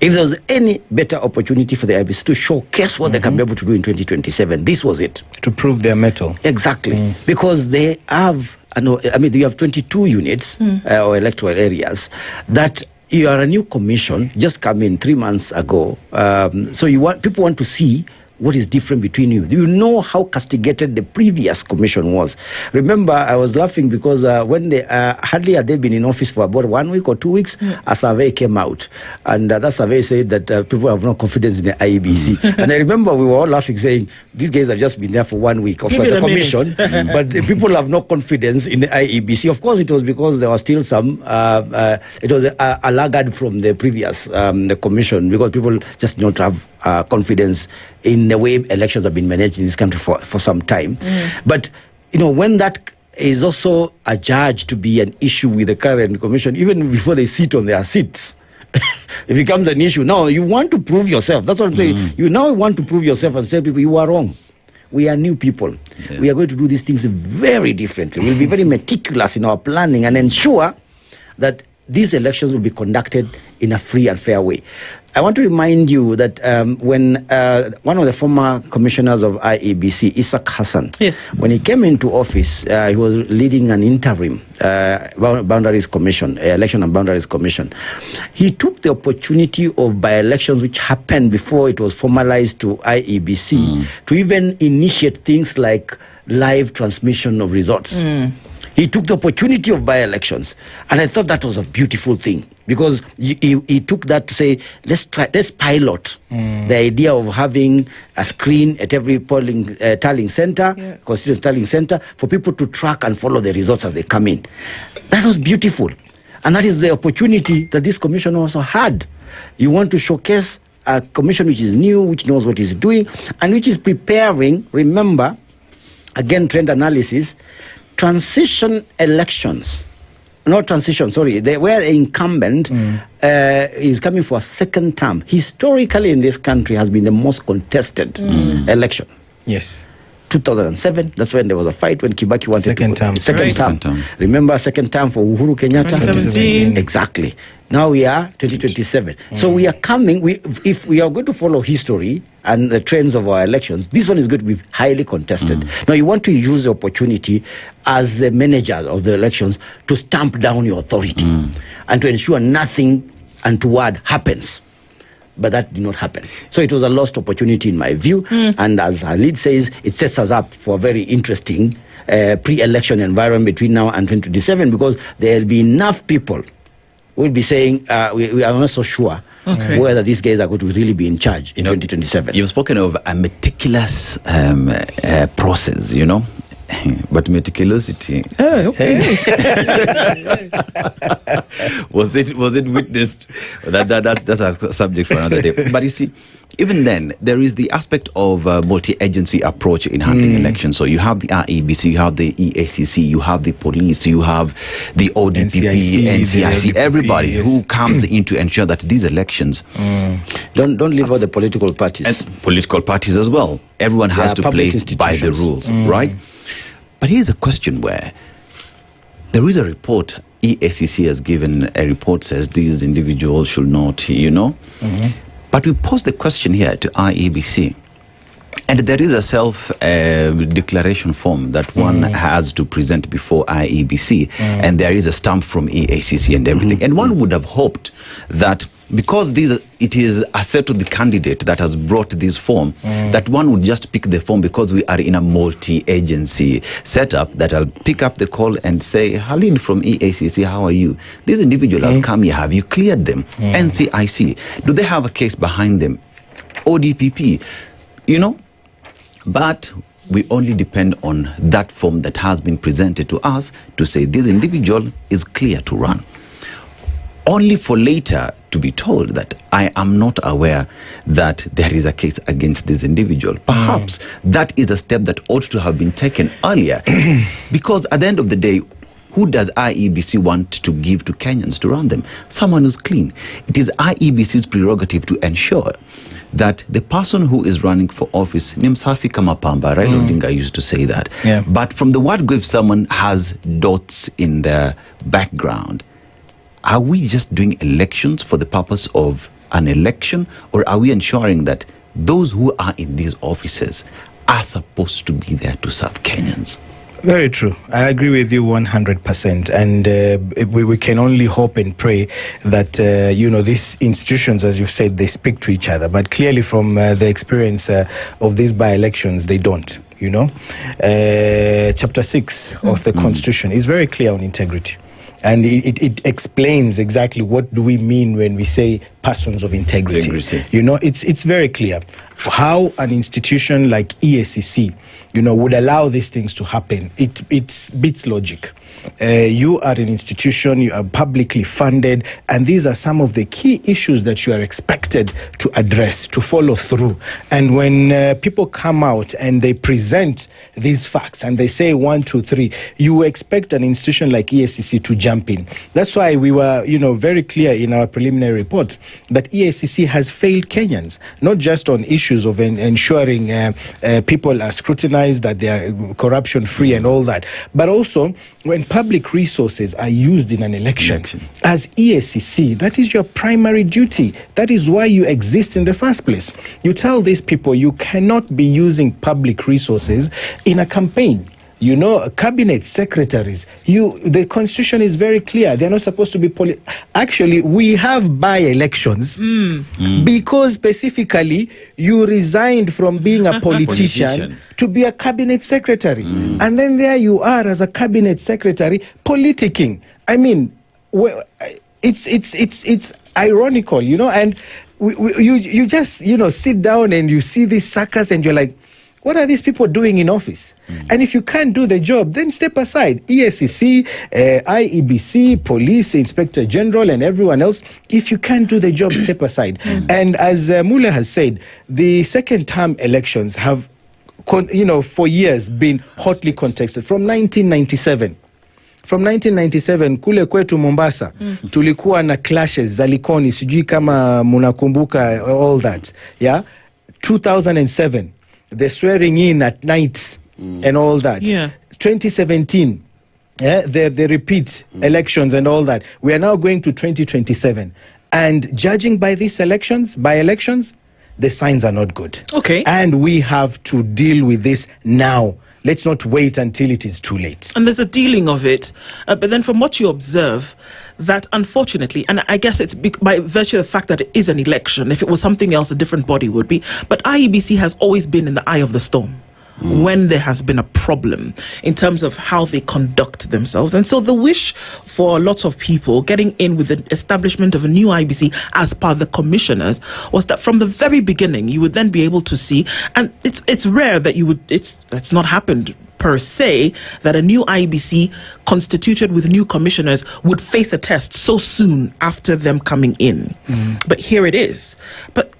[SPEAKER 1] If there was any better opportunity for the IBC to showcase what they can be able to do in 2027, this was it.
[SPEAKER 15] To prove their mettle.
[SPEAKER 1] Exactly. Because they have, they have 22 units or electoral areas that you are a new commission, just come in 3 months ago. So people want to see what is different between you. You know how castigated the previous commission was. Remember, I was laughing because when they hardly had they been in office for about 1 week or 2 weeks, a survey came out, and that survey said that people have no confidence in the IEBC. And I remember we were all laughing, saying these guys have just been there for 1 week. Of course, the commission, but the people have no confidence in the IEBC. Of course, it was because there was still some. It was a laggard from the previous the commission, because people just don't have confidence in the way elections have been managed in this country for some time. But, when that is also adjudged to be an issue with the current commission, even before they sit on their seats, it becomes an issue. Now, you want to prove yourself. That's what I'm saying. You now want to prove yourself and tell people you are wrong. We are new people. Yeah. We are going to do these things very differently. We'll be very meticulous in our planning and ensure that these elections will be conducted in a free and fair way. I want to remind you that when one of the former commissioners of IEBC, Isaac Hassan, when he came into office, he was leading an interim boundaries commission, election and boundaries commission. He took the opportunity of by-elections which happened before it was formalized to IEBC to even initiate things like live transmission of results. He took the opportunity of by-elections, and I thought that was a beautiful thing, because he took that to say, let's pilot the idea of having a screen at every polling tallying center, constituent tallying center, for people to track and follow the results as they come in. That was beautiful, and that is the opportunity that this commission also had. You want to showcase a commission which is new, which knows what it's doing, and which is preparing, remember, again, trend analysis, transition elections, where the incumbent is coming for a second term, historically in this country has been the most contested election.
[SPEAKER 15] Yes.
[SPEAKER 1] 2007, that's when there was a fight when Kibaki wanted
[SPEAKER 15] Second term.
[SPEAKER 1] Second term. Remember second term for Uhuru Kenyatta?
[SPEAKER 28] 2017.
[SPEAKER 1] Exactly. Now we are 2027. So we are coming, if we are going to follow history and the trends of our elections, this one is going to be highly contested. Now you want to use the opportunity as the manager of the elections to stamp down your authority and to ensure nothing untoward happens. But that did not happen. So it was a lost opportunity in my view. And as our lead says, it sets us up for a very interesting pre-election environment between now and 2027, because there will be enough people who will be saying, we are not so sure whether these guys are going to really be in charge in 2027.
[SPEAKER 13] You've spoken of a meticulous process, but meticulosity.
[SPEAKER 28] Oh, okay.
[SPEAKER 13] was it witnessed? That's a subject for another day. But you see, even then, there is the aspect of multi-agency approach in handling elections. So you have the IEBC, you have the EACC, you have the police, you have the ODPP, NCIC, everybody who comes in to ensure that these elections
[SPEAKER 1] don't leave out the political parties.
[SPEAKER 13] And political parties as well. Everyone has to play by the rules, right? But here's a question where there is a report, EACC has given a report, says these individuals should not, But we pose the question here to IEBC. And there is a self-declaration form that one has to present before IEBC. And there is a stamp from EACC and everything. And one would have hoped that because it is Aseto, the candidate, that has brought this form, that one would just pick the form, because we are in a multi-agency setup, that I'll pick up the call and say, Halid from EACC, how are you? This individual has come here. Have you cleared them? NCIC, do they have a case behind them? ODPP, But we only depend on that form that has been presented to us to say this individual is clear to run. Only for later to be told that I am not aware that there is a case against this individual. Perhaps that is a step that ought to have been taken earlier. Because at the end of the day, who does IEBC want to give to Kenyans to run them? Someone who's clean. It is IEBC's prerogative to ensure that the person who is running for office, Nimsafi Kamapamba, Raila Odinga used to say that. But from the word go, if someone has dots in their background, are we just doing elections for the purpose of an election, or are we ensuring that those who are in these offices are supposed to be there to serve Kenyans?
[SPEAKER 15] Very true. I agree with you 100%. And we can only hope and pray that, these institutions, as you've said, they speak to each other. But clearly from the experience of these by-elections, they don't, Chapter 6 of the Constitution is very clear on integrity. And it explains exactly what do we mean when we say persons of integrity. It's very clear how an institution like EACC, would allow these things to happen. It beats logic. You are an institution, you are publicly funded, and these are some of the key issues that you are expected to address, to follow through. And when people come out and they present these facts and they say 1, 2, 3, you expect an institution like EACC to jump in. That's why we were, very clear in our preliminary report that EACC has failed Kenyans, not just on issues of ensuring people are scrutinized, that they are corruption-free and all that, but also when public resources are used in an election. As EACC, that is your primary duty. That is why you exist in the first place. You tell these people you cannot be using public resources in a campaign. Cabinet secretaries, the constitution is very clear. They're not supposed to be Actually, we have by-elections because specifically you resigned from being a politician to be a cabinet secretary. And then there you are as a cabinet secretary politicking. I mean, it's ironical, and you just, sit down and you see these suckers and you're like, what are these people doing in office? And if you can't do the job, then step aside. EACC, IEBC, Police, Inspector General, and everyone else, if you can't do the job, step aside. And as Mula has said, the second term elections have, for years been hotly contested. From 1997, kule kwetu Mombasa, tulikuwa na clashes za Likoni, sijui kama munakumbuka all that. 2007. the swearing in at night and all that.
[SPEAKER 28] Yeah.
[SPEAKER 15] 2017, they repeat elections and all that. We are now going to 2027. And judging by these elections, the signs are not good.
[SPEAKER 28] Okay.
[SPEAKER 15] And we have to deal with this now. Let's not wait until it is too late.
[SPEAKER 28] And there's a dealing of it. But then from what you observe, that unfortunately, and I guess it's by virtue of the fact that it is an election, if it was something else, a different body would be. But IEBC has always been in the eye of the storm when there has been a problem in terms of how they conduct themselves. And so the wish for lots of people getting in with the establishment of a new IBC as per the commissioners was that from the very beginning you would then be able to see, and it's rare that that's not happened per se, that a new IBC constituted with new commissioners would face a test so soon after them coming in. But here it is. But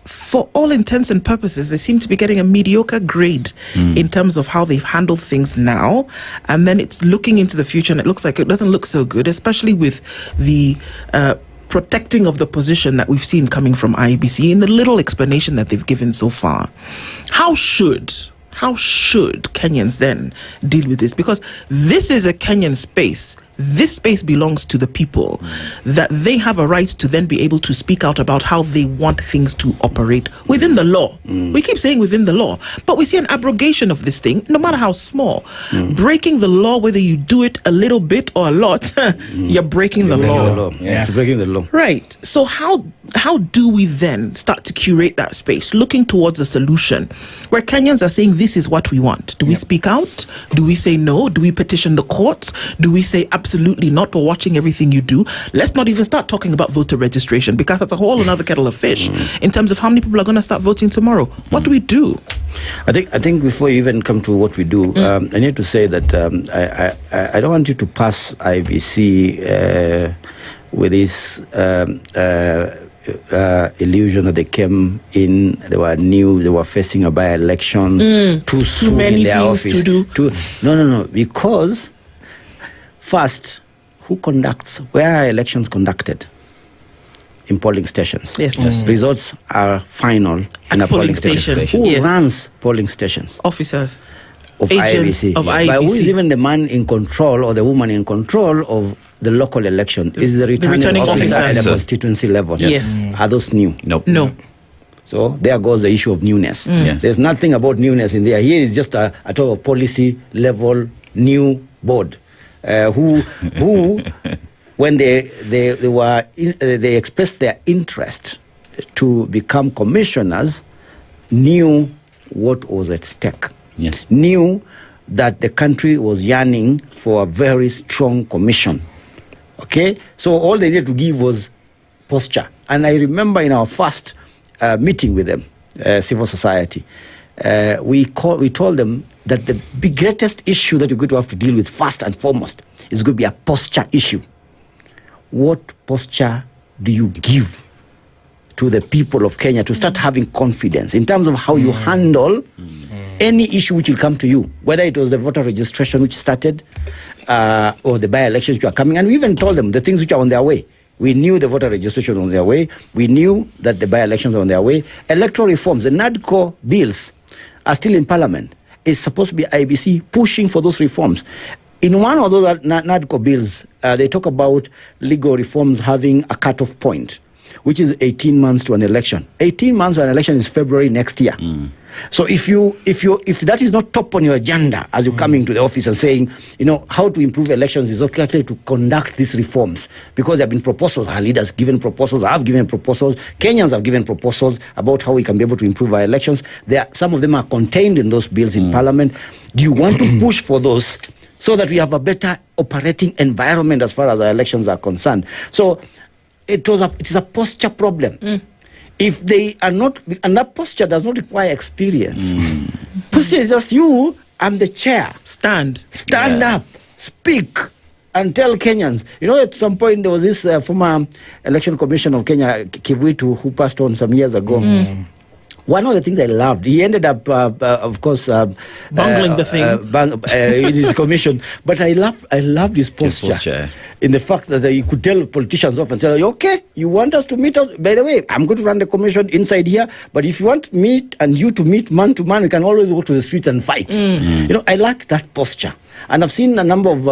[SPEAKER 28] for all intents and purposes, they seem to be getting a mediocre grade in terms of how they've handled things now. And then it's looking into the future, and it looks like it doesn't look so good, especially with the protecting of the position that we've seen coming from IEBC in the little explanation that they've given so far. How should Kenyans then deal with this? Because this is a Kenyan space. This space belongs to the people, that they have a right to then be able to speak out about how they want things to operate within the law. We keep saying within the law, but we see an abrogation of this thing, no matter how small. Breaking the law, whether you do it a little bit or a lot, you're breaking the law.
[SPEAKER 1] It's breaking the law.
[SPEAKER 28] Right. So how do we then start to curate that space, looking towards a solution where Kenyans are saying this is what we want? Do we speak out? Do we say no? Do we petition the courts? Do we say absolutely not, but watching everything you do? Let's not even start talking about voter registration, because that's a whole another kettle of fish in terms of how many people are going to start voting tomorrow. What do we do?
[SPEAKER 1] I think before you even come to what we do, I need to say that I don't want you to pass IBC with this illusion that they came in, they were new, they were facing a by-election too soon in their office. No, because first, where are elections conducted? In polling stations.
[SPEAKER 28] Yes.
[SPEAKER 1] Results are final in a polling station. Who runs polling stations?
[SPEAKER 28] Officers.
[SPEAKER 1] Of
[SPEAKER 28] Agents
[SPEAKER 1] IEBC.
[SPEAKER 28] of IEBC.
[SPEAKER 1] But who is even the man in control or the woman in control of the local election? Is the returning officer at the constituency level?
[SPEAKER 28] Yes.
[SPEAKER 1] Are those new?
[SPEAKER 28] No.
[SPEAKER 1] So there goes the issue of newness. There's nothing about newness in there. Here is just a talk of policy level new board. Who when they expressed their interest to become commissioners, knew what was at stake. Knew that the country was yearning for a very strong commission. Okay, so all they needed to give was posture. And I remember in our first meeting with them, civil society, we told them that the greatest issue that you're going to have to deal with first and foremost is going to be a posture issue. What posture do you give to the people of Kenya to start having confidence in terms of how you handle any issue which will come to you, whether it was the voter registration which started or the by-elections which are coming? And we even told them the things which are on their way. We knew the voter registration was on their way. We knew that the by-elections are on their way. Electoral reforms, the NADCO bills are still in Parliament. It's supposed to be IBC pushing for those reforms. In one of those NADCO bills, they talk about legal reforms having a cutoff point, which is 18 months to an election. 18 months to an election is February next year. So if that is not top on your agenda as you're coming to the office and saying, how to improve elections is okay to conduct these reforms, because there have been proposals, our leaders given proposals, I've given proposals, Kenyans have given proposals about how we can be able to improve our elections. Some of them are contained in those bills in Parliament. Do you want to push for those so that we have a better operating environment as far as our elections are concerned? So it is a posture problem. If they are not, and that posture does not require experience. Posture is just you and the chair. Stand up, speak, and tell Kenyans. At some point there was this former election commissioner of Kenya, Kivuitu, who passed on some years ago. One of the things I loved, he ended up, of course, bungling
[SPEAKER 28] the thing
[SPEAKER 1] in his commission. But I loved his posture. in the fact that you could tell politicians off and say, okay, you want us to meet us? By the way, I'm going to run the commission inside here, but if you want me and you to meet man to man, we can always go to the street and fight. I like that posture. And I've seen a number of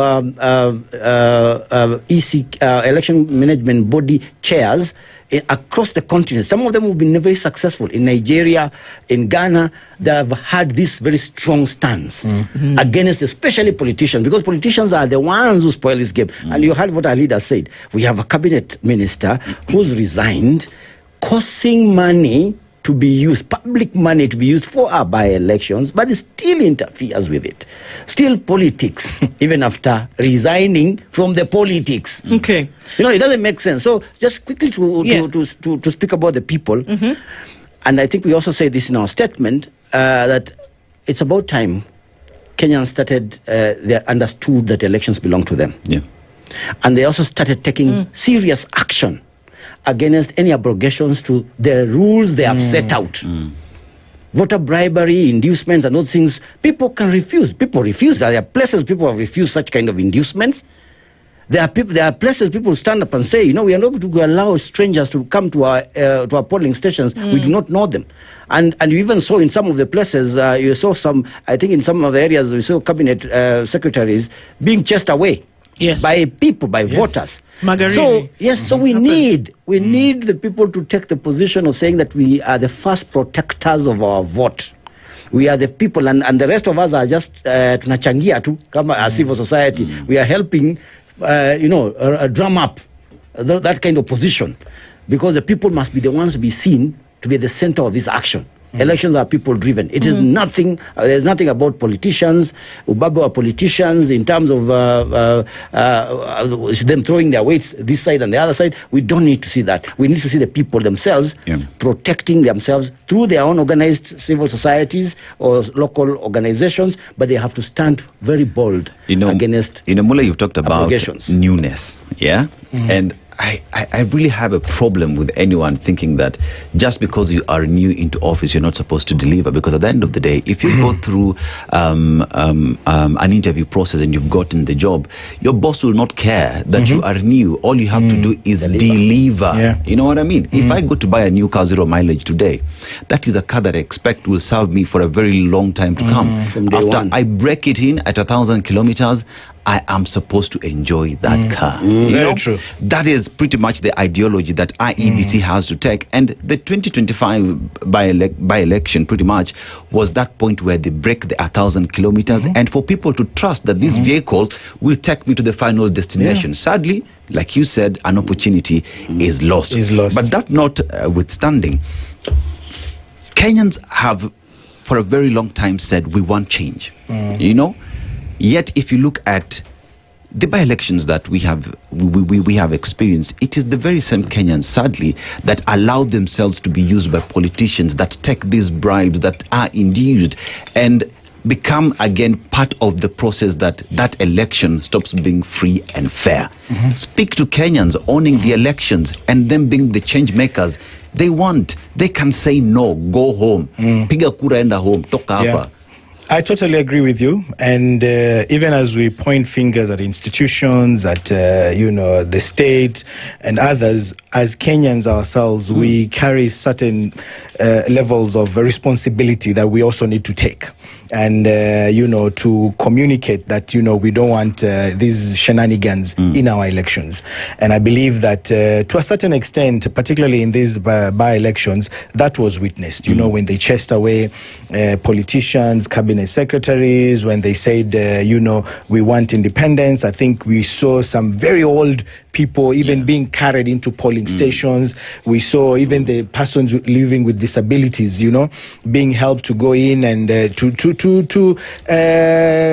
[SPEAKER 1] election management body chairs across the continent. Some of them have been very successful. In Nigeria, in Ghana, they have had this very strong stance against especially politicians, because politicians are the ones who spoil this game. And you heard what our leader said. We have a cabinet minister who's resigned, causing money to be used, public money to be used for our by-elections, but it still interferes with it. Still politics, even after resigning from the politics.
[SPEAKER 28] Okay.
[SPEAKER 1] It doesn't make sense. So just quickly to speak about the people, and I think we also say this in our statement, that it's about time Kenyans started, they understood that elections belong to them.
[SPEAKER 13] Yeah.
[SPEAKER 1] And they also started taking serious action against any abrogations to the rules they have set out. Voter bribery, inducements, and those things, people can refuse. People refuse. There are places people have refused such kind of inducements. There are places people stand up and say, we are not going to allow strangers to come to our polling stations. We do not know them. And you even saw in some of the places, you saw some, I think in some of the areas, we saw cabinet secretaries being chased away.
[SPEAKER 28] Yes.
[SPEAKER 1] By people, by voters. So we need the people to take the position of saying that we are the first protectors of our vote. We are the people, and the rest of us are just tunachangia tu kama a civil society. We are helping, drum up that kind of position, because the people must be the ones to be seen to be at the center of this action. Elections are people driven. It is nothing, there's nothing about politicians, ubabe or politicians in terms of them throwing their weights this side and the other side. We don't need to see that. We need to see the people themselves protecting themselves through their own organized civil societies or local organizations, but they have to stand very bold against
[SPEAKER 13] Mula, you've talked about newness, and I really have a problem with anyone thinking that just because you are new into office, you're not supposed to deliver. Because at the end of the day, if you go through an interview process and you've gotten the job, your boss will not care that you are new. All you have to do is deliver. You know what I mean? If I go to buy a new car 0 mileage today, that is a car that I expect will serve me for a very long time to come.
[SPEAKER 1] From day
[SPEAKER 13] After
[SPEAKER 1] one.
[SPEAKER 13] I break it in at 1,000 kilometers, I am supposed to enjoy that car.
[SPEAKER 15] Very true.
[SPEAKER 13] That is pretty much the ideology that IEBC has to take. And the 2025 by-election pretty much was that point where they break the 1,000 kilometers and for people to trust that this vehicle will take me to the final destination. Sadly, like you said, an opportunity is lost. But that notwithstanding, Kenyans have for a very long time said we want change. Yet, if you look at the by-elections that we have experienced, it is the very same Kenyans, sadly, that allow themselves to be used by politicians that take these bribes, that are induced, and become again part of the process that election stops being free and fair. Speak to Kenyans owning the elections and them being the change makers. They can say no, go home, piga kura, enda home, toka hapa.
[SPEAKER 15] I totally agree with you. And even as we point fingers at institutions, at the state and others, as Kenyans ourselves, we carry certain levels of responsibility that we also need to take. And, to communicate that, we don't want these shenanigans in our elections. And I believe that to a certain extent, particularly in these by-elections, that was witnessed, when they chased away politicians, cabinet secretaries, when they said, we want independence. I think we saw some very old people even being carried into polling stations. We saw even the persons living with disabilities, being helped to go in and to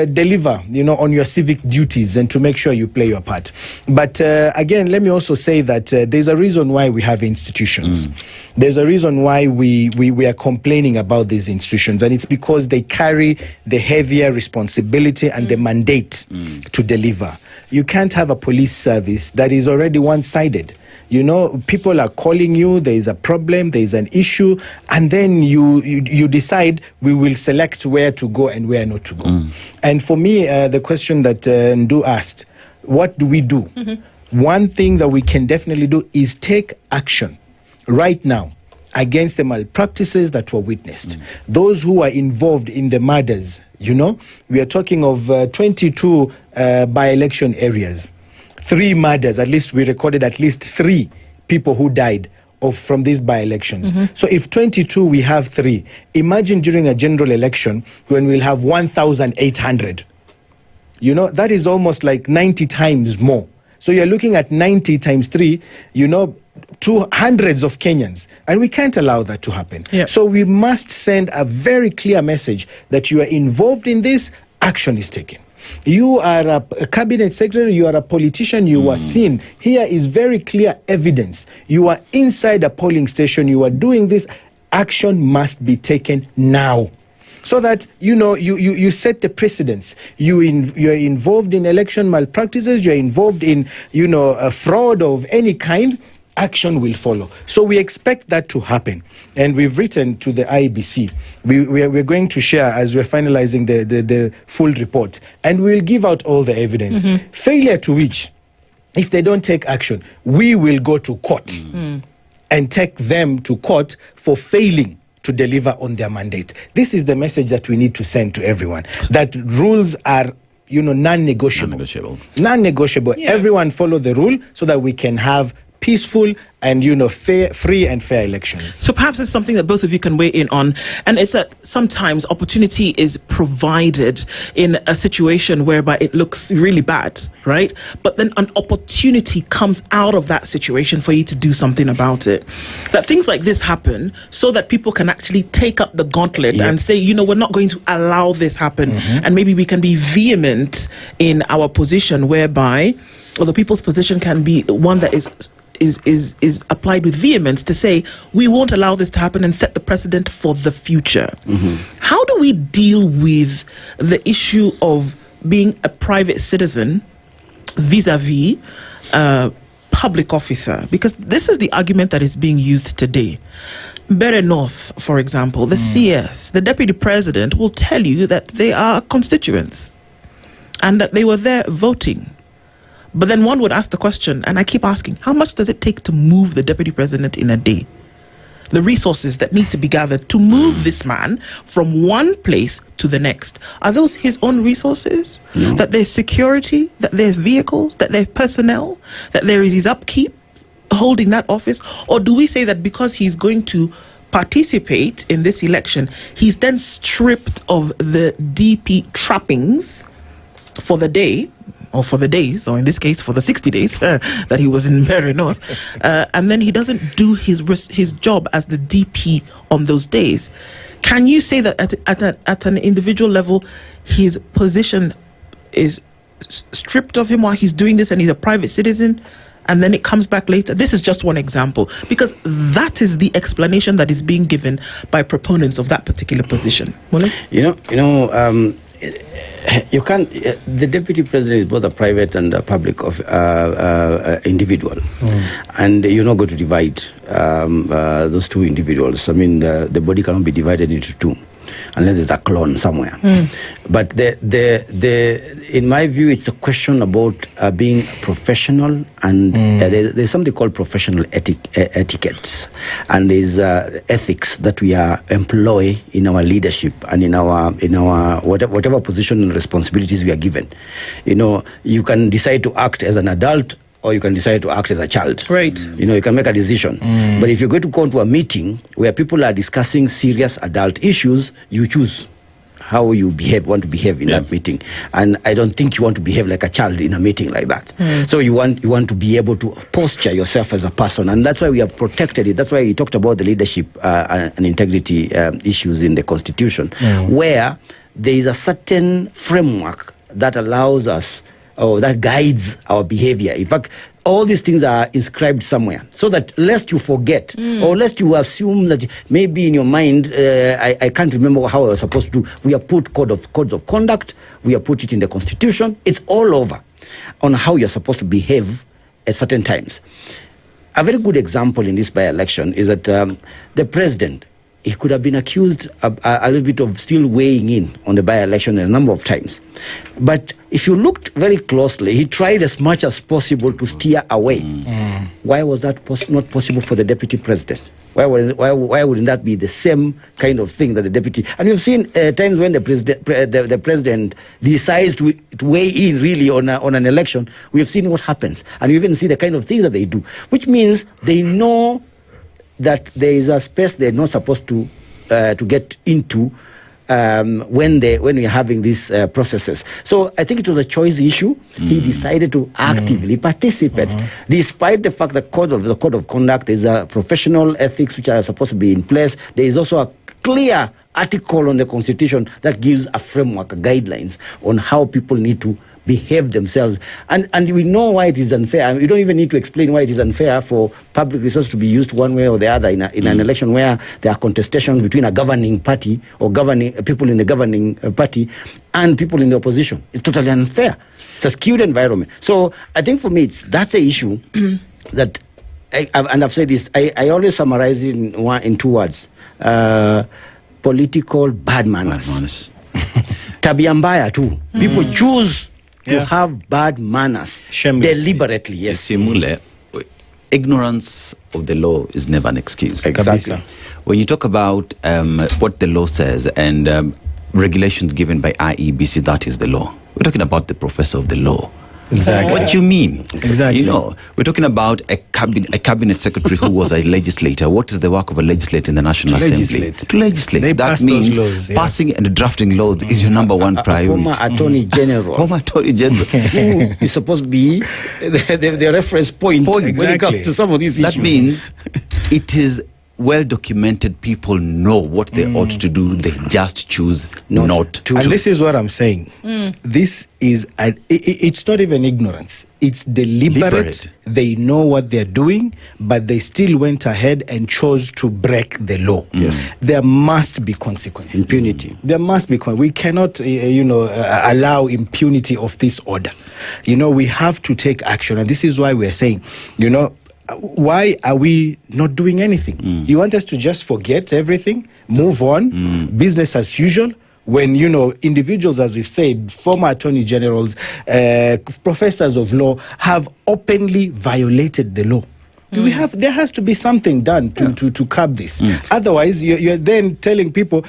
[SPEAKER 15] deliver, on your civic duties and to make sure you play your part. But again, let me also say that there's a reason why we have institutions. There's a reason why we are complaining about these institutions, and it's because they carry the heavier responsibility and the mandate to deliver. You can't have a police service that is already one-sided. People are calling you, there is a problem, there is an issue, and then you decide we will select where to go and where not to go. And for me, the question that Ndu asked, what do we do? One thing that we can definitely do is take action right now against the malpractices that were witnessed. Those who are involved in the murders, we are talking of 22 by-election areas. 3 murders, at least we recorded at least 3 people who died from these by-elections. So if 22, we have 3. Imagine during a general election when we'll have 1,800. That is almost like 90 times more. So you're looking at 90 times 3, to hundreds of Kenyans. And we can't allow that to happen. So we must send a very clear message that you are involved in this, action is taken. You are a cabinet secretary, you are a politician, you are seen. Here is very clear evidence. You are inside a polling station, you are doing this, action must be taken now. So that, you set the precedence. You're involved in election malpractices, you're involved in, a fraud of any kind, action will follow. So we expect that to happen. And we've written to the IEBC. We're going to share as we're finalizing the full report. And we'll give out all the evidence. Failure to which, if they don't take action, we will go to court and take them to court for failing to deliver on their mandate. This is the message that we need to send to everyone, that rules are non-negotiable. Non-negotiable. Everyone follow the rule so that we can have peaceful and free and fair elections.
[SPEAKER 28] So perhaps it's something that both of you can weigh in on, and it's that sometimes opportunity is provided in a situation whereby it looks really bad, right? But then an opportunity comes out of that situation for you to do something about it. That things like this happen so that people can actually take up the gauntlet and say, we're not going to allow this happen, and maybe we can be vehement in our position, whereby, or the people's position can be one that is applied with vehemence to say we won't allow this to happen and set the precedent for the future. How do we deal with the issue of being a private citizen vis-a-vis a public officer? Because this is the argument that is being used today. Mbere North, for example, the CS, the deputy president, will tell you that they are constituents and that they were there voting. But then one would ask the question, and I keep asking, how much does it take to move the deputy president in a day? The resources that need to be gathered to move this man from one place to the next. Are those his own resources? No. That there's security, that there's vehicles, that there's personnel, that there is his upkeep holding that office? Or do we say that because he's going to participate in this election, he's then stripped of the DP trappings for the day, or for the days, or in this case for the 60 days that he was in Mbere North, and then he doesn't do his job as the DP on those days? Can you say that at an individual level his position is stripped of him while he's doing this and he's a private citizen, and then it comes back later? This is just one example, because that is the explanation that is being given by proponents of that particular position.
[SPEAKER 1] You can't. The deputy president is both a private and a public individual, and you're not going to divide those two individuals. I mean, the body cannot be divided into two, unless there's a clone somewhere. But in my view, it's a question about being professional, and there's something called professional etiquettes, and there's ethics that we employ in our leadership and in our whatever position and responsibilities we are given. You can decide to act as an adult, or you can decide to act as a child.
[SPEAKER 28] Right.
[SPEAKER 1] You can make a decision. But if you're going to go to a meeting where people are discussing serious adult issues, you choose how you want to behave in that meeting. And I don't think you want to behave like a child in a meeting like that. So you want to be able to posture yourself as a person. And that's why we have protected it. That's why we talked about the leadership and integrity issues in the Constitution, where there is a certain framework that allows us, or that guides our behavior. In fact, all these things are inscribed somewhere, so that lest you forget, or lest you assume that maybe in your mind, I can't remember how I was supposed to do. We have put codes of conduct, we have put it in the Constitution. It's all over on how you're supposed to behave at certain times. A very good example in this by-election is that the president he could have been accused a little bit of still weighing in on the by-election a number of times. But if you looked very closely, he tried as much as possible to steer away. Why was that not possible for the deputy president? Why wouldn't that be the same kind of thing that the deputy? And we've seen times when the president decides to weigh in really on an election. We've seen what happens, and we even see the kind of things that they do, which means they know that there is a space they're not supposed to get into when we're having these processes. So I think it was a choice issue. He decided to actively participate, despite the fact that the code of conduct is a professional ethics which are supposed to be in place. There is also a clear article on the Constitution that gives a framework, guidelines on how people need to behave themselves, and we know why it is unfair. We don't even need to explain why it is unfair for public resources to be used one way or the other in an election where there are contestations between a governing party or people in the governing party and people in the opposition. It's totally unfair. It's a skewed environment. So I think for me, that's the issue that, I've said this. I always summarize it in two words: political bad manners. Tabia mbaya too. People choose to have bad manners deliberately. Yes.
[SPEAKER 13] Simule, ignorance of the law is never an excuse.
[SPEAKER 1] Exactly.
[SPEAKER 13] When you talk about what the law says and regulations given by IEBC, that is the law. We're talking about the professor of the law.
[SPEAKER 15] Exactly.
[SPEAKER 13] What you mean?
[SPEAKER 15] Exactly.
[SPEAKER 13] You know, we're talking about a cabinet secretary who was a legislator. What is the work of a legislator in the National Assembly? To legislate.
[SPEAKER 15] They
[SPEAKER 13] that
[SPEAKER 15] pass
[SPEAKER 13] means
[SPEAKER 15] those laws,
[SPEAKER 13] passing and drafting laws is your number one priority.
[SPEAKER 1] Former Attorney General.
[SPEAKER 13] Former Attorney General.
[SPEAKER 1] Who is supposed to be the reference point when it comes to some of these issues.
[SPEAKER 13] That means it is well documented. People know what they ought to do. They just choose not to.
[SPEAKER 15] And this is what I'm saying. This is it's not even ignorance. It's deliberate. They know what they're doing, but they still went ahead and chose to break the law.
[SPEAKER 1] Yes.
[SPEAKER 15] There must be consequences.
[SPEAKER 1] Impunity.
[SPEAKER 15] There must be. We cannot, allow impunity of this order. We have to take action, and this is why we're saying, why are we not doing anything? You want us to just forget everything, move on, business as usual? When, individuals, as we've said, former attorney generals, professors of law, have openly violated the law. There has to be something done to curb this. Otherwise, you're then telling people,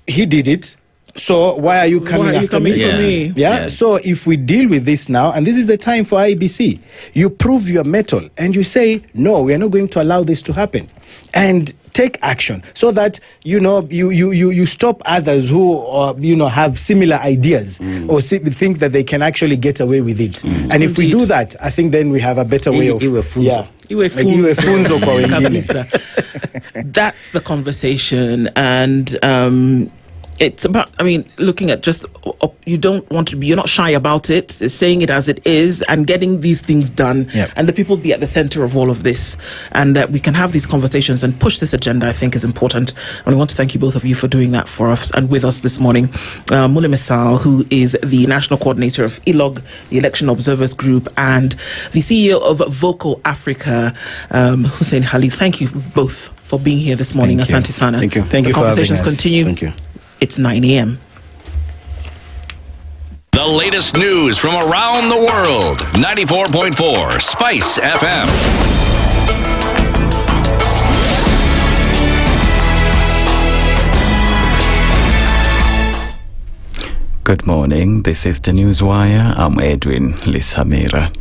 [SPEAKER 15] he did it, so why are you coming after me?
[SPEAKER 28] For me?
[SPEAKER 15] Yeah? So if we deal with this now, and this is the time for IEBC, you prove your mettle and you say, no, we are not going to allow this to happen. And take action so that, you stop others who, have similar ideas or think that they can actually get away with it. And if we do that, I think then we have a better way of...
[SPEAKER 28] That's the conversation. And it's about, looking at just, you don't want to be, you're not shy about it, saying it as it is and getting these things done. And the people be at the center of all of this, and that we can have these conversations and push this agenda, I think, is important. And we want to thank you, both of you, for doing that for us and with us this morning. Mule Mesal, who is the national coordinator of ILOG, the Election Observers Group, and the CEO of Vocal Africa, Hussein Khalid. Thank you both for being here this morning. Asante Sana.
[SPEAKER 1] Thank you.
[SPEAKER 15] Thank you for having us.
[SPEAKER 28] The conversations continue.
[SPEAKER 1] Thank you.
[SPEAKER 28] It's 9 a.m.
[SPEAKER 2] The latest news from around the world. 94.4 Spice FM.
[SPEAKER 4] Good morning. This is the Newswire. I'm Edwin Lisamira.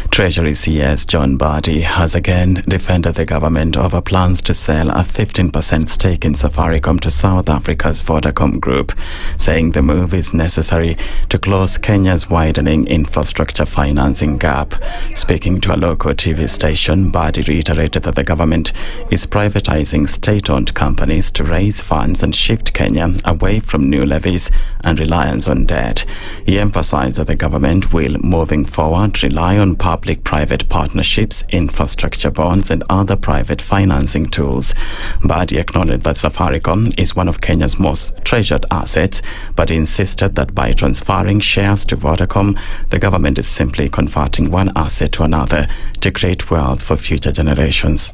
[SPEAKER 4] Treasury CS John Badi has again defended the government over plans to sell a 15% stake in Safaricom to South Africa's Vodacom Group, saying the move is necessary to close Kenya's widening infrastructure financing gap. Speaking to a local TV station, Badi reiterated that the government is privatizing state-owned companies to raise funds and shift Kenya away from new levies and reliance on debt. He emphasized that the government will, moving forward, rely on public-private partnerships, infrastructure bonds, and other private financing tools. Badi acknowledged that Safaricom is one of Kenya's most treasured assets, but insisted that by transferring shares to Vodacom, the government is simply converting one asset to another to create wealth for future generations.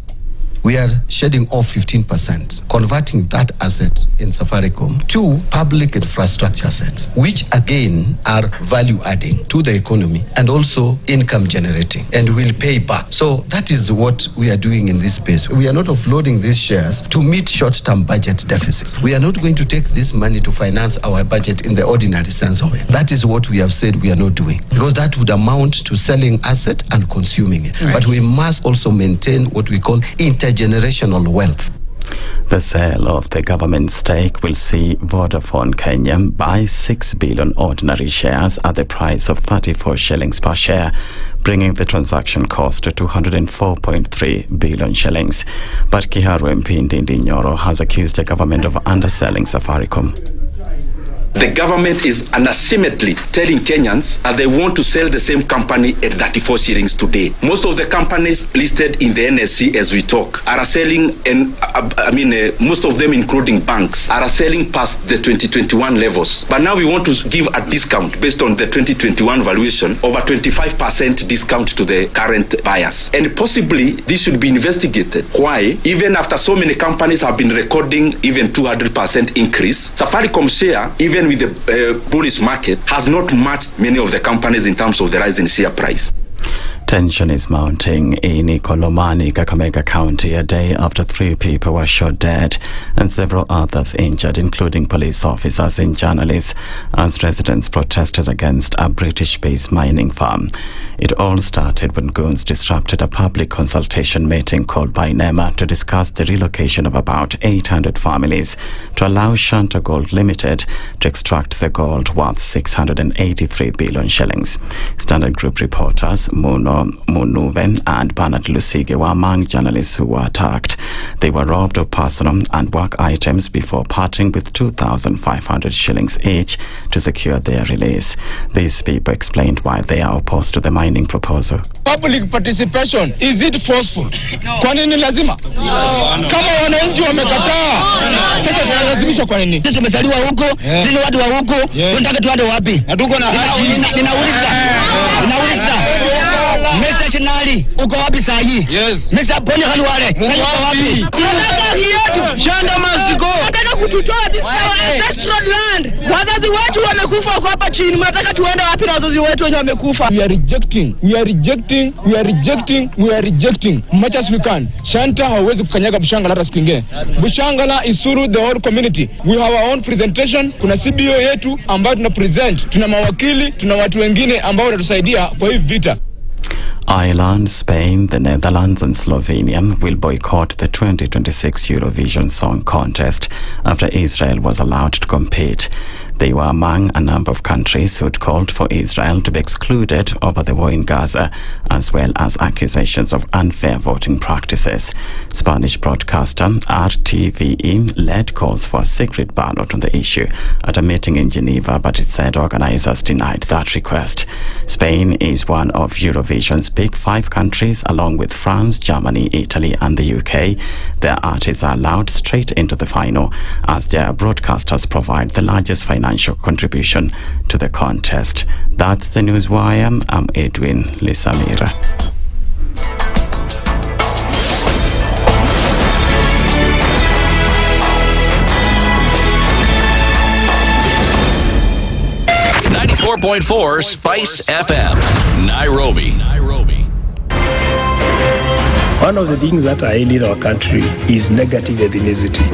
[SPEAKER 5] we are shedding off 15%, converting that asset in Safaricom to public infrastructure assets, which again are value adding to the economy and also income generating and will pay back. So that is what we are doing in this space. We are not offloading these shares to meet short-term budget deficits. We are not going to take this money to finance our budget in the ordinary sense of it. That is what we have said we are not doing, because that would amount to selling asset and consuming it. Right. But we must also maintain what we call intergenerational wealth.
[SPEAKER 4] The sale of the government stake will see Vodafone Kenya buy 6 billion ordinary shares at the price of 34 shillings per share, bringing the transaction cost to 204.3 billion shillings. But Kiharu MP Ndindi Nyoro has accused the government of underselling Safaricom.
[SPEAKER 7] The government is unashamedly telling Kenyans that they want to sell the same company at 34 shillings today. Most of the companies listed in the NSC as we talk are selling, and most of them, including banks, are selling past the 2021 levels. But now we want to give a discount based on the 2021 valuation of a 25% discount to the current buyers. And possibly this should be investigated. Why? Even after so many companies have been recording even 200% increase, Safaricom share, even with the bullish market, has not matched many of the companies in terms of the rise in share price.
[SPEAKER 4] Tension is mounting in Ikolomani, Kakamega County, a day after 3 people were shot dead and several others injured, including police officers and journalists, as residents protested against a British-based mining firm. It all started when goons disrupted a public consultation meeting called by NEMA to discuss the relocation of about 800 families to allow Shanta Gold Limited to extract the gold worth 683 billion shillings. Standard Group reporters Munuven and Bernard Lusige were among journalists who were attacked. They were robbed of personal and work items before parting with 2,500 shillings each to secure their release. These people explained why they are opposed to the mining proposal.
[SPEAKER 8] Public participation, is it forceful? Kwa nini lazima? Kama wananchi wamekataa, sasa tunalazimisha kwa nini?
[SPEAKER 9] Sisi tumezaliwa huko, sisi watu wa huko, tunataka tuende wapi?
[SPEAKER 8] Hatuko na haki.
[SPEAKER 9] Ninauliza. Mr. Shinali, uko wapi saa hii?
[SPEAKER 8] Yes.
[SPEAKER 9] Mr. Poni Halwale, uko wapi?
[SPEAKER 8] Tunataka haki yetu. Shanda must go.
[SPEAKER 9] Tunataka kututoa this our ancestral land. Wazazi wetu wamekufa hapa chini. Mnataka tuende wapi na wazazi wetu wenye wamekufa?
[SPEAKER 8] We are rejecting much as we can. Shanta hawezi kukanyaga Bushangala hata siku nyingine. Bushangala Isuru, the whole community. We have our own presentation. Kuna CBO yetu ambayo tuna present. Tuna mawakili, tuna watu wengine ambao wanatusaidia kwa hii vita.
[SPEAKER 4] Ireland, Spain, the Netherlands and Slovenia will boycott the 2026 Eurovision Song Contest after Israel was allowed to compete. They were among a number of countries who had called for Israel to be excluded over the war in Gaza, as well as accusations of unfair voting practices. Spanish broadcaster RTVE led calls for a secret ballot on the issue at a meeting in Geneva, but it said organizers denied that request. Spain is one of Eurovision's big 5 countries, along with France, Germany, Italy and the UK. Their artists are allowed straight into the final, as their broadcasters provide the largest financial contribution to the contest. That's the Newswire. I'm Edwin Lisamira.
[SPEAKER 2] .4 Spice FM, Nairobi.
[SPEAKER 15] One of the things that are ailing our country is negative ethnicity.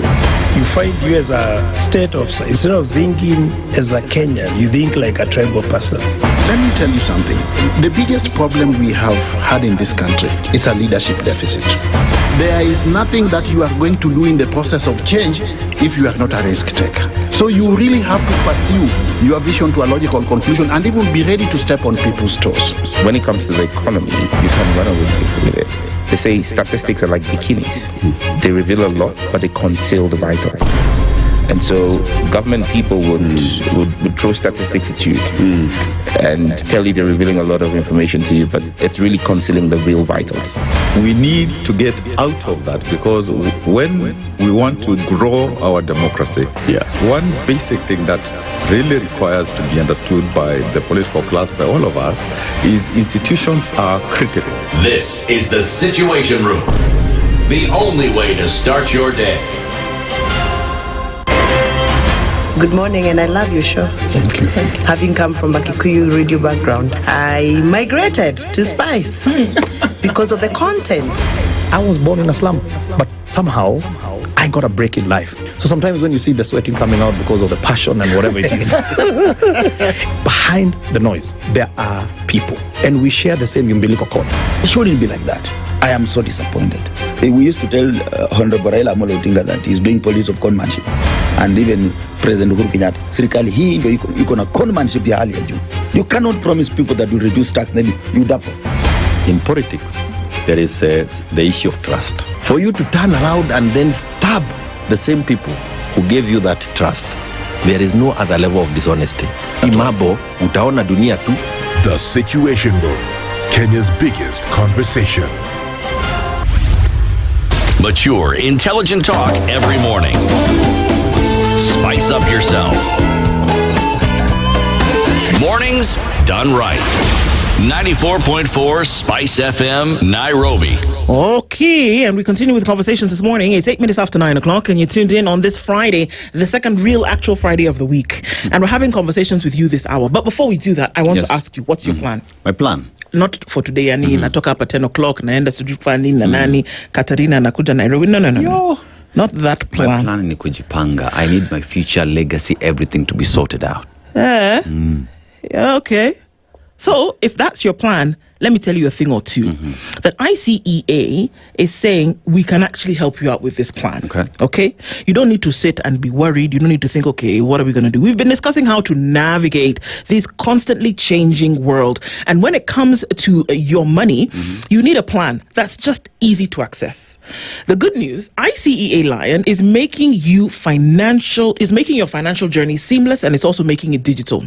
[SPEAKER 15] You find you as a state officer, instead of thinking as a Kenyan, you think like a tribal person.
[SPEAKER 12] Let me tell you something. The biggest problem we have had in this country is a leadership deficit. There is nothing that you are going to do in the process of change if you are not a risk taker. So you really have to pursue your vision to a logical conclusion and even be ready to step on people's toes.
[SPEAKER 17] When it comes to the economy, you can run away with it. They say statistics are like bikinis. They reveal a lot, but they conceal the vitals. And so government people would throw statistics at you and tell you they're revealing a lot of information to you, but it's really concealing the real vitals.
[SPEAKER 6] We need to get out of that, because when we want to grow our democracy, one basic thing that really requires to be understood by the political class, by all of us, is institutions are critical.
[SPEAKER 2] This is the Situation Room, the only way to start your day.
[SPEAKER 22] Good morning, and I love your show.
[SPEAKER 12] Thank you.
[SPEAKER 22] Having come from a Kikuyu radio background, I migrated to Spice because of the content.
[SPEAKER 10] I was born in a slum, but somehow I got a break in life. So sometimes when you see the sweating coming out because of the passion and whatever it is, behind the noise, there are people, and we share the same umbilical cord.
[SPEAKER 11] It shouldn't be like that. I am so disappointed. We used to tell Honorable Raila Amolo Odinga that he's doing policy of conmanship, and even President Uhuru Kenyatta, serikali hii ndio iko na conmanship ya hali ya juu. You cannot promise people that you reduce tax, then you double.
[SPEAKER 14] In politics, there is the issue of trust. For you to turn around and then stab the same people who gave you that trust, there is no other level of dishonesty. Imabo, utaona dunia tu.
[SPEAKER 3] The Situation Room, Kenya's biggest conversation.
[SPEAKER 2] Mature, intelligent talk every morning. Spice up yourself. Mornings done right. 94.4 Spice FM, Nairobi.
[SPEAKER 28] Okay, and we continue with conversations this morning. It's 8 minutes after 9 o'clock, and you're tuned in on this Friday, the second real actual Friday of the week. And we're having conversations with you this hour. But before we do that, I want to ask you, what's your plan?
[SPEAKER 13] My plan?
[SPEAKER 28] Not for today, yani natoka hapa 10 o'clock, naenda sujufani na nani, Katarina nakuja Nairobi. No. Not that plan.
[SPEAKER 13] My plan ni kujipanga. I need my future legacy, everything to be sorted out.
[SPEAKER 28] Yeah, okay. So, if that's your plan, let me tell you a thing or two. That ICEA is saying we can actually help you out with this plan. Okay? You don't need to sit and be worried. You don't need to think, okay, what are we going to do? We've been discussing how to navigate this constantly changing world. And when it comes to your money, you need a plan that's just easy to access. The good news, ICEA Lion is making your financial journey seamless, and it's also making it digital.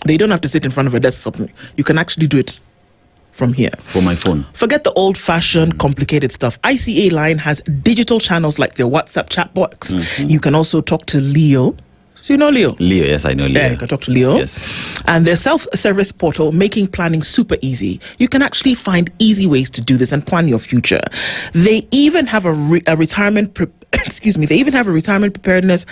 [SPEAKER 28] They don't have to sit in front of a desk or something. You can actually do it from here.
[SPEAKER 13] For my phone.
[SPEAKER 28] Forget the old-fashioned, complicated stuff. ICA Line has digital channels like their WhatsApp chat box. You can also talk to Leo. So you know Leo?
[SPEAKER 13] Leo, yes, I know Leo.
[SPEAKER 28] Yeah, you can talk to Leo.
[SPEAKER 13] Yes.
[SPEAKER 28] And their self-service portal, making planning super easy. You can actually find easy ways to do this and plan your future. They even have a retirement preparedness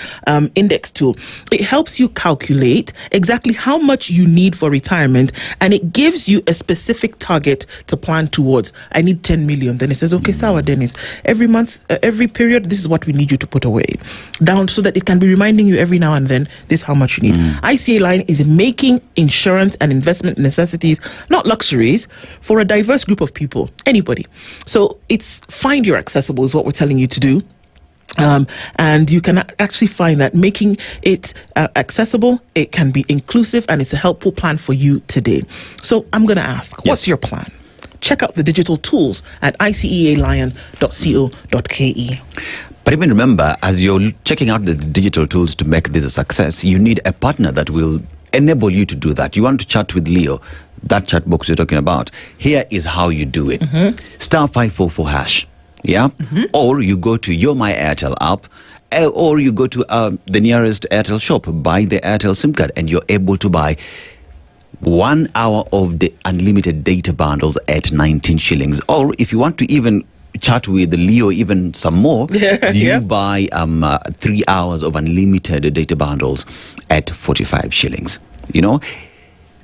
[SPEAKER 28] index tool. It helps you calculate exactly how much you need for retirement, and it gives you a specific target to plan towards. I need 10 million. Then it says, okay, Sawa Dennis, every month, every period, this is what we need you to put away. Down so that it can be reminding you every now and then, this is how much you need. ICA Line is making insurance and investment necessities, not luxuries, for a diverse group of people, anybody. So it's find your accessible is what we're telling you to do. And you can actually find that making it accessible, it can be inclusive, and it's a helpful plan for you today. So I'm going to ask, what's your plan? Check out the digital tools at icealion.co.ke.
[SPEAKER 13] But even remember, as you're checking out the digital tools to make this a success, you need a partner that will enable you to do that. You want to chat with Leo, that chat box you're talking about. Here is how you do it. Star 544 hash. Yeah? Or you go to Your My Airtel app, or you go to the nearest Airtel shop, buy the Airtel SIM card, and you're able to buy 1 hour of the unlimited data bundles at 19 shillings. Or if you want to even chat with Leo even some more, you buy 3 hours of unlimited data bundles at 45 shillings. You know,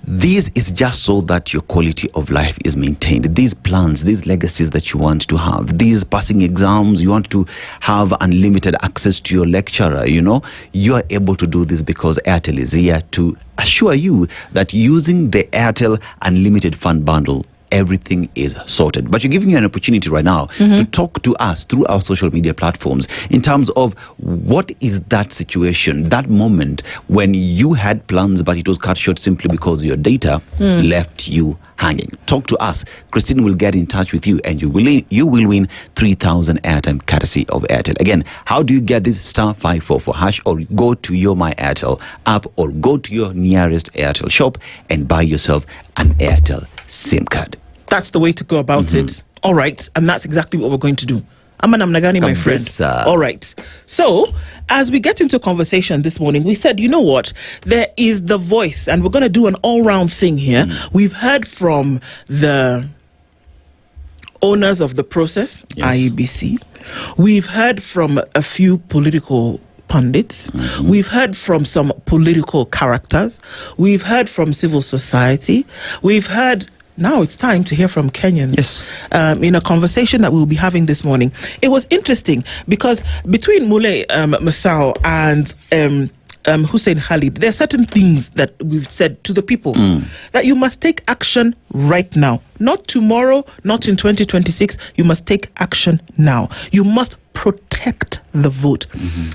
[SPEAKER 13] this is just so that your quality of life is maintained. These plans, these legacies that you want to have, these passing exams, you want to have unlimited access to your lecturer, you know, you are able to do this because Airtel is here to assure you that using the Airtel Unlimited Fund Bundle, everything is sorted. But you're giving me an opportunity right now to talk to us through our social media platforms in terms of what is that situation, that moment when you had plans but it was cut short simply because your data left you hanging. Talk to us. Christine will get in touch with you, and you will win 3,000 airtime courtesy of Airtel. Again, how do you get this? Star 544 hash, or go to your My Airtel app, or go to your nearest Airtel shop and buy yourself an Airtel SIM card.
[SPEAKER 28] That's the way to go about it. All right. And that's exactly what we're going to do. Aman Amnagani, my friend. All right. So, as we get into conversation this morning, we said, you know what? There is the voice, and we're going to do an all-round thing here. We've heard from the owners of the process, IEBC. We've heard from a few political pundits. We've heard from some political characters. We've heard from civil society. We've heard... Now it's time to hear from Kenyans in a conversation that we'll be having this morning. It was interesting because between Mule Masao and Hussein Khalid, there are certain things that we've said to the people that you must take action right now. Not tomorrow, not in 2026. You must take action now. You must protect the vote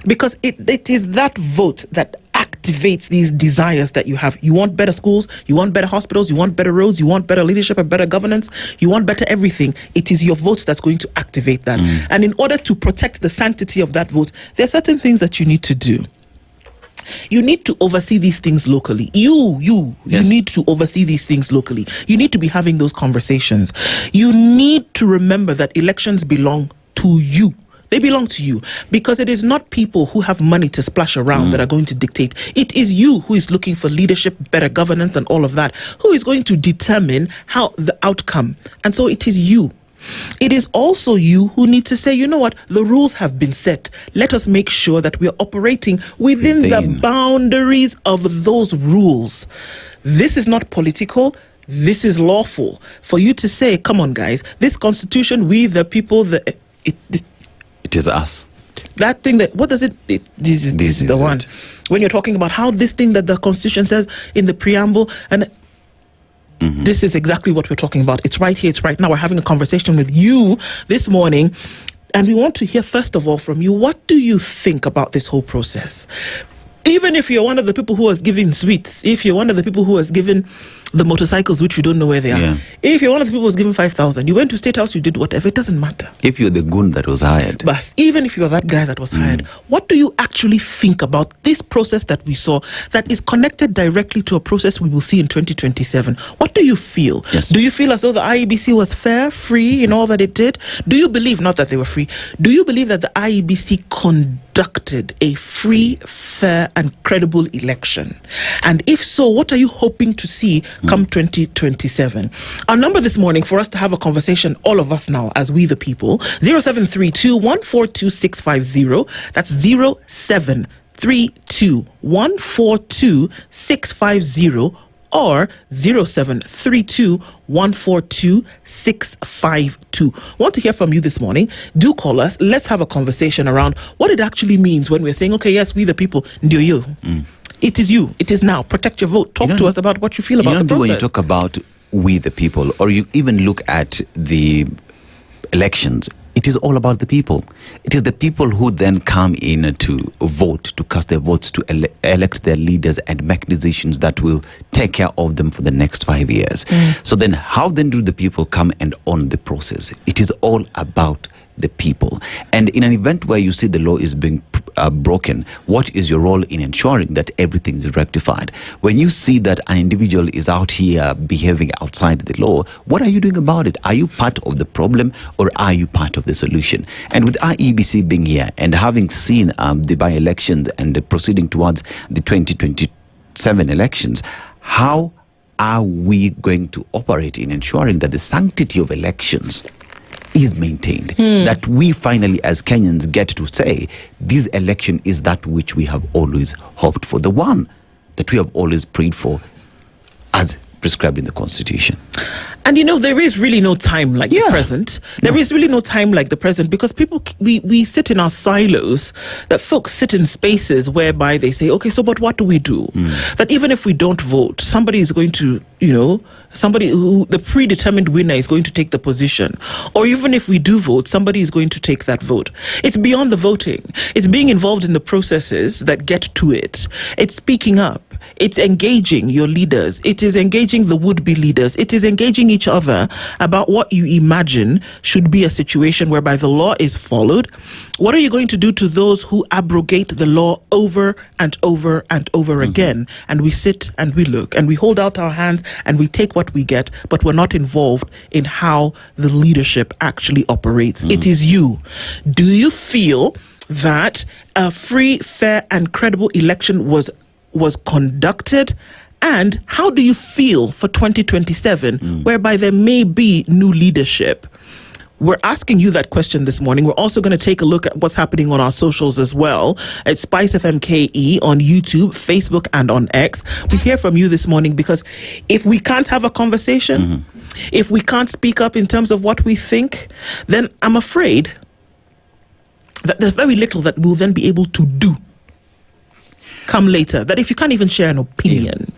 [SPEAKER 28] because it is that vote that activates these desires that you have. You want better schools, you want better hospitals, you want better roads, you want better leadership and better governance, you want better everything. It is your vote that's going to activate that. And in order to protect the sanctity of that vote, there are certain things that you need to do. You need to oversee these things locally. You need to oversee these things locally. You need to be having those conversations. You need to remember that elections belong to you. They belong to you because it is not people who have money to splash around that are going to dictate. It is you who is looking for leadership, better governance and all of that, who is going to determine how the outcome. And so it is you. It is also you who need to say, you know what, the rules have been set. Let us make sure that we are operating within the boundaries of those rules. This is not political. This is lawful. For you to say, come on, guys, this constitution, we the people,
[SPEAKER 13] it is us.
[SPEAKER 28] That thing that, what does it, this is the one. When you're talking about how this thing that the Constitution says in the preamble, and this is exactly what we're talking about. It's right here, it's right now. We're having a conversation with you this morning, and we want to hear, first of all, from you. What do you think about this whole process? Even if you're one of the people who was giving sweets, if you're one of the people who was given the motorcycles, which you don't know where they are, if you're one of the people who was given 5,000, you went to State House, you did whatever, it doesn't matter.
[SPEAKER 13] If you're the goon that was hired.
[SPEAKER 28] But even if you're that guy that was hired, what do you actually think about this process that we saw that is connected directly to a process we will see in 2027? What do you feel? Do you feel as though the IEBC was fair, free in all that it did? Do you believe, not that they were free, do you believe that the IEBC conducted a free, fair and credible election? And if so, what are you hoping to see come 2027? Our number this morning for us to have a conversation, all of us now, as we the people, 0732 142 650. That's 0732 142 650. Or 0732 142 652. Want to hear from you this morning? Do call us. Let's have a conversation around what it actually means when we're saying, okay, yes, we the people, do you. It is you. It is now. Protect your vote. Talk to us about what you feel about the process.
[SPEAKER 13] When you talk about we the people, or you even look at the elections, it is all about the people. It is the people who then come in to vote, to cast their votes, to elect their leaders and make decisions that will take care of them for the next 5 years. So then how then do the people come and own the process? It is all about the people. And in an event where you see the law is being broken, what is your role in ensuring that everything is rectified? When you see that an individual is out here behaving outside the law, what are you doing about it? Are you part of the problem or are you part of the solution? And with IEBC being here and having seen the by-elections and proceeding towards the 2027 elections, how are we going to operate in ensuring that the sanctity of elections is maintained, that we finally as Kenyans get to say this election is that which we have always hoped for, the one that we have always prayed for as prescribed in the Constitution?
[SPEAKER 28] And there is really no time like the present. There is really no time like the present because people, we sit in our silos, that folks sit in spaces whereby they say, okay, so but what do we do? That even if we don't vote, somebody is going to, somebody who, the predetermined winner is going to take the position. Or even if we do vote, somebody is going to take that vote. It's beyond the voting. It's being involved in the processes that get to it. It's speaking up. It's engaging your leaders. It is engaging the would-be leaders. It is engaging each other about what you imagine should be a situation whereby the law is followed. What are you going to do to those who abrogate the law over and over and over again? And we sit and we look and we hold out our hands and we take what we get, but we're not involved in how the leadership actually operates. It is you. Do you feel that a free, fair and credible election was conducted? And how do you feel for 2027, whereby there may be new leadership? we're asking you that question this morning. We're also going to take a look at what's happening on our socials as well. At SpiceFM KE on YouTube, Facebook, and on X. We hear from you this morning because if we can't have a conversation, if we can't speak up in terms of what we think, then I'm afraid that there's very little that we'll then be able to do come later. That if you can't even share an opinion,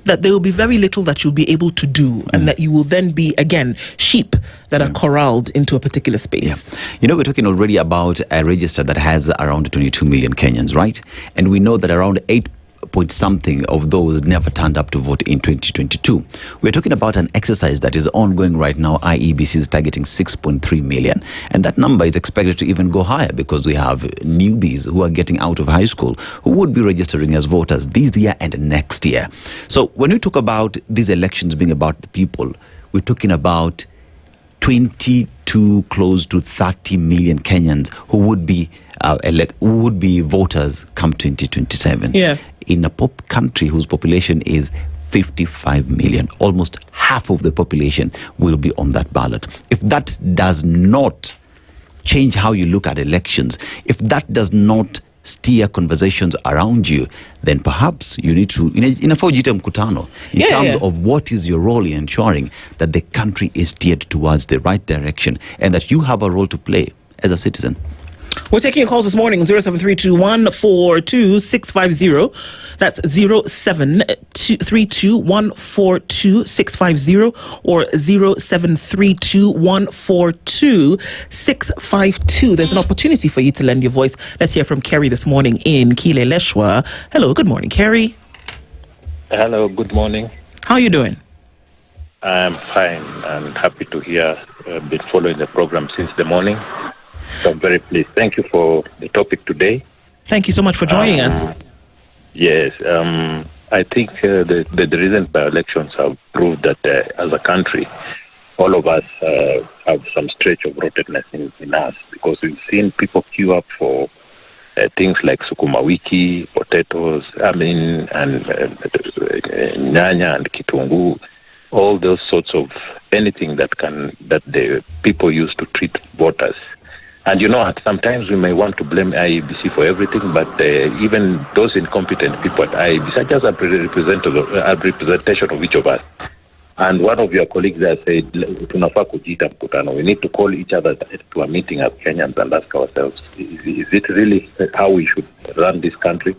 [SPEAKER 28] that there will be very little that you'll be able to do, and that you will then be, again, sheep that are corralled into a particular space.
[SPEAKER 13] You know, we're talking already about a register that has around 22 million Kenyans, right? And we know that around 8 point something of those never turned up to vote in 2022. We're talking about an exercise that is ongoing right now. IEBC is targeting 6.3 million. And that number is expected to even go higher because we have newbies who are getting out of high school who would be registering as voters this year and next year. So when we talk about these elections being about the people, we're talking about 22 close to 30 million Kenyans who would be voters come 2027. In a country whose population is 55 million, almost half of the population will be on that ballot. If that does not change how you look at elections, if that does not steer conversations around you, then perhaps you need to, in a mkutano, in terms of what is your role in ensuring that the country is steered towards the right direction and that you have a role to play as a citizen.
[SPEAKER 28] We're taking your calls this morning, 0732142650. That's 0732142650 or 0732142652. There's an opportunity for you to lend your voice. Let's hear from Kerry this morning in Kileleshwa. Hello, good morning, Kerry.
[SPEAKER 16] Hello, good morning.
[SPEAKER 28] How are you doing?
[SPEAKER 16] I'm fine. I'm happy to hear. I've been following the program since the morning. So I'm very pleased. Thank you for the topic today.
[SPEAKER 28] Thank you so much for joining us.
[SPEAKER 16] Yes, I think the recent by-elections have proved that as a country, all of us have some stretch of rottenness in us, because we've seen people queue up for things like sukuma wiki, potatoes, and nyanya and kitungu, all those sorts of anything that the people use to treat voters. And sometimes we may want to blame IEBC for everything, but even those incompetent people at IEBC are just a representation of each of us. And one of your colleagues there said, tunafaa kujiita mkutano. We need to call each other to a meeting as Kenyans and ask ourselves, is it really how we should run this country?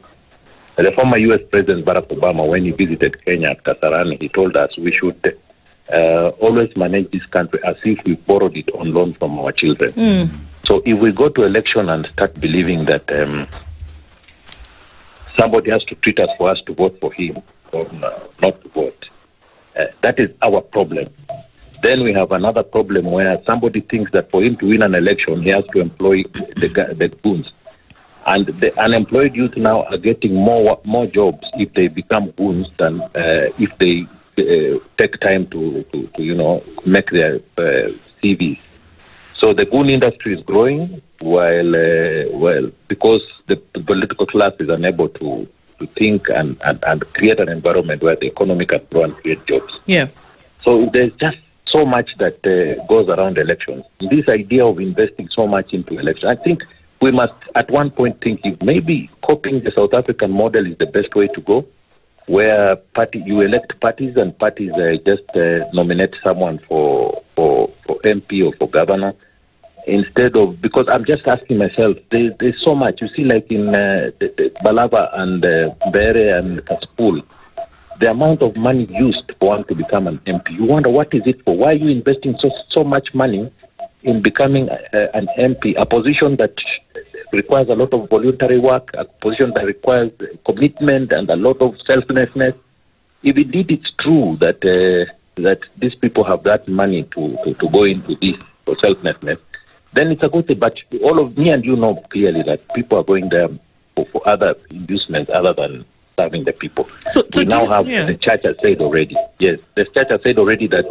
[SPEAKER 16] The former U.S. President Barack Obama, when he visited Kenya at Kasarani, he told us we should always manage this country as if we borrowed it on loan from our children. So if we go to election and start believing that somebody has to treat us for us to vote for him or not to vote, that is our problem. Then we have another problem where somebody thinks that for him to win an election, he has to employ the goons. And the unemployed youth now are getting more jobs if they become goons than if they take time to make their CVs. So the goon industry is growing while because the political class is unable to think and create an environment where the economy can grow and create jobs. So there's just so much that goes around elections. This idea of investing so much into elections, I think we must at one point think if maybe copying the South African model is the best way to go, where you elect parties and parties just nominate someone for MP or for governor, instead of, because I'm just asking myself, there's so much. You see, like in Balava and Bere and Kaspul, the amount of money used for one to become an MP. You wonder, what is it for? Why are you investing so much money in becoming an MP, a position that requires a lot of voluntary work, a position that requires commitment and a lot of selflessness? If indeed it's true that these people have that money to go into this for selflessness, then it's a good thing. But all of me and you know clearly that people are going there for other inducements other than serving the people. So we now have, the church has said already, yes, the church has said already that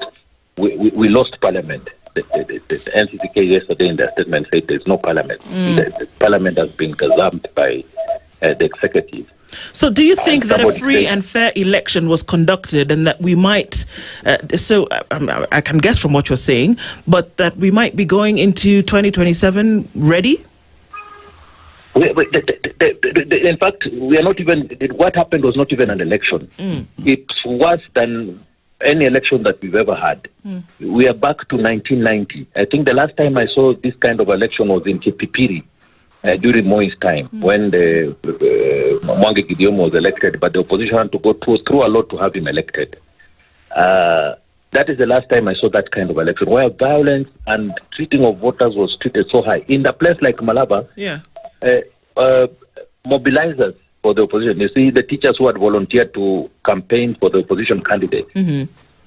[SPEAKER 16] we lost parliament. The NCCK yesterday in their statement said there's no parliament. The parliament has been gazumped by the executive.
[SPEAKER 28] So do you think that a free and fair election was conducted and that we might, I can guess from what you're saying, but that we might be going into 2027 ready?
[SPEAKER 16] In fact, we are not even, what happened was not even an election. It's worse than any election that we've ever had. We are back to 1990. I think the last time I saw this kind of election was in Kipipiri during Moi's time, when the Mungai was elected, but the opposition had to go through a lot to have him elected. That is the last time I saw that kind of election, where violence and treating of voters was treated so high. In a place like Malaba, mobilizers for the opposition. You see, the teachers who had volunteered to campaign for the opposition candidate,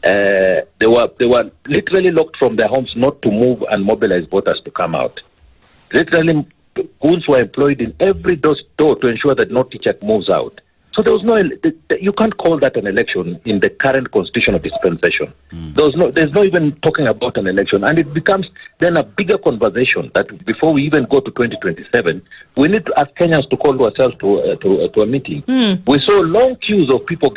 [SPEAKER 16] they were literally locked from their homes not to move and mobilize voters to come out. Literally, goons were employed in every door to ensure that no teacher moves out. So there was no, you can't call that an election in the current constitutional dispensation. There's no even talking about an election, and it becomes then a bigger conversation that before we even go to 2027, we need to ask Kenyans to call ourselves to a meeting. We saw long queues of people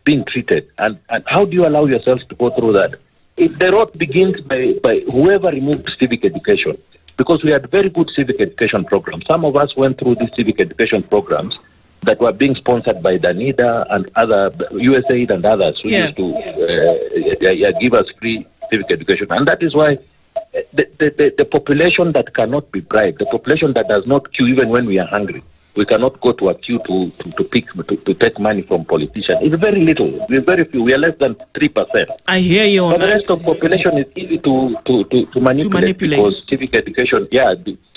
[SPEAKER 16] being treated, and how do you allow yourselves to go through that? The road begins by whoever removed civic education, because we had very good civic education programs. Some of us went through these civic education programs that were being sponsored by Danida and other USAID and others who used to give us free civic education. And that is why the population that cannot be bribed, the population that does not queue even when we are hungry, we cannot go to a queue to take money from politicians. It's very little. We're very few. We are less than 3%.
[SPEAKER 28] I hear you on that.
[SPEAKER 16] The rest of the population is easy to manipulate. Because civic education,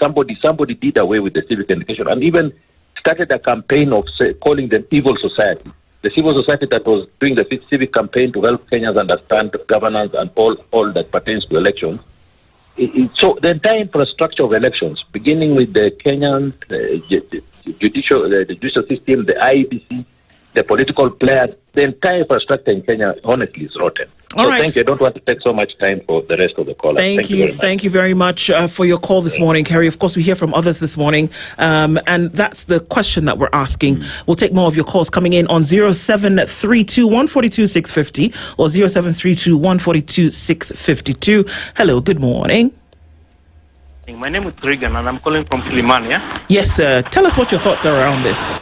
[SPEAKER 16] somebody did away with the civic education and even started a campaign of calling them evil society. The civil society that was doing the civic campaign to help Kenyans understand governance and all that pertains to elections. So the entire infrastructure of elections, beginning with the Kenyan the judicial system, the IEBC, the political players, the entire infrastructure in Kenya, honestly, is rotten. Thank you. I don't want to take so much time for the rest of the callers.
[SPEAKER 28] Thank you very much for your call this morning, Kerry. Of course, we hear from others this morning, and that's the question that we're asking. We'll take more of your calls coming in on 0732 142 650 or 0732 142 652. Hello, good morning.
[SPEAKER 18] My name is Regan, and I'm calling from Kilimani.
[SPEAKER 28] Yes, sir. Tell us what your thoughts are around this.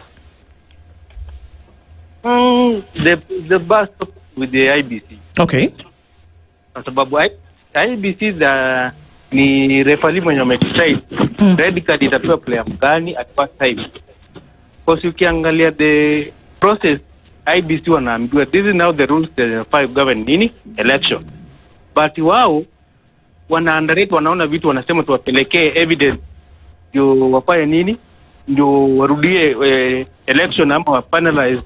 [SPEAKER 18] The bus stop with the IBC.
[SPEAKER 28] Okay.
[SPEAKER 18] Kwa sababu IBC ni referee mwenye amedecide red card itapewa player mgani at what time. Because ukiangalia the process, IBC wanaambiwa this is now the rules that govern nini election. But wao wanaandarate, wanaona vitu, wanasema tuwapelekee evidence ndio wafanye nini, ndio warudie election ama wapanelize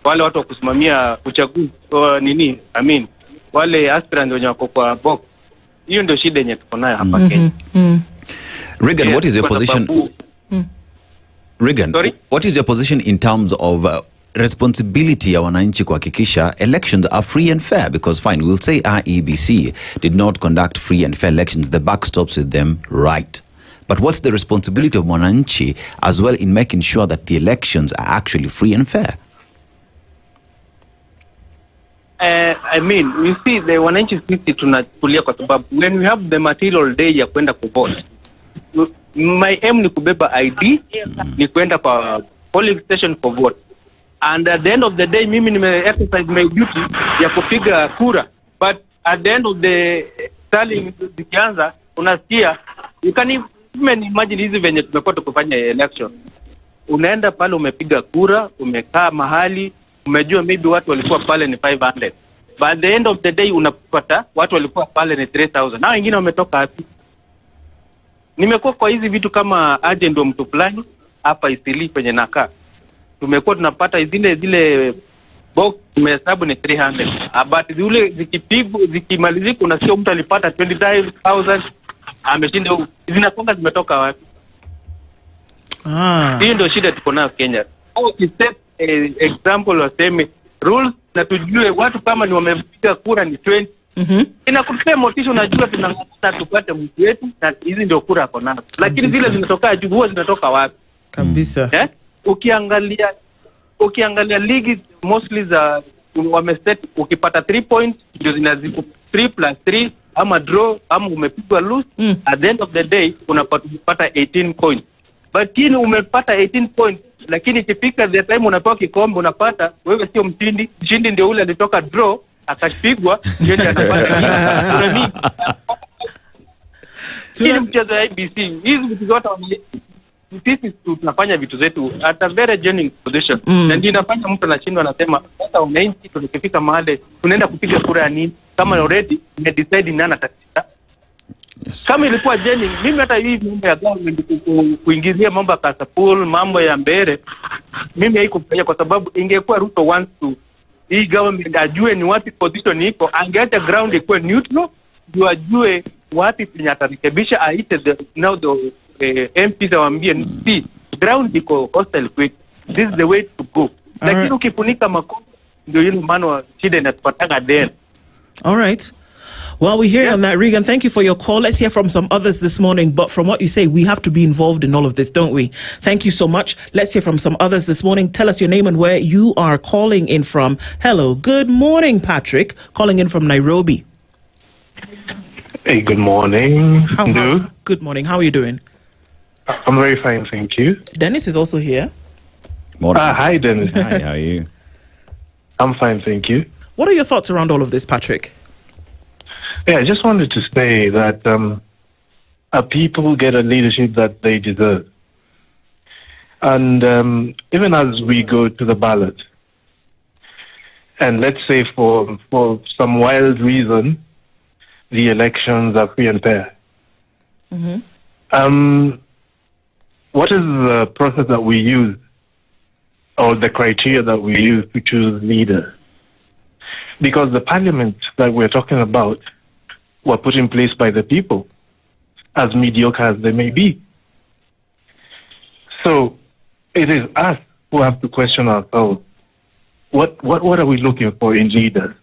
[SPEAKER 18] wale watu wa kusimamia uchaguzi wale aspirants wenye wako kwa box. Hiyo ndio shida yenye tuko nayo hapa Kenya.
[SPEAKER 13] Regan, what is your position? Regan, what is your position in terms of responsibility ya wananchi kuhakikisha elections are free and fair? Because fine, we'll say IEBC did not conduct free and fair elections. The buck stops with them, right? But what's the responsibility of wananchi as well in making sure that the elections are actually free and fair?
[SPEAKER 18] You see, the wananchi sisi tunakulia kwa sababu when we have the material day ya kwenda kuvote, my aim ni kubeba ID, ni kwenda kwa polling station for vote. And at the end of the day, mimi nime exercise my duty ya kupiga kura. But at the end of the tallying zikianza, unasikia, you can even imagine hizi venye tumekuwa tukifanya election. Unaenda pale umepiga kura, umekaa mahali, umejua maybe watu walikuwa pale ni 500. But at the end of the day unapata watu walikuwa pale ni 3000. Na wengine wametoka hapi. Nimekuwa kwa hizi vitu kama agent wa mtu fulani hapa Isili penye nakaa. Tumekuwa tunapata zile box tumehesabu ni 300. But zile zikipigwa zikimalizika unasikia mtu alipata 25000 ameshinda. Zinakonga zimetoka wapi? Hiyo ndio shida tuko nayo Kenya. Au set example waseme rules na tujue watu kama ni wamepiga kura ni 20. Inakupea motisha, unajua tunang'ata tupate mtu wetu na hizi ndio kura yako nazo. Lakini zile zinatoka juu, huwa zinatoka wapi?
[SPEAKER 28] Kabisa.
[SPEAKER 18] Ukiangalia ukiangalia ligi mostly za wameset, ukipata 3 points ndio zinaziku 3 plus 3 ama draw ama umepigwa loose. At the end of the day unapata 18 points. But kini umepata 18 points, lakini ikifika the time unapewa kikombe unapata wewe sio mshindi. Mshindi ndio ule alitoka draw akapigwa, ndio anapata. Hii mchezo ya IBC, hizi vitu zote sisi tunafanya vitu zetu at a very genuine position. Na ndio inafanya mtu anashindwa, anasema sasa wananchi tukifika mahali tunaenda kupiga kura ya nini kama already decide nani atakita. Kama ilikuwa genuine, mimi hata hivi mambo ya government kuingizia mambo ya Kasapul, mambo ya Mbere, mimi haikufanya, kwa sababu ingekuwa Ruto wants to hii government ajue ni wapi position iko, angeacha ground ikuwe neutral, ndio ajue wapi penye atarekebisha, aite the MPs waambie see ground iko hostile quick, this is the way to go. Lakini ukifunika makosa ndio ile maana shida inatupatanga then.
[SPEAKER 28] All right. Well, we hear you on that, Regan. Thank you for your call. Let's hear from some others this morning. But from what you say, we have to be involved in all of this, don't we? Thank you so much. Let's hear from some others this morning. Tell us your name and where you are calling in from. Hello. Good morning, Patrick. Calling in from Nairobi.
[SPEAKER 19] Hey, good morning.
[SPEAKER 28] Good morning. How are you doing?
[SPEAKER 19] I'm very fine, thank you.
[SPEAKER 28] Dennis is also here.
[SPEAKER 19] Morning. Hi, Dennis.
[SPEAKER 13] Hi, how are you?
[SPEAKER 19] I'm fine, thank you.
[SPEAKER 28] What are your thoughts around all of this, Patrick?
[SPEAKER 19] Yeah, I just wanted to say that people get a leadership that they deserve. And even as we go to the ballot, and let's say for some wild reason, the elections are free and fair. What is the process that we use, or the criteria that we use to choose leaders? Because the parliament that we're talking about were put in place by the people, as mediocre as they may be. So it is us who have to question ourselves. What are we looking for in leaders?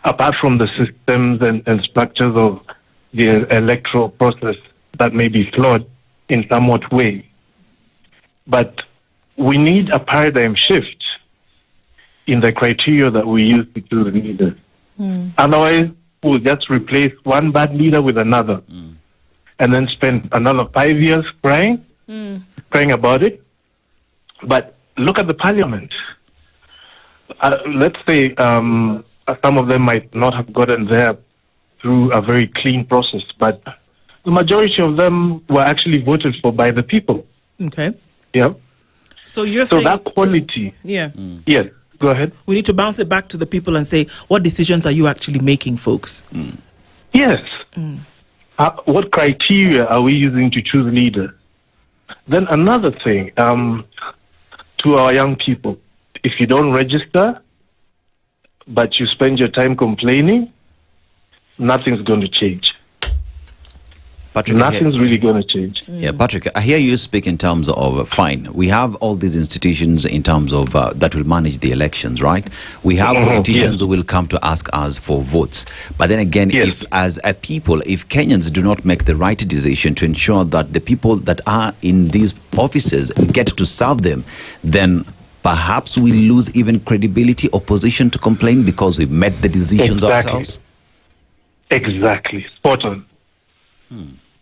[SPEAKER 19] Apart from the systems and structures of the electoral process that may be flawed in somewhat way. But we need a paradigm shift in the criteria that we use to choose leaders. Otherwise, we'll just replace one bad leader with another and then spend another 5 years crying about it. But look at the parliament. Let's say some of them might not have gotten there through a very clean process, but the majority of them were actually voted for by the people.
[SPEAKER 28] Okay.
[SPEAKER 19] Yeah.
[SPEAKER 28] So you're saying
[SPEAKER 19] that quality.
[SPEAKER 28] Yeah.
[SPEAKER 19] Yes. Go ahead.
[SPEAKER 28] We need to bounce it back to the people and say, what decisions are you actually making, folks?
[SPEAKER 19] Yes. What criteria are we using to choose leaders? Then another thing, to our young people, if you don't register, but you spend your time complaining, nothing's going to change.
[SPEAKER 13] Patrick,
[SPEAKER 19] nothing's really going to change.
[SPEAKER 13] Yeah, Patrick, I hear you speak in terms of, fine, we have all these institutions in terms of that will manage the elections, right? We have politicians who will come to ask us for votes. But then again, if as a people, if Kenyans do not make the right decision to ensure that the people that are in these offices get to serve them, then perhaps we lose even credibility or position to complain because we met the decisions ourselves.
[SPEAKER 19] Exactly. Spot on.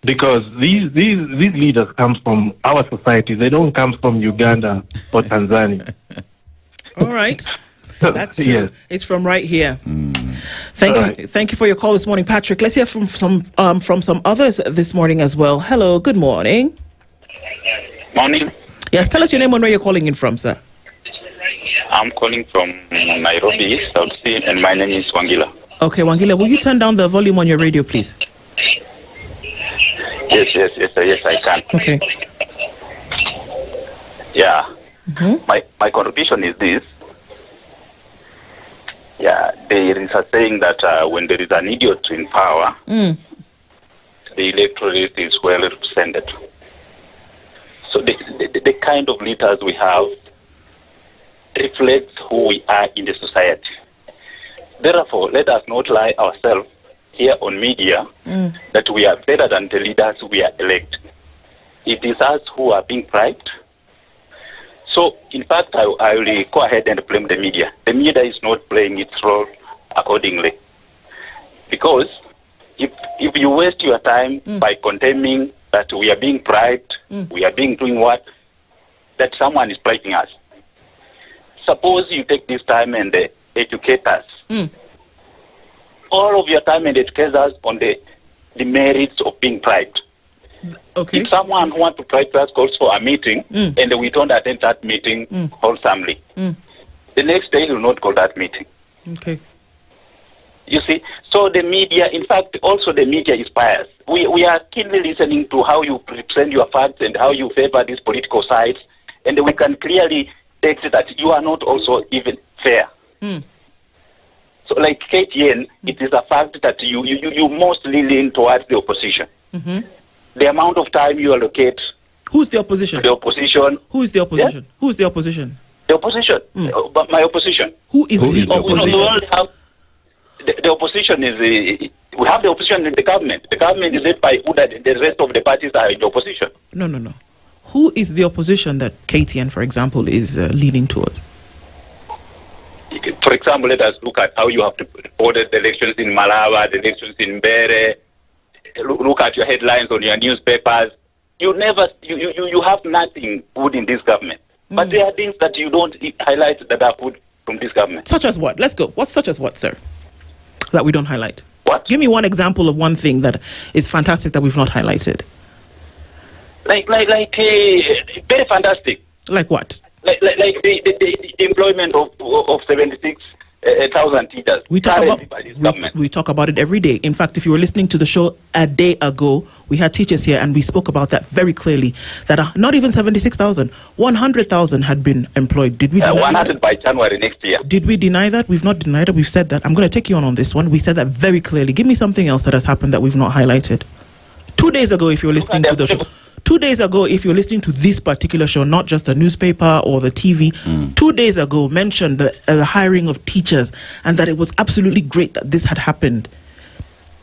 [SPEAKER 19] Because these leaders come from our society. They don't come from Uganda or Tanzania.
[SPEAKER 28] All right. That's true. Yes. It's from right here. Thank you for your call this morning, Patrick. Let's hear from some others this morning as well. Hello, good morning.
[SPEAKER 20] Morning.
[SPEAKER 28] Yes, tell us your name and where you're calling in from, sir.
[SPEAKER 20] I'm calling from Nairobi, South Sea, and my name is Wangila.
[SPEAKER 28] Okay, Wangila, will you turn down the volume on your radio, please?
[SPEAKER 20] Yes, I can.
[SPEAKER 28] Okay.
[SPEAKER 20] Yeah. My contribution is this. Yeah, there is a saying that when there is an idiot in power, the electorate is well represented. So the kind of leaders we have reflects who we are in the society. Therefore, let us not lie ourselves here on media that we are better than the leaders we are elect. It is us who are being bribed. So, in fact, I will go ahead and blame the media. The media is not playing its role accordingly. Because if you waste your time by condemning that we are being bribed, we are being doing what, that someone is bribing us. Suppose you take this time and educate us. All of your time and educate us on the merits of being bribed.
[SPEAKER 28] Okay.
[SPEAKER 20] If someone who wants to bribe us calls for a meeting and we don't attend that meeting wholesomely, the next day he will not call that meeting.
[SPEAKER 28] Okay.
[SPEAKER 20] You see, so the media, in fact, also the media is biased. We are keenly listening to how you present your facts and how you favor these political sides, and we can clearly take that you are not also even fair. So, like KTN, it is a fact that you mostly lean towards the opposition. The amount of time you allocate.
[SPEAKER 28] Who's the opposition?
[SPEAKER 20] The opposition.
[SPEAKER 28] Who is the opposition?
[SPEAKER 20] Yeah?
[SPEAKER 28] Who's the opposition?
[SPEAKER 20] The opposition. But my opposition.
[SPEAKER 28] Who is the opposition?
[SPEAKER 20] The opposition is we have the opposition in the government. The government is led by who that the rest of the parties are in the opposition.
[SPEAKER 28] No. Who is the opposition that KTN, for example, is leaning towards?
[SPEAKER 20] For example, let us look at how you have reported the elections in Malawi, the elections in Mbere. Look at your headlines on your newspapers. You have nothing good in this government. But there are things that you don't highlight that are good from this government.
[SPEAKER 28] Such as what? Let's go. What's such as what, sir? That we don't highlight.
[SPEAKER 20] What?
[SPEAKER 28] Give me one example of one thing that is fantastic that we've not highlighted.
[SPEAKER 20] Like very fantastic.
[SPEAKER 28] Like what?
[SPEAKER 20] Like the employment of 76,000 teachers.
[SPEAKER 28] We talk about it every day. In fact, if you were listening to the show a day ago, we had teachers here and we spoke about that very clearly. That not even 76,000, 100,000 had been employed. Did we deny
[SPEAKER 20] 100
[SPEAKER 28] that?
[SPEAKER 20] by January next year?
[SPEAKER 28] Did we deny that? We've not denied it. We've said that. I'm going to take you on this one. We said that very clearly. Give me something else that has happened that we've not highlighted. 2 days ago, if you're listening to the show. 2 days ago, if you're listening to this particular show, not just the newspaper or the TV, 2 days ago mentioned the hiring of teachers and that it was absolutely great that this had happened.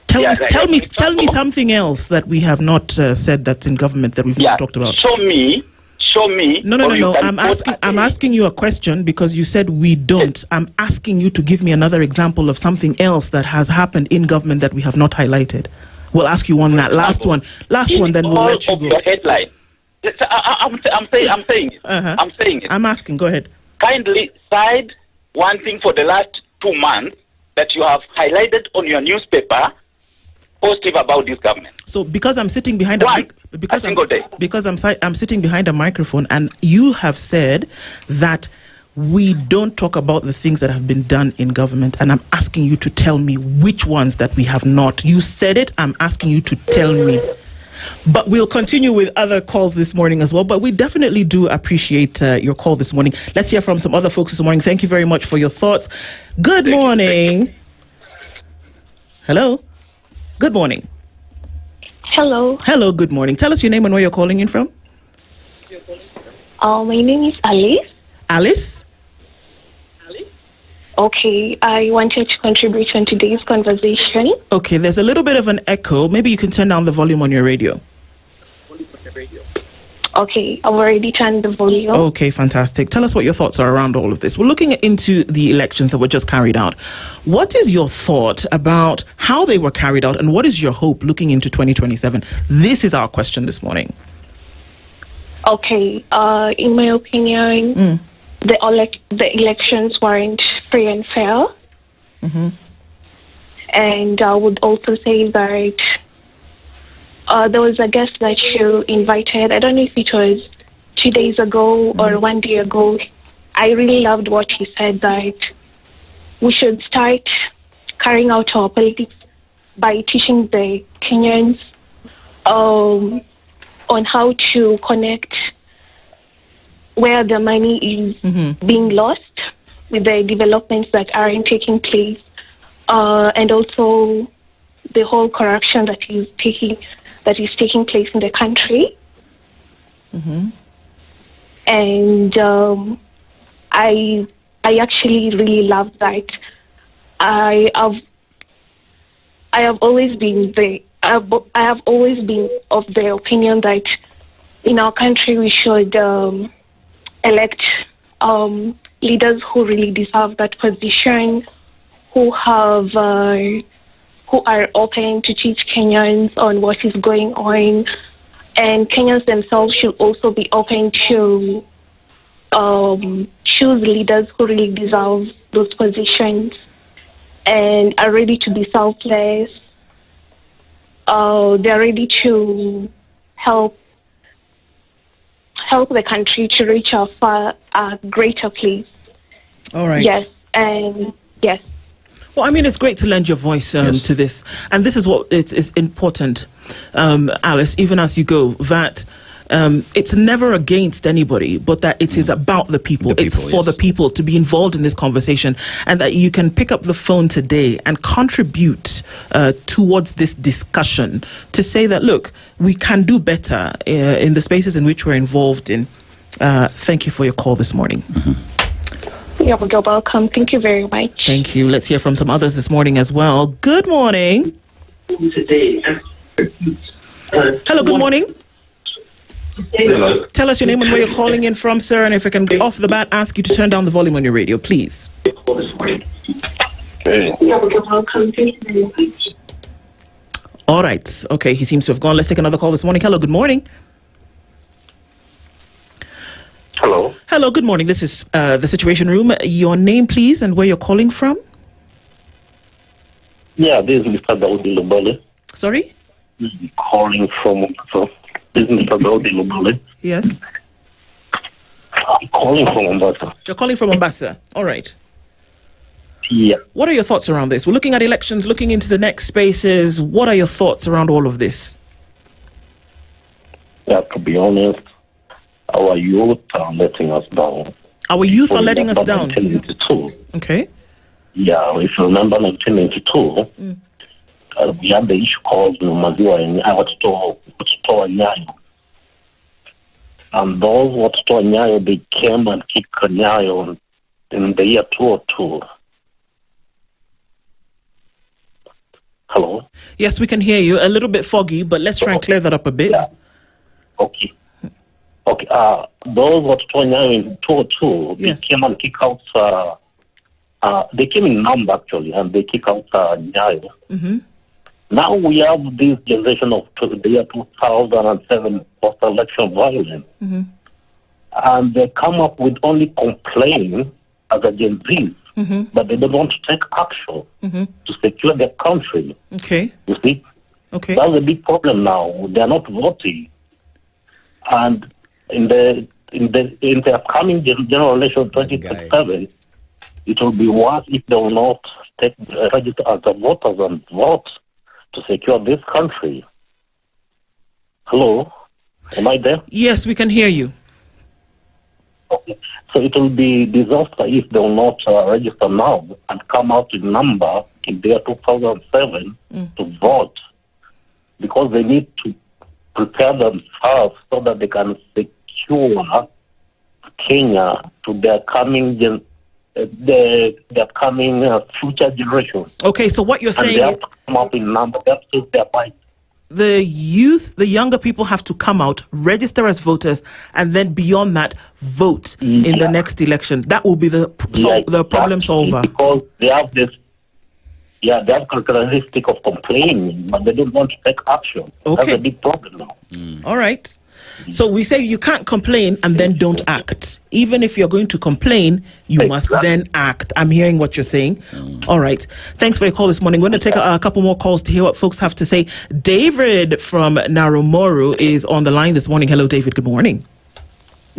[SPEAKER 28] Tell me something else that we have not said that's in government that we've not talked about.
[SPEAKER 20] Show me.
[SPEAKER 28] No. I'm asking you a question because you said we don't. I'm asking you to give me another example of something else that has happened in government that we have not highlighted. We'll ask you one that last one, then we'll let you go.
[SPEAKER 20] Your headline. I'm saying it. I'm saying it.
[SPEAKER 28] I'm asking. Go ahead.
[SPEAKER 20] Kindly cite one thing for the last 2 months that you have highlighted on your newspaper positive about this government.
[SPEAKER 28] So because I'm sitting behind I'm sitting behind a microphone, and you have said that we don't talk about the things that have been done in government, and I'm asking you to tell me which ones that we have not. You said it, I'm asking you to tell me. But we'll continue with other calls this morning as well, but we definitely do appreciate your call this morning. Let's hear from some other folks this morning. Thank you very much for your thoughts. Good morning. Hello. Good morning.
[SPEAKER 1] Hello,
[SPEAKER 28] good morning. Tell us your name and where you're calling in from.
[SPEAKER 1] My name is Alice.
[SPEAKER 28] Alice?
[SPEAKER 1] Okay, I wanted to contribute on today's conversation.
[SPEAKER 28] Okay, there's a little bit of an echo. Maybe you can turn down the volume on your radio.
[SPEAKER 1] Okay, I've already turned the volume.
[SPEAKER 28] Okay, fantastic. Tell us what your thoughts are around all of this. We're looking into the elections that were just carried out. What is your thought about how they were carried out, and what is your hope looking into 2027? This is our question this morning.
[SPEAKER 1] Okay, in my opinion, the elections weren't free and fair. And I would also say that there was a guest that you invited. I don't know if it was 2 days ago or 1 day ago. I really loved what he said, that we should start carrying out our politics by teaching the Kenyans on how to connect where the money is being lost with the developments that aren't taking place, and also the whole corruption that is taking place in the country. And I actually really love that. I have always been of the opinion that in our country we should elect leaders who really deserve that position, who are open to teach Kenyans on what is going on, and Kenyans themselves should also be open to choose leaders who really deserve those positions and are ready to be selfless. They're ready to help the country to reach a greater place.
[SPEAKER 28] All right.
[SPEAKER 1] Yes, and yes.
[SPEAKER 28] Well, I mean, it's great to lend your voice to this. And this is what is important, Alice, even as you go, that it's never against anybody, but that it is about the people. It's for the people to be involved in this conversation, and that you can pick up the phone today and contribute towards this discussion to say that, look, we can do better in the spaces in which we're involved in. Thank you for your call this morning.
[SPEAKER 1] You're welcome. Thank you very much.
[SPEAKER 28] Thank you. Let's hear from some others this morning as well. Good morning. Hello, good morning.
[SPEAKER 5] Hello.
[SPEAKER 28] Tell us your name and where you're calling in from, sir, and if I can off the bat ask you to turn down the volume on your radio, please. All right. Okay, he seems to have gone. Let's take another call this morning. Hello, good morning.
[SPEAKER 5] Hello.
[SPEAKER 28] Hello, good morning. This is the Situation Room. Your name, please, and where you're calling from?
[SPEAKER 5] Yeah, this is Mr. Daudi Lubale.
[SPEAKER 28] Sorry?
[SPEAKER 5] Calling from... This is Mr. Daudi Lubale.
[SPEAKER 28] Yes.
[SPEAKER 5] I'm calling from Mombasa.
[SPEAKER 28] You're calling from Mombasa. All right.
[SPEAKER 5] Yeah.
[SPEAKER 28] What are your thoughts around this? We're looking at elections, looking into the next spaces. What are your thoughts around all of this?
[SPEAKER 5] Yeah, to be honest, our youth are letting us down.
[SPEAKER 28] Our youth are letting us down?
[SPEAKER 5] 1992.
[SPEAKER 28] Okay.
[SPEAKER 5] Yeah, if you remember 1992, we had the issue called Maziwa and Watoto Nyayo. And those Watoto Nyayo, they came and kicked Nyayo in the year 2002. Hello?
[SPEAKER 28] Yes, we can hear you. A little bit foggy, but let's try and clear that up a bit.
[SPEAKER 5] Yeah. Okay. Okay. Those Watoto Nyayo in 2002, they came and kicked out... they came in number, actually, and they kicked out Nyayo.
[SPEAKER 28] Mm-hmm.
[SPEAKER 5] Now we have this generation of the year 2007 post-election violence.
[SPEAKER 28] Mm-hmm.
[SPEAKER 5] And they come up with only complaining as a Gen Z, but they don't want to take action to secure their country.
[SPEAKER 28] Okay.
[SPEAKER 5] You see?
[SPEAKER 28] Okay.
[SPEAKER 5] That's a big problem now. They are not voting. And in the upcoming general election 2027, it will be worse if they will not register as the voters and vote to secure this country. Hello? Am I there?
[SPEAKER 28] Yes, we can hear you.
[SPEAKER 5] Okay. So it will be disaster if they will not register now and come out in number in the year 2007 to vote, because they need to prepare themselves so that they can secure Kenya to their coming the coming future generation.
[SPEAKER 28] Okay, so what you're saying...
[SPEAKER 5] And they have to come up in number. They have to take their fight.
[SPEAKER 28] The youth, the younger people have to come out, register as voters, and then beyond that, vote in the next election. That will be the problem solver.
[SPEAKER 5] Because they have this... Yeah, they have characteristic of complaining, but they don't want to take action.
[SPEAKER 28] Okay.
[SPEAKER 5] That's a big problem now.
[SPEAKER 28] All right. So we say you can't complain and then don't act. Even if you're going to complain, you must then act. I'm hearing what you're saying. All right. Thanks for your call this morning. We're going to take a couple more calls to hear what folks have to say. David from Narumoru is on the line this morning. Hello, David. Good morning.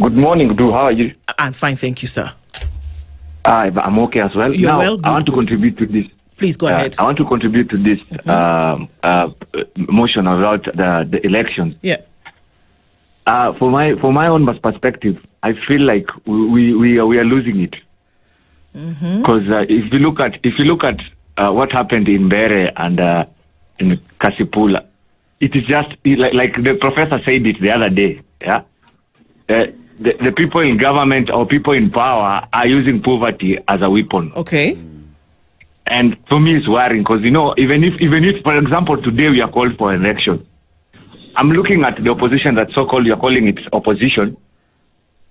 [SPEAKER 7] Good morning, Du. How are you?
[SPEAKER 28] I'm fine. Thank you, sir.
[SPEAKER 7] I'm okay as well.
[SPEAKER 28] You're
[SPEAKER 7] now,
[SPEAKER 28] well? Good.
[SPEAKER 7] I want to contribute to this.
[SPEAKER 28] Please go ahead.
[SPEAKER 7] I want to contribute to this motion about the elections.
[SPEAKER 28] Yeah.
[SPEAKER 7] For my own perspective, I feel like we are losing it, because if you look at what happened in Bere and in Kasipula, it is just like the professor said it the other day. Yeah, the people in government or people in power are using poverty as a weapon.
[SPEAKER 28] Okay.
[SPEAKER 7] And for me, it's worrying, because even if for example today we are called for election, I'm looking at the opposition that so-called you're calling it opposition.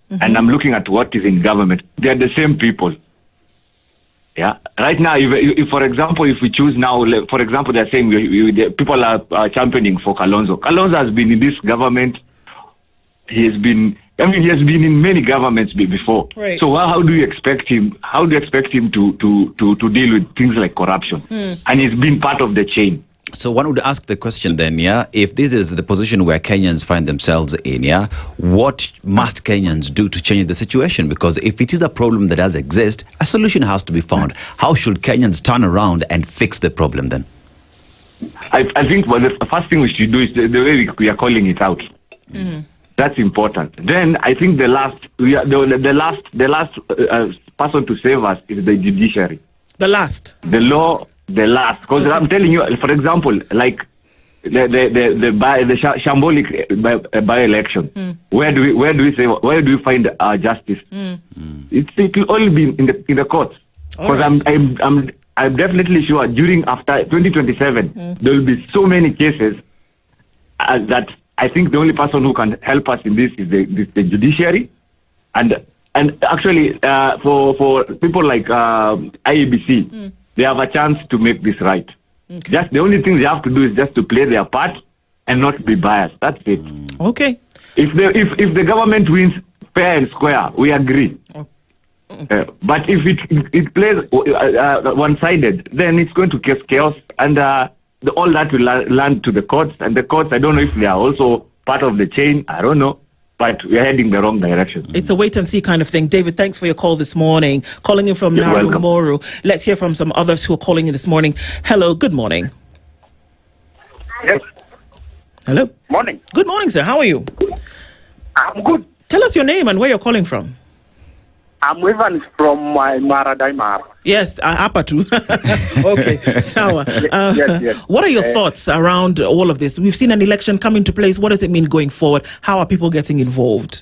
[SPEAKER 7] and I'm looking at what is in government, they are the same people. Yeah. Right now, if for example, if we choose now, for example, they're saying people are championing for Kalonzo. Kalonzo has been in this government. He has been in many governments before.
[SPEAKER 28] Right.
[SPEAKER 7] So how do you expect him? How do you expect him to deal with things like corruption? And he's been part of the chain.
[SPEAKER 13] So one would ask the question then, if this is the position where Kenyans find themselves in, what must Kenyans do to change the situation? Because if it is a problem that does exist, a solution has to be found. How should Kenyans turn around and fix the problem then?
[SPEAKER 7] I think the first thing we should do is the way we are calling it out. That's important. Then I think the last person to save us is the judiciary.
[SPEAKER 28] The last.
[SPEAKER 7] The law. The last, because I'm telling you, for example, like the shambolic by-election. Where do we find justice? It will only be in the courts. Because I'm definitely sure after 2027 there will be so many cases that I think the only person who can help us in this is the judiciary, and actually for people like IEBC. They have a chance to make this right. Just the only thing they have to do is just to play their part and not be biased. That's it.
[SPEAKER 28] Okay.
[SPEAKER 7] If the government wins fair and square, we agree. But if it plays one-sided, then it's going to cause chaos, and all that will land to the courts. And the courts, I don't know if they are also part of the chain. I don't know. But we're heading the wrong direction.
[SPEAKER 28] It's a wait-and-see kind of thing. David, thanks for your call this morning. Calling in from Narumoru. Let's hear from some others who are calling in this morning. Hello, good morning.
[SPEAKER 8] Yes.
[SPEAKER 28] Hello.
[SPEAKER 8] Morning.
[SPEAKER 28] Good morning, sir. How are you?
[SPEAKER 8] I'm good.
[SPEAKER 28] Tell us your name and where you're calling from.
[SPEAKER 8] I'm Evans from Maradaimar.
[SPEAKER 28] Yes, Apatu. Okay, Sawa.
[SPEAKER 8] Yes. Yes.
[SPEAKER 28] What are your thoughts around all of this? We've seen an election come into place. What does it mean going forward? How are people getting involved?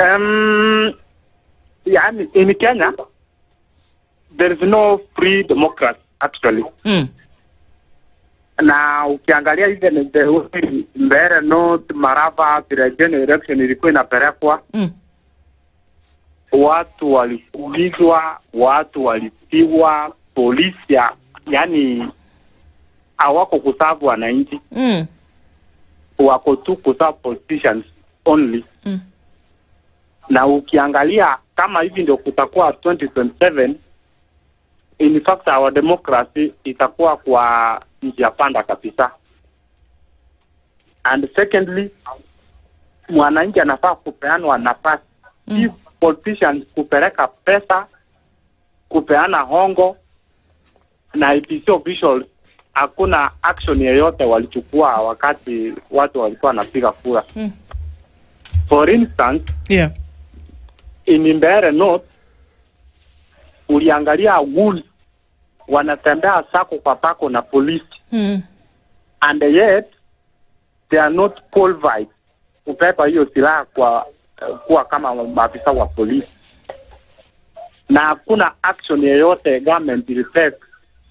[SPEAKER 8] In Kenya, there is no free democracy, actually. Na ukiangalia even the Mbere North, Marava, the election ilikuwa inapelekwa. Watu walifukuzwa, watu walipigwa, polisi yani hawako kusavu wananchi. Wako tu kusavu politicians only. Na ukiangalia kama hivi ndio kutakuwa 2027, in fact our democracy itakuwa kwa njia panda kabisa. And secondly, mwananchi anafaa kupeanwa nafasi. Politicians kupeleka pesa, kupeana hongo, na IPC officials hakuna action yoyote walichukua wakati watu walikuwa wanapiga kura. For instance, in Mbere North, uliangalia wolves wanatembea sako kwa pako na polisi. And yet they are not qualified kupepa hiyo silaha kuwa kama maafisa wa polisi. Na hakuna action yoyote government ilitake,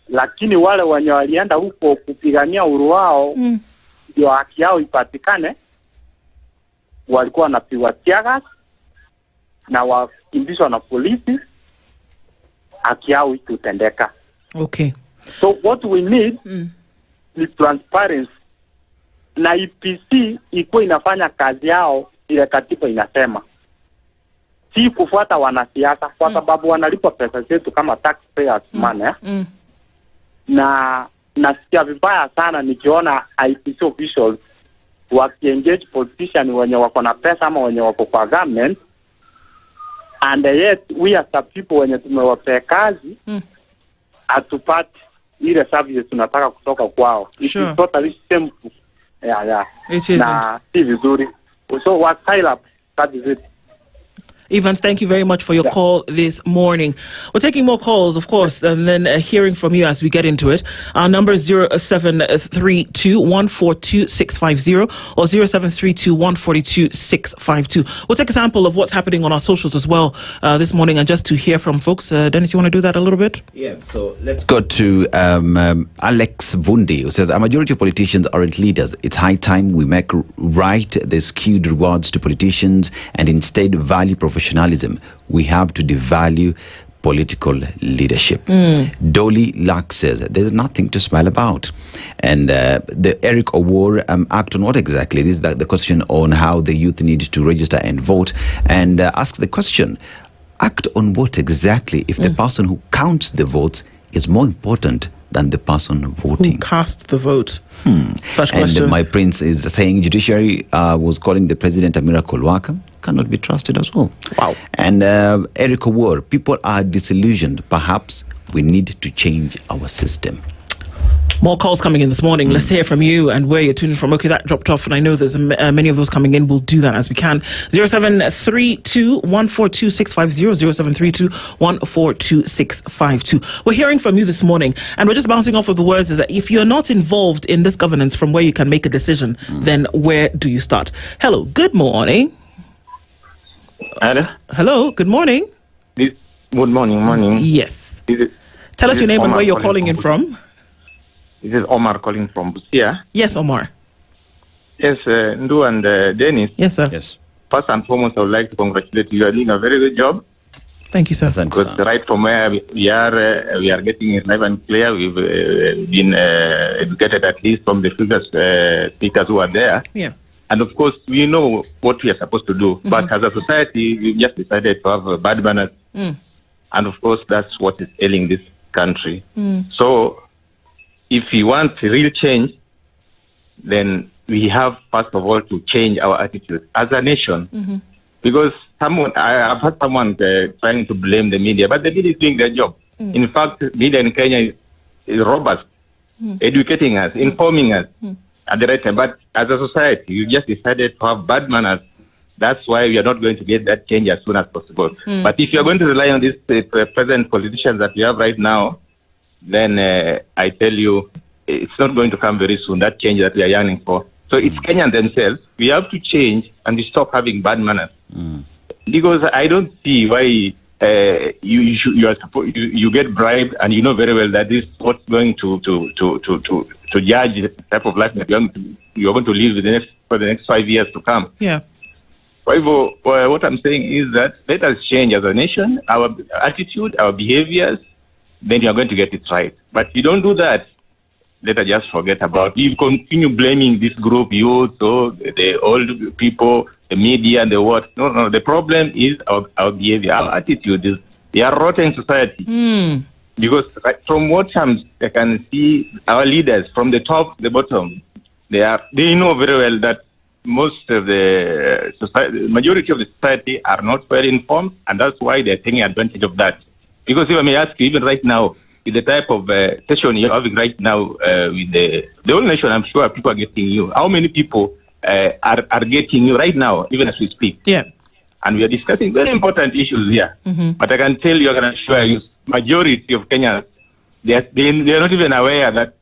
[SPEAKER 8] lakini wale wenye walienda huko kupigania uhuru wao ndio haki yao ipatikane, walikuwa wanapigwa tiagas na wakimbizwa na polisi, haki yao itutendeka.
[SPEAKER 28] Okay.
[SPEAKER 8] So what we need is transparency. Na IPC iko inafanya kazi yao ile katiba inasema. Si kufuata wanasiasa kwa sababu wanalipa pesa zetu kama taxpayers money. Na nasikia vibaya sana nikiona IPC officials wakiengage politicians wenye wako na pesa ama wenye wako kwa government, and yet we as the people wenye tumewapea kazi atupati ile service tunataka kutoka kwao. It is totally shameful.
[SPEAKER 28] It is.
[SPEAKER 8] Na si vizuri. So what style up, that is it.
[SPEAKER 28] Evans, thank you very much for your call this morning. We're taking more calls, of course, and then hearing from you as we get into it. Our number is 0732 142 650 or 0732 142 652. We'll take a sample of what's happening on our socials as well this morning, and just to hear from folks. Dennis, you want to do that a little bit?
[SPEAKER 13] Yeah, so let's go to Alex Vundi, who says, a majority of politicians aren't leaders. It's high time we make right the skewed rewards to politicians and instead value professionalism. We have to devalue political leadership. Dolly Luck says there's nothing to smile about. And the Eric Awar act on what exactly? This is the question on how the youth need to register and vote. And ask the question, act on what exactly if the person who counts the votes is more important than the person voting?
[SPEAKER 28] Who cast the vote? Such
[SPEAKER 13] and
[SPEAKER 28] questions.
[SPEAKER 13] My prince is saying judiciary was calling the president a miracle worker. Cannot be trusted as well.
[SPEAKER 28] Wow.
[SPEAKER 13] And Eric Awar, people are disillusioned. Perhaps we need to change our system.
[SPEAKER 28] More calls coming in this morning. Let's hear from you and where you're tuning from. Okay, that dropped off, and I know there's many of those coming in. We'll do that as we can. 0732 142 650, 0732 142 652. We're hearing from you this morning, and we're just bouncing off of the words that if you're not involved in this governance from where you can make a decision, then where do you start? Hello, good morning. Hello, good morning.
[SPEAKER 4] Good morning.
[SPEAKER 28] Yes. Tell us your name and where you're calling in from.
[SPEAKER 4] This is Omar calling from Busia.
[SPEAKER 28] Yes, Omar.
[SPEAKER 4] Yes, Ndu and Dennis.
[SPEAKER 28] Yes, sir.
[SPEAKER 13] Yes.
[SPEAKER 4] First and foremost, I would like to congratulate you. You are doing a very good job.
[SPEAKER 28] Thank you, sir.
[SPEAKER 4] Because right from where we are getting it live and clear. We've been educated at least from the previous speakers who are there.
[SPEAKER 28] Yeah.
[SPEAKER 4] And of course, we know what we are supposed to do. But as a society, we've just decided to have bad manners. And of course, that's what is ailing this country. So, if we want real change, then we have, first of all, to change our attitude as a nation. Because I've heard someone trying to blame the media, but the media is doing their job. In fact, media in Kenya is robust, educating us, informing us at the right time. But as a society, you just decided to have bad manners. That's why we are not going to get that change as soon as possible. But if you are going to rely on these present politicians that we have right now, then I tell you, it's not going to come very soon, that change that we are yearning for. So it's Kenyans themselves. We have to change and we stop having bad manners. Because I don't see why you get bribed and you know very well that this is what's going to judge the type of life that you're going to live for the next 5 years to come.
[SPEAKER 28] Yeah.
[SPEAKER 4] However, what I'm saying is that let us change as a nation, our attitude, our behaviors, then you are going to get it right. But if you don't do that, let us just forget about it. You continue blaming this group, youth, so the old people, the media, and the what. No, the problem is our behavior, our attitude. We are rotten society. Because from what I can see, our leaders, from the top to the bottom, they know very well that most of the majority of the society are not well informed, and that's why they're taking advantage of that. Because if I may ask you, even right now, with the type of session you're having right now with the whole nation, I'm sure people are getting you. How many people are getting you right now, even as we speak?
[SPEAKER 28] Yeah.
[SPEAKER 4] And we are discussing very important issues here. But I can tell you, I can assure you, majority of Kenyans, they are not even aware that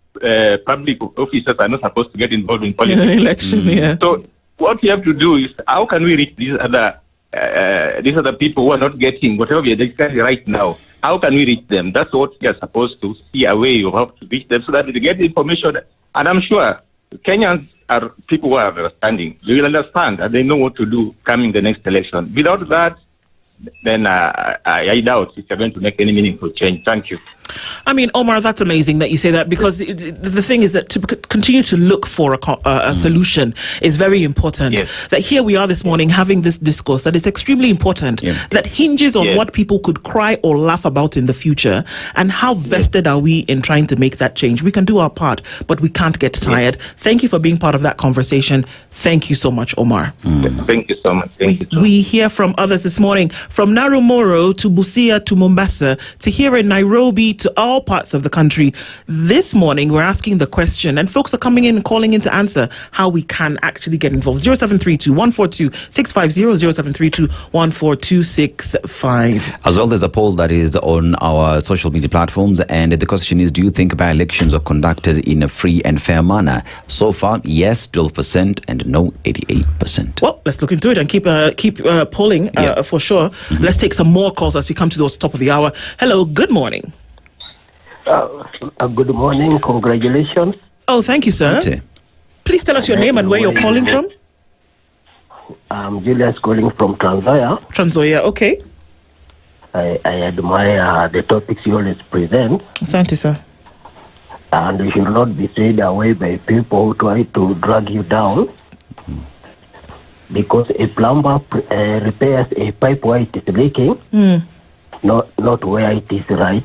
[SPEAKER 4] public officers are not supposed to get involved in politics.
[SPEAKER 28] Election, yeah.
[SPEAKER 4] So what we have to do is, how can we reach these other people who are not getting whatever we are discussing right now? How can we reach them? That's what we are supposed to see a way of how to reach them so that they get the information. And I'm sure Kenyans are people who are understanding. They will understand and they know what to do coming the next election. Without that, then I doubt if you're going to make any meaningful change. Thank you.
[SPEAKER 28] I mean, Omar, that's amazing that you say that, because the thing is that to continue to look for a solution is very important.
[SPEAKER 4] Yes.
[SPEAKER 28] That here we are this morning having this discourse that is extremely important, that hinges on what people could cry or laugh about in the future, and how vested are we in trying to make that change. We can do our part, but we can't get tired. Thank you for being part of that conversation. Thank you so much, Omar.
[SPEAKER 4] Thank you so much. Thank you.
[SPEAKER 28] We hear from others this morning. from Narumoro to Busia to Mombasa to here in Nairobi to all parts of the country. This morning, we're asking the question, and folks are coming in and calling in to answer how we can actually get involved. 0732 142 650 0732 142 650.
[SPEAKER 13] As well, there's a poll that is on our social media platforms, and the question is, do you think by-elections are conducted in a free and fair manner? So far, yes, 12%, and no, 88%.
[SPEAKER 28] Well, let's look into it and keep polling for sure.
[SPEAKER 13] Mm-hmm.
[SPEAKER 28] Let's take some more calls as we come to the top of the hour. Hello, good morning.
[SPEAKER 9] Good morning, congratulations.
[SPEAKER 28] Oh, thank you, sir.
[SPEAKER 13] Sante.
[SPEAKER 28] Please tell us your name and where you're calling from.
[SPEAKER 9] I'm Julius calling from Transnzoia.
[SPEAKER 28] Transnzoia, okay.
[SPEAKER 9] I admire the topics you always present.
[SPEAKER 28] Asante, sir.
[SPEAKER 9] And you should not be swayed away by people who try to drag you down. Because a plumber repairs a pipe where it is leaking, not where it is right.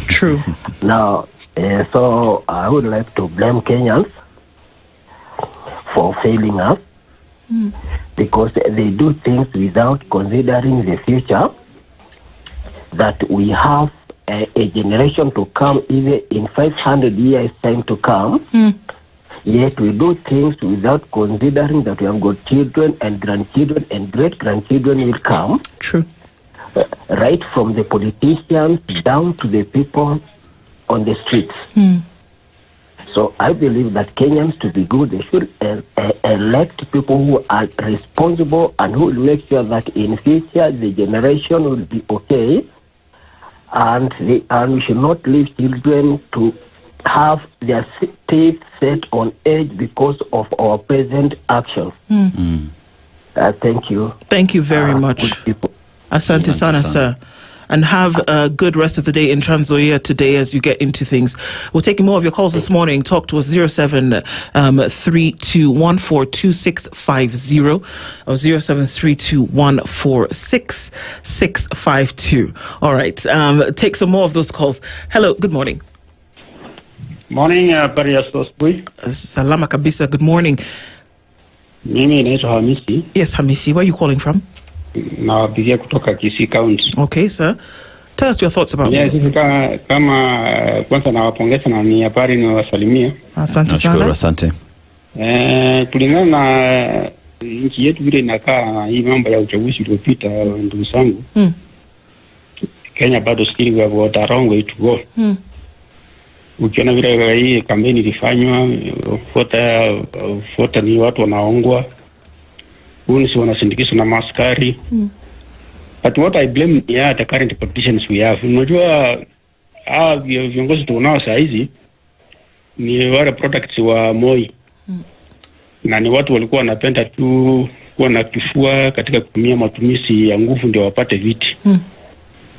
[SPEAKER 28] True.
[SPEAKER 9] Now, so I would like to blame Kenyans for failing us because they do things without considering the future, that we have a generation to come, even in 500 years time to come. Yet we do things without considering that we have got children and grandchildren and great-grandchildren will come.
[SPEAKER 28] True.
[SPEAKER 9] Right from the politicians down to the people on the streets. So I believe that Kenyans, to be good, they should elect people who are responsible and who will make sure that in future the generation will be okay, and we should not leave children to have their teeth set on edge because of our present actions. Thank you.
[SPEAKER 28] Thank you very much. Asante sana, sir. And have a good rest of the day in Transnzoia today as you get into things. We're taking more of your calls this morning. Talk to us 0732142650 or 0732146652. All right. Take some more of those calls. Hello. Good morning.
[SPEAKER 15] Morning, Barasa.
[SPEAKER 28] Salama kabisa. Good morning.
[SPEAKER 15] Mimi naitwa Hamisi.
[SPEAKER 28] Yes, Hamisi. Where are you calling from?
[SPEAKER 15] Nawapigia kutoka Kisii County.
[SPEAKER 28] Okay, sir. Tell us your thoughts about this.
[SPEAKER 15] Kama kwanza nawapongeza na ni habari niwasalimia.
[SPEAKER 28] Asante sana.
[SPEAKER 13] Asante.
[SPEAKER 15] Kulingana na nchi yetu vile inakaa hii mambo ya uchaguzi uliopita, ndugu zangu. Kenya bado still we have got a long way to go. Ukiona vile hii kampeni ilifanywa, fuata ni watu wanaongwa. Unisi wanasindikizwa na maskari. But what I blame are the current politicians we have. Unajua viongozi tunao saa hizi ni wale products wa Moi. Na ni watu walikuwa wanapenda tu kuwa na kifua katika kutumia matumizi ya nguvu ndio wapate viti.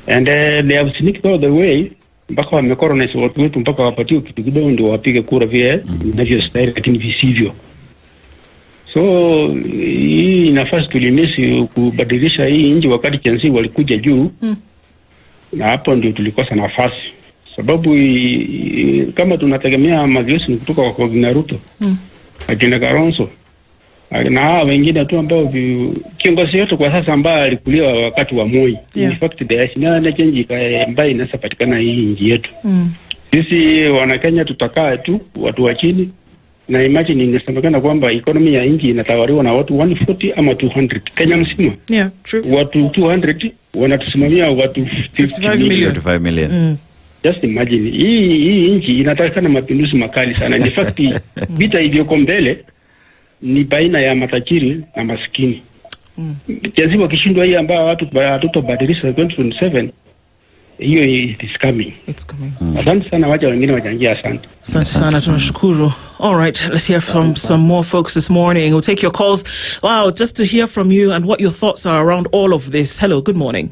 [SPEAKER 15] And they have sneaked all the way mpaka wamekoronize watu wetu mpaka wapatiwe kitu kidogo ndio wapige kura vile inavyostahili, lakini visivyo. So hii nafasi tulimisi kubadilisha hii nchi wakati Chenzi walikuja juu. Na hapo ndio tulikosa nafasi. Sababu kama tunategemea mageuzi ni kutoka kwa Naruto. Akina Karonso. Na wengine tu ambao kiongozi yote kwa sasa ambaye alikuliwa wakati wa Moi. In fact there is no change ambayo inasapatikana hii nchi yetu. Sisi wana Kenya tutakaa tu watu wa chini. Na imagine inasemekana kwamba economy ya nchi inatawaliwa na watu 140 ama 200 Kenya mzima.
[SPEAKER 28] Yeah, true.
[SPEAKER 15] Watu 200 wanatusimamia watu
[SPEAKER 28] 55
[SPEAKER 15] million. Just imagine hii nchi inatakana mapinduzi makali sana. In fact vita iliyoko mbele ni baina ya matajiri na maskini. Kiasi wakishindwa hii ambao watu hatutobadilisha 2027, hiyo is coming.
[SPEAKER 28] It's coming.
[SPEAKER 15] Asante sana, wacha wengine wachangia. Asante.
[SPEAKER 28] Asante sana, tunashukuru. All right, let's hear from some more folks this morning. We'll take your calls. Wow, just to hear from you and what your thoughts are around all of this. Hello, good morning.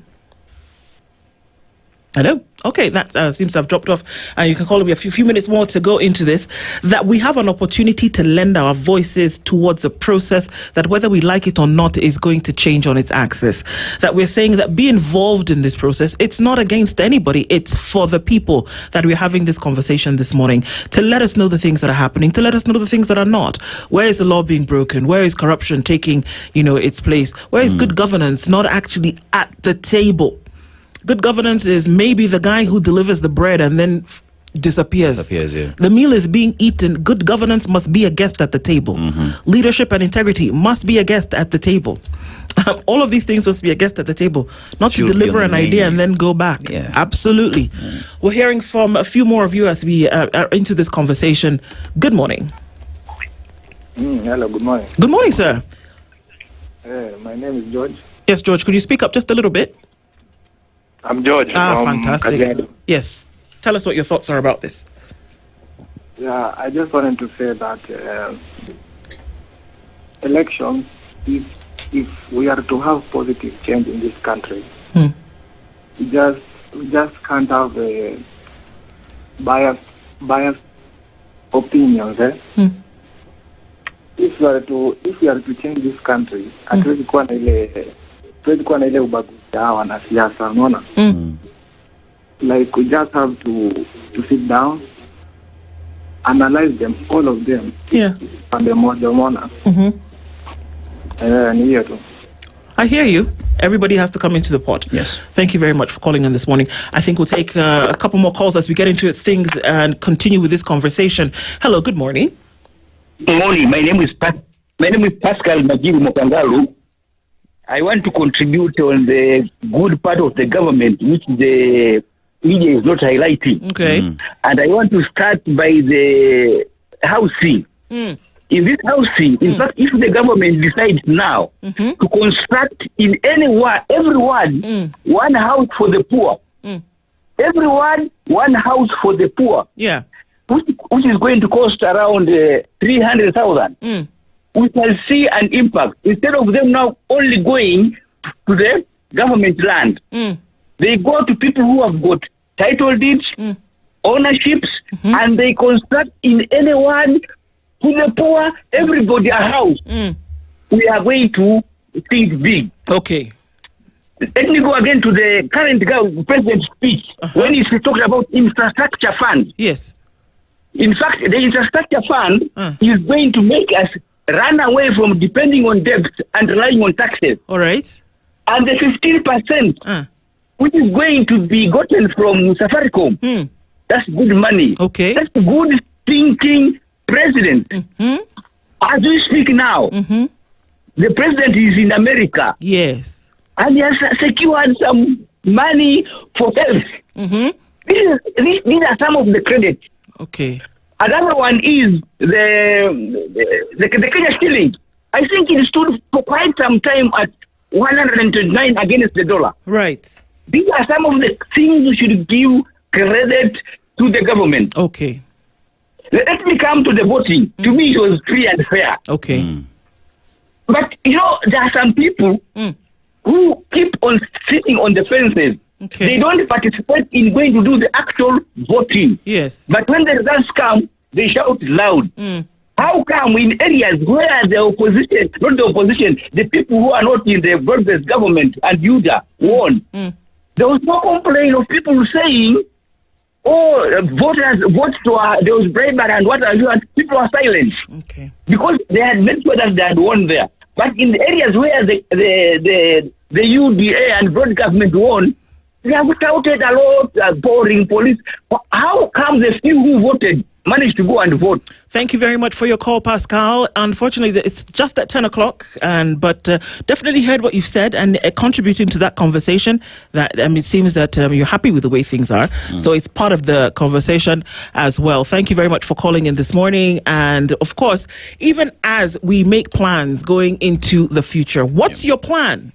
[SPEAKER 28] Hello. Okay, that seems to have dropped off. You can call me a few minutes more to go into this. That we have an opportunity to lend our voices towards a process that, whether we like it or not, is going to change on its axis. That we're saying that be involved in this process. It's not against anybody. It's for the people that we're having this conversation this morning, to let us know the things that are happening, to let us know the things that are not. Where is the law being broken? Where is corruption taking, its place? Where is good governance not actually at the table? Good governance is maybe the guy who delivers the bread and then disappears.
[SPEAKER 13] Yeah.
[SPEAKER 28] The meal is being eaten. Good governance must be a guest at the table. Leadership and integrity must be a guest at the table. All of these things must be a guest at the table, not to deliver an idea and then go back.
[SPEAKER 13] Yeah.
[SPEAKER 28] Absolutely. We're hearing from a few more of you as we are into this conversation. Good morning.
[SPEAKER 6] Hello, good morning.
[SPEAKER 28] Good morning, sir.
[SPEAKER 6] My name is George.
[SPEAKER 28] Yes, George, could you speak up just a little bit?
[SPEAKER 6] I'm George.
[SPEAKER 28] Fantastic.
[SPEAKER 6] Kajiado.
[SPEAKER 28] Yes. Tell us what your thoughts are about this.
[SPEAKER 6] Yeah, I just wanted to say that elections, if we are to have positive change in this country, we just can't have biased opinions. If we are to change this country, hatuwezi kuwa na ile ubaguzi ya wanasiasa, unaona? Like we just have to sit down, analyze them, all of them.
[SPEAKER 28] Yeah.
[SPEAKER 6] Pande moja, unaona? Ni hiyo tu.
[SPEAKER 28] I hear you. Everybody has to come into the pot.
[SPEAKER 13] Yes.
[SPEAKER 28] Thank you very much for calling in this morning. I think we'll take a couple more calls as we get into things and continue with this conversation. Hello, good morning.
[SPEAKER 17] Good morning. My name is Pascal Majibu Mokangalu. I want to contribute on the good part of the government, which the media is not highlighting.
[SPEAKER 28] Okay.
[SPEAKER 17] And I want to start by the housing. In this housing, in fact, if the government decides now to construct in everyone one house for the poor, everyone one house for the poor, which is going to cost around 300,000. We can see an impact. Instead of them now only going to the government land, they go to people who have got title deeds, ownerships, and they construct in anyone to the poor, everybody a house. We are going to think big.
[SPEAKER 28] Okay.
[SPEAKER 17] Let me go again to the current president's speech when he talked about infrastructure fund.
[SPEAKER 28] Yes.
[SPEAKER 17] In fact, the infrastructure fund is going to make us run away from depending on debt and relying on taxes.
[SPEAKER 28] All right.
[SPEAKER 17] And the 15%, which is going to be gotten from Safaricom, that's good money.
[SPEAKER 28] Okay.
[SPEAKER 17] That's a good thinking president. As we speak now, the president is in America.
[SPEAKER 28] Yes.
[SPEAKER 17] And he has secured some money for health. These are some of the credits.
[SPEAKER 28] Okay.
[SPEAKER 17] Another one is the Kenya shilling. I think it stood for quite some time at 129 against the dollar.
[SPEAKER 28] Right.
[SPEAKER 17] These are some of the things we should give credit to the government.
[SPEAKER 28] Okay.
[SPEAKER 17] Let me come to the voting. To me, it was free and fair.
[SPEAKER 28] Okay.
[SPEAKER 17] But, there are some people who keep on sitting on the fences.
[SPEAKER 28] Okay.
[SPEAKER 17] They don't participate in going to do the actual voting.
[SPEAKER 28] Yes.
[SPEAKER 17] But when the results come, they shout loud. How come in areas where the opposition, not the opposition, the people who are not in the broad-based government and UDA won, there was no complaint of people saying, voters vote there was bribery and what are you, and people are silent.
[SPEAKER 28] Okay.
[SPEAKER 17] Because they had made sure that they had won there. But in the areas where the UDA and broad government won, they have shouted a lot, boring police. How come the few who voted managed to go and vote?
[SPEAKER 28] Thank you very much for your call, Pascal. Unfortunately, it's just at 10 o'clock, but definitely heard what you've said and contributing to that conversation. That it seems that you're happy with the way things are. So it's part of the conversation as well. Thank you very much for calling in this morning. And of course, even as we make plans going into the future, what's your plan?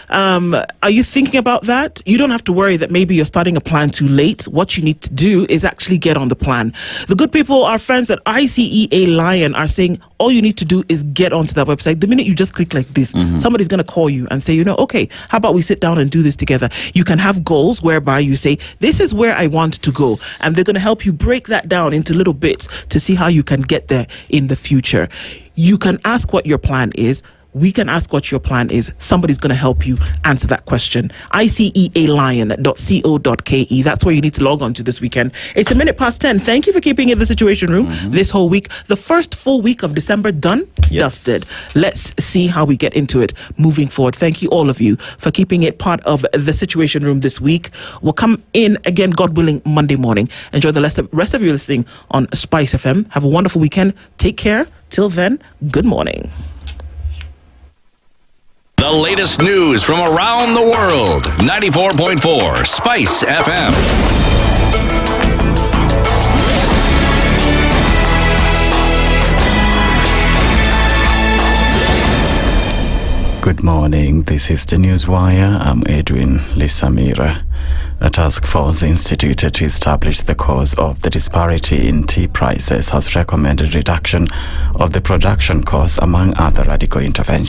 [SPEAKER 28] Are you thinking about that? You don't have to worry that maybe you're starting a plan too late. What you need to do is actually get on the plan. The good people, our friends at ICEA Lion, are saying all you need to do is get onto that website. The minute you just click like this, somebody's going to call you and say, okay, how about we sit down and do this together? You can have goals whereby you say, this is where I want to go. And they're going to help you break that down into little bits to see how you can get there in the future. You can ask what your plan is. We can ask what your plan is. Somebody's going to help you answer that question. ICEALion.co.ke. That's where you need to log on to this weekend. It's 10:10. Thank you for keeping it the Situation Room this whole week. The first full week of December done, dusted. Let's see how we get into it moving forward. Thank you, all of you, for keeping it part of the Situation Room this week. We'll come in again, God willing, Monday morning. Enjoy the rest of your listening on Spice FM. Have a wonderful weekend. Take care. Till then, good morning.
[SPEAKER 2] The latest news from around the world. 94.4 Spice FM.
[SPEAKER 12] Good morning. This is the Newswire. I'm Edwin Lisamira. A task force instituted to establish the cause of the disparity in tea prices has recommended reduction of the production costs, among other radical interventions.